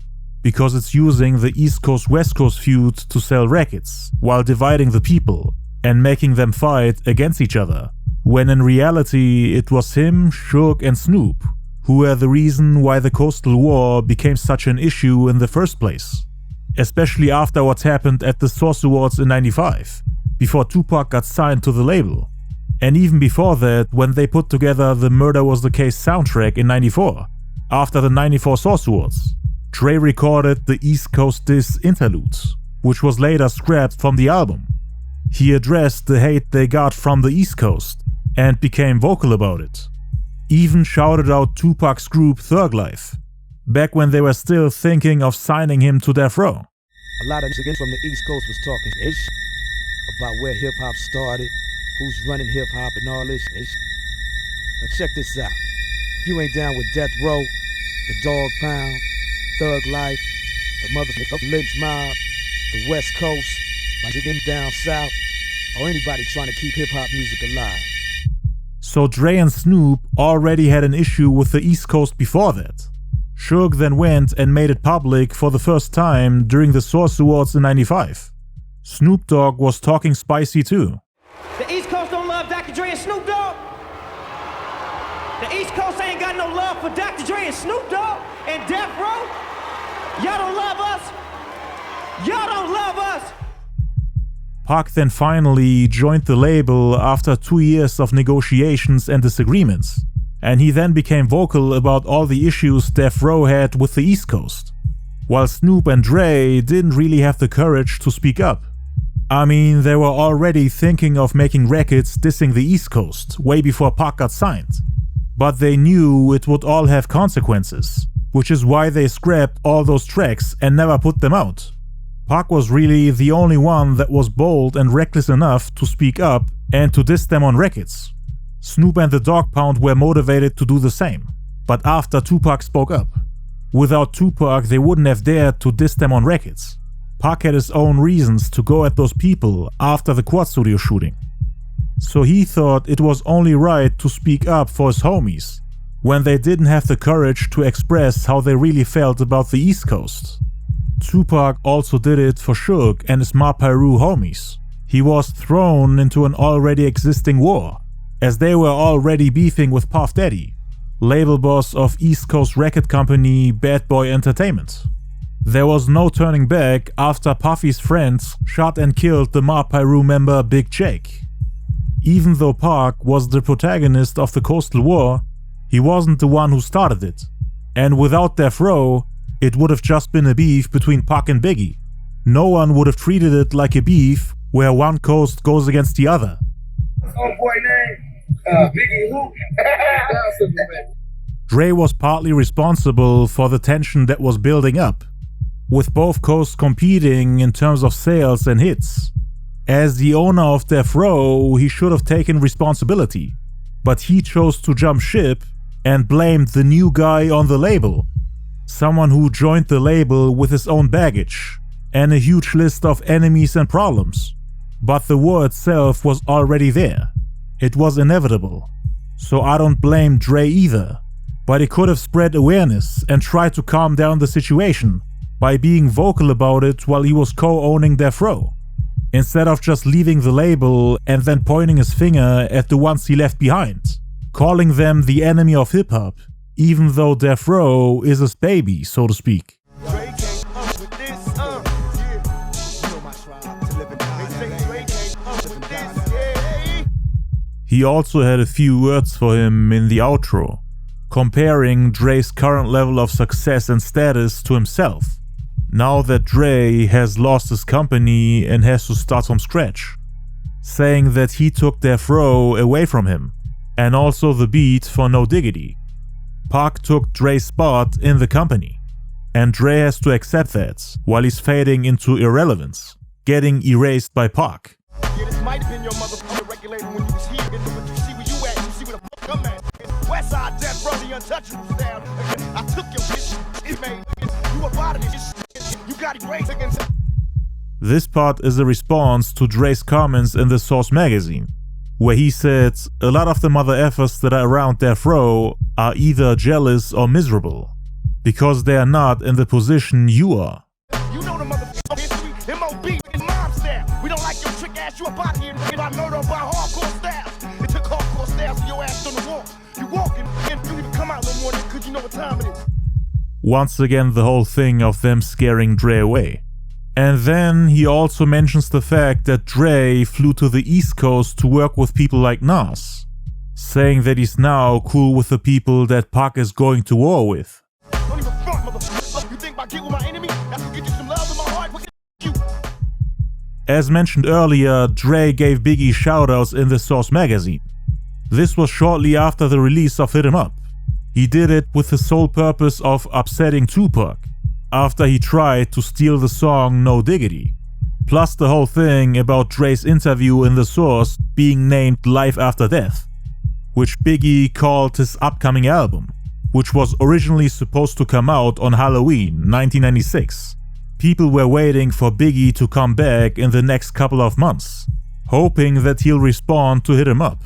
because it's using the East Coast-West Coast feud to sell records, while dividing the people and making them fight against each other, when in reality it was him, Suge and Snoop who were the reason why the Coastal War became such an issue in the first place, especially after what happened at the Source Awards in '95, before Tupac got signed to the label, and even before that when they put together the Murder Was the Case soundtrack in '94, after the '94 Source Awards. Dre recorded the East Coast Diss Interludes, which was later scrapped from the album. He addressed the hate they got from the East Coast and became vocal about it. Even shouted out Tupac's group Thug Life, back when they were still thinking of signing him to Death Row. A lot of niggas from the East Coast was talking ish about where hip-hop started, who's running hip-hop and all this ish. Now check this out. If you ain't down with Death Row, the Dog Pound, Thug Life, the motherfucking Lynch Mob, the West Coast, my niggas down south, or anybody trying to keep hip-hop music alive. So Dre and Snoop already had an issue with the East Coast before that. Suge then went and made it public for the first time during the Source Awards in '95. Snoop Dogg was talking spicy too. The East Coast don't love Dr. Dre and Snoop Dogg. The East Coast ain't got no love for Dr. Dre and Snoop Dogg and Death Row. Y'all don't love us. Y'all don't love us. Pac then finally joined the label after 2 years of negotiations and disagreements, and he then became vocal about all the issues Death Row had with the East Coast, while Snoop and Dre didn't really have the courage to speak up. I mean, they were already thinking of making records dissing the East Coast way before Pac got signed, but they knew it would all have consequences, which is why they scrapped all those tracks and never put them out. Pac was really the only one that was bold and reckless enough to speak up and to diss them on records. Snoop and the Dog Pound were motivated to do the same, but after Tupac spoke up. Without Tupac, they wouldn't have dared to diss them on records. Pac had his own reasons to go at those people after the Quad Studio shooting. So he thought it was only right to speak up for his homies when they didn't have the courage to express how they really felt about the East Coast. Tupac also did it for Suge and his Ma Piru homies. He was thrown into an already existing war, as they were already beefing with Puff Daddy, label boss of East Coast record company Bad Boy Entertainment. There was no turning back after Puffy's friends shot and killed the Ma Piru member Big Jake. Even though Pac was the protagonist of the Coastal War, he wasn't the one who started it, and without Death Row, it would have just been a beef between Pac and Biggie. No one would have treated it like a beef where one coast goes against the other. Oh boy name, Biggie Hoop. Dre was partly responsible for the tension that was building up, with both coasts competing in terms of sales and hits. As the owner of Death Row, he should have taken responsibility, but he chose to jump ship and blamed the new guy on the label. Someone who joined the label with his own baggage and a huge list of enemies and problems. But the war itself was already there. It was inevitable. So I don't blame Dre either. But he could have spread awareness and tried to calm down the situation by being vocal about it while he was co-owning Death Row, instead of just leaving the label and then pointing his finger at the ones he left behind, calling them the enemy of hip-hop, even though Death Row is his baby, so to speak. He also had a few words for him in the outro, comparing Dre's current level of success and status to himself, now that Dre has lost his company and has to start from scratch, saying that he took Death Row away from him, and also the beat for No Diggity. Pac took Dre's spot in the company, and Dre has to accept that while he's fading into irrelevance, getting erased by Pac. Yeah, this might have been your motherfucking regulator when you was here. But you see where you at, you see where the fuck I'm at. Westside Death Row, the untouchable style. I took your bitch, it made you a part of this shit. You got erased against. This part is a response to Dre's comments in the Source magazine, where he said, "A lot of the mother effers that are around Death Row are either jealous or miserable, because they are not in the position you are." You know the motherfucking history, MOB, and mob style. We don't like your trick ass, you up out here and by murder by hardcore styles. It took hardcore styles for your ass on the wall. You walking and you even come out no more because you know what time it is. Once again, the whole thing of them scaring Dre away. And then he also mentions the fact that Dre flew to the East Coast to work with people like Nas, saying that he's now cool with the people that Pac is going to war with. Don't even front, motherfucker. You think think about get with my enemy? That's to get you some love in my heart. What you? As mentioned earlier, Dre gave Biggie shoutouts in the Source magazine. This was shortly after the release of Hit 'Em Up. He did it with the sole purpose of upsetting Tupac, after he tried to steal the song No Diggity. Plus the whole thing about Dre's interview in The Source being named Life After Death, which Biggie called his upcoming album, which was originally supposed to come out on Halloween 1996. People were waiting for Biggie to come back in the next couple of months, hoping that he'll respond to Hit 'Em Up.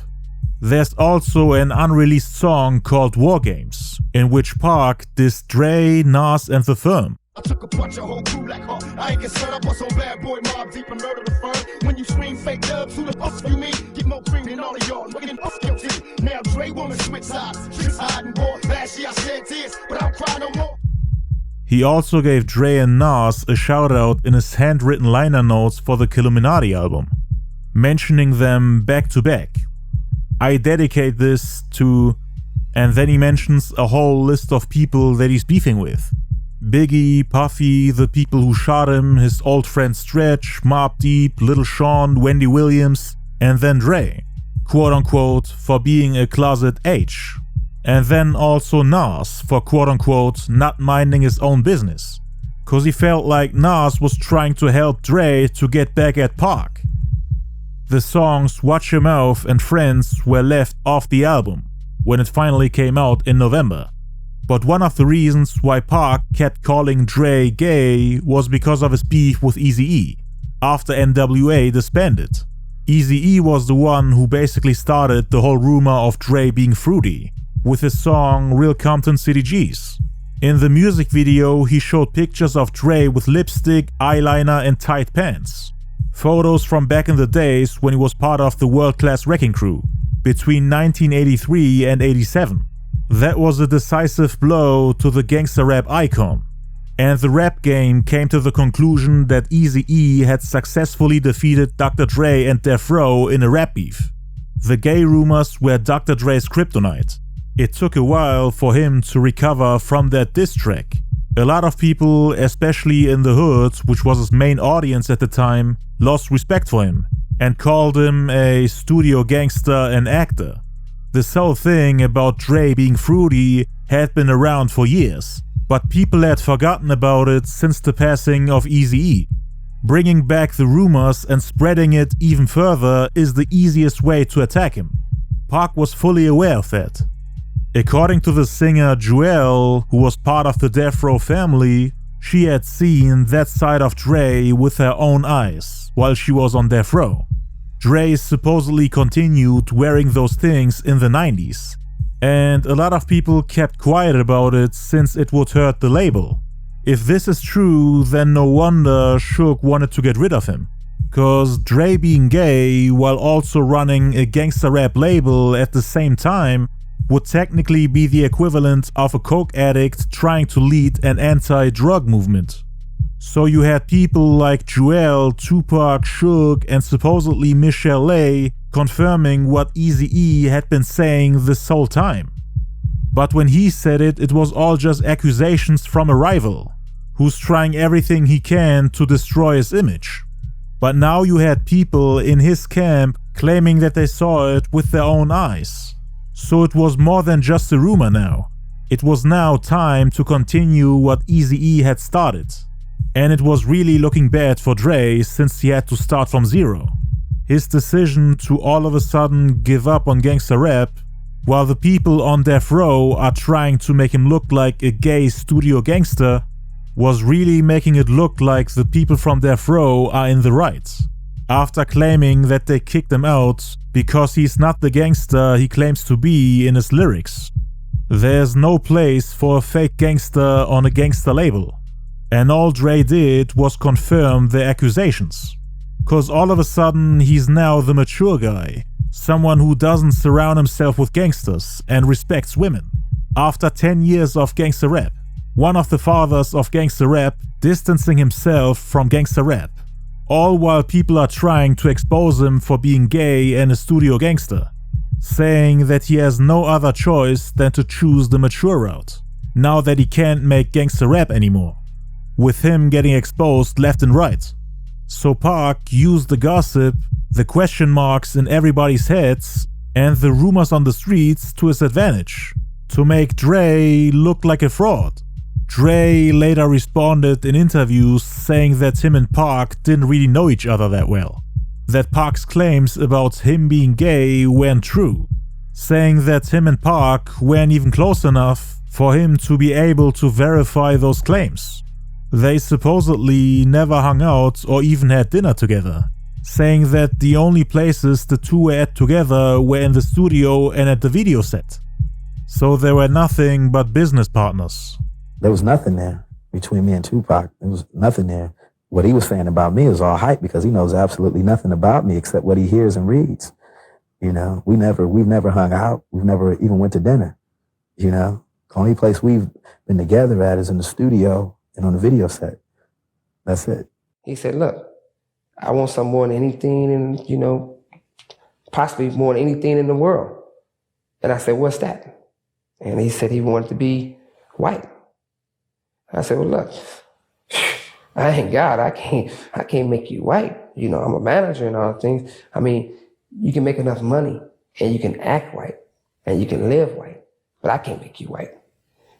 There's also an unreleased song called War Games, in which Pac dissed Dre, Nas and The Firm. I took a punch, a whole crew like her. I ain't concerned, I bust on bad boy mob deep and murder the firm. When you scream fake dubs, who the fuck you mean? Get more cream than all of y'all. Look at them guilty. Now Dre woman switch sides. She's hiding, boy. Last year I shed tears, but I don't cry no more. He also gave Dre and Nas a shout out in his handwritten liner notes for the Killuminati album, mentioning them back to back. I dedicate this to, and then he mentions a whole list of people that he's beefing with. Biggie, Puffy, the people who shot him, his old friend Stretch, Mobb Deep, Little Sean, Wendy Williams, and then Dre, quote unquote, for being a closet H. And then also Nas for quote unquote not minding his own business, cause he felt like Nas was trying to help Dre to get back at Pac. The songs Watch Your Mouth and Friends were left off the album when it finally came out in November. But one of the reasons why Pac kept calling Dre gay was because of his beef with EAZY-E after NWA disbanded. EAZY-E was the one who basically started the whole rumor of Dre being fruity with his song Real Compton City G's. In the music video, he showed pictures of Dre with lipstick, eyeliner and tight pants. Photos from back in the days when he was part of the world-class Wrecking Crew between 1983 and 87. That was a decisive blow to the gangster rap icon. And the rap game came to the conclusion that EAZY-E had successfully defeated Dr. Dre and Death Row in a rap beef. The gay rumors were Dr. Dre's kryptonite. It took a while for him to recover from that diss track. A lot of people, especially in the hood, which was his main audience at the time, lost respect for him and called him a studio gangster and actor. This whole thing about Dre being fruity had been around for years, but people had forgotten about it since the passing of EAZY-E. Bringing back the rumors and spreading it even further is the easiest way to attack him. Pac was fully aware of that. According to the singer Jewel, who was part of the Death Row family, she had seen that side of Dre with her own eyes while she was on Death Row. Dre supposedly continued wearing those things in the 90s, and a lot of people kept quiet about it since it would hurt the label. If this is true, then no wonder Suge wanted to get rid of him, cause Dre being gay while also running a gangster rap label at the same time would technically be the equivalent of a coke addict trying to lead an anti-drug movement. So you had people like Jewel, Tupac, Suge, and supposedly Michelle A confirming what EAZY-E had been saying this whole time. But when he said it, it was all just accusations from a rival, who's trying everything he can to destroy his image. But now you had people in his camp claiming that they saw it with their own eyes. So it was more than just a rumor now. It was now time to continue what EAZY-E had started. And it was really looking bad for Dre since he had to start from zero. His decision to all of a sudden give up on gangster rap, while the people on Death Row are trying to make him look like a gay studio gangster, was really making it look like the people from Death Row are in the right, after claiming that they kicked him out because he's not the gangster he claims to be in his lyrics. There's no place for a fake gangster on a gangster label. And all Dre did was confirm the accusations. Cause all of a sudden he's now the mature guy, someone who doesn't surround himself with gangsters and respects women. After 10 years of gangster rap, one of the fathers of gangster rap distancing himself from gangster rap. All while people are trying to expose him for being gay and a studio gangster, saying that he has no other choice than to choose the mature route, now that he can't make gangster rap anymore. with him getting exposed left and right. So Pac used the gossip, the question marks in everybody's heads, and the rumors on the streets to his advantage, to make Dre look like a fraud. Dre later responded in interviews saying that him and Pac didn't really know each other that well, that Pac's claims about him being gay weren't true, saying that him and Pac weren't even close enough for him to be able to verify those claims. They supposedly never hung out or even had dinner together, saying that the only places the two were at together were in the studio and at the video set. So they were nothing but business partners. There was nothing there between me and Tupac. There was nothing there. What he was saying about me is all hype because he knows absolutely nothing about me except what he hears and reads. You know, we've never hung out. We've never even went to dinner. You know, the only place we've been together at is in the studio and on the video set. That's it. He said, look, I want something more than anything and, you know, possibly more than anything in the world. And I said, what's that? And he said he wanted to be white. I said, well, look, I ain't God. I can't make you white. You know, I'm a manager and all things. I mean, you can make enough money and you can act white and you can live white, but I can't make you white.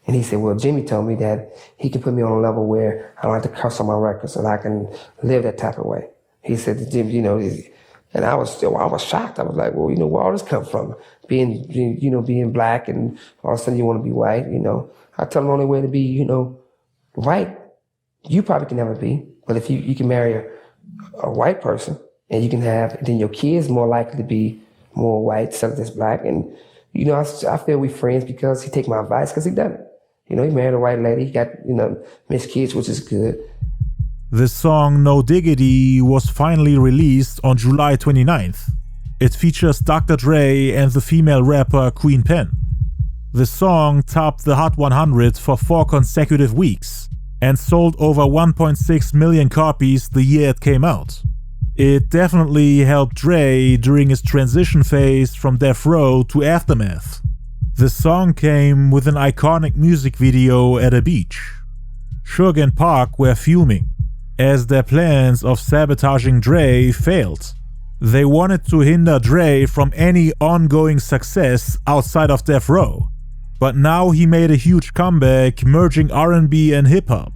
And he said, well, Jimmy told me that he can put me on a level where I don't have to cuss on my records and I can live that type of way. He said to Jimmy, you know, and I was shocked. I was like, well, you know, where all this come from? Being black and all of a sudden you want to be white, you know. I tell him the only way to be, you know, white, you probably can never be. But if you can marry a white person and you can have, then your kids more likely to be more white instead of this black. And, you know, I feel we friends because he take my advice because he done it. You know, he married a white lady, he got, you know, mixed kids, which is good. The song No Diggity was finally released on July 29th. It features Dr. Dre and the female rapper Queen Pen. The song topped the Hot 100 for 4 consecutive weeks and sold over 1.6 million copies the year it came out. It definitely helped Dre during his transition phase from Death Row to Aftermath. The song came with an iconic music video at a beach. Suge and Pac were fuming, as their plans of sabotaging Dre failed. They wanted to hinder Dre from any ongoing success outside of Death Row, but now he made a huge comeback merging R&B and hip-hop.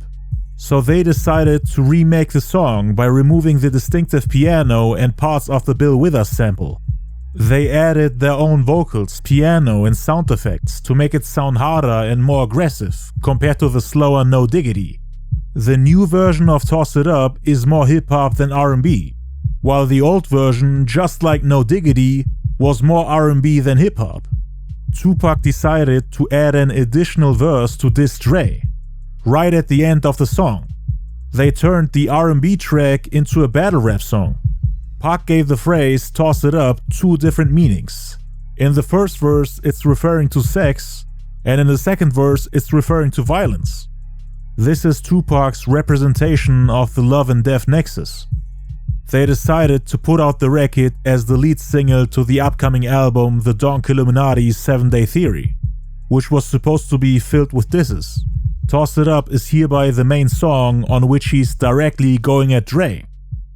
So they decided to remake the song by removing the distinctive piano and parts of the Bill Withers sample. They added their own vocals, piano and sound effects to make it sound harder and more aggressive compared to the slower No Diggity. The new version of Toss It Up is more hip-hop than R&B, while the old version, just like No Diggity, was more R&B than hip-hop. Tupac decided to add an additional verse to diss Dre. Right at the end of the song, they turned the R&B track into a battle rap song. Pac gave the phrase "toss it up" 2 different meanings. In the first verse, it's referring to sex, and in the second verse, it's referring to violence. This is Tupac's representation of the love and death nexus. They decided to put out the record as the lead single to the upcoming album The Don Illuminati's 7 Day Theory, which was supposed to be filled with disses. Toss It Up is hereby the main song on which he's directly going at Dre,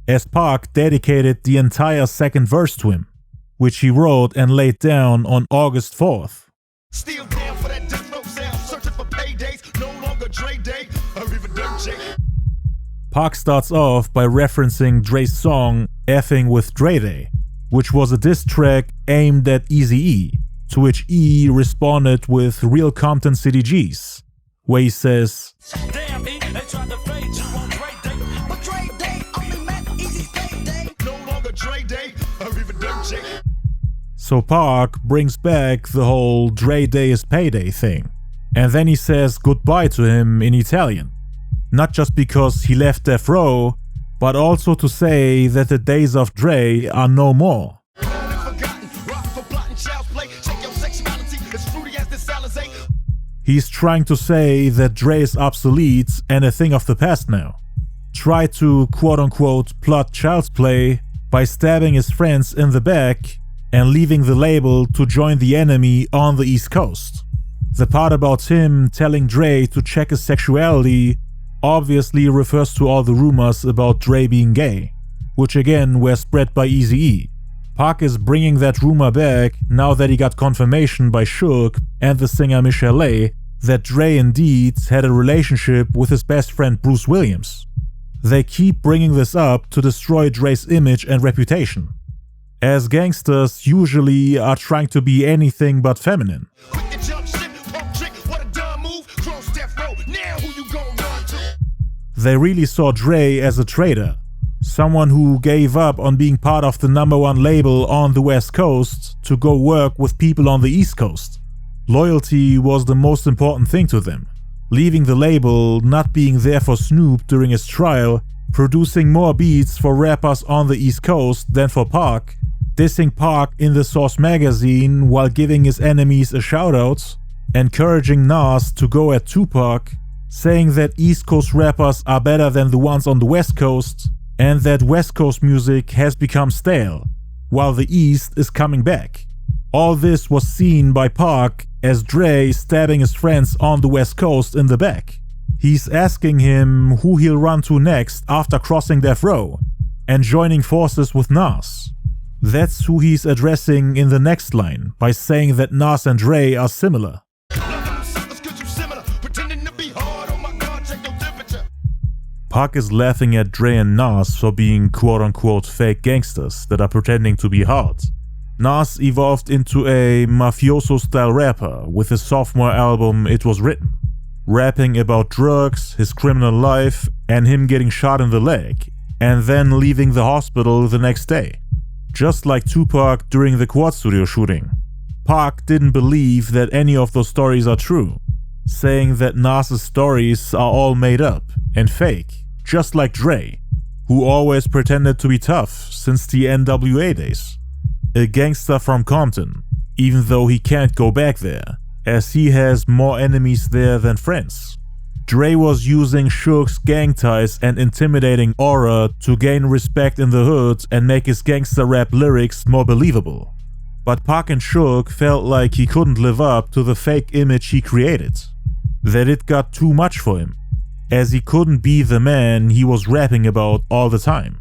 as Pac dedicated the entire second verse to him, which he wrote and laid down on August 4th. Still down for that death row sound, searching for paydays, no longer Dre Day, or even Dirt J. Pac starts off by referencing Dre's song Effing with Dre Day, which was a diss track aimed at EAZY-E, to which E responded with Real Compton City G's, where he says, Damn, E, they tried to fade you on Dre Day, but Dre Day only meant Eazy's payday, no longer Dre Day, or even Dirt J. So Pac brings back the whole Dre Day is payday thing, and then he says goodbye to him in Italian. Not just because he left Death Row, but also to say that the days of Dre are no more. He's trying to say that Dre is obsolete and a thing of the past now. Try to quote-unquote plot child's play by stabbing his friends in the back and leaving the label to join the enemy on the East Coast. The part about him telling Dre to check his sexuality obviously refers to all the rumors about Dre being gay, which again were spread by EAZY-E. Pac is bringing that rumor back now that he got confirmation by Suge and the singer Michelle that Dre indeed had a relationship with his best friend Bruce Williams. They keep bringing this up to destroy Dre's image and reputation, as gangsters usually are trying to be anything but feminine. They really saw Dre as a traitor, someone who gave up on being part of the #1 label on the West Coast to go work with people on the East Coast. Loyalty was the most important thing to them, leaving the label, not being there for Snoop during his trial, producing more beats for rappers on the East Coast than for Pac, dissing Pac in the Source magazine while giving his enemies a shoutout, encouraging Nas to go at Tupac, saying that East Coast rappers are better than the ones on the West Coast, and that West Coast music has become stale, while the East is coming back. All this was seen by Pac as Dre stabbing his friends on the West Coast in the back. He's asking him who he'll run to next after crossing death row and joining forces with Nas. That's who he's addressing in the next line by saying that Nas and Dre are similar. Pac is laughing at Dre and Nas for being quote-unquote fake gangsters that are pretending to be hard. Nas evolved into a mafioso-style rapper with his sophomore album It Was Written, rapping about drugs, his criminal life, and him getting shot in the leg, and then leaving the hospital the next day. Just like Tupac during the Quad Studio shooting. Pac didn't believe that any of those stories are true, saying that Nas's stories are all made up and fake, just like Dre, who always pretended to be tough since the NWA days. A gangster from Compton, even though he can't go back there, as he has more enemies there than friends. Dre was using Suge's gang ties and intimidating aura to gain respect in the hood and make his gangster rap lyrics more believable. But Pac and Suge felt like he couldn't live up to the fake image he created. That it got too much for him, as he couldn't be the man he was rapping about all the time.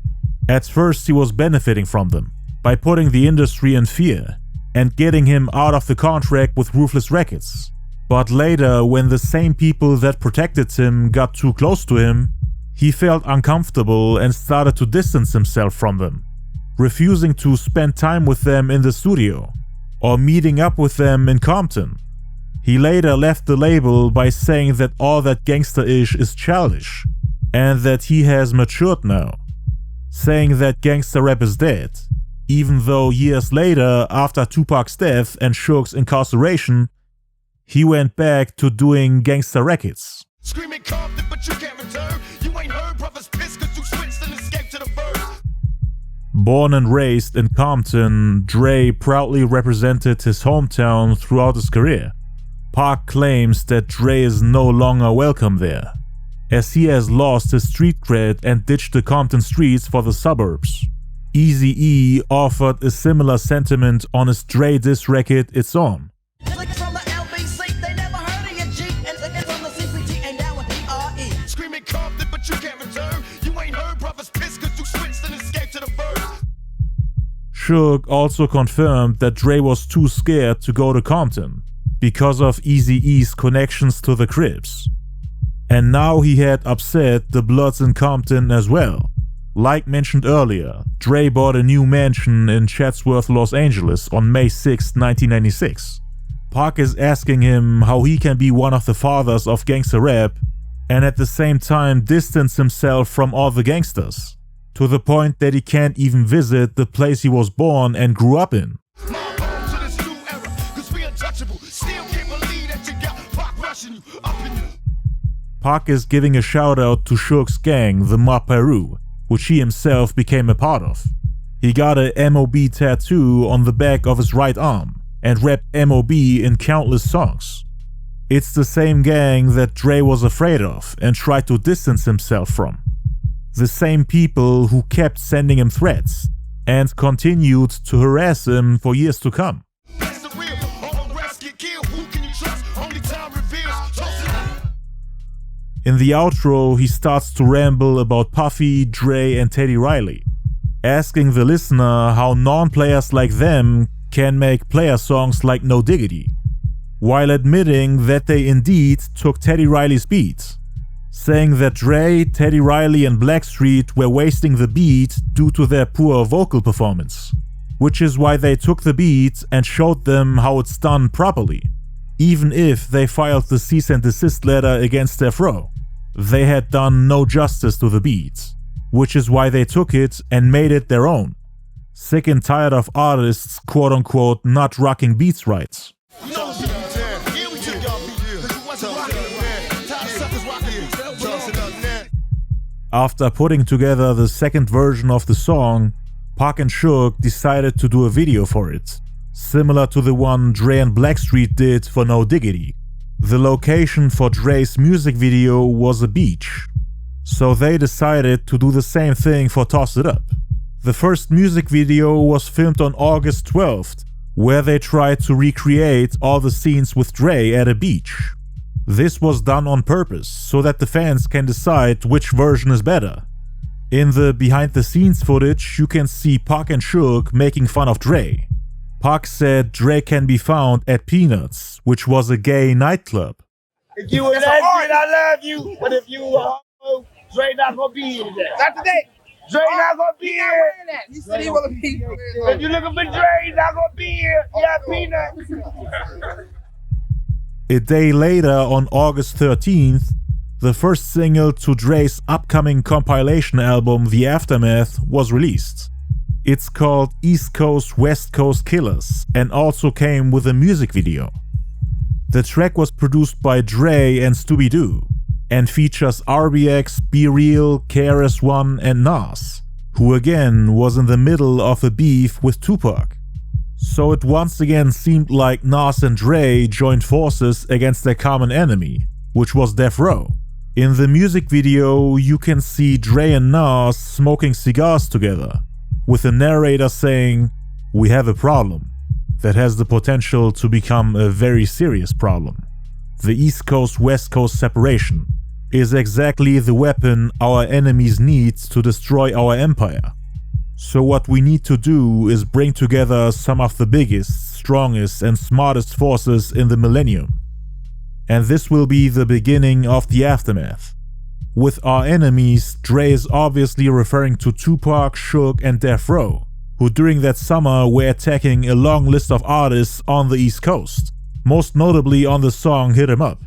At first he was benefiting from them, by putting the industry in fear and getting him out of the contract with Ruthless Records. But later, when the same people that protected him got too close to him, he felt uncomfortable and started to distance himself from them, refusing to spend time with them in the studio or meeting up with them in Compton. He later left the label by saying that all that gangster-ish is childish and that he has matured now, saying that gangster rap is dead, even though years later, after Tupac's death and Suge's incarceration, he went back to doing gangster records. Screaming Compton, but you can't return. You ain't heard brothers piss cause you switched and escaped to the birds. Born and raised in Compton, Dre proudly represented his hometown throughout his career. Pac claims that Dre is no longer welcome there, as he has lost his street cred and ditched the Compton streets for the suburbs. EAZY-E offered a similar sentiment on his Dre diss record It's On. Screaming Compton, but you can't return. You ain't heard brothers piss cause you switched and escaped to the birds. Suge also confirmed that Dre was too scared to go to Compton because of EAZY-E's connections to the Crips. And now he had upset the Bloods in Compton as well. Like mentioned earlier, Dre bought a new mansion in Chatsworth, Los Angeles on May 6, 1996. Pac is asking him how he can be one of the fathers of gangster rap and at the same time distance himself from all the gangsters, to the point that he can't even visit the place he was born and grew up in. Pac is giving a shout out to Suge's gang, the Mob Peru, which he himself became a part of. He got a MOB tattoo on the back of his right arm and rapped MOB in countless songs. It's the same gang that Dre was afraid of and tried to distance himself from. The same people who kept sending him threats and continued to harass him for years to come. In the outro, he starts to ramble about Puffy, Dre, and Teddy Riley, asking the listener how non-players like them can make player songs like No Diggity, while admitting that they indeed took Teddy Riley's beat, saying that Dre, Teddy Riley, and Blackstreet were wasting the beat due to their poor vocal performance, which is why they took the beat and showed them how it's done properly. Even if they filed the cease and desist letter against Death Row, they had done no justice to the beat, which is why they took it and made it their own. Sick and tired of artists quote-unquote not rocking beats right. After putting together the second version of the song, Pac and Suge decided to do a video for it, similar to the one Dre and Blackstreet did for No Diggity. The location for Dre's music video was a beach, so they decided to do the same thing for Toss It Up. The first music video was filmed on August 12th, where they tried to recreate all the scenes with Dre at a beach. This was done on purpose, so that the fans can decide which version is better. In the behind the scenes footage, you can see Pac and Suge making fun of Dre. Pac said Dre can be found at Peanuts, which was a gay nightclub. If you were lesbian, I love you. But if you were homo, Dre not gonna be here today. Not today. Dre not gonna be here. He said he wanna be here. If you looking for Dre, he's not gonna be here. Yeah, Peanuts. A day later, on August 13th, the first single to Dre's upcoming compilation album, The Aftermath, was released. It's called East Coast, West Coast Killers and also came with a music video. The track was produced by Dre and Scooby-Doo and features RBX, Be Real, KRS-One and Nas, who again was in the middle of a beef with Tupac. So it once again seemed like Nas and Dre joined forces against their common enemy, which was Death Row. In the music video, you can see Dre and Nas smoking cigars together, with the narrator saying, "We have a problem that has the potential to become a very serious problem. The East Coast-West Coast separation is exactly the weapon our enemies need to destroy our empire. So what we need to do is bring together some of the biggest, strongest and smartest forces in the millennium. And this will be the beginning of the aftermath. With our enemies, Dre is obviously referring to Tupac, Suge and Death Row, who during that summer were attacking a long list of artists on the East Coast, most notably on the song Hit 'Em Up.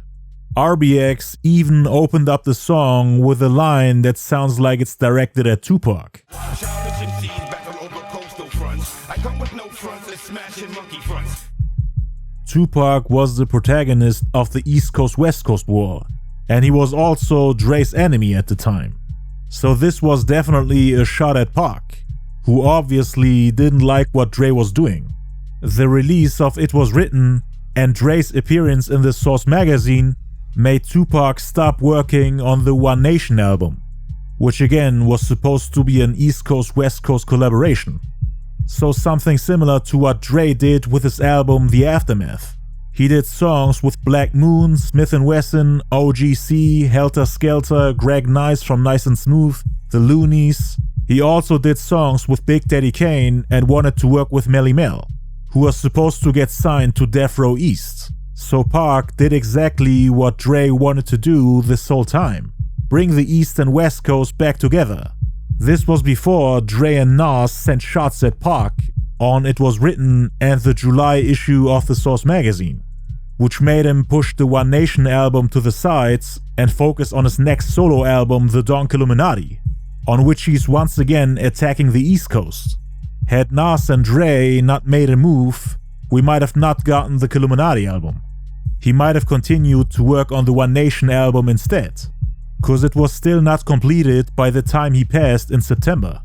RBX even opened up the song with a line that sounds like it's directed at Tupac. Tupac was the protagonist of the East Coast-West Coast War, and he was also Dre's enemy at the time. So this was definitely a shot at Pac, who obviously didn't like what Dre was doing. The release of It Was Written and Dre's appearance in the Source magazine made Tupac stop working on the One Nation album, which again was supposed to be an East Coast-West Coast collaboration. So something similar to what Dre did with his album The Aftermath. He did songs with Black Moon, Smith & Wesson, OGC, Helter Skelter, Greg Nice from Nice and Smooth, The Loonies. He also did songs with Big Daddy Kane and wanted to work with Melly Mel, who was supposed to get signed to Death Row East. So Pac did exactly what Dre wanted to do this whole time: bring the East and West Coast back together. This was before Dre and Nas sent shots at Pac on It Was Written and the July issue of the Source magazine, which made him push the One Nation album to the sides and focus on his next solo album, The Donk Illuminati, on which he's once again attacking the East Coast. Had Nas and Dre not made a move, we might have not gotten the Illuminati album. He might have continued to work on the One Nation album instead, cause it was still not completed by the time he passed in September.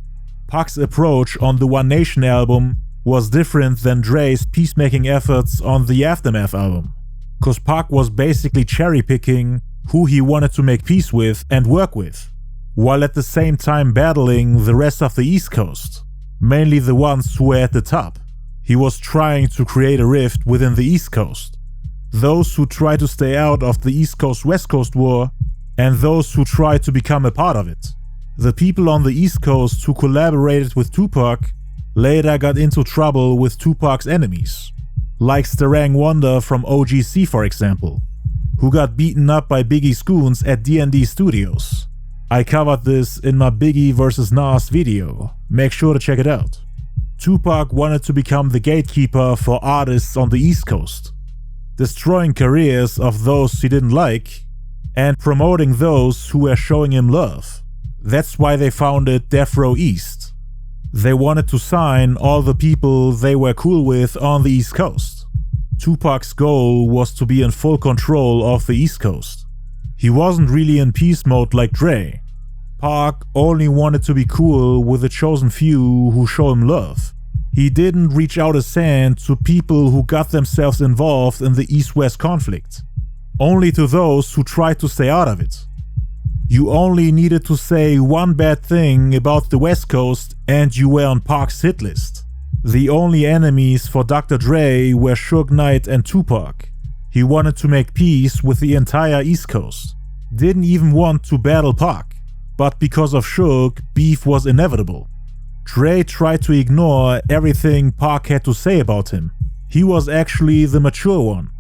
Pac's approach on the One Nation album was different than Dre's peacemaking efforts on the Aftermath album, cause Pac was basically cherry-picking who he wanted to make peace with and work with, while at the same time battling the rest of the East Coast, mainly the ones who were at the top. He was trying to create a rift within the East Coast. Those who tried to stay out of the East Coast-West Coast war and those who tried to become a part of it. The people on the East Coast who collaborated with Tupac later got into trouble with Tupac's enemies, like Starang Wonder from OGC for example, who got beaten up by Biggie's goons at D&D Studios. I covered this in my Biggie vs Nas video, make sure to check it out. Tupac wanted to become the gatekeeper for artists on the East Coast, destroying careers of those he didn't like and promoting those who were showing him love. That's why they founded Death Row East. They wanted to sign all the people they were cool with on the East Coast. Tupac's goal was to be in full control of the East Coast. He wasn't really in peace mode like Dre. Pac only wanted to be cool with the chosen few who show him love. He didn't reach out his hand to people who got themselves involved in the East-West conflict, only to those who tried to stay out of it. You only needed to say one bad thing about the West Coast and you were on Pac's hit list. The only enemies for Dr. Dre were Suge Knight and Tupac. He wanted to make peace with the entire East Coast. Didn't even want to battle Pac, but because of Suge, beef was inevitable. Dre tried to ignore everything Pac had to say about him. He was actually the mature one.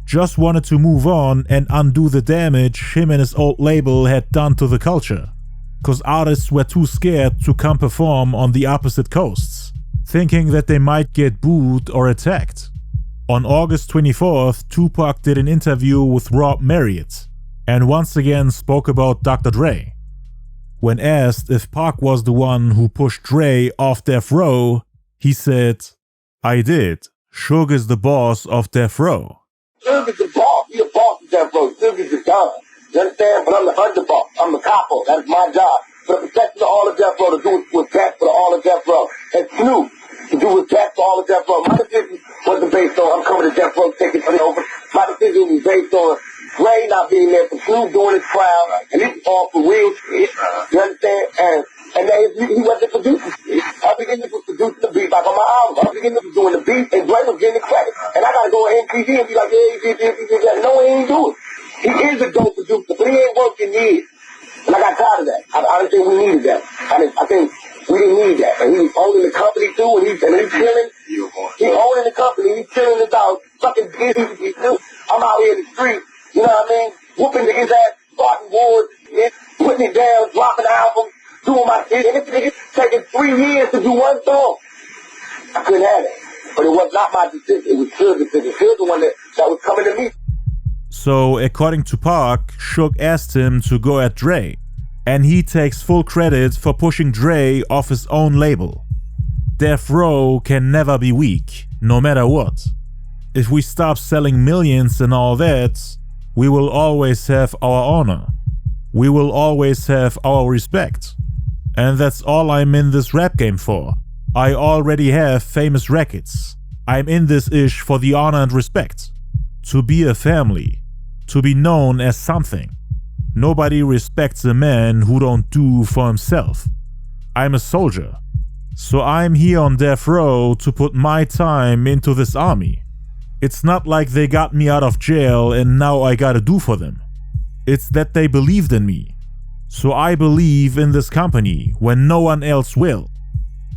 Just wanted to move on and undo the damage him and his old label had done to the culture. Cause artists were too scared to come perform on the opposite coasts, thinking that they might get booed or attacked. On August 24th, Tupac did an interview with Rob Marriott and once again spoke about Dr. Dre. When asked if Pac was the one who pushed Dre off Death Row, he said, "I did. Suge is the boss of Death Row." Suge is the boss. He a boss of Death Row. Suge is the gun. You understand? But I'm the underboss. I'm the capo. That's my job. For the protection of all of Death Row, to do what's best for all of Death Row. And Snoop, to do what's best for all of Death Row. My decision wasn't based on I'm coming to Death Row, taking it over. My decision was based on Dre not being there, for Snoop doing his crowd, and it's all for real shit. You understand? And he wasn't producing shit. I began to produce the beat like on my album. I began to doing the beat, and Dre was getting the credit. And I gotta go to MTV and be like, yeah, he did this, he did that. No, he ain't do it. He is a dope producer, but he ain't working years. And I got tired of that. I didn't think we needed that. I think we didn't need that. And he was owning the company too, and he's chilling. He owning the company, he's chilling this out. Fucking busy. I'm out here in the street, you know what I mean? Whooping niggas ass, starting wars, putting it down, dropping albums, doing my shit. And this nigga taking 3 years to do one song. I couldn't have it. But it was not my decision. It was Suge's decision. Suge the one that was coming to me. So, according to Pac, Suge asked him to go at Dre, and he takes full credit for pushing Dre off his own label. Death Row can never be weak, no matter what. If we stop selling millions and all that, we will always have our honor. We will always have our respect. And that's all I'm in this rap game for. I already have famous records. I'm in this ish for the honor and respect. To be a family. To be known as something. Nobody respects a man who don't do for himself. I'm a soldier. So I'm here on Death Row to put my time into this army. It's not like they got me out of jail and now I gotta do for them. It's that they believed in me. So I believe in this company when no one else will.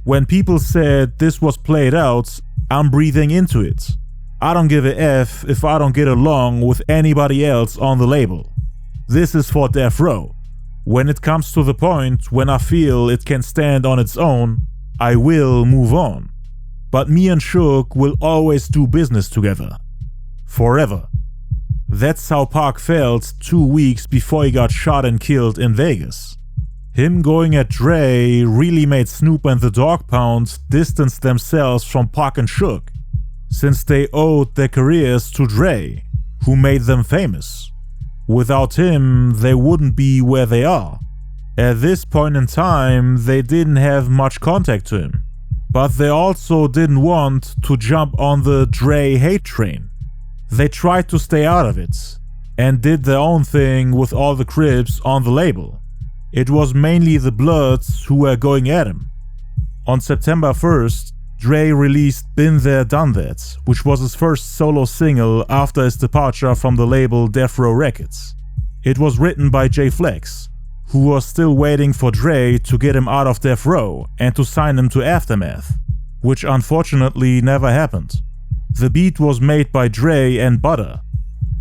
When people said this was played out, I'm breathing into it. I don't give a F if I don't get along with anybody else on the label. This is for Death Row. When it comes to the point when I feel it can stand on its own, I will move on. But me and Suge will always do business together. Forever. That's how Pac felt 2 weeks before he got shot and killed in Vegas. Him going at Dre really made Snoop and the Dogg Pound distance themselves from Pac and Suge, since they owed their careers to Dre, who made them famous. Without him, they wouldn't be where they are. At this point in time, they didn't have much contact to him. But they also didn't want to jump on the Dre hate train. They tried to stay out of it, and did their own thing with all the Crips on the label. It was mainly the Bloods who were going at him. On September 1st, Dre released Been There Done That, which was his first solo single after his departure from the label Death Row Records. It was written by Jay Flex, who was still waiting for Dre to get him out of death row and to sign him to Aftermath, which unfortunately never happened. The beat was made by Dre and Butter,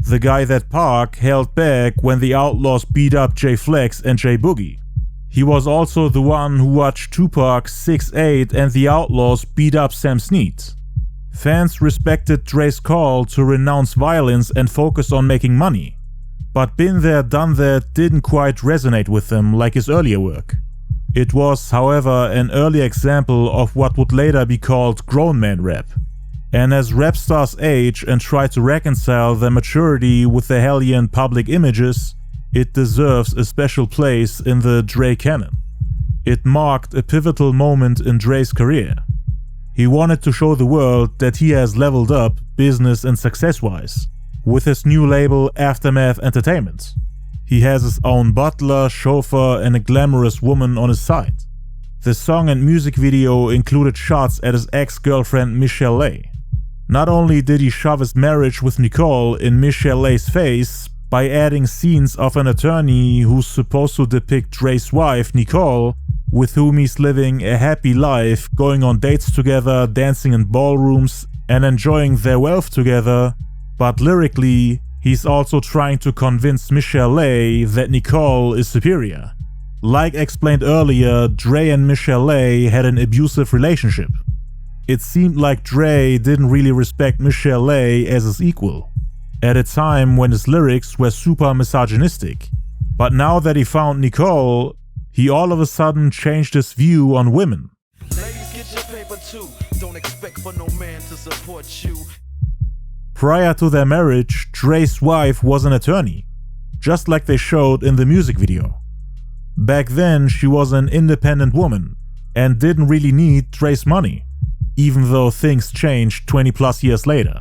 the guy that Pac held back when the Outlaws beat up Jay Flex and Jay Boogie. He was also the one who watched Tupac, 6ix8ine and the Outlaws beat up Sam Sneed. Fans respected Dre's call to renounce violence and focus on making money, but Been There Done That didn't quite resonate with them like his earlier work. It was, however, an early example of what would later be called grown man rap. And as rap stars age and try to reconcile their maturity with their hellion public images, it deserves a special place in the Dre canon. It marked a pivotal moment in Dre's career. He wanted to show the world that he has leveled up business and success-wise with his new label Aftermath Entertainment. He has his own butler, chauffeur and a glamorous woman on his side. The song and music video included shots at his ex-girlfriend Michelle A. Not only did he shove his marriage with Nicole in Michelle A's face by adding scenes of an attorney who's supposed to depict Dre's wife, Nicole, with whom he's living a happy life, going on dates together, dancing in ballrooms, and enjoying their wealth together, but lyrically, he's also trying to convince Michelle A that Nicole is superior. Like explained earlier, Dre and Michelle A had an abusive relationship. It seemed like Dre didn't really respect Michelle A as his equal, at a time when his lyrics were super misogynistic. But now that he found Nicole, he all of a sudden changed his view on women. Ladies, get your paper too. Don't expect for no man to support you. Prior to their marriage, Dre's wife was an attorney, just like they showed in the music video. Back then, she was an independent woman and didn't really need Dre's money, even though things changed 20 plus years later.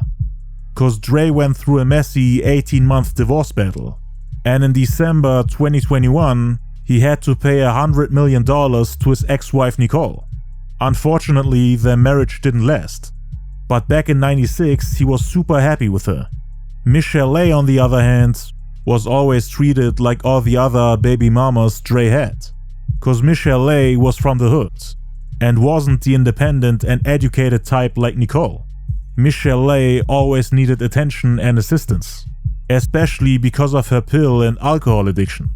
Cause Dre went through a messy 18-month divorce battle, and in December 2021, he had to pay $100 million to his ex-wife Nicole. Unfortunately, their marriage didn't last, but back in '96 he was super happy with her. Michelle A, on the other hand, was always treated like all the other baby mamas Dre had, cause Michelle A was from the hood and wasn't the independent and educated type like Nicole. Michelle A always needed attention and assistance, especially because of her pill and alcohol addiction.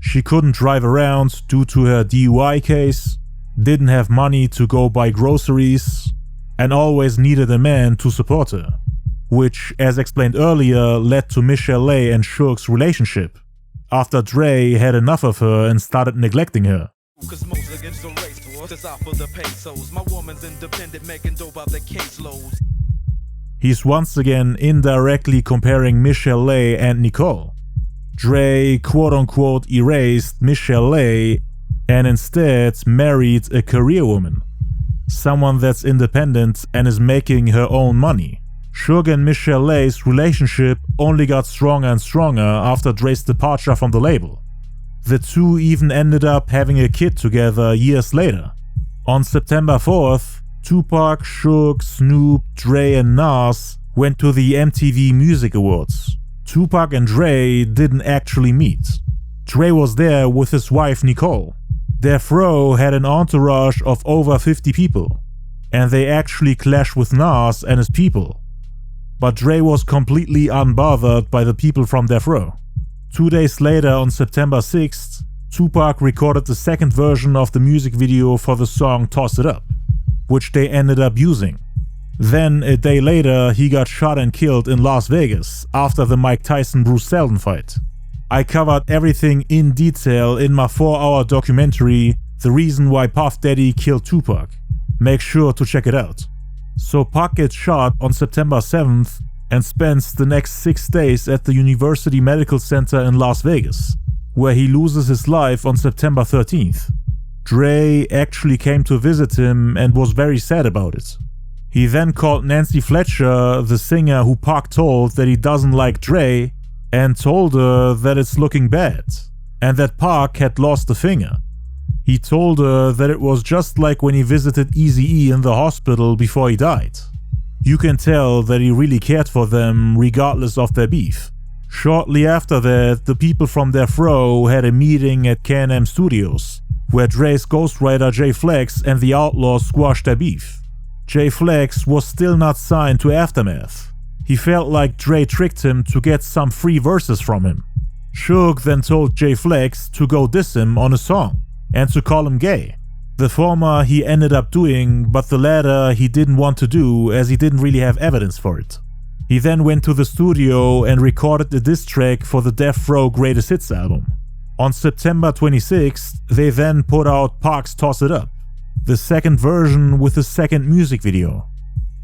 She couldn't drive around due to her DUI case, didn't have money to go buy groceries, and always needed a man to support her, which, as explained earlier, led to Michelle A and Suge's relationship, after Dre had enough of her and started neglecting her. Cause most against the race war, cause I for the pesos. My woman's independent, making dope out the caseloads. He's once again indirectly comparing Michelle A and Nicole. Dre quote-unquote erased Michelle A and instead married a career woman, someone that's independent and is making her own money. Suge and Michelle A's relationship only got stronger and stronger after Dre's departure from the label. The two even ended up having a kid together years later. On September 4th, Tupac, Suge, Snoop, Dre and Nas went to the MTV Music Awards. Tupac and Dre didn't actually meet. Dre was there with his wife Nicole. Death Row had an entourage of over 50 people, and they actually clashed with Nas and his people. But Dre was completely unbothered by the people from Death Row. 2 days later, on September 6th, Tupac recorded the second version of the music video for the song Toss It Up, which they ended up using. Then, a day later, he got shot and killed in Las Vegas after the Mike Tyson-Bruce Seldon fight. I covered everything in detail in my 4-hour documentary, The Reason Why Puff Daddy Killed Tupac. Make sure to check it out. So Pac gets shot on September 7th and spends the next 6 days at the University Medical Center in Las Vegas, where he loses his life on September 13th. Dre actually came to visit him and was very sad about it. He then called Nancy Fletcher, the singer who Pac told that he doesn't like Dre, and told her that it's looking bad, and that Pac had lost a finger. He told her that it was just like when he visited EAZY-E in the hospital before he died. You can tell that he really cared for them regardless of their beef. Shortly after that, the people from Death Row had a meeting at K&M Studios, where Dre's ghostwriter Jay Flex and the Outlaws squashed their beef. Jay Flex was still not signed to Aftermath. He felt like Dre tricked him to get some free verses from him. Suge then told Jay Flex to go diss him on a song and to call him gay. The former he ended up doing, but the latter he didn't want to do as he didn't really have evidence for it. He then went to the studio and recorded the diss track for the Death Row Greatest Hits album. On September 26th, they then put out Pac's Toss It Up, the second version with a second music video.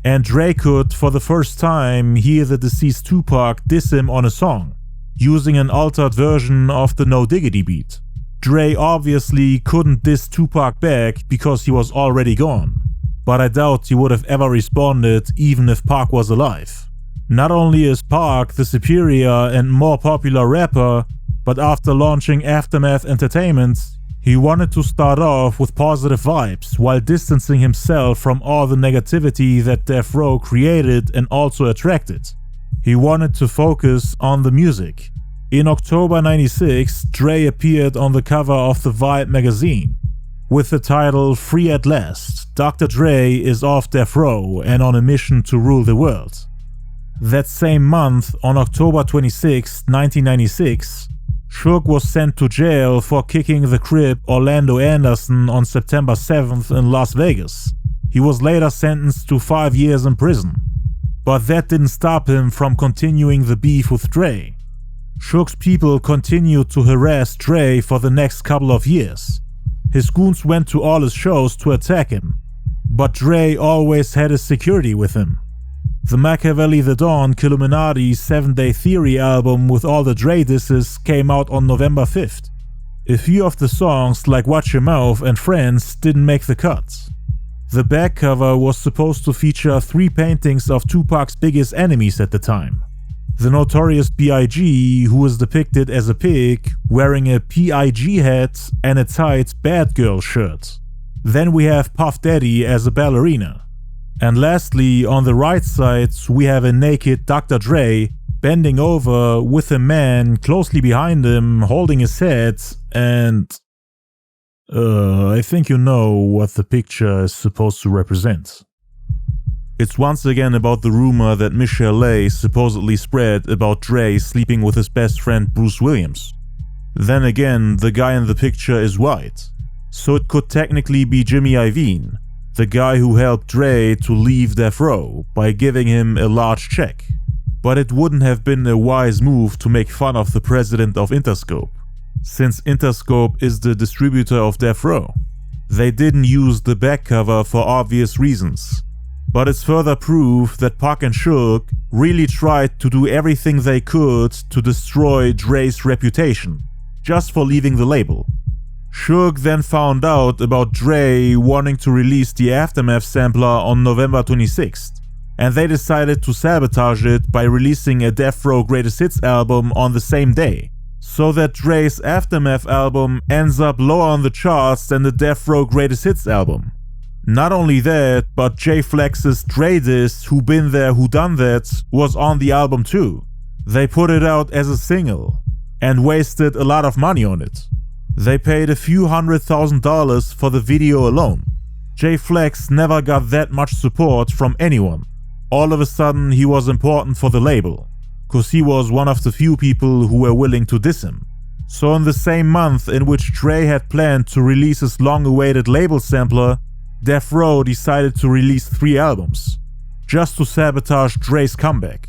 And Dre could, for the first time, hear the deceased Tupac diss him on a song, using an altered version of the No Diggity beat. Dre obviously couldn't diss Tupac back because he was already gone, but I doubt he would have ever responded even if Pac was alive. Not only is Pac the superior and more popular rapper, but after launching Aftermath Entertainment, he wanted to start off with positive vibes while distancing himself from all the negativity that Death Row created and also attracted. He wanted to focus on the music. In October 96, Dre appeared on the cover of the Vibe magazine with the title "Free at Last, Dr. Dre is off Death Row and on a mission to rule the world." That same month, on October 26, 1996, Suge was sent to jail for kicking the Crip Orlando Anderson on September 7th in Las Vegas. He was later sentenced to 5 years in prison. But that didn't stop him from continuing the beef with Dre. Suge's people continued to harass Dre for the next couple of years. His goons went to all his shows to attack him, but Dre always had his security with him. The Machiavelli the Dawn Killuminati 7-Day Theory album with all the Dre disses came out on November 5th. A few of the songs like Watch Your Mouth and Friends didn't make the cuts. The back cover was supposed to feature 3 paintings of Tupac's biggest enemies at the time. The Notorious B.I.G., who is depicted as a pig wearing a P.I.G. hat and a tight Bad Girl shirt. Then we have Puff Daddy as a ballerina. And lastly, on the right side, we have a naked Dr. Dre bending over with a man closely behind him holding his head, and I think you know what the picture is supposed to represent. It's once again about the rumor that Michelle A supposedly spread about Dre sleeping with his best friend Bruce Williams. Then again, the guy in the picture is white, so it could technically be Jimmy Iovine, the guy who helped Dre to leave Death Row by giving him a large check. But it wouldn't have been a wise move to make fun of the president of Interscope, since Interscope is the distributor of Death Row. They didn't use the back cover for obvious reasons, but it's further proof that Pac and Suge really tried to do everything they could to destroy Dre's reputation, just for leaving the label. Suge then found out about Dre wanting to release the Aftermath sampler on November 26th, and they decided to sabotage it by releasing a Death Row Greatest Hits album on the same day, so that Dre's Aftermath album ends up lower on the charts than the Death Row Greatest Hits album. Not only that, but Jay Flex's Dre diss Who Been There Who Done That was on the album too. They put it out as a single and wasted a lot of money on it. They paid a few $100,000 for the video alone. Jay Flex never got that much support from anyone. All of a sudden he was important for the label, cause he was one of the few people who were willing to diss him. So in the same month in which Dre had planned to release his long-awaited label sampler, Death Row decided to release 3 albums, just to sabotage Dre's comeback,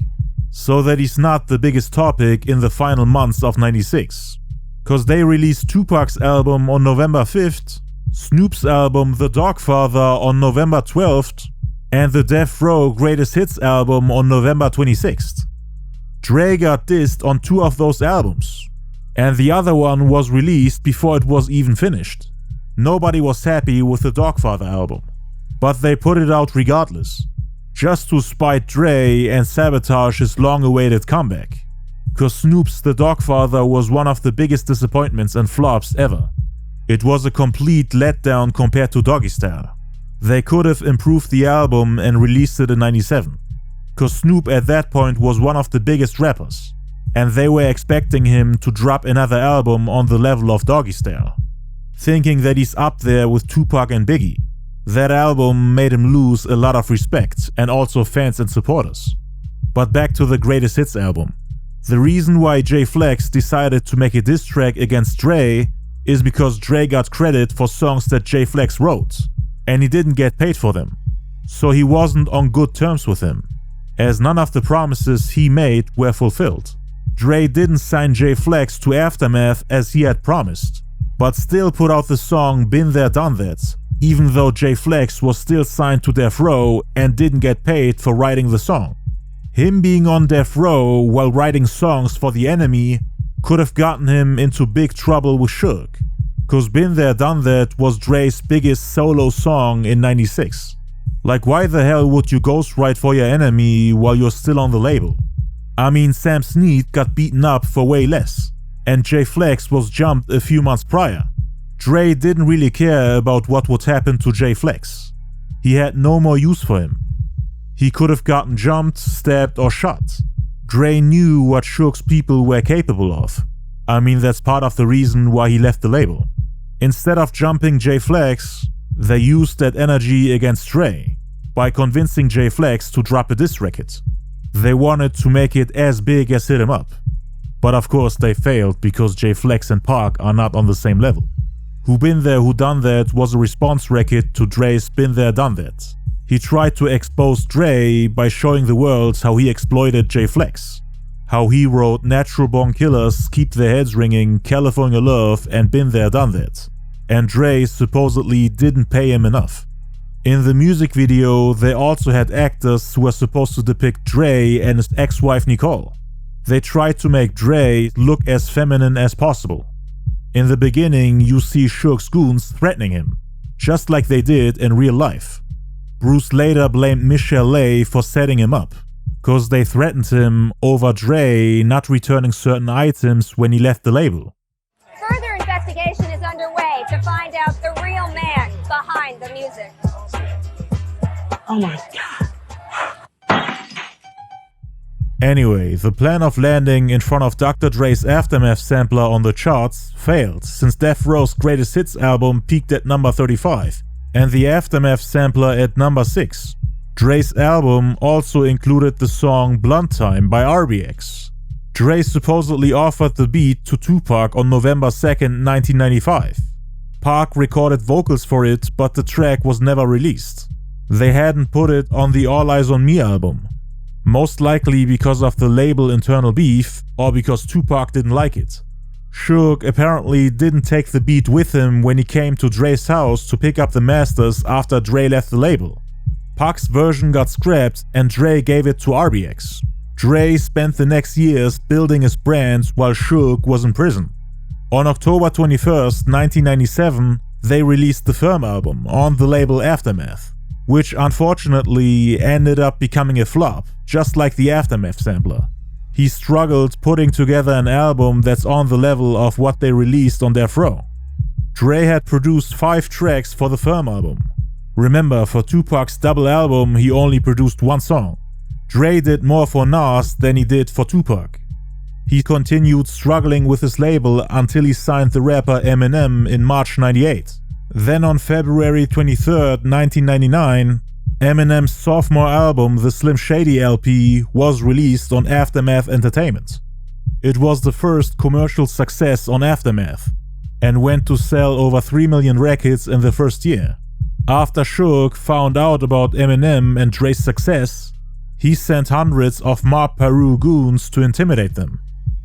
so that he's not the biggest topic in the final months of '96. Cause they released Tupac's album on November 5th, Snoop's album The Dogfather on November 12th, and the Death Row Greatest Hits album on November 26th. Dre got dissed on 2 of those albums, and the other one was released before it was even finished. Nobody was happy with the Dogfather album, but they put it out regardless, just to spite Dre and sabotage his long-awaited comeback. Cause Snoop's The Dogfather was one of the biggest disappointments and flops ever. It was a complete letdown compared to Doggystyle. They could have improved the album and released it in '97. Cause Snoop at that point was one of the biggest rappers. and they were expecting him to drop another album on the level of Doggystyle, thinking that he's up there with Tupac and Biggie. That album made him lose a lot of respect and also fans and supporters. But back to the Greatest Hits album. The reason why Jay Flex decided to make a diss track against Dre is because Dre got credit for songs that Jay Flex wrote, and he didn't get paid for them. So he wasn't on good terms with him, as none of the promises he made were fulfilled. Dre didn't sign Jay Flex to Aftermath as he had promised, but still put out the song Been There Done That, even though Jay Flex was still signed to Death Row and didn't get paid for writing the song. Him being on Death Row while writing songs for the enemy could have gotten him into big trouble with Suge, cause Been There Done That was Dre's biggest solo song in '96. Like, why the hell would you ghostwrite for your enemy while you're still on the label? I mean, Sam Sneed got beaten up for way less, and Jay Flex was jumped a few months prior. Dre didn't really care about what would happen to Jay Flex. He had no more use for him. He could have gotten jumped, stabbed or shot. Dre knew what Suge's people were capable of. I mean, that's part of the reason why he left the label. Instead of jumping Jay Flex, they used that energy against Dre by convincing Jay Flex to drop a diss record. They wanted to make it as big as Hit 'Em Up. But of course they failed because Jay Flex and Pac are not on the same level. Who Been There Who Done That was a response record to Dre's Been There Done That. He tried to expose Dre by showing the world how he exploited Jay Flex. How he wrote Natural Born Killers, Keep Their Heads Ringing, California Love and Been There Done That. And Dre supposedly didn't pay him enough. In the music video, they also had actors who were supposed to depict Dre and his ex-wife Nicole. They tried to make Dre look as feminine as possible. In the beginning, you see Suge's goons threatening him, just like they did in real life. Bruce later blamed Michelle Lay for setting him up, cause they threatened him over Dre not returning certain items when he left the label. Further investigation is underway to find out the real man behind the music. Oh my God. Anyway, the plan of landing in front of Dr. Dre's Aftermath sampler on the charts failed, since Death Row's Greatest Hits album peaked at number 35, and the Aftermath sampler at number 6. Dre's album also included the song Blunt Time by RBX. Dre supposedly offered the beat to Tupac on November 2nd, 1995. Pac recorded vocals for it, but the track was never released. They hadn't put it on the All Eyez On Me album. Most likely because of the label internal beef, or because Tupac didn't like it. Suge apparently didn't take the beat with him when he came to Dre's house to pick up the masters after Dre left the label. Pac's version got scrapped and Dre gave it to RBX. Dre spent the next years building his brand while Suge was in prison. On October 21st, 1997, they released the Firm album on the label Aftermath, which unfortunately ended up becoming a flop, just like the Aftermath sampler. He struggled putting together an album that's on the level of what they released on Death Row. Dre had produced 5 tracks for the Firm album. Remember, for Tupac's double album he only produced 1 song. Dre did more for Nas than he did for Tupac. He continued struggling with his label until he signed the rapper EMINEM in March '98. Then on February 23rd, 1999, Eminem's sophomore album, the Slim Shady LP, was released on Aftermath Entertainment. It was the first commercial success on Aftermath, and went to sell over 3 million records in the first year. After Suge found out about Eminem and Dre's success, he sent hundreds of Mob Peru goons to intimidate them.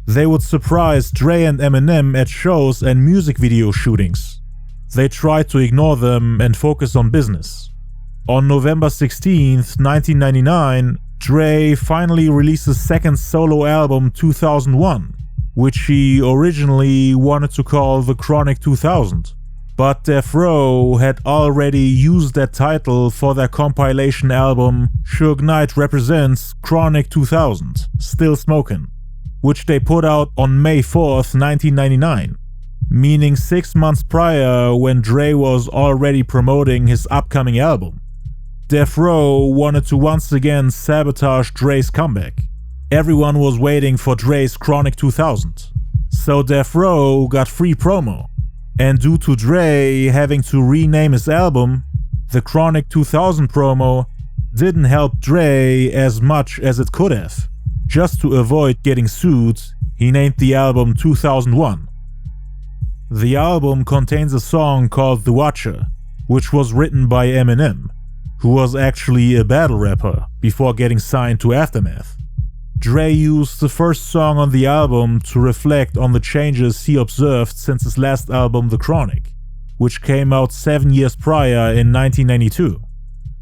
They would surprise Dre and Eminem at shows and music video shootings. They tried to ignore them and focus on business. On November 16th, 1999, Dre finally released his second solo album, 2001, which he originally wanted to call The Chronic 2000. But Death Row had already used that title for their compilation album Suge Knight Represents Chronic 2000, Still Smokin', which they put out on May 4th, 1999. Meaning 6 months prior, when Dre was already promoting his upcoming album. Death Row wanted to once again sabotage Dre's comeback. Everyone was waiting for Dre's Chronic 2000. So Death Row got free promo. And due to Dre having to rename his album, the Chronic 2000 promo didn't help Dre as much as it could have. Just to avoid getting sued, he named the album 2001. The album contains a song called The Watcher, which was written by EMINEM, who was actually a battle rapper before getting signed to Aftermath. Dre used the first song on the album to reflect on the changes he observed since his last album The Chronic, which came out 7 years prior in 1992.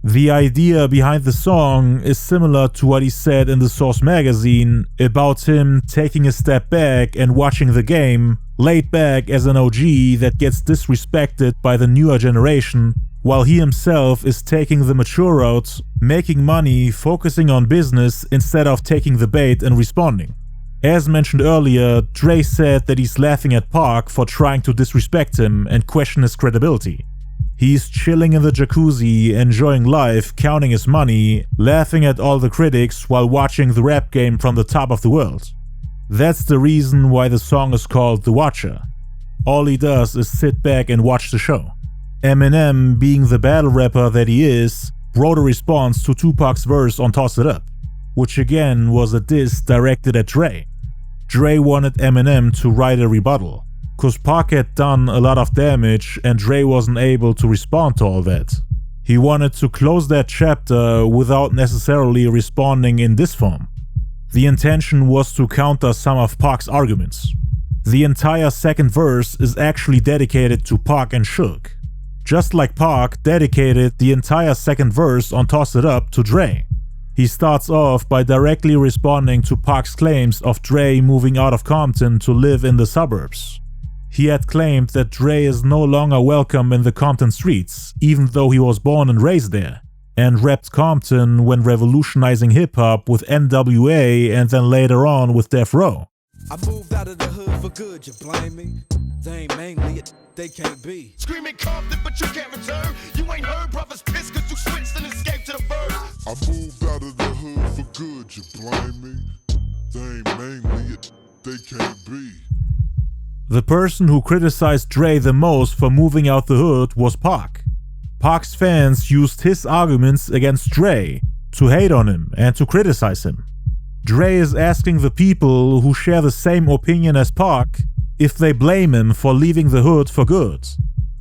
The idea behind the song is similar to what he said in the Source magazine about him taking a step back and watching the game, laid back as an OG that gets disrespected by the newer generation, while he himself is taking the mature route, making money, focusing on business instead of taking the bait and responding. As mentioned earlier, Dre said that he's laughing at Pac for trying to disrespect him and question his credibility. He's chilling in the jacuzzi, enjoying life, counting his money, laughing at all the critics while watching the rap game from the top of the world. That's the reason why the song is called The Watcher. All he does is sit back and watch the show. EMINEM, being the battle rapper that he is, wrote a response to Tupac's verse on Toss It Up, which again was a diss directed at Dre. Dre wanted EMINEM to write a rebuttal, cause Pac had done a lot of damage and Dre wasn't able to respond to all that. He wanted to close that chapter without necessarily responding in this form. The intention was to counter some of Pac's arguments. The entire second verse is actually dedicated to Pac and Suge, just like Pac dedicated the entire second verse on Toss It Up to Dre. He starts off by directly responding to Pac's claims of Dre moving out of Compton to live in the suburbs. He had claimed that Dre is no longer welcome in the Compton streets, even though he was born and raised there, and repped Compton when revolutionizing hip-hop with NWA and then later on with Death Row. I moved out of the hood for good, you blame me? They ain't mainly it, they can't be. Screaming Compton, but you can't return. You ain't heard brothers piss cause you switched and escaped to the birds. I moved out of the hood for good, you blame me? They ain't mainly it, they can't be. The person who criticized Dre the most for moving out the hood was Pac. Pac's fans used his arguments against Dre to hate on him and to criticize him. Dre is asking the people who share the same opinion as Pac if they blame him for leaving the hood for good,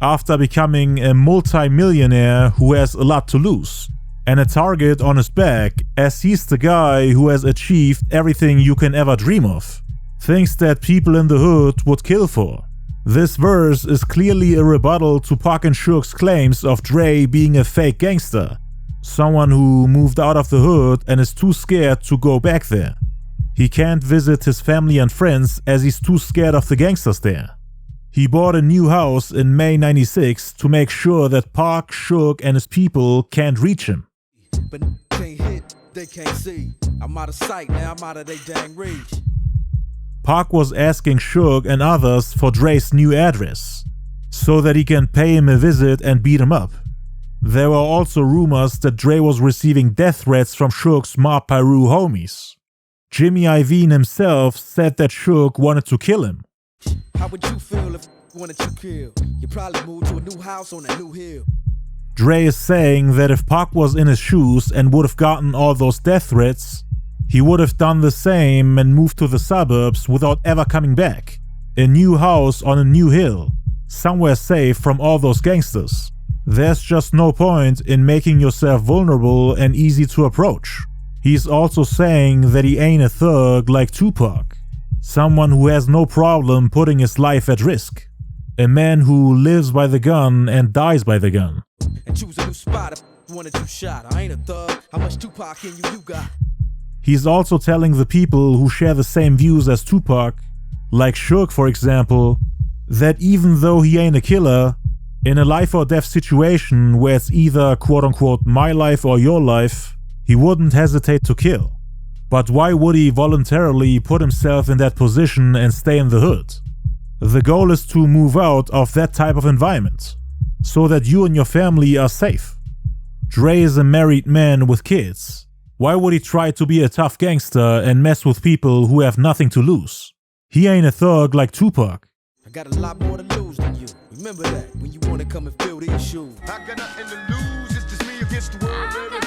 after becoming a multi-millionaire who has a lot to lose, and a target on his back as he's the guy who has achieved everything you can ever dream of, things that people in the hood would kill for. This verse is clearly a rebuttal to Pac and Suge's claims of Dre being a fake gangster, someone who moved out of the hood and is too scared to go back there. He can't visit his family and friends as he's too scared of the gangsters there. He bought a new house in May '96 to make sure that Pac, Suge and his people can't reach him. But can't hit, they can't see. I'm out of sight, now I'm out of their dang reach. Pac was asking Suge and others for Dre's new address, so that he can pay him a visit and beat him up. There were also rumors that Dre was receiving death threats from Suge's Mob Piru homies. Jimmy Iovine himself said that Suge wanted to kill him. How would you feel if wanted you killed? You probably moved to a new house on a new hill. Dre is saying that if Pac was in his shoes and would have gotten all those death threats, he would have done the same and moved to the suburbs without ever coming back. A new house on a new hill, somewhere safe from all those gangsters. There's just no point in making yourself vulnerable and easy to approach. He's also saying that he ain't a thug like Tupac, someone who has no problem putting his life at risk. A man who lives by the gun and dies by the gun. And choose a new spot if wanted you shot. I ain't a thug. How much Tupac in you got? He's also telling the people who share the same views as Tupac, like Suge for example, that even though he ain't a killer, in a life or death situation where it's either quote-unquote my life or your life, he wouldn't hesitate to kill. But why would he voluntarily put himself in that position and stay in the hood? The goal is to move out of that type of environment, so that you and your family are safe. Dre is a married man with kids. Why would he try to be a tough gangster and mess with people who have nothing to lose? He ain't a thug like Tupac. I got a lot more to lose than you. Remember that when you wanna come and fill these shoes. I got nothing to lose, it's just me against the world, baby.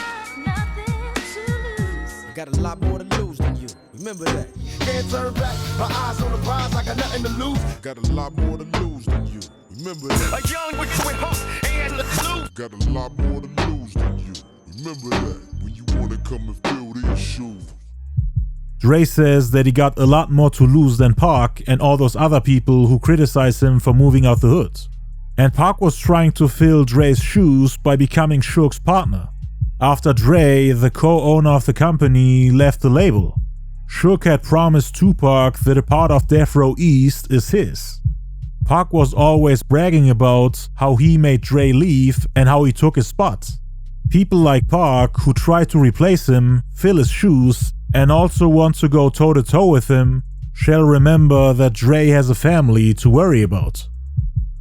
I got a lot more to lose than you. Remember that. Can't turn back, my eyes on the prize, I got nothing to lose. Got a lot more to lose than you. Remember that. A young with hope and lose. Got a lot more to lose than you. Remember that when you wanna come and fill these shoes. Dre says that he got a lot more to lose than Pac and all those other people who criticize him for moving out the hood. And Pac was trying to fill Dre's shoes by becoming Suge's partner. After Dre, the co-owner of the company, left the label, Suge had promised Tupac that a part of Death Row East is his. Pac was always bragging about how he made Dre leave and how he took his spot. People like Pac, who try to replace him, fill his shoes, and also want to go toe-to-toe with him, shall remember that Dre has a family to worry about.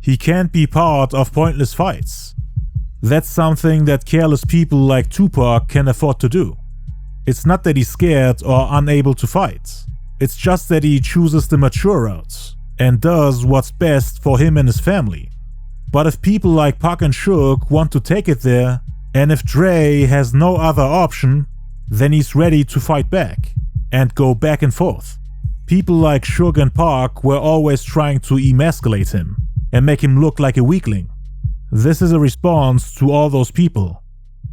He can't be part of pointless fights. That's something that careless people like Tupac can afford to do. It's not that he's scared or unable to fight. It's just that he chooses the mature route and does what's best for him and his family. But if people like Pac and Suge want to take it there, and if Dre has no other option, then he's ready to fight back and go back and forth. People like Suge and Pac were always trying to emasculate him and make him look like a weakling. This is a response to all those people,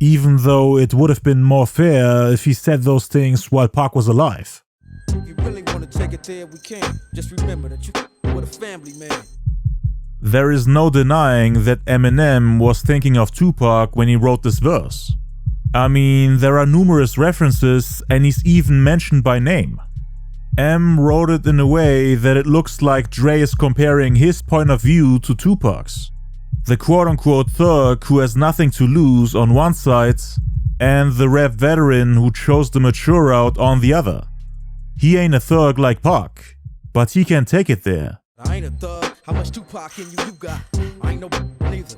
even though it would have been more fair if he said those things while Pac was alive. If you really wanna take it there, we can. Just remember that you with a family, man. There is no denying that Eminem was thinking of Tupac when he wrote this verse. I mean, there are numerous references and he's even mentioned by name. M wrote it in a way that it looks like Dre is comparing his point of view to Tupac's. The quote-unquote thug who has nothing to lose on one side, and the rap veteran who chose the mature route on the other. He ain't a thug like Pac, but he can take it there. I ain't a thug. How much Tupac in you got? I ain't no neither.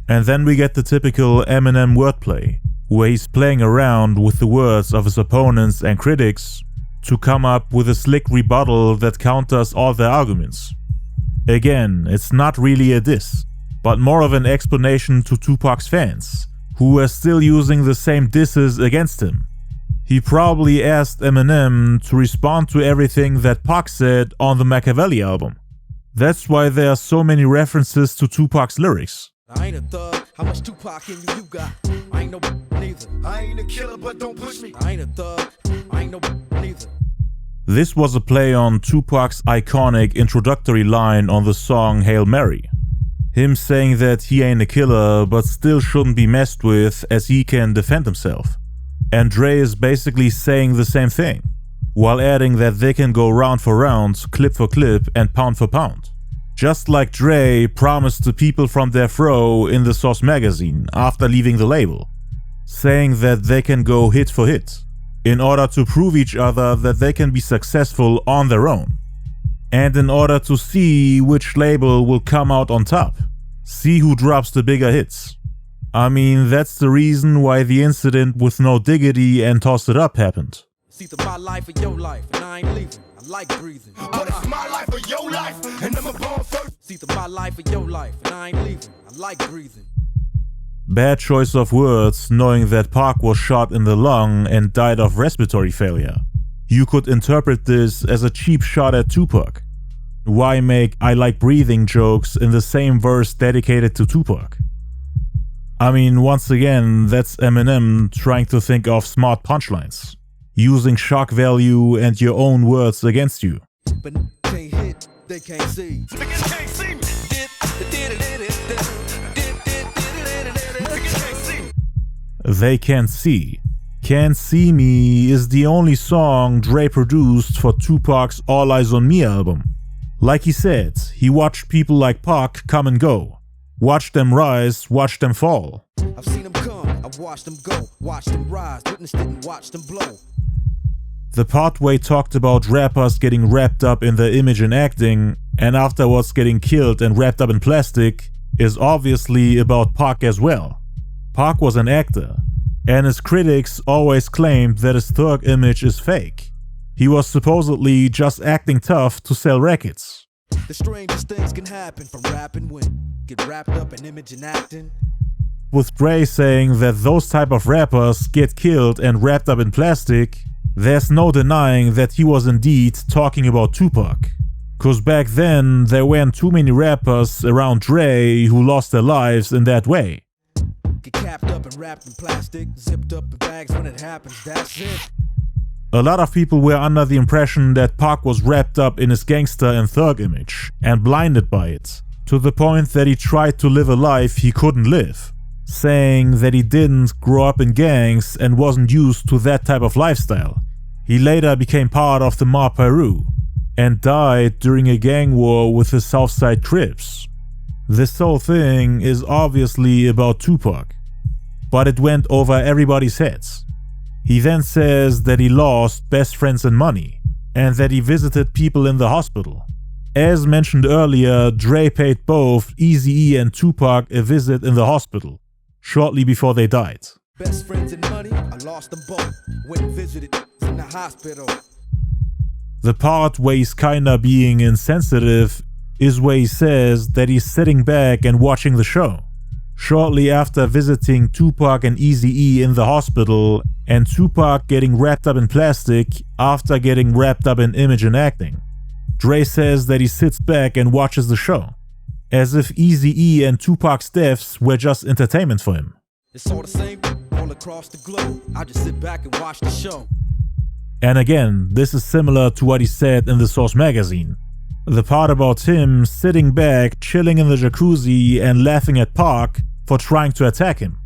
And then we get the typical Eminem wordplay, where he's playing around with the words of his opponents and critics to come up with a slick rebuttal that counters all their arguments. Again, it's not really a diss, but more of an explanation to Tupac's fans, who were still using the same disses against him. He probably asked Eminem to respond to everything that Pac said on the Machiavelli album. That's why there are so many references to Tupac's lyrics. I ain't a thug. How much Tupac in you got? I ain't no neither. I ain't a killer, but don't push me. I ain't a thug. I ain't no neither. This was a play on Tupac's iconic introductory line on the song Hail Mary. Him saying that he ain't a killer but still shouldn't be messed with as he can defend himself. And Dre is basically saying the same thing, while adding that they can go round for round, clip for clip and pound for pound. Just like Dre promised to people from Death Row in the Source magazine after leaving the label, saying that they can go hit for hit, in order to prove each other that they can be successful on their own. And in order to see which label will come out on top, see who drops the bigger hits. I mean, that's the reason why the incident with No Diggity and Toss It Up happened. It's either my life or your life, and I ain't leaving. I like breathing. But it's my life or your life, and I'm a born first. It's either my life or your life, and I ain't leaving. I like breathing. Bad choice of words, knowing that Pac was shot in the lung and died of respiratory failure. You could interpret this as a cheap shot at Tupac. Why make I like breathing jokes in the same verse dedicated to Tupac? I mean, once again, that's Eminem trying to think of smart punchlines, using shock value and your own words against you. But can't hit, they can't see. Niggas can't see me. They Can't See. Can't See Me is the only song Dre produced for Tupac's All Eyez On Me album. Like he said, he watched people like Pac come and go. Watched them rise, watched them fall. I've seen them come, I've watched them go, watched them rise, witnessed it and watched them blow. The part where he talked about rappers getting wrapped up in their image and acting, and afterwards getting killed and wrapped up in plastic, is obviously about Pac as well. Pac was an actor. and his critics always claimed that his thug image is fake. He was supposedly just acting tough to sell records. The strangest things can happen from rapping when get wrapped up in image and acting. With Dre saying that those type of rappers get killed and wrapped up in plastic, there's no denying that he was indeed talking about Tupac. Cause back then there weren't too many rappers around Dre who lost their lives in that way. Get capped up and wrapped in plastic, zipped up in bags when it happens, that's it. A lot of people were under the impression that Pac was wrapped up in his gangster and thug image and blinded by it, to the point that he tried to live a life he couldn't live, saying that he didn't grow up in gangs and wasn't used to that type of lifestyle. He later became part of the Mob Peru and died during a gang war with the Southside Crips. This whole thing is obviously about Tupac, but it went over everybody's heads. He then says that he lost best friends and money, and that he visited people in the hospital. As mentioned earlier, Dre paid both EAZY-E and Tupac a visit in the hospital, shortly before they died. Best friends and money, I lost them both. Went and visited in the hospital. The part where he's kinda being insensitive is where he says that he's sitting back and watching the show, shortly after visiting Tupac and EAZY-E in the hospital, and Tupac getting wrapped up in plastic after getting wrapped up in image and acting. Dre says that he sits back and watches the show, as if EAZY-E and Tupac's deaths were just entertainment for him. It's all the same all across the globe. I just sit back and watch the show. And again, this is similar to what he said in the Source magazine. The part about him sitting back, chilling in the jacuzzi and laughing at Pac for trying to attack him.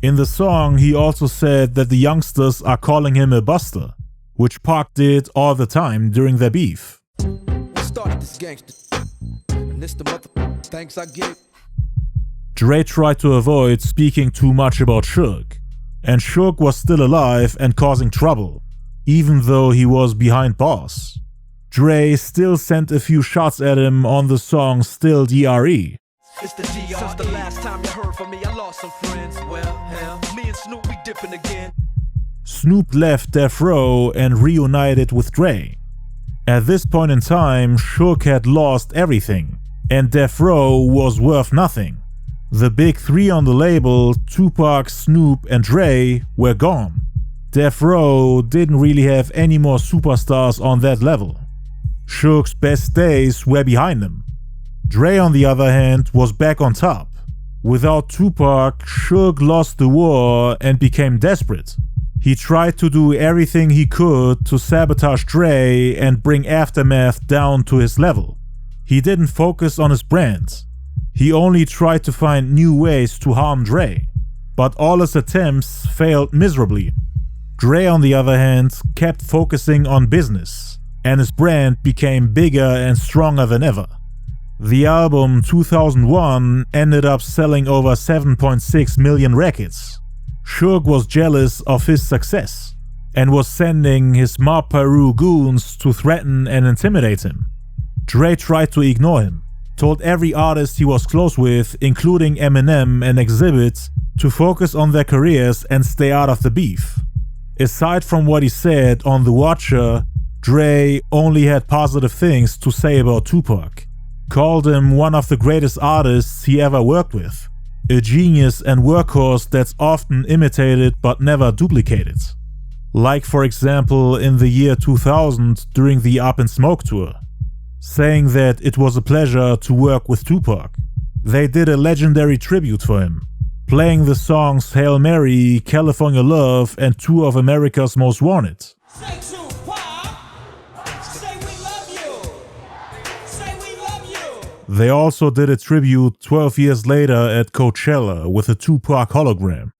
In the song, he also said that the youngsters are calling him a buster, which Pac did all the time during their beef. We started this gangster, and this the mother thanks I get. Dre tried to avoid speaking too much about Suge, and Suge was still alive and causing trouble, even though he was behind bars. Dre still sent a few shots at him on the song Still DRE. It's the DRE. Since the last time you heard from me, I lost some friends. Well, hell, me and Snoop, we dipping again. Snoop left Death Row and reunited with Dre. At this point in time, Suge had lost everything, and Death Row was worth nothing. The big three on the label, Tupac, Snoop, and Dre, were gone. Death Row didn't really have any more superstars on that level. Suge's best days were behind him. Dre, on the other hand, was back on top. Without Tupac, Suge lost the war and became desperate. He tried to do everything he could to sabotage Dre and bring Aftermath down to his level. He didn't focus on his brand. He only tried to find new ways to harm Dre, but all his attempts failed miserably. Dre, on the other hand, kept focusing on business, and his brand became bigger and stronger than ever. The album 2001 ended up selling over 7.6 million records. Suge was jealous of his success and was sending his Mob Peru goons to threaten and intimidate him. Dre tried to ignore him, told every artist he was close with, including EMINEM and Exhibit, to focus on their careers and stay out of the beef. Aside from what he said on The Watcher, Dre only had positive things to say about Tupac. Called him one of the greatest artists he ever worked with, a genius and workhorse that's often imitated but never duplicated. Like for example in the year 2000 during the Up in Smoke tour, saying that it was a pleasure to work with Tupac. They did a legendary tribute for him, playing the songs Hail Mary, California Love, and two of America's Most Wanted. They also did a tribute 12 years later at Coachella with a Tupac hologram.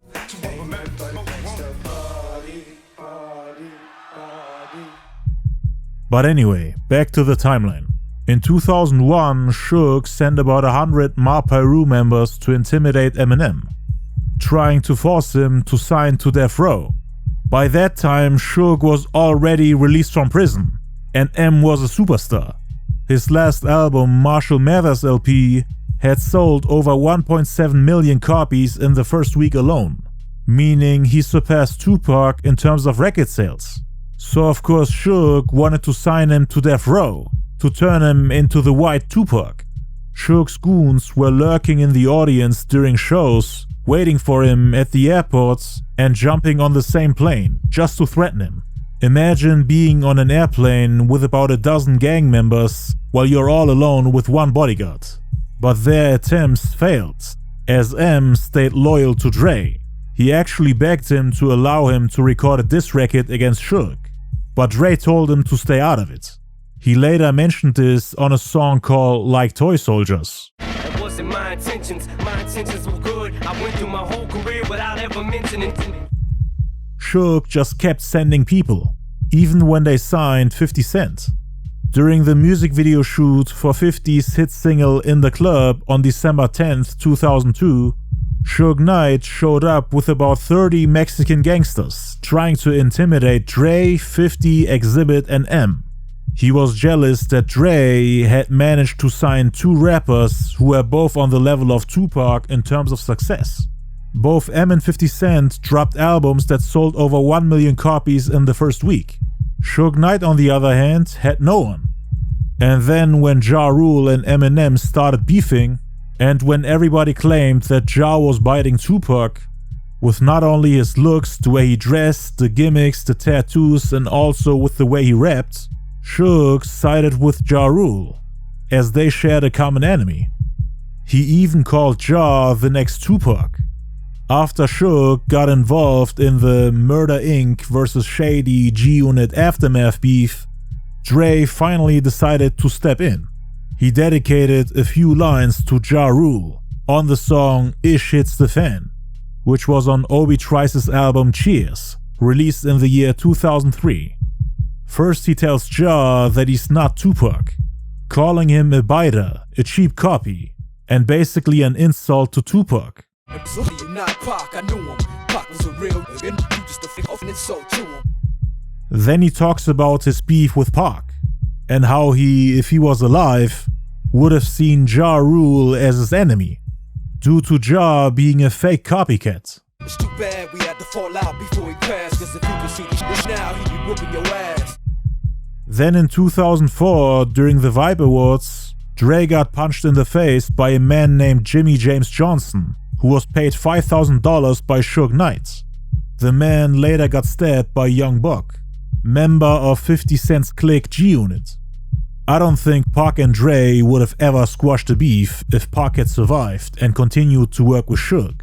But anyway, back to the timeline. In 2001, Suge sent about 100 Mob Peru members to intimidate EMINEM, trying to force him to sign to Death Row. By that time, Suge was already released from prison, and M was a superstar. His last album, Marshall Mathers LP, had sold over 1.7 million copies in the first week alone. meaning he surpassed Tupac in terms of record sales. So of course Suge wanted to sign him to Death Row, to turn him into the white Tupac. Suge's goons were lurking in the audience during shows, waiting for him at the airports and jumping on the same plane, just to threaten him. Imagine being on an airplane with about a dozen gang members while you're all alone with one bodyguard. But their attempts failed, as M stayed loyal to Dre. He actually begged him to allow him to record a diss record against Suge, but Dre told him to stay out of it. He later mentioned this on a song called Like Toy Soldiers. It wasn't my intentions were good. I went through my whole career without ever mentioning it. Suge just kept sending people, even when they signed 50 Cent. During the music video shoot for 50's hit single In the Club on December 10th, 2002, Suge Knight showed up with about 30 Mexican gangsters trying to intimidate Dre, 50, Exhibit, and M. He was jealous that Dre had managed to sign 2 rappers who were both on the level of Tupac in terms of success. Both M and 50 Cent dropped albums that sold over 1 million copies in the first week. Suge Knight, on the other hand, had no one. And then when Ja Rule and EMINEM started beefing, and when everybody claimed that Ja was biting Tupac, with not only his looks, the way he dressed, the gimmicks, the tattoos, and also with the way he rapped, Suge sided with Ja Rule, as they shared a common enemy. He even called Ja the next Tupac. After Suge got involved in the Murder Inc. vs. Shady G-Unit Aftermath beef, Dre finally decided to step in. He dedicated a few lines to Ja Rule on the song Ish Hits the Fan, which was on Obi Trice's album Cheers, released in the year 2003. First he tells Ja that he's not Tupac, calling him a biter, a cheap copy, and basically an insult to Tupac. Then he talks about his beef with Pac, and how he, if he was alive, would have seen Ja Rule as his enemy, due to Ja being a fake copycat. It's too bad we had to fall out before he passed, cause if you could see this now, he'd be whooping your ass. Then in 2004, during the Vibe Awards, Dre got punched in the face by a man named Jimmy James Johnson, who was paid $5,000 by Suge Knight. The man later got stabbed by Young Buck, member of 50 Cent's clique G-Unit. I don't think Pac and Dre would have ever squashed the beef if Pac had survived and continued to work with Suge.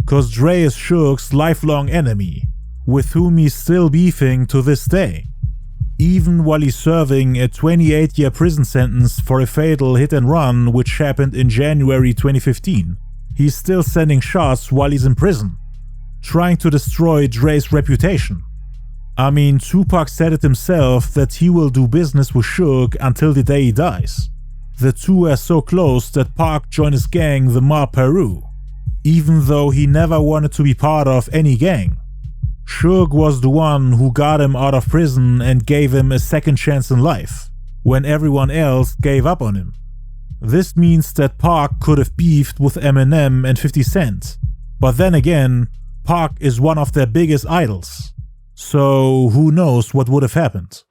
Cause Dre is Suge's lifelong enemy, with whom he's still beefing to this day. Even while he's serving a 28-year prison sentence for a fatal hit and run which happened in January 2015, he's still sending shots while he's in prison, trying to destroy Dre's reputation. I mean, Tupac said it himself that he will do business with Suge until the day he dies. The two are so close that Pac joined his gang, the Mob Peru, even though he never wanted to be part of any gang. Suge was the one who got him out of prison and gave him a second chance in life, when everyone else gave up on him. This means that Pac could have beefed with EMINEM and 50 Cent, but then again, Pac is one of their biggest idols, so who knows what would have happened.